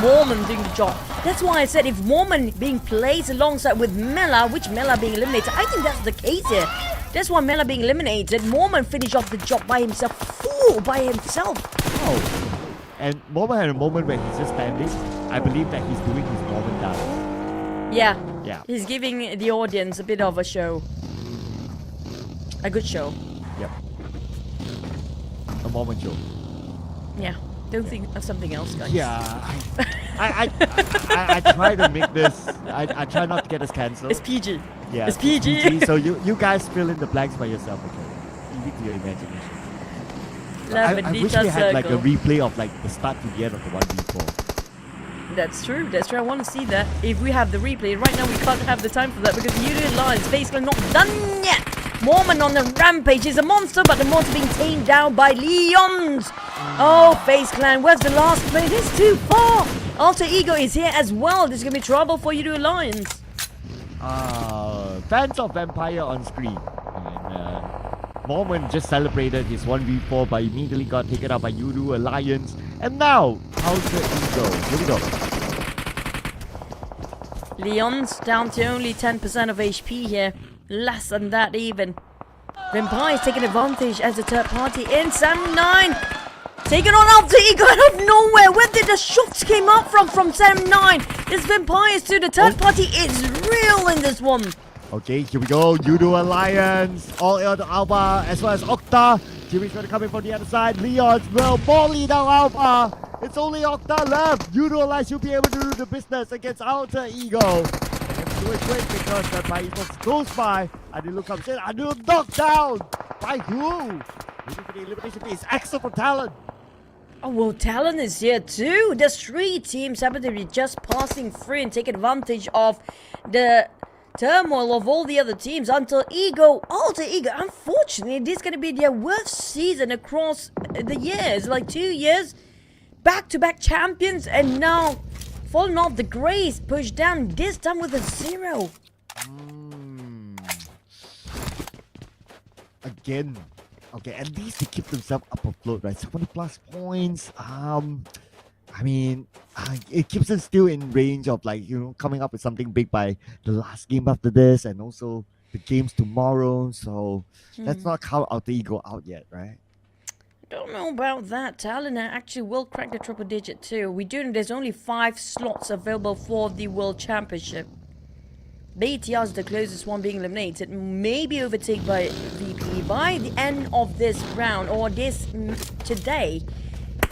Mormon doing the job. That's why I said if Mormon being placed alongside with Mela, which Mela being eliminated, I think that's the case here. That's why Mela being eliminated. Mormon finished off the job by himself. Fool by himself. Oh. And Mormon had a moment where he's just standing. I believe that he's doing his Mormon dance. Yeah. He's giving the audience a bit of a show. A good show. Yep. A Mormon show. Yeah. Don't think of something else, guys. Yeah. I try to make this. I try not to get us cancelled. It's PG. Yeah. It's PG. So you guys fill in the blanks by yourself, okay? Leave it to your imagination. I wish we had like a replay of like the start to the end of the 1v4. That's true. I want to see that. If we have the replay, right now we can't have the time for that because Union Lions FaZe Clan not done yet. Mormon on the rampage is a monster, but the monster being tamed down by Leons. Oh, FaZe Clan, where's the last play? This is too far. Alter Ego is here as well. There's gonna be trouble for Union Lions. Fans of Vampire on screen. And, Mormon just celebrated his 1v4 but immediately got taken out by Yudu Alliance. And now, Alter Ego. Here we go. Leon's down to only 10% of HP here. Less than that even. Vampire's taking advantage as a third party in Sam 9. Taking on Alter Ego out of nowhere. Where did the shots came up from Sam 9? This Vampires to the third party is real in this one. Okay, here we go. Yudu Alliance, all out Alpha, as well as Octa. Jimmy's gonna come in from the other side. Leon's will volley down Alpha. It's only Octa left. Yudu Alliance should be able to do the business against Alter Ego. And do it quick because that by Esports goes by. Adilu comes in. Adilu knocked down by who? Waiting for the elimination piece. Extra for Talon. Oh, well, Talon is here too. There's 3 teams happen to be just passing through and take advantage of the turmoil of all the other teams. Alter Ego, unfortunately, this is going to be their worst season across the years. Like 2 years, back-to-back champions, and now falling off the grace, pushed down, this time with a 0. Again. Okay, at least they keep themselves up afloat, right? 70 plus points. I mean, it keeps them still in range of like, you know, coming up with something big by the last game after this and also the games tomorrow. So let's not count Alter Ego out yet, right? Don't know about that. Talon actually will crack the triple digit too. We do know there's only 5 slots available for the World Championship. BTR is the closest one being eliminated, maybe overtaken by VP by the end of this round or this today.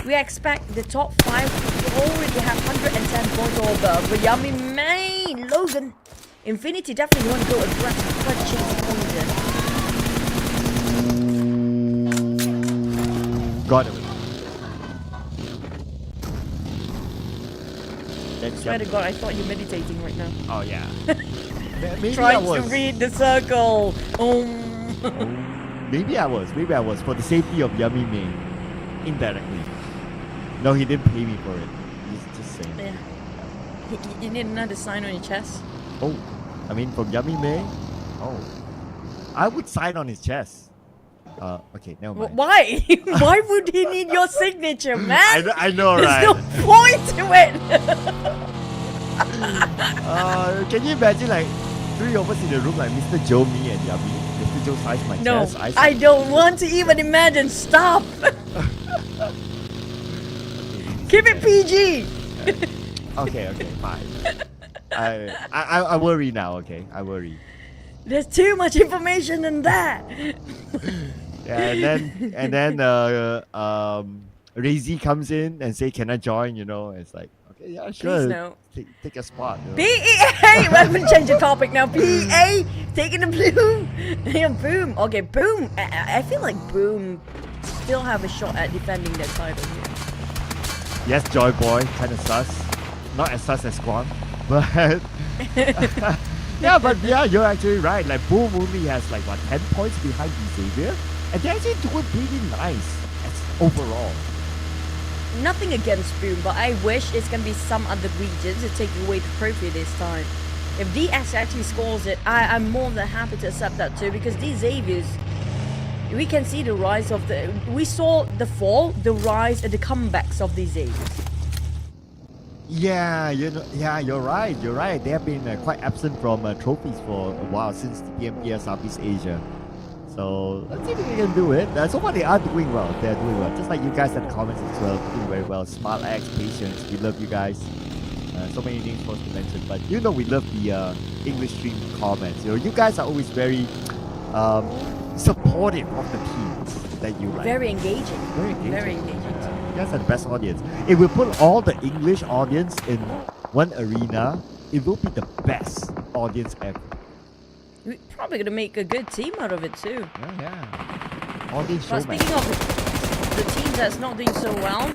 We expect the top 5 to already have 110 points or above. But Yummy May, Logan, Infinity definitely want to go aggressive, but chasing points. Got it. I swear to God, I thought you're meditating right now. Oh yeah. Maybe Trying I was. to read the circle. Maybe I was. Maybe I was for the safety of Yummy May, indirectly. No, he didn't pay me for it. He's just saying. Yeah. You need another sign on your chest. Oh, I mean from Yummy May. Oh, I would sign on his chest. Okay, never mind. Why? Why would he need your signature, man? I know, There's right? no point to it. Can you imagine like 3 of us in the room, like Mr. Joe, me, and Yummy? Mr. Joe signs my No, chest. I don't want to even imagine. Stop. Keep it PG. Okay, fine. I worry now. Okay, I worry. There's too much information in that. Yeah, and then Razy comes in and say, "Can I join?" You know, it's like, okay, yeah, sure. Please no. Take a spot. You know? PEA. We're going to change the topic now. PEA taking the blue. Yeah, Boom. Okay, Boom. I feel like Boom still have a shot at defending their title here. Yes, Joy Boy, kind of sus. Not as sus as Quan, but yeah, but yeah, you're actually right. Like Boom only has like what 10 points behind Xavier, and they're actually doing pretty nice overall. Nothing against Boom, but I wish it's gonna be some other regions to take away the trophy this time. If DS actually scores it, I'm more than happy to accept that too, because these Xaviers, we can see the rise of the. We saw the fall, the rise, and the comebacks of these Xaviers. Yeah, you're right. You're right. They have been quite absent from trophies for a while since the PMPL Southeast Asia. So let's see if they can do it. So far they are doing well. They're doing well. Just like you guys in the comments as well, doing very well. Smart X, Patience, we love you guys. So many names for us to mention, but you know we love the English stream comments. You guys are always very supportive of the teams that you like. Very engaging. Very engaging. Very engaging. You guys are the best audience. If we put all the English audience in one arena, it will be the best audience ever. We're probably gonna make a good team out of it too. Yeah. Audience But showman. speaking of the team that's not doing so well,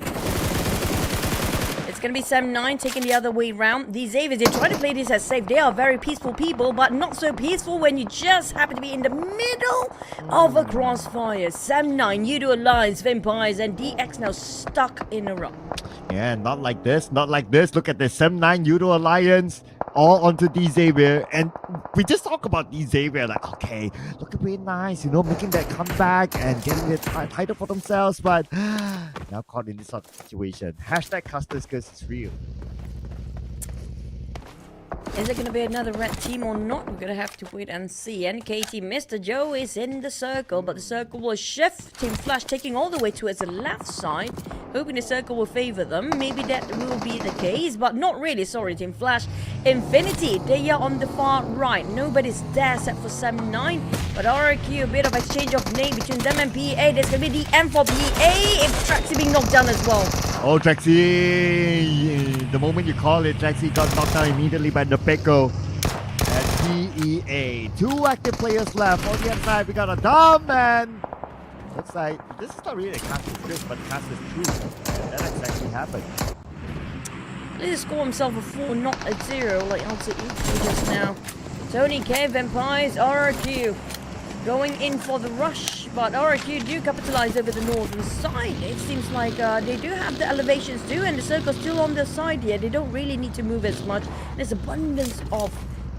it's gonna be Sam9 taking the other way round. These Xaviers, they try to play this as safe. They are very peaceful people, but not so peaceful when you just happen to be in the middle of a crossfire. Sam9, Yudo Alliance, Vampires, and DX now stuck in a row. Yeah, not like this. Not like this. Look at the Sem9 Yudo Alliance. All onto D Xavier, and we just talk about D Xavier like, okay, looking really nice, you know, making that comeback and getting the title for themselves, but now caught in this sort of situation. Hashtag Custer's curse is real. Is it going to be another red team or not? We're going to have to wait and see. NKT, Mr. Joe is in the circle, but the circle will shift. Team Flash taking all the way towards the left side, hoping the circle will favor them. Maybe that will be the case, but not really. Sorry, Team Flash. Infinity, they are on the far right. Nobody's there except for Sam9, but RQ, a bit of exchange of name between them and PA. There's going to be the M for PA if Traxi being knocked down as well. Oh, Traxi, the moment you call it, Traxi got knocked down immediately by the Peko. And PEA, 2 active players left. On the other side, we got a Dom, and looks like this is not really a cast script, but cast is true. And that exactly happened. Let's score himself a 4, not a 0, like Alta Eco just now. Tony K, Vampires, RQ going in for the rush, but RQ do capitalize over the northern side. It seems like they do have the elevations too, and the circle's still on their side here. They don't really need to move as much. There's abundance of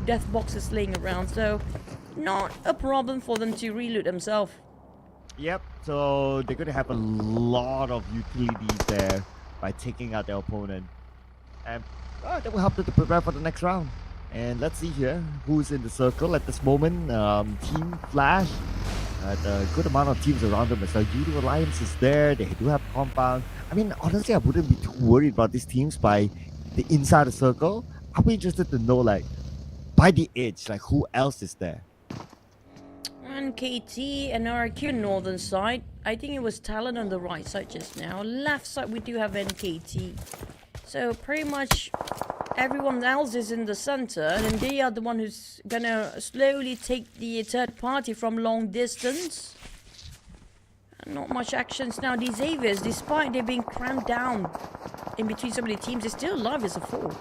death boxes laying around, so not a problem for them to reloot themselves. Yep, so they're going to have a lot of utilities there by taking out their opponent. And that will help them to prepare for the next round. And let's see here who's in the circle at this moment. Team Flash A good amount of teams around them as well. Judo Alliance is there. They do have compound. I mean, honestly, I wouldn't be too worried about these teams by the inside the circle. I'll be interested to know, like, by the edge, like, who else is there? And KT and RQ northern side. I think it was TALON on the right side just now. Left side, we do have NKT. So pretty much everyone else is in the center, and they are the one who's gonna slowly take the third party from long distance. Not much actions now. These Avias, despite they being crammed down in between so many teams, they're still alive as a four.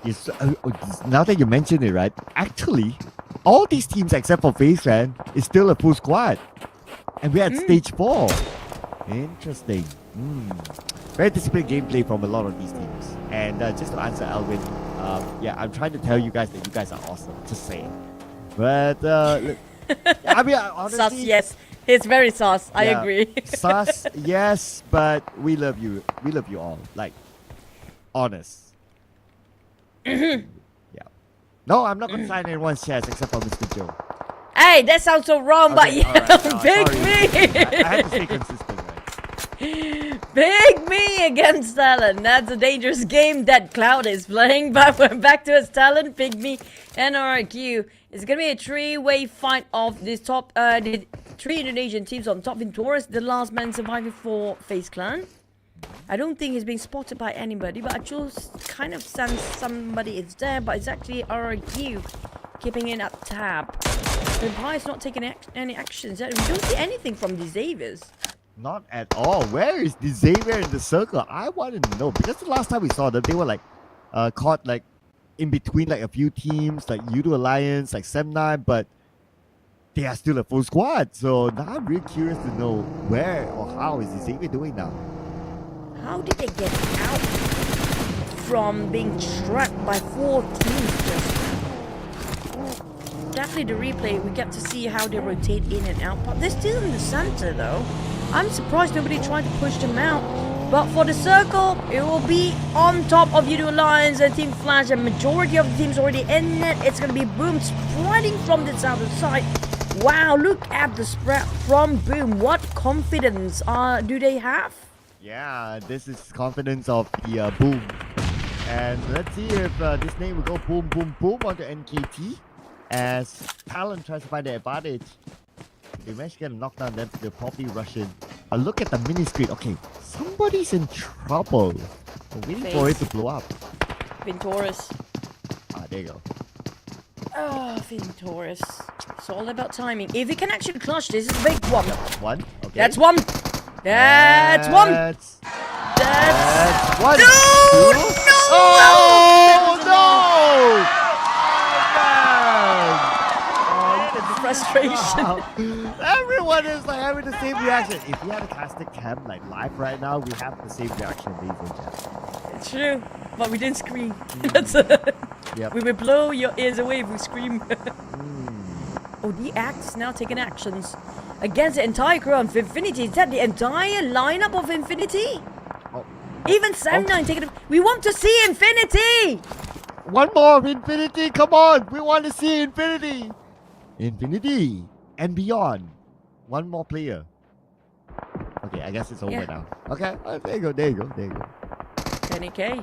Yes, now that you mention it, right? Actually, all these teams except for FaZe Clan is still a full squad, and we're at stage 4. Interesting. Very disciplined gameplay from a lot of these teams. And just to answer Alvin, yeah, I'm trying to tell you guys that you guys are awesome. Just saying. But I mean, honestly, Sus, yes, it's very sus. I yeah, agree. Sus, yes, but we love you. We love you all. Like, honest. Yeah. No, I'm not gonna sign anyone's shares except for Mr. Joe. Hey, that sounds so wrong, but yeah, right, Big sorry. Me. I had to stay consistent, right? Big Me against Talon. That's a dangerous game that Cloud is playing, but we're back to his Talon, PIGMY, and RQ. It's gonna be a three-way fight of this top, the 3 Indonesian teams on top. Vintoris, the last man surviving for FaZe Clan. I don't think he's being spotted by anybody, but I just kind of sense somebody is there, but it's actually RQ keeping in at tab. The Empire is not taking any actions yet. We don't see anything from the Xaviers. Not at all. Where is the Xavier in the circle? I want to know, because the last time we saw them, they were like caught like in between like a few teams, like Judo Alliance, like Sem9, but they are still a full squad. So now I'm really curious to know where or how is the Xavier doing now. How did they get out from being trapped by 4 teams just now? Definitely the replay, we get to see how they rotate in and out, but they're still in the center though. I'm surprised nobody tried to push them out. But for the circle, it will be on top of Judo Alliance and Team Flash. A majority of the teams already in it. It's going to be Boom spreading from the southern side. Wow, look at the spread from Boom. What confidence do they have? Yeah, this is confidence of the Boom. And let's see if this name will go boom, boom, boom onto NKT. As Talon tries to find the advantage. They managed to get a knockdown, then they're probably rushing. Look at the mini screen. Okay, somebody's in trouble. We're waiting for it to blow up. Vintoris. There you go. Oh, Vintoris. It's all about timing. If he can actually clutch this, it's a big one. One? Okay. That's one. That's one. That's one. No! Oh, no! Frustration. Wow. Everyone is like having the same reaction. If we had a casting cam like live right now, we have the same reaction, ladies and gentlemen. It's true, but we didn't scream. Yep. We will blow your ears away if we scream. Oh, the Axe now taking actions against the entire crew of Infinity. Is that the entire lineup of Infinity? Oh. Even Sem9 taking it. We want to see Infinity! One more Infinity, come on! We want to see Infinity! Infinity and beyond. One more player. Okay, I guess it's over now. Okay, there you go, there you go, there you go. Tony K.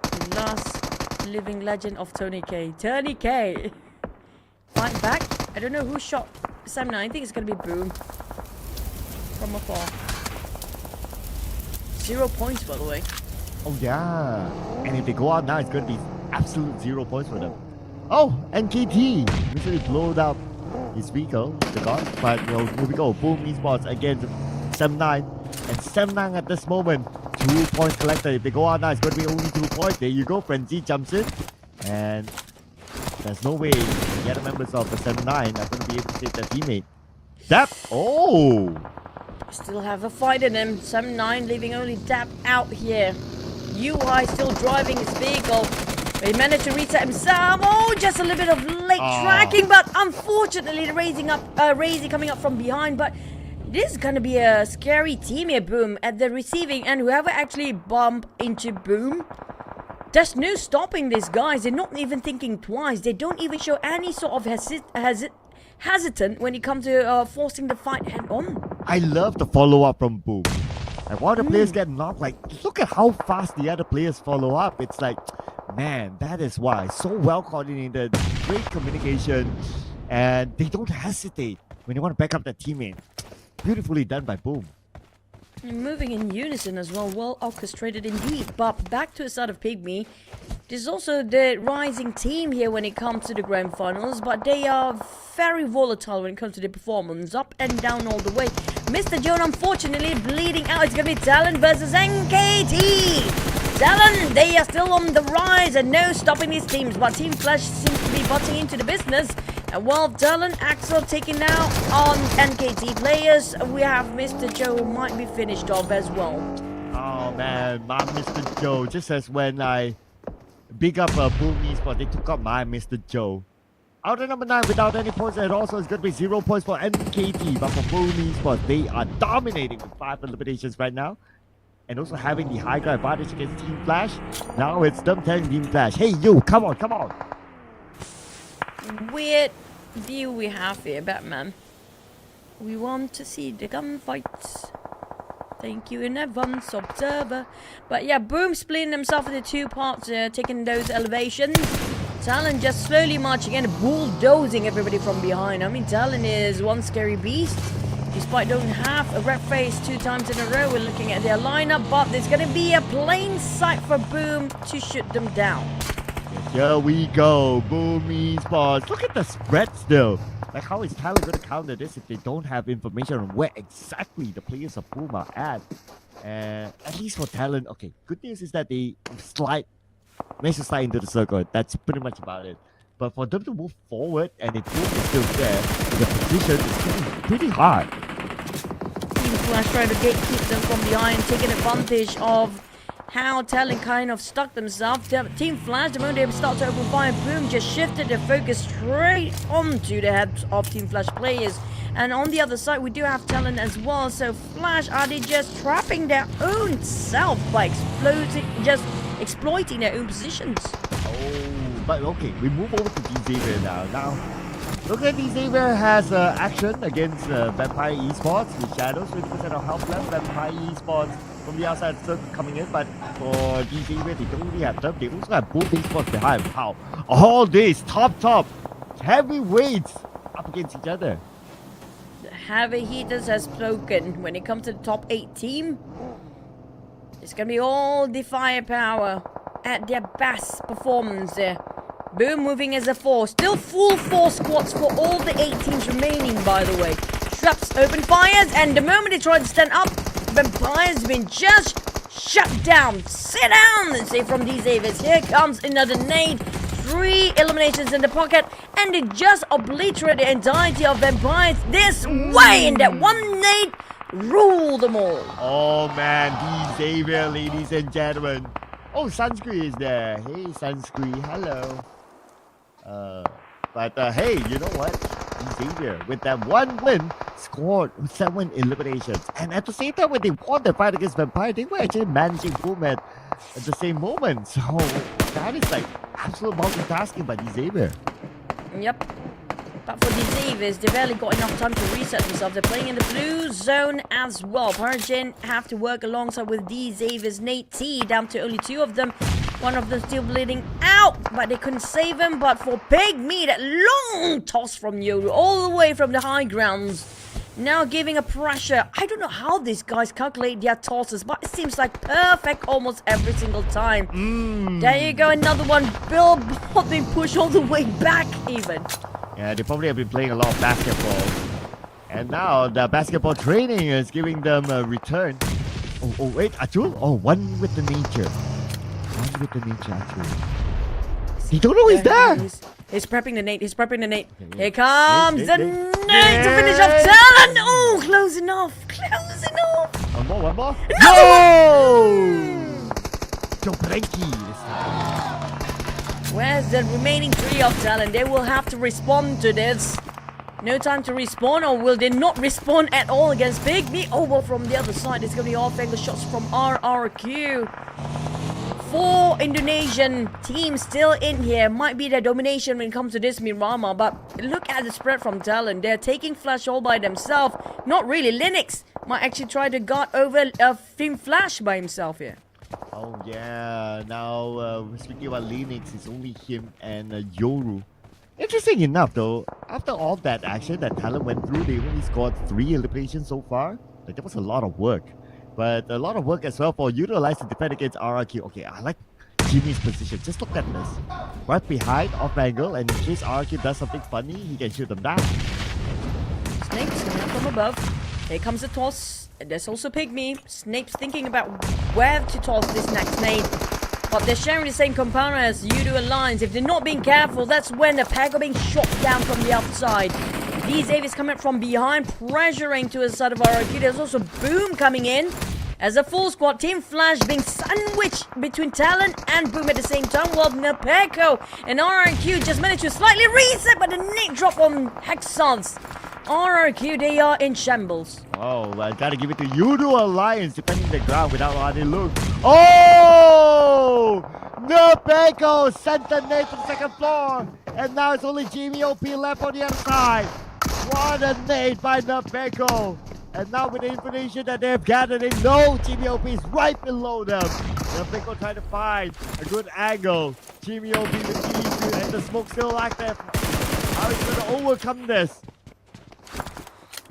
The last living legend of Tony K. Tony K. Fight back. I don't know who shot Sem9. I think it's going to be Boom. From afar. 0 points, by the way. Oh, yeah. And if they go out now, it's going to be absolute 0 points for them. Oh, NKT recently blowed up his vehicle, the gun. But you know, here we go. Boom Esports against Sem9. And Sem9 at this moment, 2 points collected. If they go out now, it's going to be only 2 points. There you go. Frenzy jumps in. And there's no way the other members of the Sem9 are going to be able to save their teammate. Dap! Oh! Still have a fight in him. Sem9 leaving only Dap out here. UI still driving his vehicle. He managed to reset himself. Oh, just a little bit of late tracking, but unfortunately the Razy coming up from behind. But this is gonna be a scary team here, Boom, at the receiving end. Whoever actually bumped into Boom, there's no stopping these guys. They're not even thinking twice. They don't even show any sort of hesitant when it comes to forcing the fight head on. I love the follow-up from Boom. And while the players get knocked, like, look at how fast the other players follow up. It's like, man, that is why. So well coordinated, great communication, and they don't hesitate when they want to back up their teammate. Beautifully done by Boom. And moving in unison as well, well orchestrated indeed. But back to the side of PIGMY, there's also the rising team here when it comes to the grand finals, but they are very volatile when it comes to their performance, up and down all the way. Mr. Joan, unfortunately, bleeding out. It's going to be TALON versus NKT. TALON, they are still on the rise and no stopping these teams, but Team Flash seems to be butting into the business. And while TALON, Axel taking out on NKT players, we have Mr. Joe who might be finished off as well. Oh man, my Mr. Joe. Just as when I big up Boom Esports, they took out my Mr. Joe. Out at number 9 without any points at all, so it's going to be 0 points for NKT. But for Boom Esports, they are dominating with 5 eliminations right now. And also having the high ground advantage against Team Flash. Now it's them telling Team Flash, hey you, come on, come on. Weird view we have here, Batman. We want to see the gunfights. Thank you in advance, observer. But yeah, Boom splitting himself into 2 parts, taking those elevations. TALON just slowly marching in, bulldozing everybody from behind. I mean, TALON is one scary beast. Despite don't have a red face 2 times in a row, we're looking at their lineup, but there's going to be a plain sight for Boom to shoot them down. Here we go, Boom Esports. Look at the spread still. Like, how is TALON going to counter this if they don't have information on where exactly the players of Boom are at? At least for TALON, okay, good news is that they managed to slide into the circle. That's pretty much about it. But for them to move forward, and if Boom is still there, the position is pretty hard. Team Flash trying to gatekeep them from behind, taking advantage of how TALON kind of stuck themselves. Team Flash, the moment they start to open fire, Boom just shifted their focus straight onto the heads of Team Flash players. And on the other side, we do have TALON as well. So Flash, are they just trapping their own self by exploiting their own positions? Oh, but okay, we move over to Xavier now. Now, look at Xavier has action against Vampire Esports with Shadows, 50% of health left. Vampire Esports from the outside circle coming in, but for Xavier, they don't really have them. They also have both Esports behind. Wow, all this top heavyweights up against each other. The heavy hitters has spoken. When it comes to the top 8 team, it's gonna be all the firepower at their best performance there. Boom moving as a 4. Still full 4 squads for all the 8 teams remaining, by the way. Shrubs open fires, and the moment they try to stand up, Vampire's been just shut down. Sit down, they say from these Avis. Here comes another nade. 3 eliminations in the pocket, and they just obliterate the entirety of Vampires this way, and that one nade rule them all. Oh man, Xavier, ladies and gentlemen. Oh, Sunscreen is there. Hey, Sunscreen, hello. Hey, you know what? Xavier, with that one win, scored 7 eliminations. And at the same time, when they won the fight against Vampire, they were actually managing Boom at the same moment. So that is like absolute multitasking by Xavier. Yep. But for the Xaviers, they barely got enough time to reset themselves. They're playing in the blue zone as well. PUBGM have to work alongside with the Xaviers. Nate T down to only 2 of them. One of them still bleeding out, but they couldn't save him. But for PIGMY, that long toss from Yoru all the way from the high grounds. Now giving a pressure. I don't know how these guys calculate their tosses, but it seems like perfect almost every single time. There you go, another one. Billboard being pushed all the way back even. Yeah, they probably have been playing a lot of basketball. And now the basketball training is giving them a return. Oh wait, Achul? Oh, one with the nature. One with the nature, Achul. You don't know he's there! He's prepping the nade, he's prepping the nade. Here comes the nade to finish off TALON! Oh, close enough, close enough! One more? No! Joprenki this time. Where's the remaining 3 of TALON? They will have to respond to this. No time to respawn, or will they not respawn at all against PIGMY? Oh, well, from the other side, it's going to be all fake shots from RRQ. 4 Indonesian teams still in here. Might be their domination when it comes to this Mirama, but look at the spread from TALON. They're taking Flash all by themselves. Not really. Linux might actually try to guard over Team Flash by himself here. Oh yeah, now speaking about Linux, it's only him and Yoru. Interesting enough though, after all that action that TALON went through, they only scored 3 eliminations so far. Like, that was a lot of work. But a lot of work as well for Utilize to defend against RRQ. Okay, I like Jimmy's position. Just look at this. Right behind, off angle, and in case RRQ does something funny, he can shoot them down. Snakes coming up from above. Here comes the toss. And there's also PIGMY. Snape's thinking about where to toss this next nade. But they're sharing the same compound as Udo Alliance. If they're not being careful, that's when the pack are being shot down from the outside. These Avis coming up from behind, pressuring to the side of RRQ. There's also Boom coming in. As a full squad, Team Flash being sandwiched between TALON and Boom at the same time, while Nepeko and RRQ just managed to slightly reset, but the nade drop on Hexons. RRQ, they are in shambles. Oh, I gotta give it to Udo Alliance defending the ground without any look. Oh! Nepeko sent the nade to the second floor. And now it's only Jimmy OP left on the other side. What a nade by Nepeko. And now with the information that they've gathered, they know Jimmy OP is right below them. Nepeko trying to find a good angle. Jimmy OP with G2 and the smoke still active. How is he going to overcome this?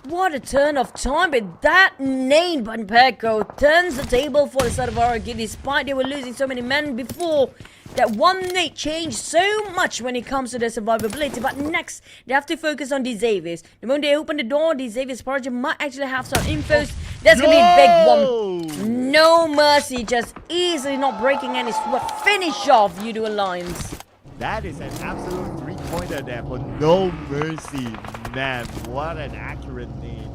What a turn of time, but that nade by Nepeko turns the table for the side of RRQ, despite they were losing so many men before. That one nade changed so much when it comes to their survivability, but next they have to focus on these Avis. The moment they open the door, these Avis project might actually have some infos. There's gonna be a big one. No mercy, just easily not breaking any sweat. Finish off Udo Alliance. That is an absolute 3-pointer there for no mercy. Man, what an accurate nade.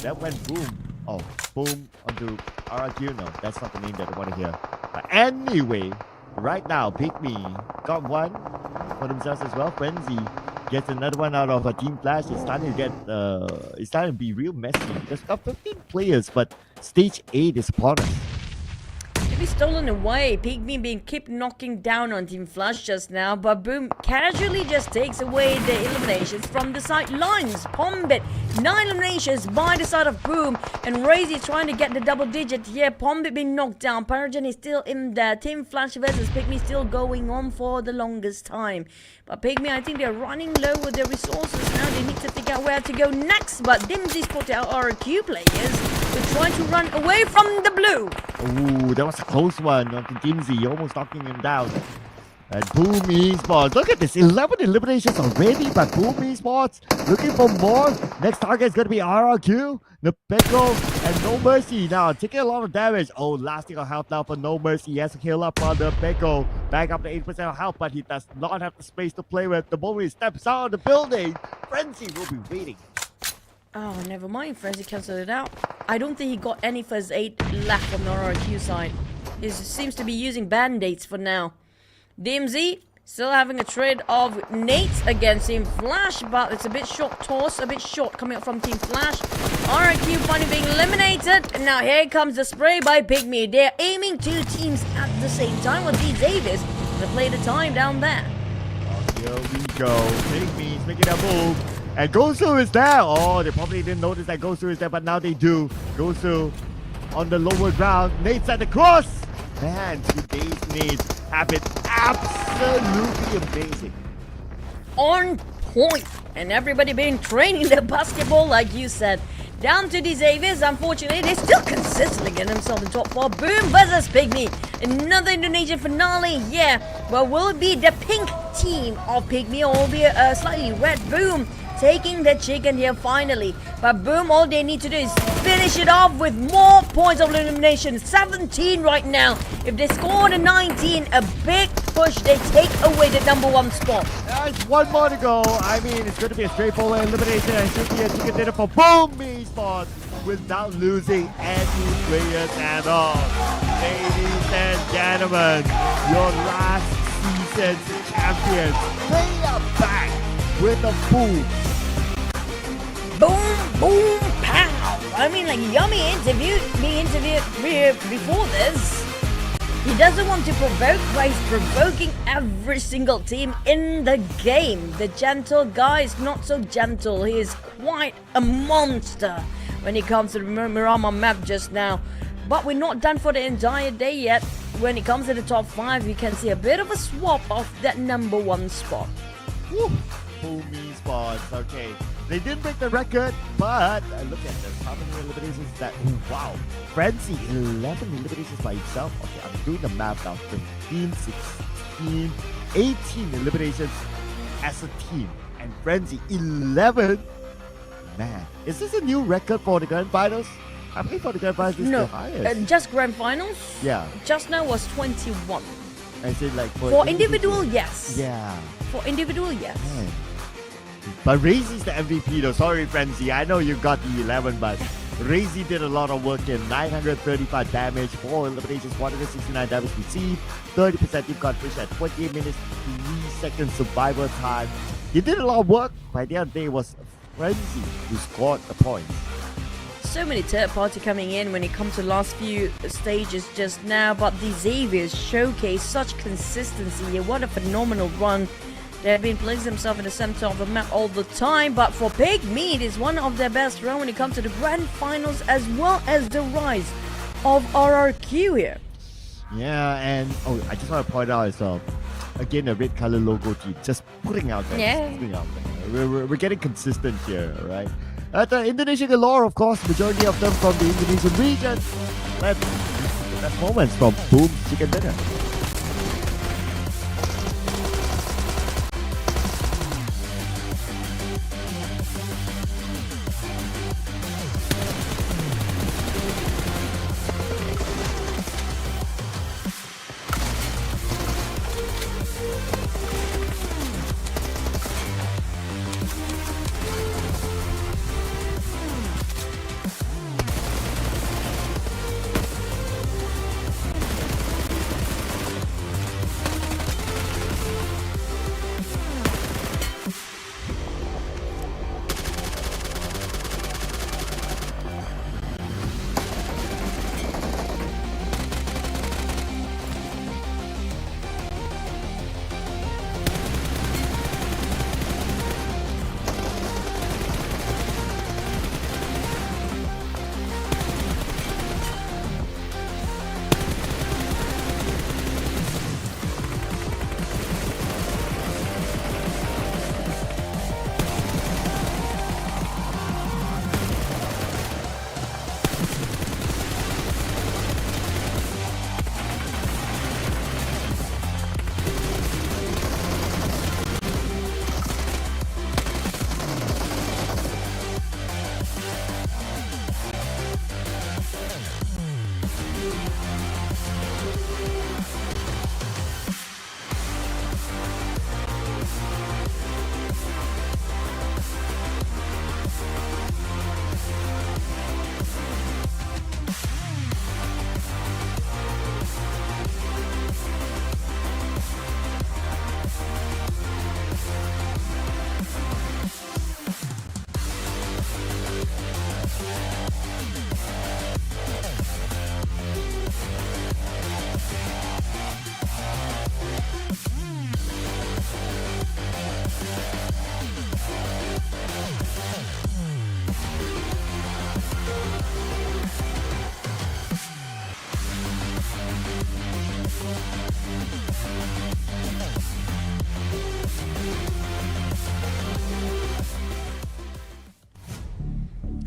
That went boom. Oh, boom onto RRQ. No, that's not the name that I want to hear. But anyway, right now, PIGMY got one for themselves as well. Frenzy gets another one out of a Team Flash. It's starting to get, it's starting to be real messy. There's got 15 players, but stage 8 is upon us. Be stolen away. PIGMY being keep knocking down on Team Flash just now, but Boom casually just takes away the eliminations from the sidelines. Pombit, 9 eliminations by the side of Boom, and Razy trying to get the double digit here. Pombit being knocked down. Paragen is still in there. Team Flash versus PIGMY still going on for the longest time. But PIGMY, I think they're running low with their resources now. They need to figure out where to go next. But Dimsy spotted out RRQ players who trying to run away from the blue. Ooh, that was a close one on Dimsy, almost knocking him down. And Boom Esports, look at this, 11 eliminations already, but Boom Esports looking for more. Next target is going to be RRQ, Nepeko, and No Mercy. Now, taking a lot of damage. Oh, lasting of health now for No Mercy. He has to heal up on Nepeko. Back up to 8% of health, but he does not have the space to play with. The moment he steps out of the building, Frenzy will be waiting. Oh, never mind. Frenzy cancelled it out. I don't think he got any first aid left from the RRQ side. He seems to be using band-aids for now. DMZ still having a trade of nades against Team Flash, but it's a bit short toss, a bit short coming up from Team Flash. RRQ finally being eliminated. And now here comes the spray by PIGMY. They're aiming 2 teams at the same time with these Davis to play the time down there. Oh, here we go. PIGMY's making a move. And Gosu is there. Oh, they probably didn't notice that Gosu is there, but now they do. Gosu on the lower ground. Nades at the cross. Man, today's nades have been absolutely amazing. On point. And everybody been training their basketball like you said. Down to these Avis, unfortunately, they still consistently get themselves in top 4. Boom versus PIGMY. Another Indonesian finale. Yeah, well, will it be the pink team of PIGMY or will it be a slightly red? Boom taking the chicken here finally. But Boom, all they need to do is finish it off with more points of elimination. 17 right now. If they score the 19, a big push. They take away the #1 spot. There's one more to go. I mean, it's going to be a straightforward elimination. It should be a chicken dinner for Boom Esports without losing any players at all. Ladies and gentlemen, your last season's champions, they are back with a boom. Boom, boom, pow. I mean, like, Yummy being interviewed before this. He doesn't want to provoke, but he's provoking every single team in the game. The gentle guy is not so gentle. He is quite a monster when it comes to the Miramar map just now. But we're not done for the entire day yet. When it comes to the top 5, we can see a bit of a swap of that number 1 spot. Woo! PUBG spots. Okay, they didn't break the record, but look at this. How many eliminations is that? Wow, Frenzy 11 eliminations by himself. Okay, I'm doing the math now. 15, 16, 18 eliminations as a team, and Frenzy 11. Man, is this a new record for the grand finals? I believe for the grand finals this is the highest. Just grand finals. Yeah. Just now was 21. I said like for individual, yes. Yeah. For individual, yes. Man. But Razy's the MVP though. Sorry, Frenzy. I know you got the 11, but Razy did a lot of work in 935 damage, 4 eliminations, 169 damage received, 30% team coverage at 28 minutes, 3 seconds survival time. He did a lot of work. By the end of the day, it was Frenzy who scored the points. So many third party coming in when it comes to last few stages just now, but the Xaviers showcase such consistency. What a phenomenal run. They have been placing themselves in the center of the map all the time, but for PIGMY, it is one of their best runs when it comes to the grand finals, as well as the rise of RRQ here. Yeah, and I just want to point out as well, again, a red color logo team, just putting out there. Yeah. Putting out there. We're getting consistent here, right? At Indonesia Galore, of course, majority of them from the Indonesian region. Let's the best moments from Boom Chicken Dinner.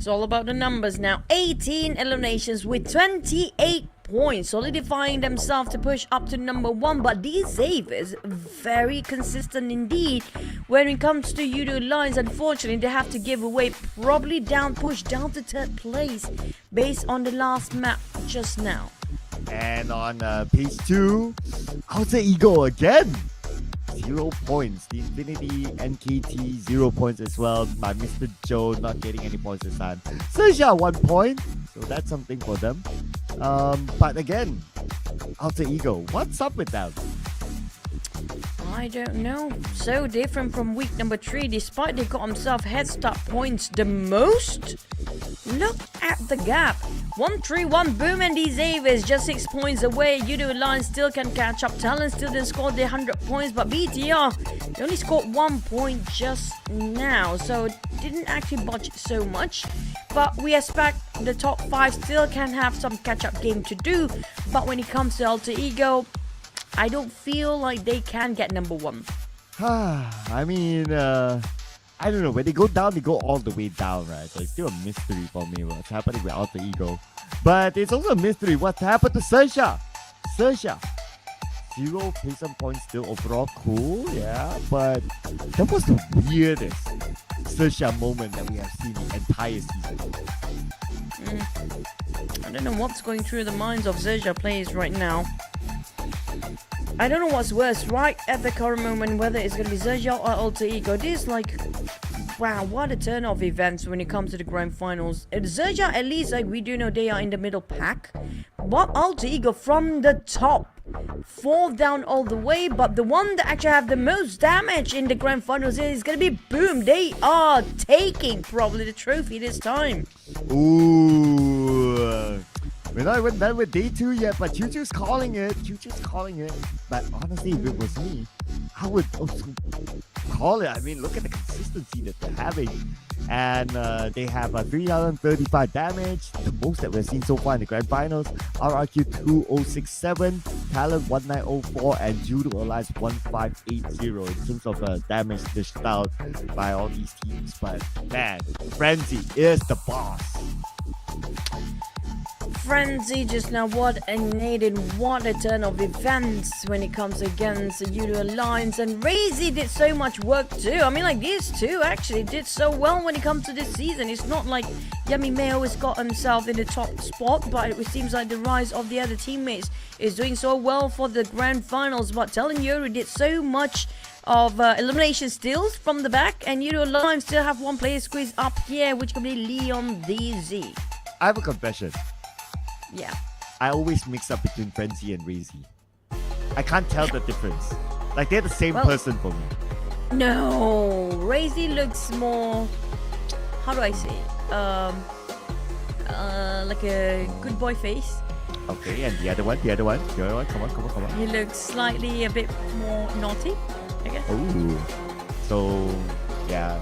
It's all about the numbers now. 18 eliminations with 28 points, solidifying themselves to push up to number 1. But these Xaviers very consistent indeed when it comes to Udo Lines. Unfortunately, they have to give away, probably push down to 3rd place based on the last map just now. And on page 2, Outer Ego again. 0 points. The Infinity NKT 0 points as well by Mr. Joe, not getting any points this time. Sersha 1 point, so that's something for them. But again, Outer Ego, what's up with them? I don't know. So different from week number 3, despite they got themselves head start points the most. Look at the gap. 1-3-1 boom, and these Aves just 6 points away. IQOO Alliance still can catch up. TALON still didn't score their 100 points, but BTR, they only scored 1 point just now, so didn't actually budge so much. But we expect the top 5 still can have some catch-up game to do. But when it comes to Alter Ego, I don't feel like they can get number 1. I mean, I don't know. When they go down, they go all the way down, right? So it's still a mystery for me what's happening with Alter Ego. But it's also a mystery what's happened to XERXIA. XERXIA. 0 placement points still overall cool, yeah. But that was the weirdest XERXIA moment that we have seen the entire season. I don't know what's going through the minds of XERXIA players right now. I don't know what's worse right at the current moment, whether it's going to be XERXIA or Alter Ego. This is like, wow, what a turn of events when it comes to the grand finals. XERXIA, at least, like, we do know they are in the middle pack. But Alter Ego from the top, fall down all the way. But the one that actually have the most damage in the grand finals is going to be Boom. They are taking probably the trophy this time. Ooh. We're not even done with day 2 yet, but Choo-Choo's calling it. Choo-Choo's calling it. But honestly, if it was me, I would also call it. I mean, look at the consistency that they're having. And they have 335 damage, the most that we've seen so far in the grand finals. RRQ 2067, TALON 1904, and IQOO Alliance 1580 in terms of damage dished out by all these teams. But man, Frenzy is the boss. Frenzy just now, what a native, what a turn of events when it comes against the IQOO Alliance. And Razy did so much work too. I mean, like, these two actually did so well when it comes to this season. It's not like Yummy Mayo has got himself in the top spot, but it seems like the rise of the other teammates is doing so well for the grand finals. But telling you, did so much of elimination steals from the back, and IQOO Alliance still have one player squeezed up here, which could be Leon DZ. I have a confession. Yeah. I always mix up between Frenzy and Razy. I can't tell the difference. Like, they're the same person for me. No, Razy looks more, how do I say, like a good boy face. Okay, and the other one, come on. He looks slightly a bit more naughty, I guess. Oh, so yeah.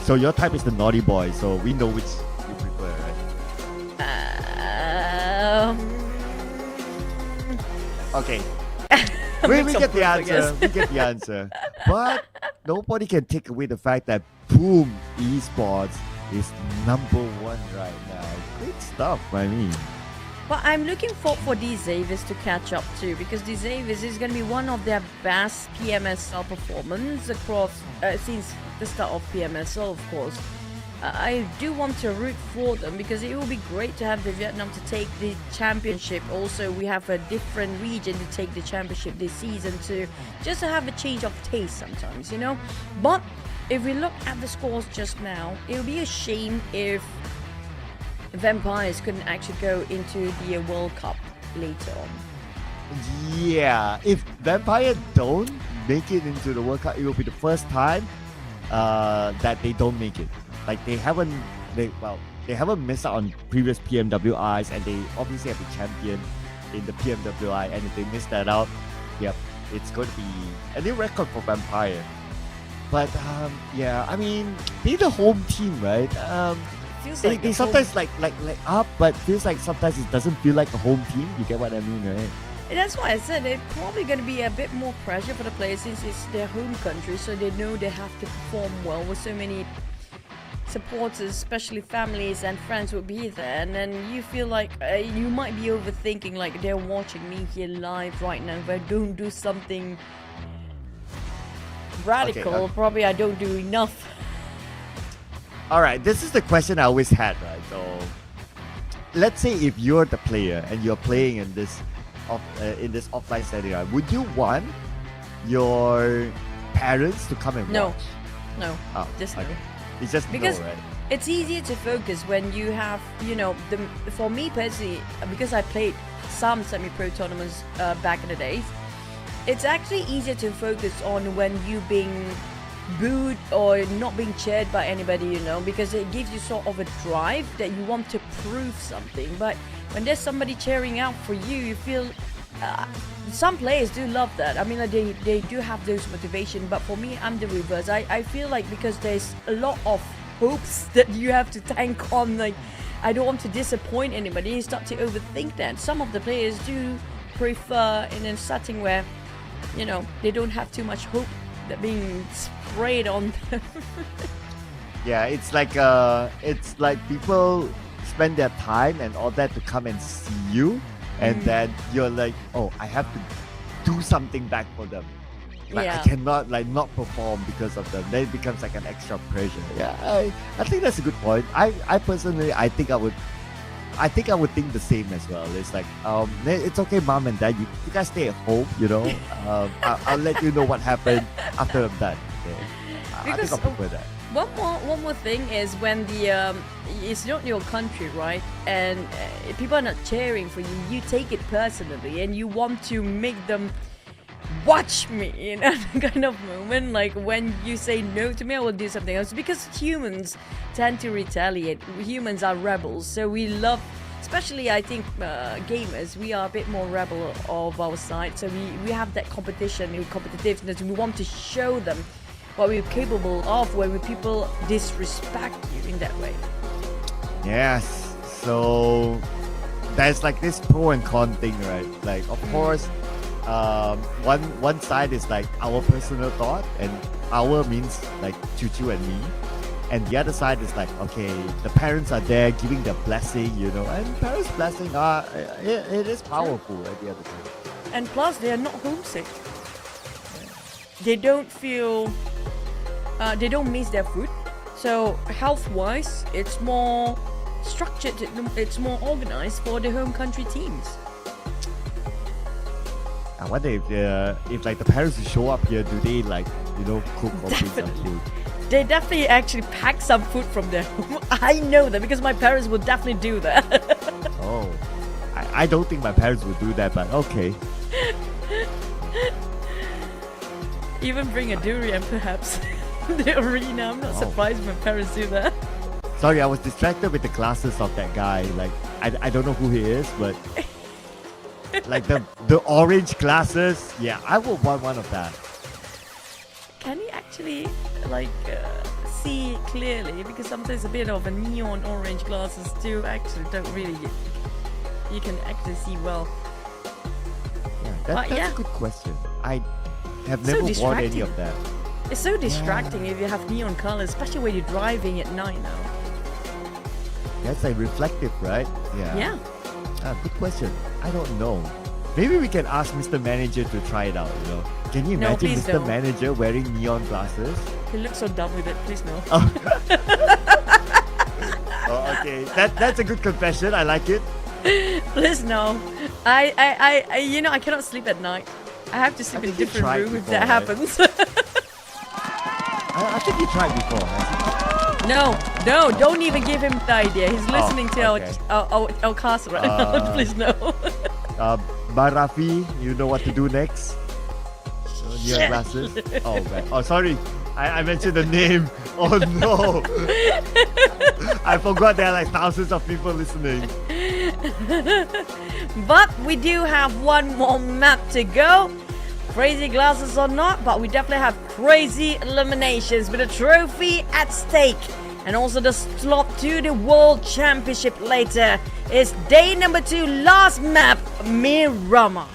So your type is the naughty boy, so we know which you prefer, right? Okay. we get the answer. We get the answer. But nobody can take away the fact that Boom Esports is number 1 right now. Great stuff, I mean. But I'm looking for these Avis to catch up too, because these Avis is going to be one of their best PMSL performance across since the start of PMSL, of course. I do want to root for them because it will be great to have the Vietnam to take the championship. Also, we have a different region to take the championship this season too, just to have a change of taste sometimes, you know. But if we look at the scores just now, it would be a shame if Vampires couldn't actually go into the World Cup later on. Yeah, if Vampire don't make it into the World Cup, it will be the first time that they don't make it. Like, they haven't missed out on previous PMWIs, and they obviously have a champion in the PMWI, and if they miss that out, yep, it's going to be a new record for Vampire. But yeah, I mean, they're the home team, right? They sometimes like up, but feels like sometimes it doesn't feel like a home team. You get what I mean, right? And that's why I said it's probably going to be a bit more pressure for the players since it's their home country, so they know they have to perform well with so many supporters, especially families and friends will be there, and then you feel like you might be overthinking, like, they're watching me here live right now. If I don't do something radical, okay. Probably I don't do enough. All right, this is the question I always had, right? So let's say if you're the player and you're playing in this offline setting, right, would you want your parents to come and watch? No, just okay. It's just because no, right? It's easier to focus when you have, you know, for me personally, because I played some semi-pro tournaments back in the days, it's actually easier to focus on when you being booed or not being cheered by anybody, you know, because it gives you sort of a drive that you want to prove something. But when there's somebody cheering out for you, you feel some players do love that. I mean, like they do have those motivation, but for me, I'm the reverse. I feel like because there's a lot of hopes that you have to tank on, like I don't want to disappoint anybody. You start to overthink that. Some of the players do prefer in a setting where, you know, they don't have too much hope that being sprayed on them. Yeah, it's like people spend their time and all that to come and see you, and then you're like, oh, I have to do something back for them. Like I cannot like not perform because of them. Then it becomes like an extra pressure. Yeah, I think that's a good point. I personally I think I would think the same as well. It's like it's okay, mom and dad, you guys stay at home, you know. I'll let you know what happened after I'm done. Okay? I think I'll prefer that. One more thing is when the it's not your country, right? And people are not cheering for you. You take it personally, and you want to make them watch me in a kind of moment. Like when you say no to me, I will do something else. Because humans tend to retaliate. Humans are rebels, so we love. Especially, I think gamers, we are a bit more rebel of our side. So we have that competitiveness. We want to show them what we're capable of, where people disrespect you in that way. Yes, so there's like this pro and con thing, right? Like, of course, one side is like our personal thought, and our means like Choo and me, and the other side is like, okay, the parents are there giving their blessing, you know, and parents' blessing it is powerful at the other side. And plus, they are not homesick. They don't feel. They don't miss their food, so health-wise, it's more structured. It's more organized for the home country teams. I wonder if like the parents who show up here, do they like, you know, cook or bring some food? They definitely actually pack some food from their home. I know that because my parents would definitely do that. Oh, I don't think my parents would do that, but okay. Even bring a durian, perhaps. The arena. I'm not surprised my parents do that. Sorry, I was distracted with the glasses of that guy. Like, I don't know who he is, but like the orange glasses. Yeah, I would want one of that. Can you actually like see clearly? Because sometimes a bit of a neon orange glasses too actually don't really. You can actually see well. Yeah, that's a good question. I have never worn any of that. It's so distracting if you have neon colors, especially when you're driving at night now. That's like reflective, right? Yeah. Yeah. Good question. I don't know. Maybe we can ask Mr. Manager to try it out, you know. Can you imagine Mr. Manager wearing neon glasses? He looks so dumb with it, please no. Oh, okay. That's a good confession. I like it. Please no. I you know, I cannot sleep at night. I have to sleep in a different room if that happens. I think you tried before. No, don't even give him the idea. He's listening to our cast right now. Please no. Barafi, you know what to do next? Neon glasses. Oh man. Oh sorry, I mentioned the name. Oh no. I forgot there are like thousands of people listening. But we do have one more map to go. Crazy glasses or not, but we definitely have crazy eliminations with a trophy at stake. And also the slot to the World Championship later. It's day number 2, last map, Miramar.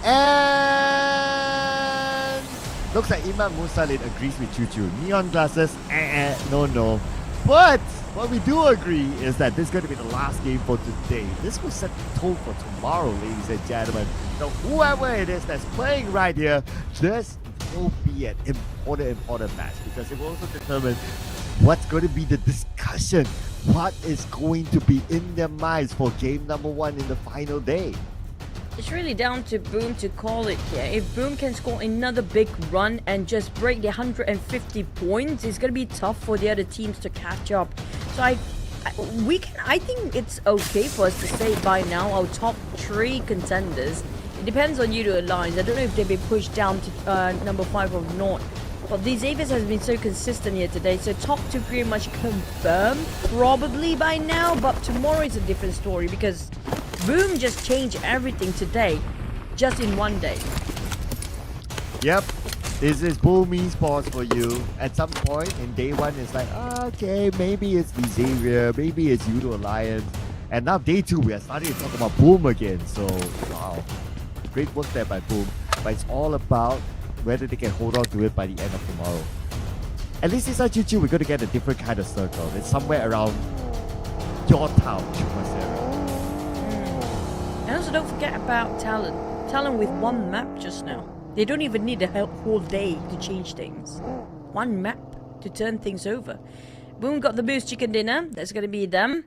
And looks like Imam Musalin agrees with Choo. Neon glasses, no. But what we do agree is that this is going to be the last game for today. This will set the tone for tomorrow, ladies and gentlemen. So whoever it is that's playing right here, this will be an important match because it will also determine what's going to be the discussion. What is going to be in their minds for game number 1 in the final day? It's really down to Boom to call it here. If Boom can score another big run and just break the 150 points, it's going to be tough for the other teams to catch up. So I I think it's okay for us to say by now our top 3 contenders. It depends on you to align. I don't know if they've been pushed down to number 5 or not. But the Xaviers has been so consistent here today, so top 2 pretty much confirmed probably by now. But tomorrow is a different story because Boom just changed everything today, just in one day. Yep. This is Boom Esports for you. At some point in day 1, it's like, okay, maybe it's the Xavier, maybe it's Judo Alliance. And now day 2, we are starting to talk about Boom again. So, wow. Great work there by Boom. But it's all about whether they can hold on to it by the end of tomorrow. At least inside Choo-Choo, we're going to get a different kind of circle. It's somewhere around your town, Chumasera. And also don't forget about Talon. Talon with one map just now. They don't even need a whole day to change things. One map to turn things over. Boom got the Boost Chicken Dinner. That's going to be them.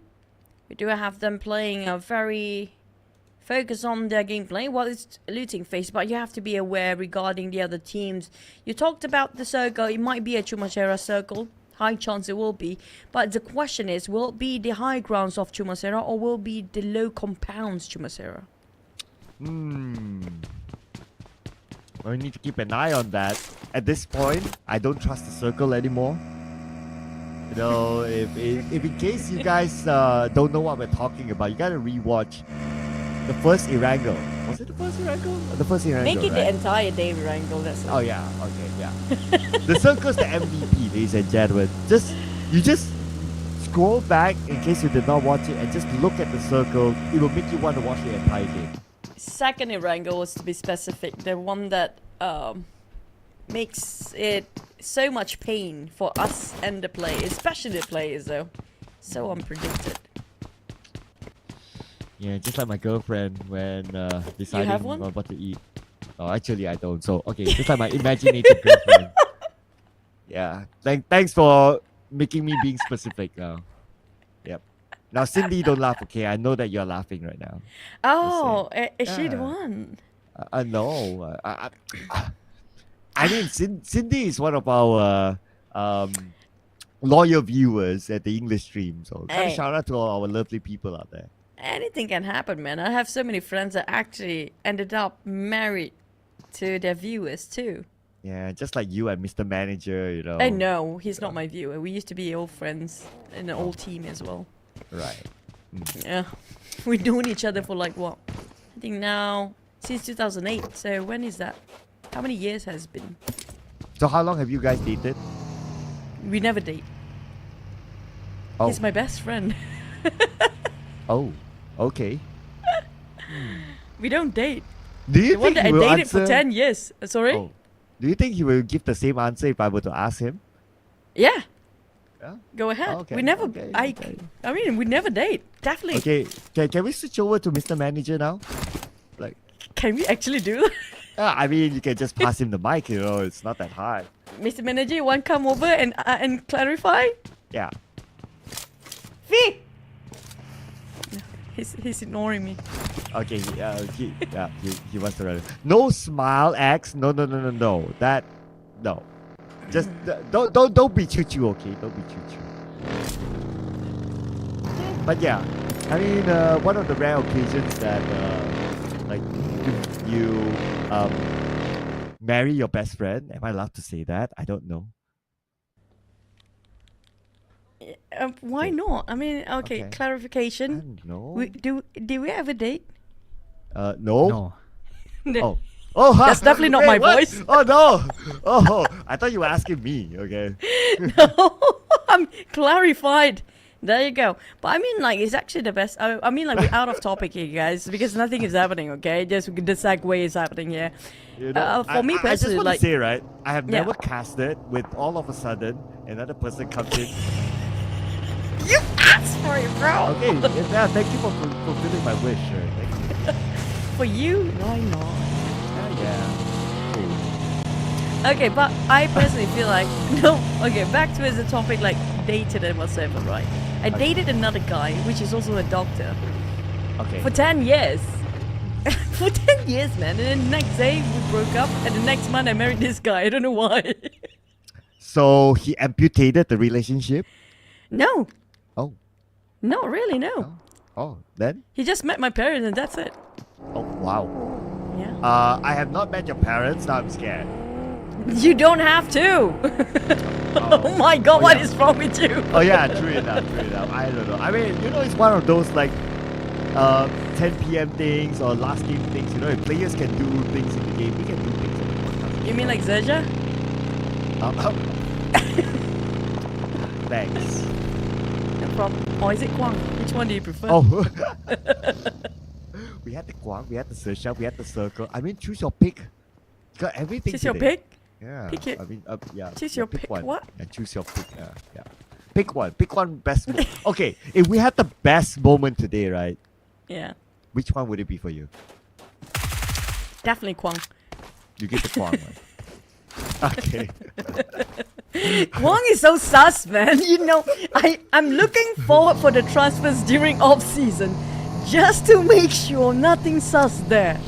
We do have them playing a very focus on their gameplay. Well, it's a looting phase, but you have to be aware regarding the other teams. You talked about the circle. It might be a Chumacera circle. High chance it will be. But the question is, will it be the high grounds of Chumacera or will it be the low compounds Chumacera? We need to keep an eye on that. At this point, I don't trust the circle anymore. You know, if in case you guys don't know what we're talking about, you gotta rewatch the first Erangel. Was it the first Erangel? The first Erangel, Make it right? the entire day Erangel, that's it. Oh yeah, okay, yeah. The circle's the MVP, ladies and gentlemen. You just scroll back in case you did not watch it and just look at the circle. It will make you want to watch the entire game. Second Erangel was to be specific, the one that makes it so much pain for us and the players, especially the players though. So unpredicted. Yeah, just like my girlfriend when deciding have one? on what to eat. Oh, actually I don't. So okay, just like my imaginative girlfriend. Yeah, thanks for making me being specific now. Yep. Now Cindy, don't laugh, okay? I know that you're laughing right now. Oh, is she the one? No. I mean, Cindy is one of our loyal viewers at the English stream. So Hey. shout out to all our lovely people out there. Anything can happen, man. I have so many friends that actually ended up married to their viewers too. Yeah, just like you and Mr. Manager, you know. I know, he's not my viewer. We used to be old friends in an old team as well. Right. Yeah. We've known each other for like what? I think now, since 2008. So when is that? How many years has it been? So how long have you guys dated? We never date. Oh. He's my best friend. Oh, okay. We don't date. Do you The one think that he I will dated for answer- 10 years. Sorry? Oh. Do you think he will give the same answer if I were to ask him? Yeah. Yeah? Go ahead. Okay, We never. okay, I mean, we never date. Definitely. Okay, can we switch over to Mr. Manager now? Like, Can we actually do that? I mean, you can just pass him the mic, you know, it's not that hard. Mr. Manager, you want to come over and clarify? Yeah. Fee! He's ignoring me. Okay, he wants to run. No smile, X. No. That, no. Just don't be choo-choo, okay? Don't be choo-choo. But yeah, I mean, one of the rare occasions that like you marry your best friend. Am I allowed to say that? I don't know. Why not? I mean, okay, clarification. No. Do we ever date? No. No. Oh, That's definitely not my what? voice. Oh no! Oh, I thought you were asking me. Okay. No, I'm clarified. There you go. But I mean, like, it's actually the best. I mean, like, we're out of topic here, guys, because nothing is happening. Okay, just the segue is happening here. You know, For me I just personally, want like, to say, right? I have Yeah. never casted with all of a sudden another person comes in. You asked for it, bro. Okay, yeah, thank you for fulfilling my wish. Right? Thank you. For you, why not? Yeah. Okay, but I personally feel like no. Okay, back to the topic, like dated and whatsoever, right? I dated another guy, which is also a doctor. Okay. For 10 years. For 10 years, man. And then the next day we broke up, and the next month I married this guy. I don't know why. So he amputated the relationship? No. Oh. Not really, no. Oh, then? He just met my parents and that's it. Oh, wow. Yeah. I have not met your parents, now I'm scared. You don't have to. Oh my god, what is wrong with you? Oh yeah, true enough. I don't know. I mean, it's one of those like 10 p.m. things or last game things. If players can do things in the game, we can do things in the podcast. You mean like XERXIA? Thanks. No problem. Or is it Kwang? Which one do you prefer? Oh. We had the Kwang, we had the Sersha, we had the Circle. I mean, choose your pick. You got everything. Choose your today. pick? Yeah. Pick it. I mean, yeah. Choose your pick. One. What? Yeah, choose your pick. Yeah. Pick one. Pick one best. Okay, if we had the best moment today, right? Yeah. Which one would it be for you? Definitely Kwang. You get the Kwang one. Okay. Kwang is so sus, man. I'm looking forward for the transfers during off season, just to make sure nothing sus there.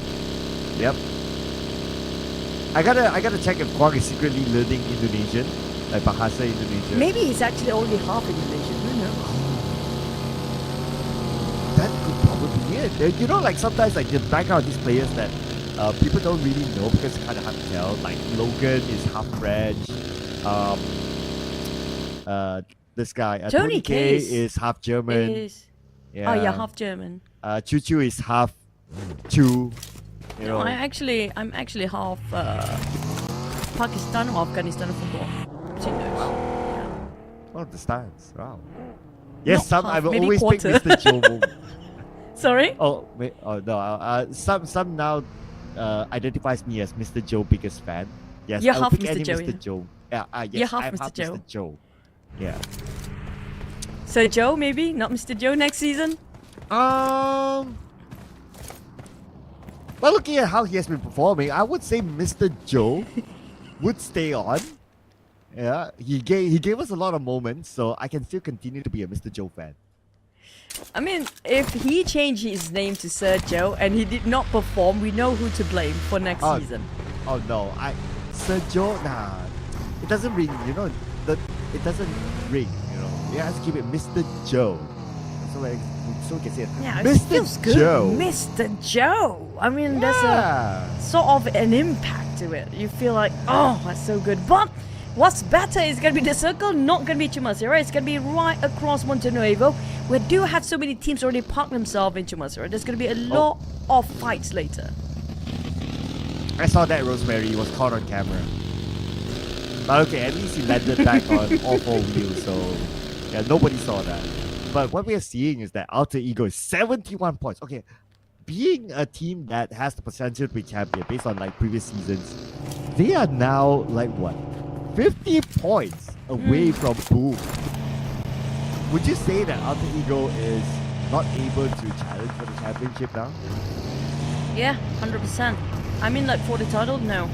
Yep. I gotta check if Kwang is secretly learning Indonesian, like Bahasa Indonesia. Maybe he's actually only half Indonesian. Who knows? That could probably be it. Like sometimes like the background of these players that people don't really know because it's kind of hard to tell. Like Logan is half French. This guy Tony K is half German. Yeah. Oh yeah, half German. Choo Choo is half Chu. No, I'm actually half Pakistan or Afghanistan. I forgot. Wow. One of the stands. Wow. Yes, Not I half, will maybe always pick quarter. Mr. Joe moment. Sorry? Oh, wait, no. Some now identifies me as Mr. Joe biggest fan. Yes, You're I'll half pick Mr. any Joe, Mr. yeah. Joe. Yeah, yes, You're half I'm Mr. half Joe. Mr. Joe. Yeah. So Joe, maybe not Mr. Joe next season. Well, looking at how he has been performing, I would say Mr. Joe would stay on. Yeah, he gave us a lot of moments, so I can still continue to be a Mr. Joe fan. I mean, if he changed his name to Sir Joe and he did not perform, we know who to blame for next season. Oh no, Sir Joe, nah, it doesn't ring. It doesn't ring. You have to keep it Mr. Joe. So we can say it. Yeah, it Mr. feels good. Joe. Mr. Joe. I mean, there's a sort of an impact to it. You feel like, oh, that's so good. But what's better is going to be the circle, not going to be Chumasira. It's going to be right across Montenegro. We do have so many teams already parked themselves in Chumasira. There's going to be a lot of fights later. I saw that Rosemary. He was caught on camera. But okay, at least he landed back on all four wheels, so yeah, nobody saw that. But what we are seeing is that Alter Ego is 71 points. Okay, being a team that has the potential to be champion based on like previous seasons, they are now like what? 50 points away from boom. Would you say that Alter Ego is not able to challenge for the championship now? Yeah, 100%. I mean, like for the title, no.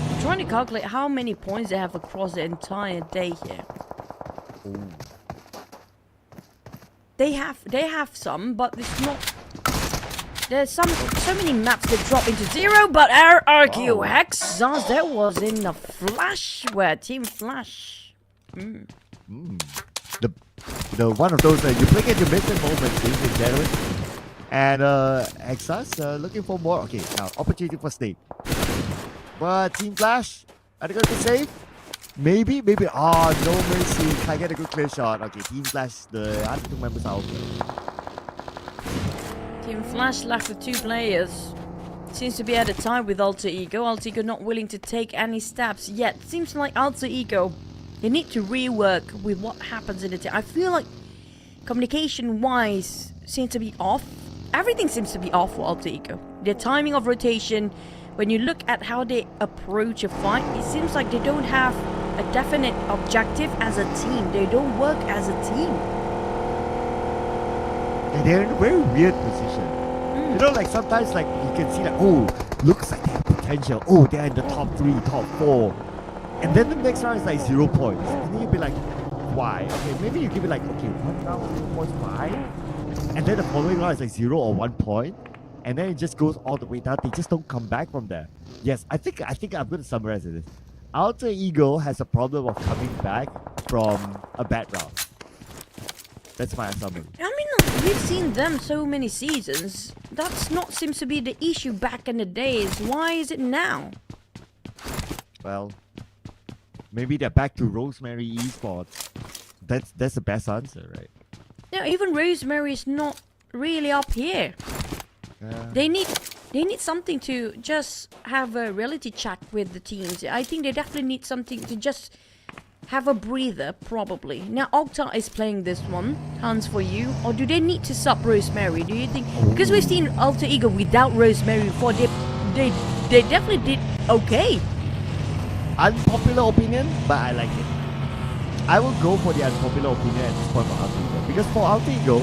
I'm trying to calculate how many points they have across the entire day here. Ooh. They have some, but it's not. There's so many maps that drop into zero, but our IQOO Hexas, that was in the Flash, where Team Flash. The one of those you play at your midterm moments, ladies and gentlemen. And Hexas looking for more. Okay, now opportunity for Snake. But Team Flash, are they going to be safe? Maybe. Oh, no mercy. Can't get a good clear shot. Okay, Team Flash, the other two members are okay. Team Flash left with 2 players. Seems to be at a tie with Alter Ego. Alter Ego not willing to take any steps yet. Seems like Alter Ego, they need to rework with what happens in the team. I feel like communication-wise seems to be off. Everything seems to be off for Alter Ego. Their timing of rotation, when you look at how they approach a fight, it seems like they don't have a definite objective as a team. They don't work as a team. And they're in a very weird position. Like sometimes like you can see that, oh, looks like they have potential. Oh, they're in the top 3, top 4. And then the next round is like 0 points. And then you'll be like, why? Okay, maybe you give it like, okay, 1 round, 0 points, 5. And then the following round is like 0 or 1 point. And then it just goes all the way down. They just don't come back from there. Yes, I think I'm going to summarize this. Alter Ego has a problem of coming back from a bad round. That's my summary. I mean, we've seen them so many seasons. That's not seems to be the issue back in the days. Why is it now? Well, maybe they're back to Rosemary Esports. That's the best answer, right? No, even Rosemary is not really up here. They need something to just have a reality chat with the teams. I think they definitely need something to just have a breather, probably. Now, Octa is playing this one. Hans, for you. Or do they need to sub Rosemary? Do you think? Because we've seen Alter Ego without Rosemary before. They definitely did okay. Unpopular opinion, but I like it. I will go for the unpopular opinion at this point for Alter Ego. Because for Alter Ego,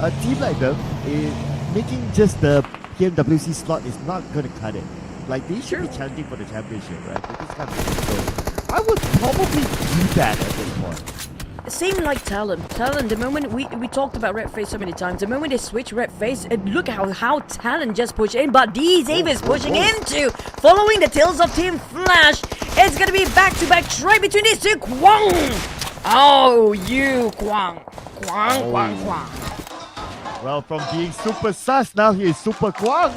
a team like them is making just the PMWC slot is not going to cut it. Like, they should be challenging for the championship, right? But this kind of thing. So I would probably do that at this point. Same like Talon. Talon, the moment we talked about Red Face so many times, the moment they switch Red Face, look how Talon just pushed in, but DZave is pushing into, following the tails of Team Flash. It's gonna be back-to-back trade between these two. Kwang! Oh, you Kwang. Kwang. Well, from being super sus, now he is super Kwang.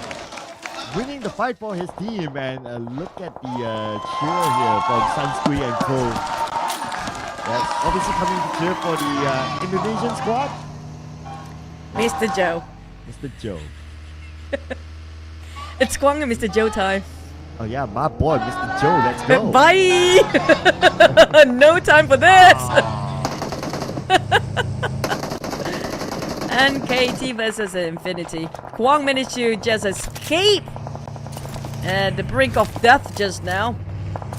Winning the fight for his team, and look at the cheer here from Sunscreen and Co. That's obviously coming to cheer for the Indonesian squad. Mr. Joe. Mr. Joe. It's Kwang and Mr. Joe time. Oh yeah, my boy, Mr. Joe, let's go. Bye! No time for this! And KT versus Infinity. Kwang managed to just escape the brink of death just now.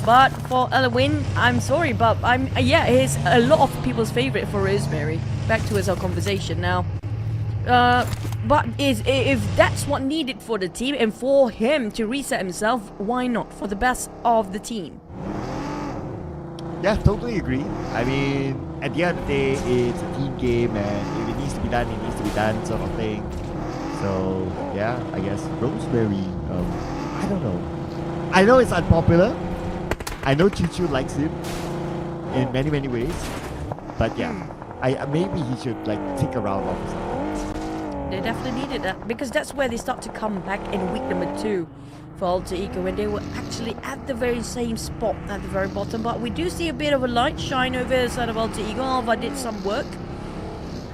But for Elwin, I'm sorry, but he's a lot of people's favorite for Rosemary. Back to our conversation now. But if that's what needed for the team and for him to reset himself, why not? For the best of the team. Yeah, totally agree. I mean, at the end of the day, it's a team game, and if it needs to be done, it needs to be done, sort of thing. So, yeah, I guess Rosemary, I don't know. I know it's unpopular. I know Choo Choo likes him in many, many ways. But yeah, maybe he should like take a round off or something. They definitely needed that, because that's where they start to come back in week number 2 for Alter Ego, when they were actually at the very same spot at the very bottom. But we do see a bit of a light shine over the side of Alter Ego. Alva did some work,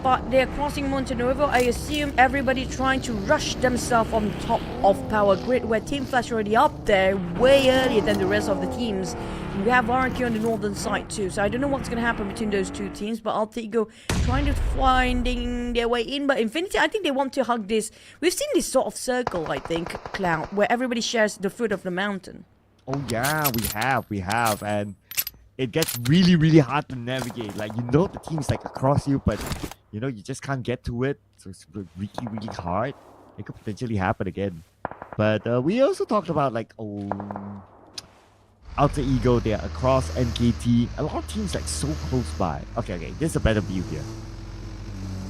but they're crossing Montenovo. I assume everybody trying to rush themselves on top of Power Grid, where Team Flash already up there way earlier than the rest of the teams. We have RQ on the northern side too, so I don't know what's going to happen between those two teams, but Alter Ego trying to finding their way in. But Infinity, I think they want to hug this. We've seen this sort of circle, I think, Cloud, where everybody shares the foot of the mountain. Oh yeah, we have, and it gets really, really hard to navigate. Like, you know, the team's like across you, but you know, you just can't get to it, so it's really, really hard. It could potentially happen again. But we also talked about like, Alter Ego, they're across NKT. A lot of teams like so close by. Okay, there's a better view here.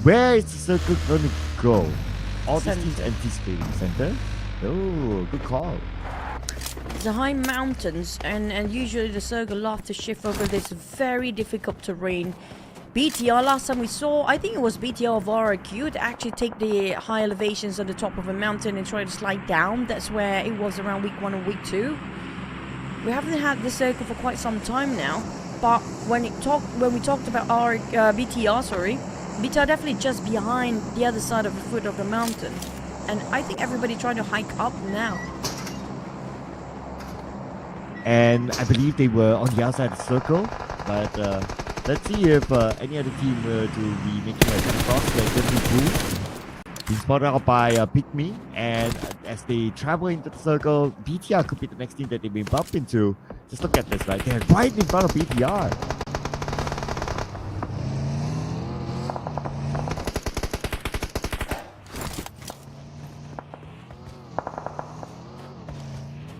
Where is the circle going to go? All these teams anticipating center. Oh, good call. The high mountains, and usually the circle love to shift over this very difficult terrain. BTR, last time we saw, I think it was BTR of RQ to actually take the high elevations on the top of a mountain and try to slide down. That's where it was around week 1 and week 2. We haven't had this circle for quite some time now, but when we talked about our BTR, BTR definitely just behind the other side of the foot of the mountain, and I think everybody trying to hike up now. And I believe they were on the outside of the circle, but let's see if any other team were to be making a kind of cross, like Blue. Being spotted out by PIGMY, and as they travel into the circle, BTR could be the next team that they may bump into. Just look at this, right? They're right in front of BTR.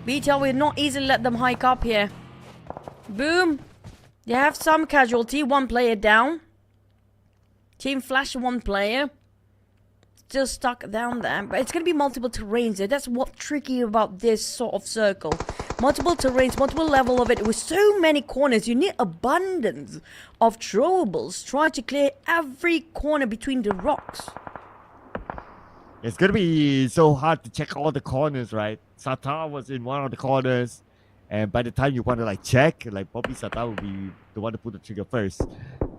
BTR will not easily let them hike up here. Boom! They have some casualty, 1 player down. Team Flash, 1 player. Still stuck down there, but it's going to be multiple terrains there. That's what's tricky about this sort of circle. multiple terrains, multiple level of it. With so many corners, you need abundance of throwables. Try to clear every corner between the rocks. It's gonna be so hard to check all the corners, right? Sata was in one of the corners, and by the time you want to like check, like probably Sata will be the one to pull the trigger first.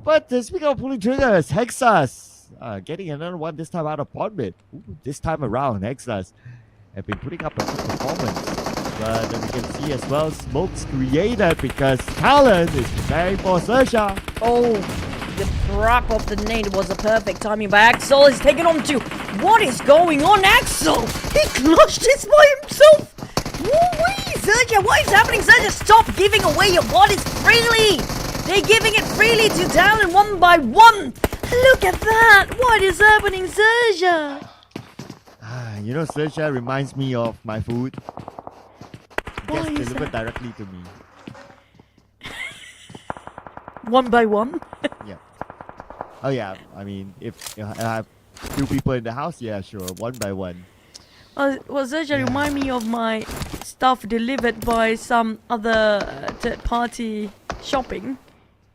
But speaking of pulling triggers, Hexas getting another one this time out of pond mid. This time around, Hexas have been putting up a good performance. But then we can see as well smokes created because TALON is preparing for XERXIA. Oh, the prep of the nade was a perfect timing by Axel. He's taken on to what is going on, Axel? He clutched this by himself. Woo-wee, XERXIA, what is happening? XERXIA, stop giving away your bodies freely. They're giving it freely to TALON one by one. Look at that. What is happening, XERXIA? You know, XERXIA reminds me of my food. Why Gets is delivered that? directly to me. One by one? Yeah. Oh yeah. I mean, if I have two people in the house, yeah, sure, one by one. Well, XERXIA remind me of my stuff delivered by some other third-party shopping,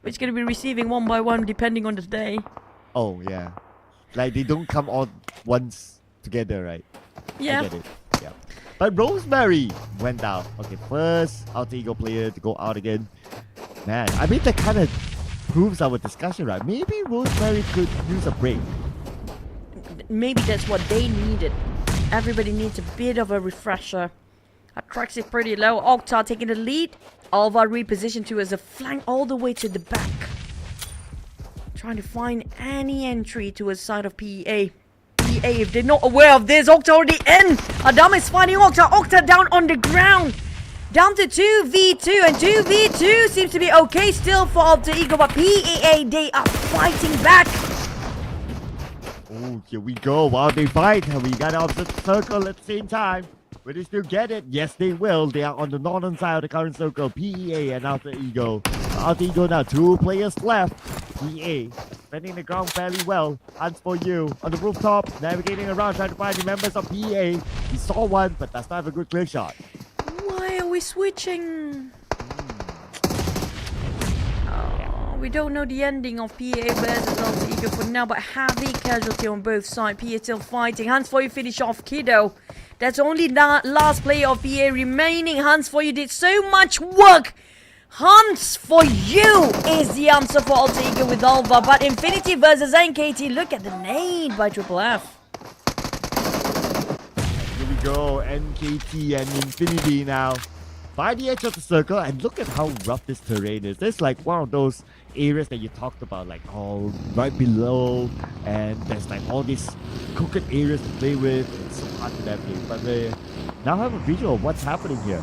which going to be receiving one by one depending on the day. Oh yeah. Like they don't come all once together, right? Yeah. I get it. Yeah. But Rosemary went out. Okay, first alter ego player to go out again. Man, I mean that kind of proves our discussion, right? Maybe Rosemary could use a break. Maybe that's what they needed. Everybody needs a bit of a refresher. Atrax is pretty low. Octa taking the lead. Alva repositioned to as a flank all the way to the back. Trying to find any entry to his side of PEA. PEA, if they're not aware of this, Octa already in. Adam is finding Octa. Octa down on the ground. Down to 2v2, and 2v2 seems to be okay still for Alter Ego, but PEA, they are fighting back. Oh, here we go. While they fight, we got to observe the circle at the same time. Will they still get it? Yes, they will. They are on the northern side of the current circle. PEA and Alter Ego. Alter Ego now, 2 players left. PEA defending the ground fairly well. Hands for you on the rooftop, navigating around, trying to find the members of PEA. He saw one, but does not have a good clear shot. Why are we switching? Oh, we don't know the ending of PA versus Alter Ego for now, but heavy casualty on both sides. PA still fighting. Hands for you finish off Kiddo. That's only the last player of PA remaining. Hands for you did so much work. Hands for you is the answer for Alter Ego with Alva, but Infinity versus NKT. Look at the nade by Triple F. Here we go, NKT and Infinity now. By the edge of the circle, and look at how rough this terrain is. This is like one of those areas that you talked about, like all right below, and there's like all these crooked areas to play with. It's so hard to navigate, but they now have a visual of what's happening here.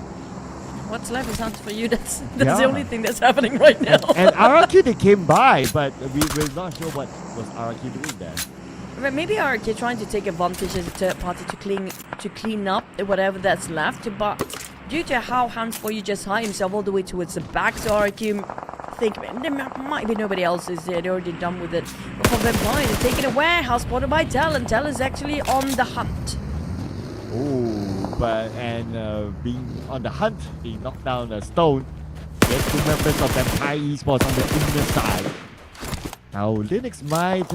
What's left is hands for you. That's the only thing that's happening right now. And RRQ, they came by, but we're not sure what was RRQ doing there. But maybe RRQ trying to take advantage as a third party to clean up whatever that's left. But due to how hands for you just hide himself all the way towards the back, so RRQ think there might be nobody else is there. They're already done with it. But for Vampire, they're taking a warehouse spotted by TALON. TALON's actually on the hunt. Oh, but being on the hunt, being knocked down a stone. There's 2 members of Empire Esports on the inner side. Now Linux might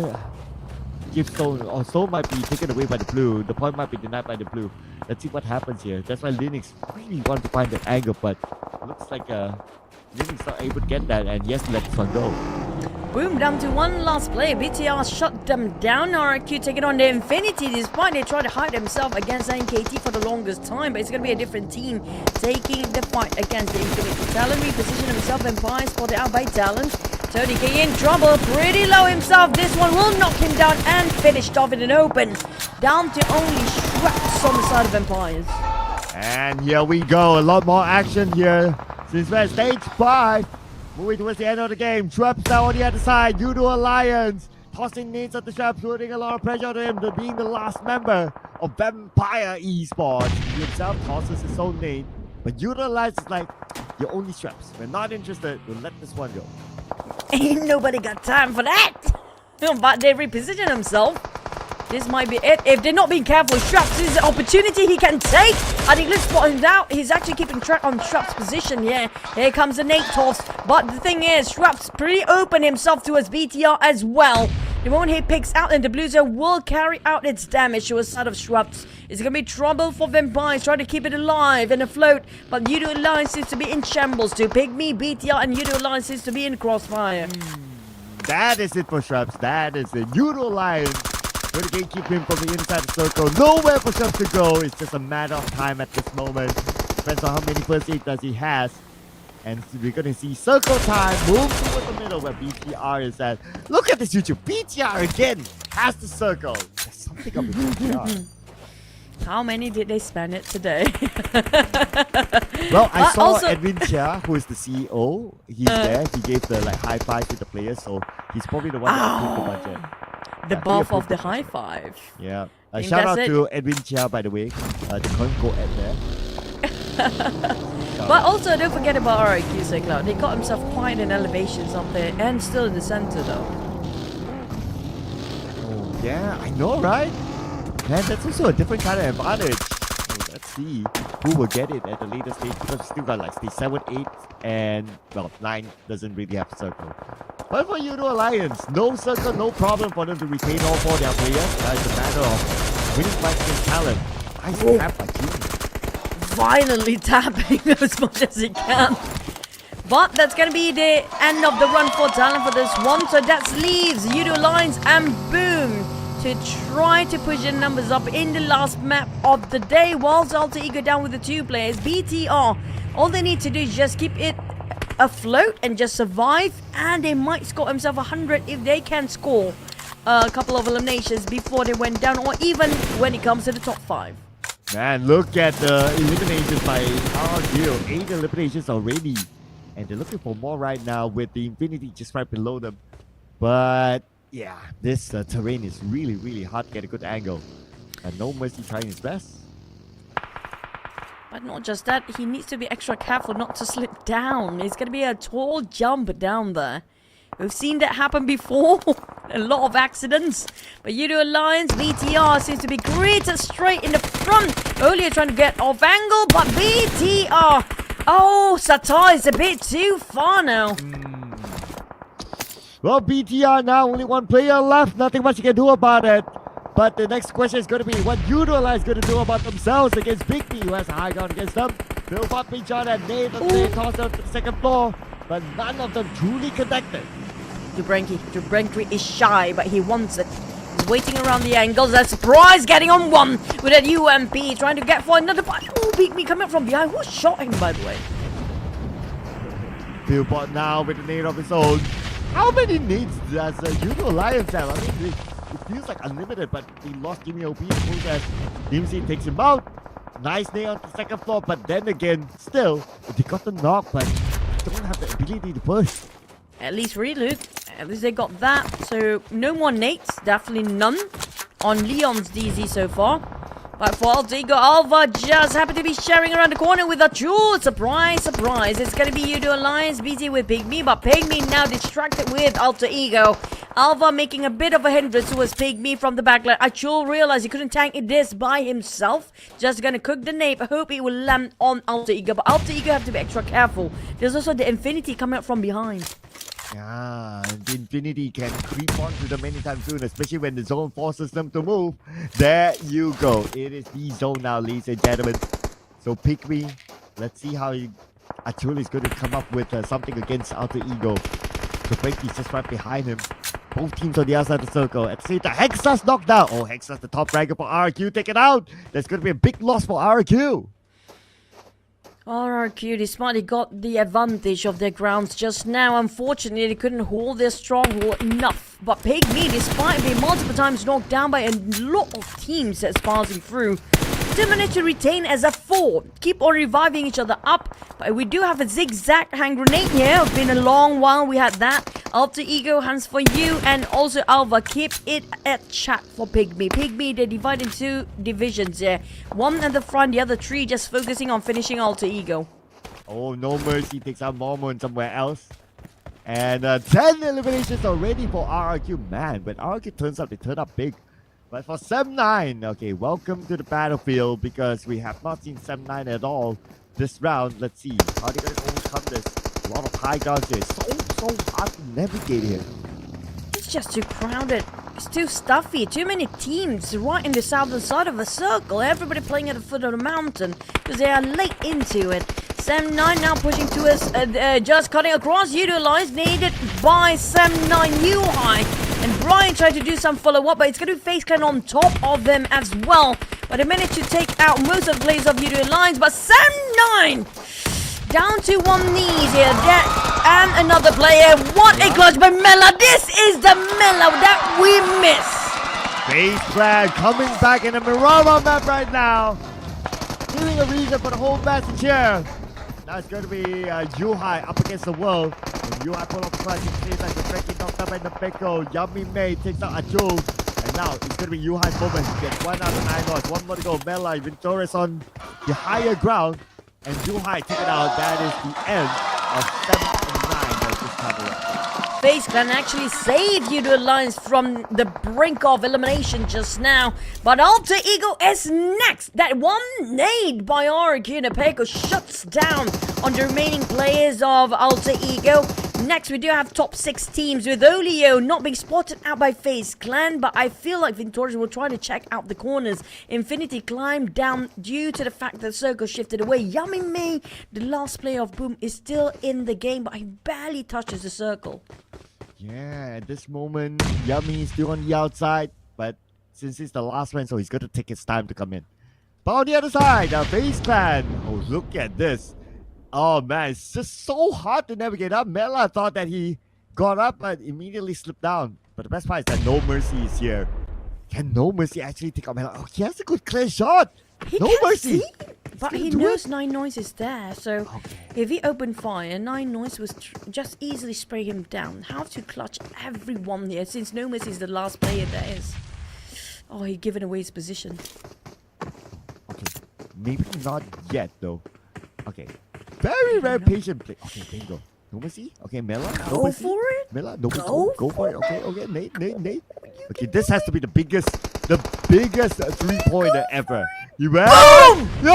give stone, or stone might be taken away by the blue. The point might be denied by the blue. Let's see what happens here. That's why Linux really wants to find that angle, but looks like Linux not able to get that, and yes, let this one go. Boom, down to one last play. BTR shut them down. RRQ taking on the Infinity despite they try to hide themselves against NKT for the longest time. But it's going to be a different team taking the fight against the Infinity. TALON repositioned himself. Empire spotted out by TALON. 30k in trouble. Pretty low himself. This one will knock him down and finished off in an open. Down to only Shreks on the side of Empires. And here we go. A lot more action here. Since we're stage 5. Moving towards the end of the game. Traps now on the other side. Judo Alliance. Tossing nades at the Traps, putting a lot of pressure on him to being the last member of Vampire Esports. He himself tosses his own nade. But Judo Alliance is like, you're only Traps. We're not interested. We'll let this one go. Ain't nobody got time for that. But they reposition themselves. This might be it. If they're not being careful, Shrubs is an opportunity he can take. I think let's spot him out. He's actually keeping track on Shrubs' position here. Here comes the nade toss. But the thing is, Shrubs pretty open himself towards BTR as well. The moment he picks out, and the Blue Zone will carry out its damage to a side of Shrubs. It's going to be trouble for Vampires trying to keep it alive and afloat. But Yudo Alliance seems to be in shambles too. PIGMY, BTR, and Yudo Alliance seems to be in crossfire. That is it for Shrubs. That is it. Yudo Alliance going to keep him from the inside the circle. Nowhere for Shrubs to go. It's just a matter of time at this moment. Depends on how many first aid does he has. And we're going to see circle time move towards the middle where BTR is at. Look at this YouTube. BTR again has the circle. There's something up with BTR. How many did they spend it today? Well, I saw also, Edwin Chia, who is the CEO. He's there. He gave the high five to the players, so he's probably the one that approved the budget. The buff of the high five. Yeah. And Shout out that's to Edwin Chia, by the way. The current go-ed there. But also, don't forget about RIQ Cloud. They got himself quite an elevations up there and still in the center though. Oh, yeah, I know, right? Man, that's also a different kind of advantage. So let's see who will get it at the later stage, because we still got like stage 7, 8, and well, 9 doesn't really have a circle. But for Yudo Alliance, no circle, no problem for them to retain all 4 their players. It's a matter of winning fights against TALON. Nice tap by Jimmy. Violently tapping as much as he can. But that's going to be the end of the run for TALON for this one. So that leaves Yudo Alliance and Boom to try to push the numbers up in the last map of the day, whilst Alter Ego down with the 2 players. BTR, all they need to do is just keep it afloat and just survive, and they might score themselves 100 if they can score a couple of eliminations before they went down, or even when it comes to the top 5. Man, look at the eliminations by RRQ. 8 eliminations already, and they're looking for more right now with the Infinity just right below them. But yeah, this terrain is really, really hard to get a good angle. And No Mercy trying his best. But not just that, he needs to be extra careful not to slip down. It's going to be a tall jump down there. We've seen that happen before. A lot of accidents. But Yudo Alliance, BTR seems to be greeted straight in the front. Earlier trying to get off angle, but BTR. Oh, Satar is a bit too far now. Well, BTR now, only 1 player left. Nothing much you can do about it. But the next question is going to be what Yudo Alliance is going to do about themselves against PIGMY, who has a high ground against them. Build up each other and they toss them to the second floor. But none of them truly connected. Dubrenki is shy, but he wants it. He's waiting around the angles. A surprise getting on 1 with that UMP, trying to get for another. Oh, PIGMY coming up from behind. Who shot him, by the way? Billboard now with a nade of his own. How many nades does Yudo Alliance have? I mean, it feels like unlimited, but he lost Jimmy OP in the process. Dimsy takes him out. Nice nade on the second floor, but then again, still, they got the knock, but don't have the ability to push. At least reloot. At least they got that. So no more nades. Definitely none on Leon's DZ so far. But for Alter Ego, Alva just happened to be sharing around the corner with a jewel. Surprise, surprise. It's going to be Yudo Alliance busy with PIGMY, but PIGMY now distracted with Alter Ego. Alva making a bit of a hindrance towards PIGMY from the backline. Achul realized he couldn't tank this by himself. Just going to cook the nade. I hope it will land on Alter Ego, but Alter Ego have to be extra careful. There's also the Infinity coming up from behind. Yeah, the Infinity can creep onto them anytime soon, especially when the zone forces them to move. There you go. It is the zone now, ladies and gentlemen. So PIGMY, let's see how Achul is going to come up with something against Alter Ego. So Frankie's just right behind him. Both teams on the outside of the circle. At the same time, Hexa's knocked down. Oh, Hexa's the top ranker for RRQ. Take it out. There's going to be a big loss for RRQ. RRQ, despite they got the advantage of their grounds just now, unfortunately they couldn't hold their stronghold enough. But PIGMY, despite being multiple times knocked down by a lot of teams that's passing through, still managed to retain as a 4. Keep on reviving each other up. But we do have a zigzag hand grenade here. It's been a long while we had that. Alter Ego, hands for you. And also Alva, keep it at chat for PIGMY. PIGMY, they divide into divisions here. 1 at the front, the other 3 just focusing on finishing Alter Ego. Oh, No Mercy takes out Mormon somewhere else. And 10 eliminations already for RRQ. Man, when RRQ turns up, they turn up big. But for Sem9, okay, welcome to the battlefield because we have not seen Sem9 at all this round. Let's see how they're going to overcome this. A lot of high ground here. So hard to navigate here. It's just too crowded. It's too stuffy. Too many teams right in the southern side of the circle. Everybody playing at the foot of the mountain because they are late into it. Sem9 now pushing towards, just cutting across. Utilize needed by Sem9 UI. And Brian tried to do some follow-up, but it's going to be FaZe Clan on top of them as well. But they managed to take out most of the players of Utilize. But Sem9 down to one knees here. And another player. What a clutch by Mela. This is the Mela that we miss. FaZe Clan coming back in the Mirama map right now. Doing a reason for the whole message here. Now it's going to be Yuhai up against the world. And Yuhai pull off the clutch. You see like the breaking knocked up by the Beko. Yummy May takes out Ajul. And now it's going to be Yuhai's moment. Gets 1 out of 9 loss. 1 more to go. Mela victorious on the higher ground. And Yuhai take it out. That is the end of 7 and 9 of this time around. FaZe Clan actually saved Utilize from the brink of elimination just now. But Alter Ego is next. That one nade by IQOO Peko shuts down on the remaining players of Alter Ego. Next, we do have top 6 teams with Olio not being spotted out by FaZe Clan, but I feel like Victorious will try to check out the corners. Infinity climbed down due to the fact that the circle shifted away. Yummy May, the last player of Boom, is still in the game, but he barely touches the circle. Yeah, at this moment, Yummy is still on the outside, but since he's the last one, so he's going to take his time to come in. But on the other side, FaZe Clan. Oh, look at this. Oh man, it's just so hard to navigate up. Mela thought that he got up but immediately slipped down. But the best part is that No Mercy is here. Can No Mercy actually take out Mela? Oh, he has a good clear shot. He No can Mercy. see, but he knows Nine Noise is there. So if he opened fire, Nine Noise was just easily spray him down. How to clutch everyone here since No Mercy is the last player there is. Oh, he given away his position. Okay, maybe not yet though. Okay. Very patient play. Okay, there you go. No Mercy. Okay, Mela. Go for it. Mela, no Mercy. Go for it. Okay, Nate. Okay, this has to be the biggest 3-pointer ever. You ready? Boom! No!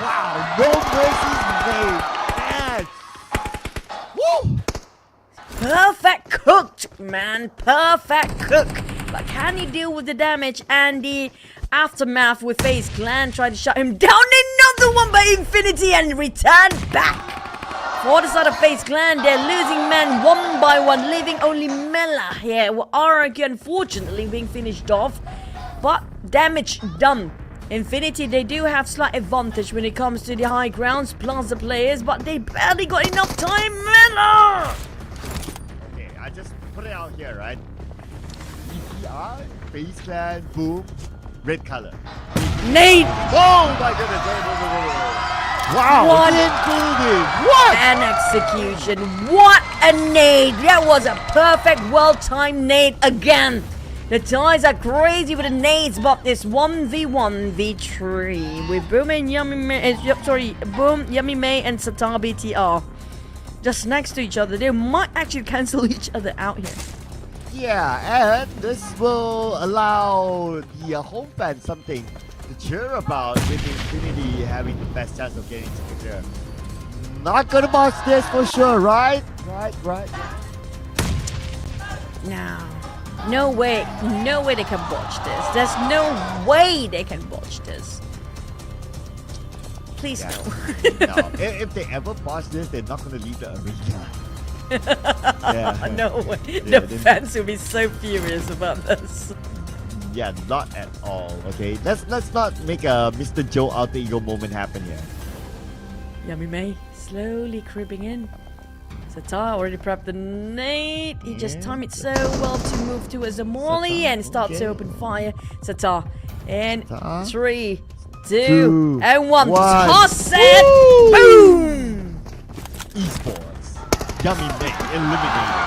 Wow, No Mercy's made. Man. Woo! Perfect cooked, man. Perfect cook. But can he deal with the damage and the aftermath with FaZe Clan trying to shut him down? Another one by Infinity and return back. For the side of FaZe Clan, they're losing men one by one, leaving only Mela here. With IQOO unfortunately being finished off. But damage done. Infinity, they do have slight advantage when it comes to the high grounds plus the players, but they barely got enough time. Mela! Okay, I just put it out here, right? EPR, FaZe Clan, Boom, red color. Nate! Oh my goodness! Wow! What included! What an execution! What a nade! That was a perfect, well-timed nade again. The ties are crazy with the nades, but it's 1v1v3 with Boom and Yummy May. Boom, Yummy May, and Satar BTR just next to each other. They might actually cancel each other out here. Yeah, and this will allow the home fans something to cheer about with Infinity having the best chance of getting to there. Not gonna box this for sure, right? Right. No way they can botch this. There's no way they can botch this. Please no. No, if they ever botch this, they're not gonna leave the arena. No way. The fans will be so furious about this. Yeah, not at all. Okay, let's not make a Mr. Joe Alter Ego moment happen here. Yummy May slowly creeping in. Satar already prepped the nade. He just timed it so well to move towards the molly and start to open fire. Satar in 3, 2, and 1. Toss it! Boom! Esports. Yummy May eliminated.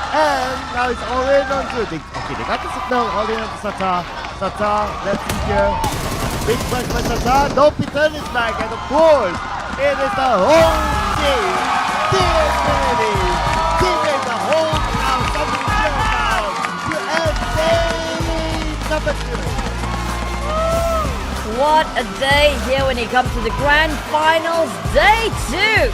And now it's all in on to they got the signal all in on to Satar, let's see here. Big punch by Satar. Don't pretend it's back, and of course, it is the whole team. The Infinity keeping the whole house up in the now to perfect feeling. What a day here when it comes to the grand finals, day 2.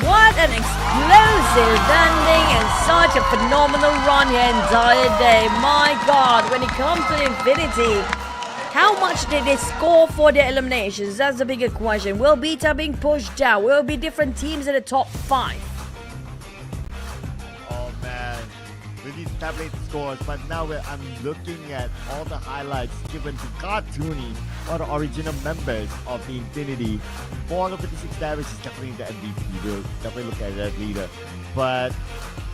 What an explosive ending and such a phenomenal run here entire day. My God, when it comes to Infinity, how much did they score for their eliminations? That's the bigger question. Will Beta being pushed down? Will be different teams in the top 5? Oh man, we need to tabulate the scores, but now I'm looking at all the highlights given to Cartoony, one of the original members of the Infinity. 456 damage is definitely the MVP. We'll definitely look at that later. But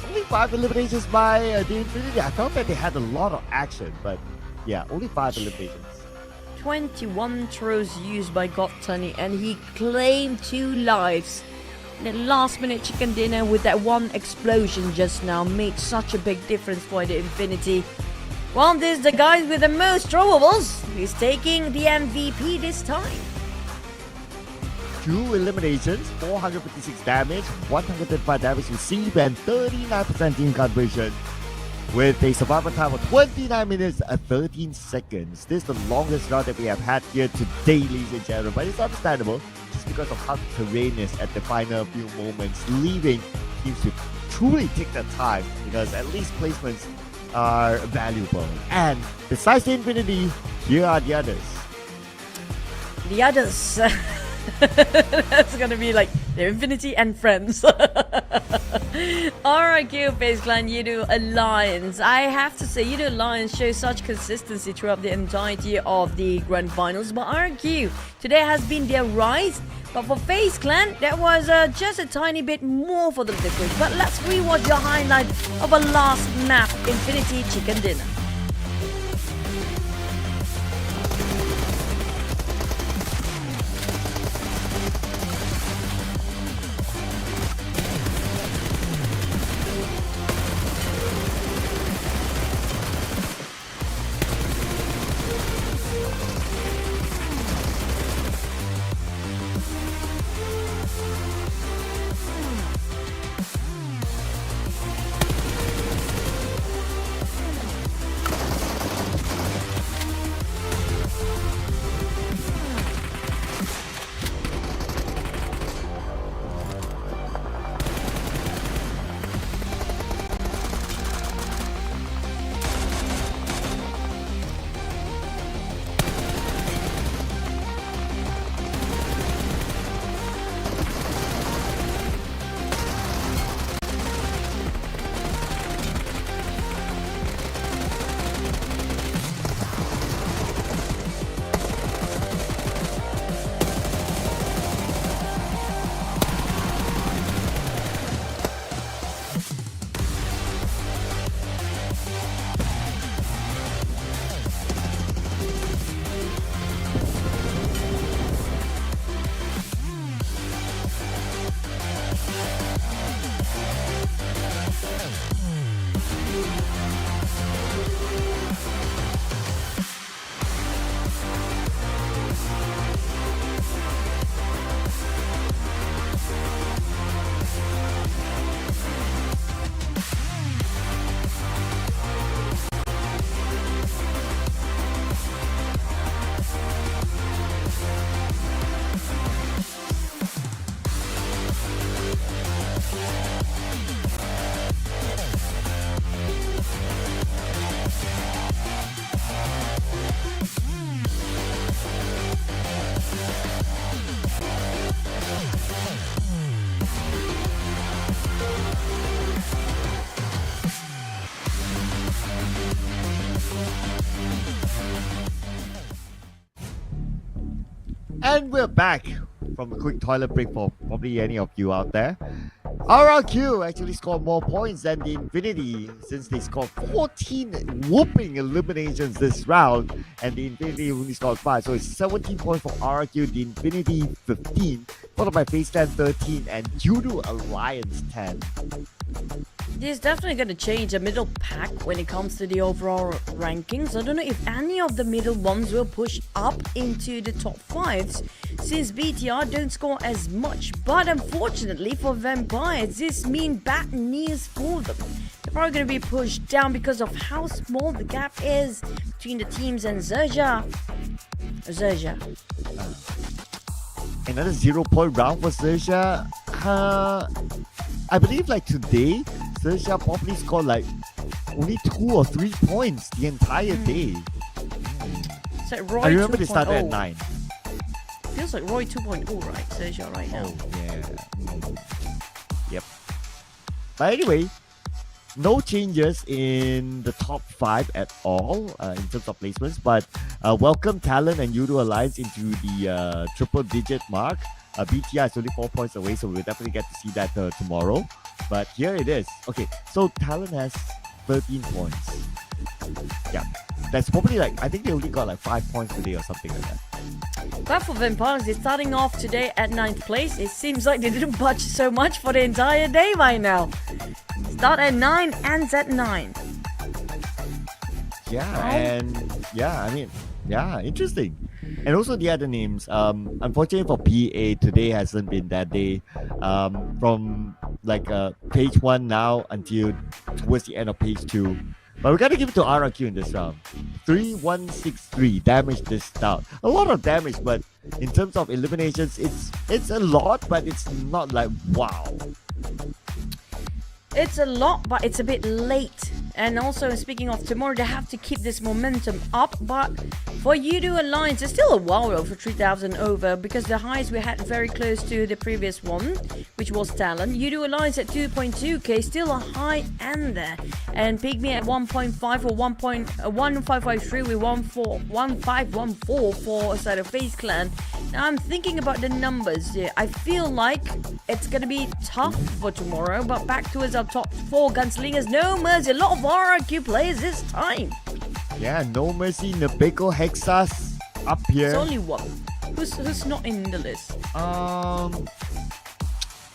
only 5 eliminations by the Infinity. I felt that they had a lot of action, but yeah, only 5 eliminations. 21 throws used by Gottani, and he claimed 2 lives. The last minute chicken dinner with that one explosion just now made such a big difference for the Infinity. Well, this is the guy with the most throwables. He's taking the MVP this time. 2 eliminations, 456 damage, 105 damage received, and 39% team conversion. With a survival time of 29 minutes and 13 seconds. This is the longest round that we have had here today, ladies and gentlemen. But it's understandable just because of how the terrain is at the final few moments, leaving teams to truly take their time because at least placements are valuable. And besides the Infinity, here are the others. The others. That's gonna be like the Infinity and friends. RIQ, FaZe Clan, Yidu Alliance. I have to say, Yidu Alliance shows such consistency throughout the entirety of the grand finals. But RIQ, today has been their rise. But for FaZe Clan, that was just a tiny bit more for the difference. But let's rewatch the highlight of a last map, Infinity Chicken Dinner. And we're back from a quick toilet break for probably any of you out there. RRQ actually scored more points than the Infinity since they scored 14 whooping eliminations this round, and the Infinity only scored 5. So it's 17 points for RRQ, the Infinity 15, followed by FaZe Clan 13 and Judo Alliance 10. This is definitely going to change the middle pack when it comes to the overall rankings. I don't know if any of the middle ones will push up into the top 5s since BTR don't score as much. But unfortunately for Vampires, this means bad news for them. The probably going to be pushed down because of how small the gap is between the teams and XERXIA. Another 0-point round for XERXIA. I believe like today, XERXIA probably scored like only 2 or 3 points the entire day. So Roy I remember 2.0. they started at 9. Feels like Roy 2.0, right? XERXIA right now. Oh, yeah. Yep. But anyway, no changes in the top 5 at all in terms of placements. But welcome TALON and IQOO Alliance into the triple-digit mark. BTR is only 4 points away, so we'll definitely get to see that tomorrow. But here it is. Okay, so TALON has 13 points. Yeah, that's probably like, I think they only got like 5 points today or something like that. But for Vampires, they're starting off today at 9th place. It seems like they didn't budge so much for the entire day by now. Start at 9, ends at 9. Yeah, and yeah, I mean, yeah, interesting. And also the other names. Unfortunately for PA, today hasn't been that day. From like page 1 now until towards the end of page 2. But we gotta give it to RRQ in this round. 3163 damage this out. A lot of damage, but in terms of eliminations, it's a lot, but it's not like wow. It's a lot, but it's a bit late. And also, speaking of tomorrow, they have to keep this momentum up. But for IQOO Alliance, it's still a while over 3,000 over, because the highs we had very close to the previous one, which was TALON. IQOO Alliance at 2.2k, still a high end there. And PIGMY at 1.5 or 1.1553 with 1514 for a side of FaZe Clan. Now I'm thinking about the numbers here. I feel like it's gonna be tough for tomorrow, but back towards our top 4 gunslingers, no mercy. A lot of RRQ players this time. Yeah, no mercy. Nabeko Hexas up here. There's only one. Who's not in the list?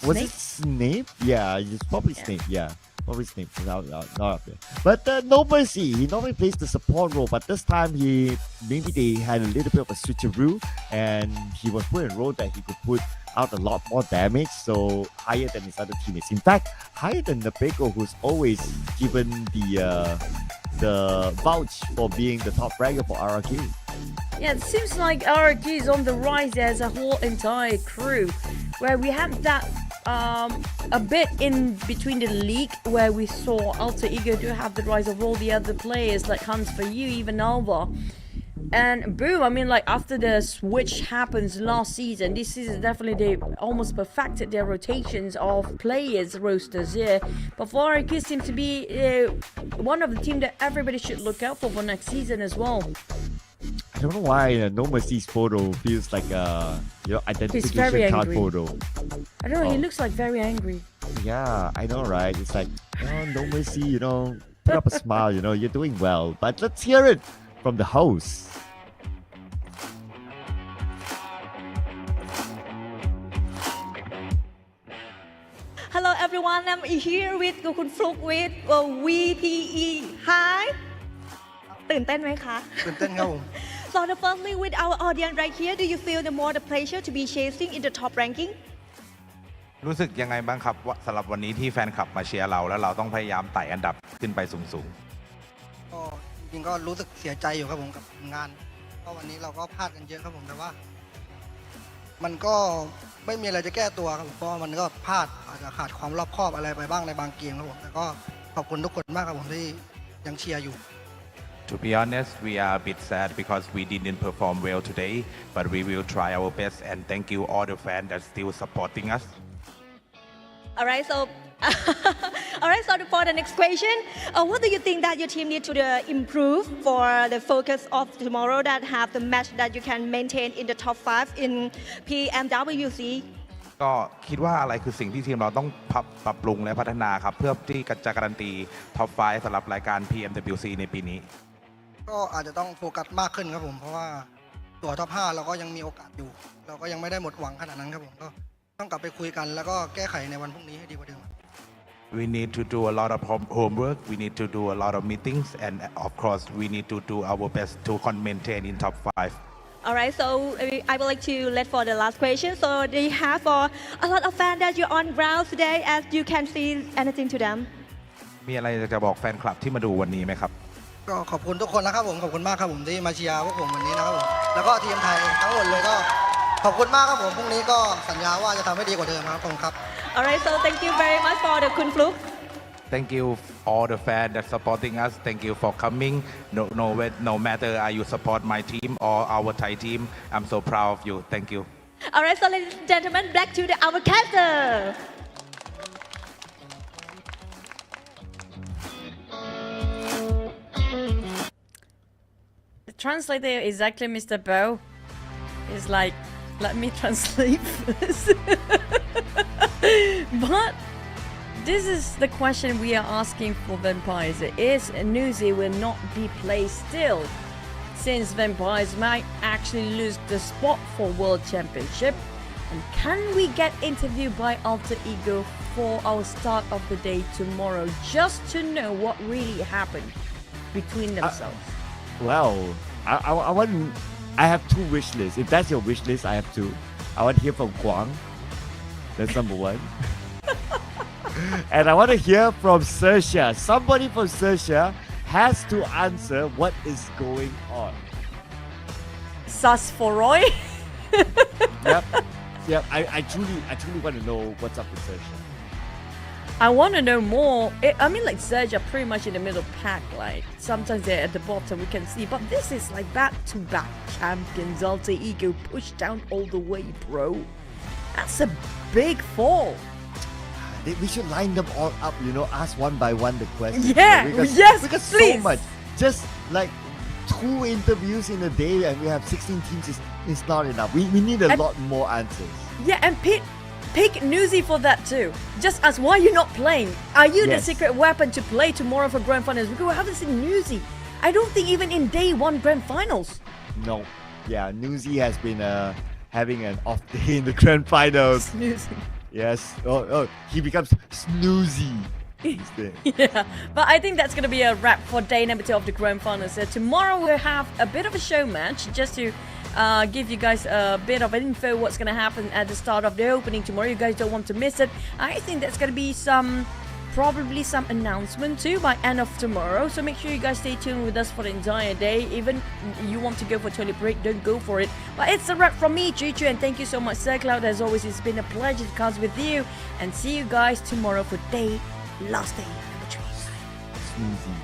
Was it Snape? Yeah, it's probably Snape. Yeah, probably Snape. Not up there. But no mercy. He normally plays the support role, but this time maybe they had a little bit of a switcheroo, and he was put in a role that he could put out a lot more damage, so higher than his other teammates. In fact, higher than Nabeko, who's always given the vouch for being the top fragger for RRQ. Yeah, it seems like RRQ is on the rise as a whole entire crew, where we had that a bit in between the league where we saw Alter Ego do have the rise of all the other players like Hans for You, even Alva. And boom, I mean, like after the switch happens last season, this season definitely they almost perfected their rotations of players rosters here. But for RRQ seems to be one of the team that everybody should look out for next season as well. I don't know why No Mercy's photo feels like identification card photo. I don't know, he looks like very angry. Yeah, I know, right? It's like, oh, No Mercy, put up a smile, you're doing well. But let's hear it from the host. Hello everyone, I'm here with คุณฟลุก with VPE. Hi. ตื่นเต้นไหมคะ ตื่นเต้นครับผม So firstly, with our audience right here, do you feel the more the pleasure to be chasing in the top ranking? รู้สึกยังไงบ้างครับว่าสำหรับวันนี้ที่แฟนคลับมาเชียร์เราแล้วเราต้องพยายามไต่อันดับขึ้นไปสูง ก็จริงๆก็รู้สึกเสียใจอยู่ครับผมกับงานก็วันนี้เราก็พลาดกันเยอะครับผมแต่ว่ามันก็ไม่มีอะไรจะแก้ตัวครับผมเพราะมันก็พลาดอาจจะขาดความรอบคอบอะไรไปบ้างในบางเกมครับผมแต่ก็ขอบคุณทุกคนมากครับผมที่ยังเชียร์อยู่ To be honest, we are a bit sad because we didn't perform well today, but we will try our best and thank you all the fans that still supporting us. Alright, so for the next question, what do you think that your team need to improve for the focus of tomorrow that have the match that you can maintain in the top 5 in PMWC? ก็คิดว่าอะไรคือสิ่งที่ทีมเราต้องปรับปรุงและพัฒนาครับเพื่อที่จะการันตีท็อป 5 สำหรับรายการ PMWC ในปีนี้ก็อาจจะต้องโฟกัสมากขึ้นครับผมเพราะว่าตัวท็อป 5 เราก็ยังมีโอกาสอยู่เราก็ยังไม่ได้หมดหวังขนาดนั้นครับผมก็ต้องกลับไปคุยกันแล้วก็แก้ไขในวันพรุ่งนี้ให้ดีกว่าเดิม We need to do a lot of homework. We need to do a lot of meetings, and of course, we need to do our best to maintain in top 5. Alright, so I would like to let for the last question. So do you have a lot of fans that you're on ground today, as you can see anything to them? มีอะไรจะบอกแฟนคลับที่มาดูวันนี้ไหมครับ ก็ขอบคุณทุกคนนะครับผมขอบคุณมากครับผมที่มาเชียร์พวกผมวันนี้นะครับผมแล้วก็ทีมไทยทั้งหมดเลยก็ขอบคุณมากครับผมพรุ่งนี้ก็สัญญาว่าจะทำให้ดีกว่าเดิมครับผมครับ Alright, so thank you very much for the Kun Fluk. Thank you all the fans that supporting us. Thank you for coming. No matter you support my team or our Thai team, I'm so proud of you. Thank you. Alright, so ladies and gentlemen, back to the our caster. The translator exactly, Mr. Bo, is like, let me translate first. But this is the question we are asking for Vampires. Is Nuzi will not be played still, since Vampires might actually lose the spot for World Championship? And can we get interviewed by Alter Ego for our start of the day tomorrow, just to know what really happened between themselves? Well, I want. I have two wish lists. If that's your wish list, I have two. I want to hear from Guang. That's number one. And I want to hear from XERXIA. Somebody from XERXIA has to answer what is going on. Sus for Roy? Yep. I truly want to know what's up with XERXIA. I want to know more. I mean, like, Surge are pretty much in the middle pack. Like, sometimes they're at the bottom, we can see. But this is like back-to-back champions. Alter Ego pushed down all the way, bro. That's a big fall. We should line them all up, ask one by one the questions. Yeah, because please. So much. Just like 2 interviews in a day and we have 16 teams is not enough. We need a lot more answers. Yeah, and pick Nuzi for that too. Just ask, why are you not playing? Are you the secret weapon to play tomorrow for grand finals? Because we haven't seen Nuzi. I don't think even in day 1 grand finals. No. Yeah, Nuzi has been having an off day in the grand finals. Snoozing. Yes. Oh, he becomes snoozy. Yeah, but I think that's going to be a wrap for day number 2 of the grand finals. So tomorrow we'll have a bit of a show match just to give you guys a bit of info what's going to happen at the start of the opening tomorrow. You guys don't want to miss it. I think that's going to be probably some announcement too by end of tomorrow. So make sure you guys stay tuned with us for the entire day. Even you want to go for toilet break, don't go for it. But it's a wrap from me, Chichu, and thank you so much, Sir Cloud. As always, it's been a pleasure to cast with you. And see you guys tomorrow for last day number 3. Snoozy.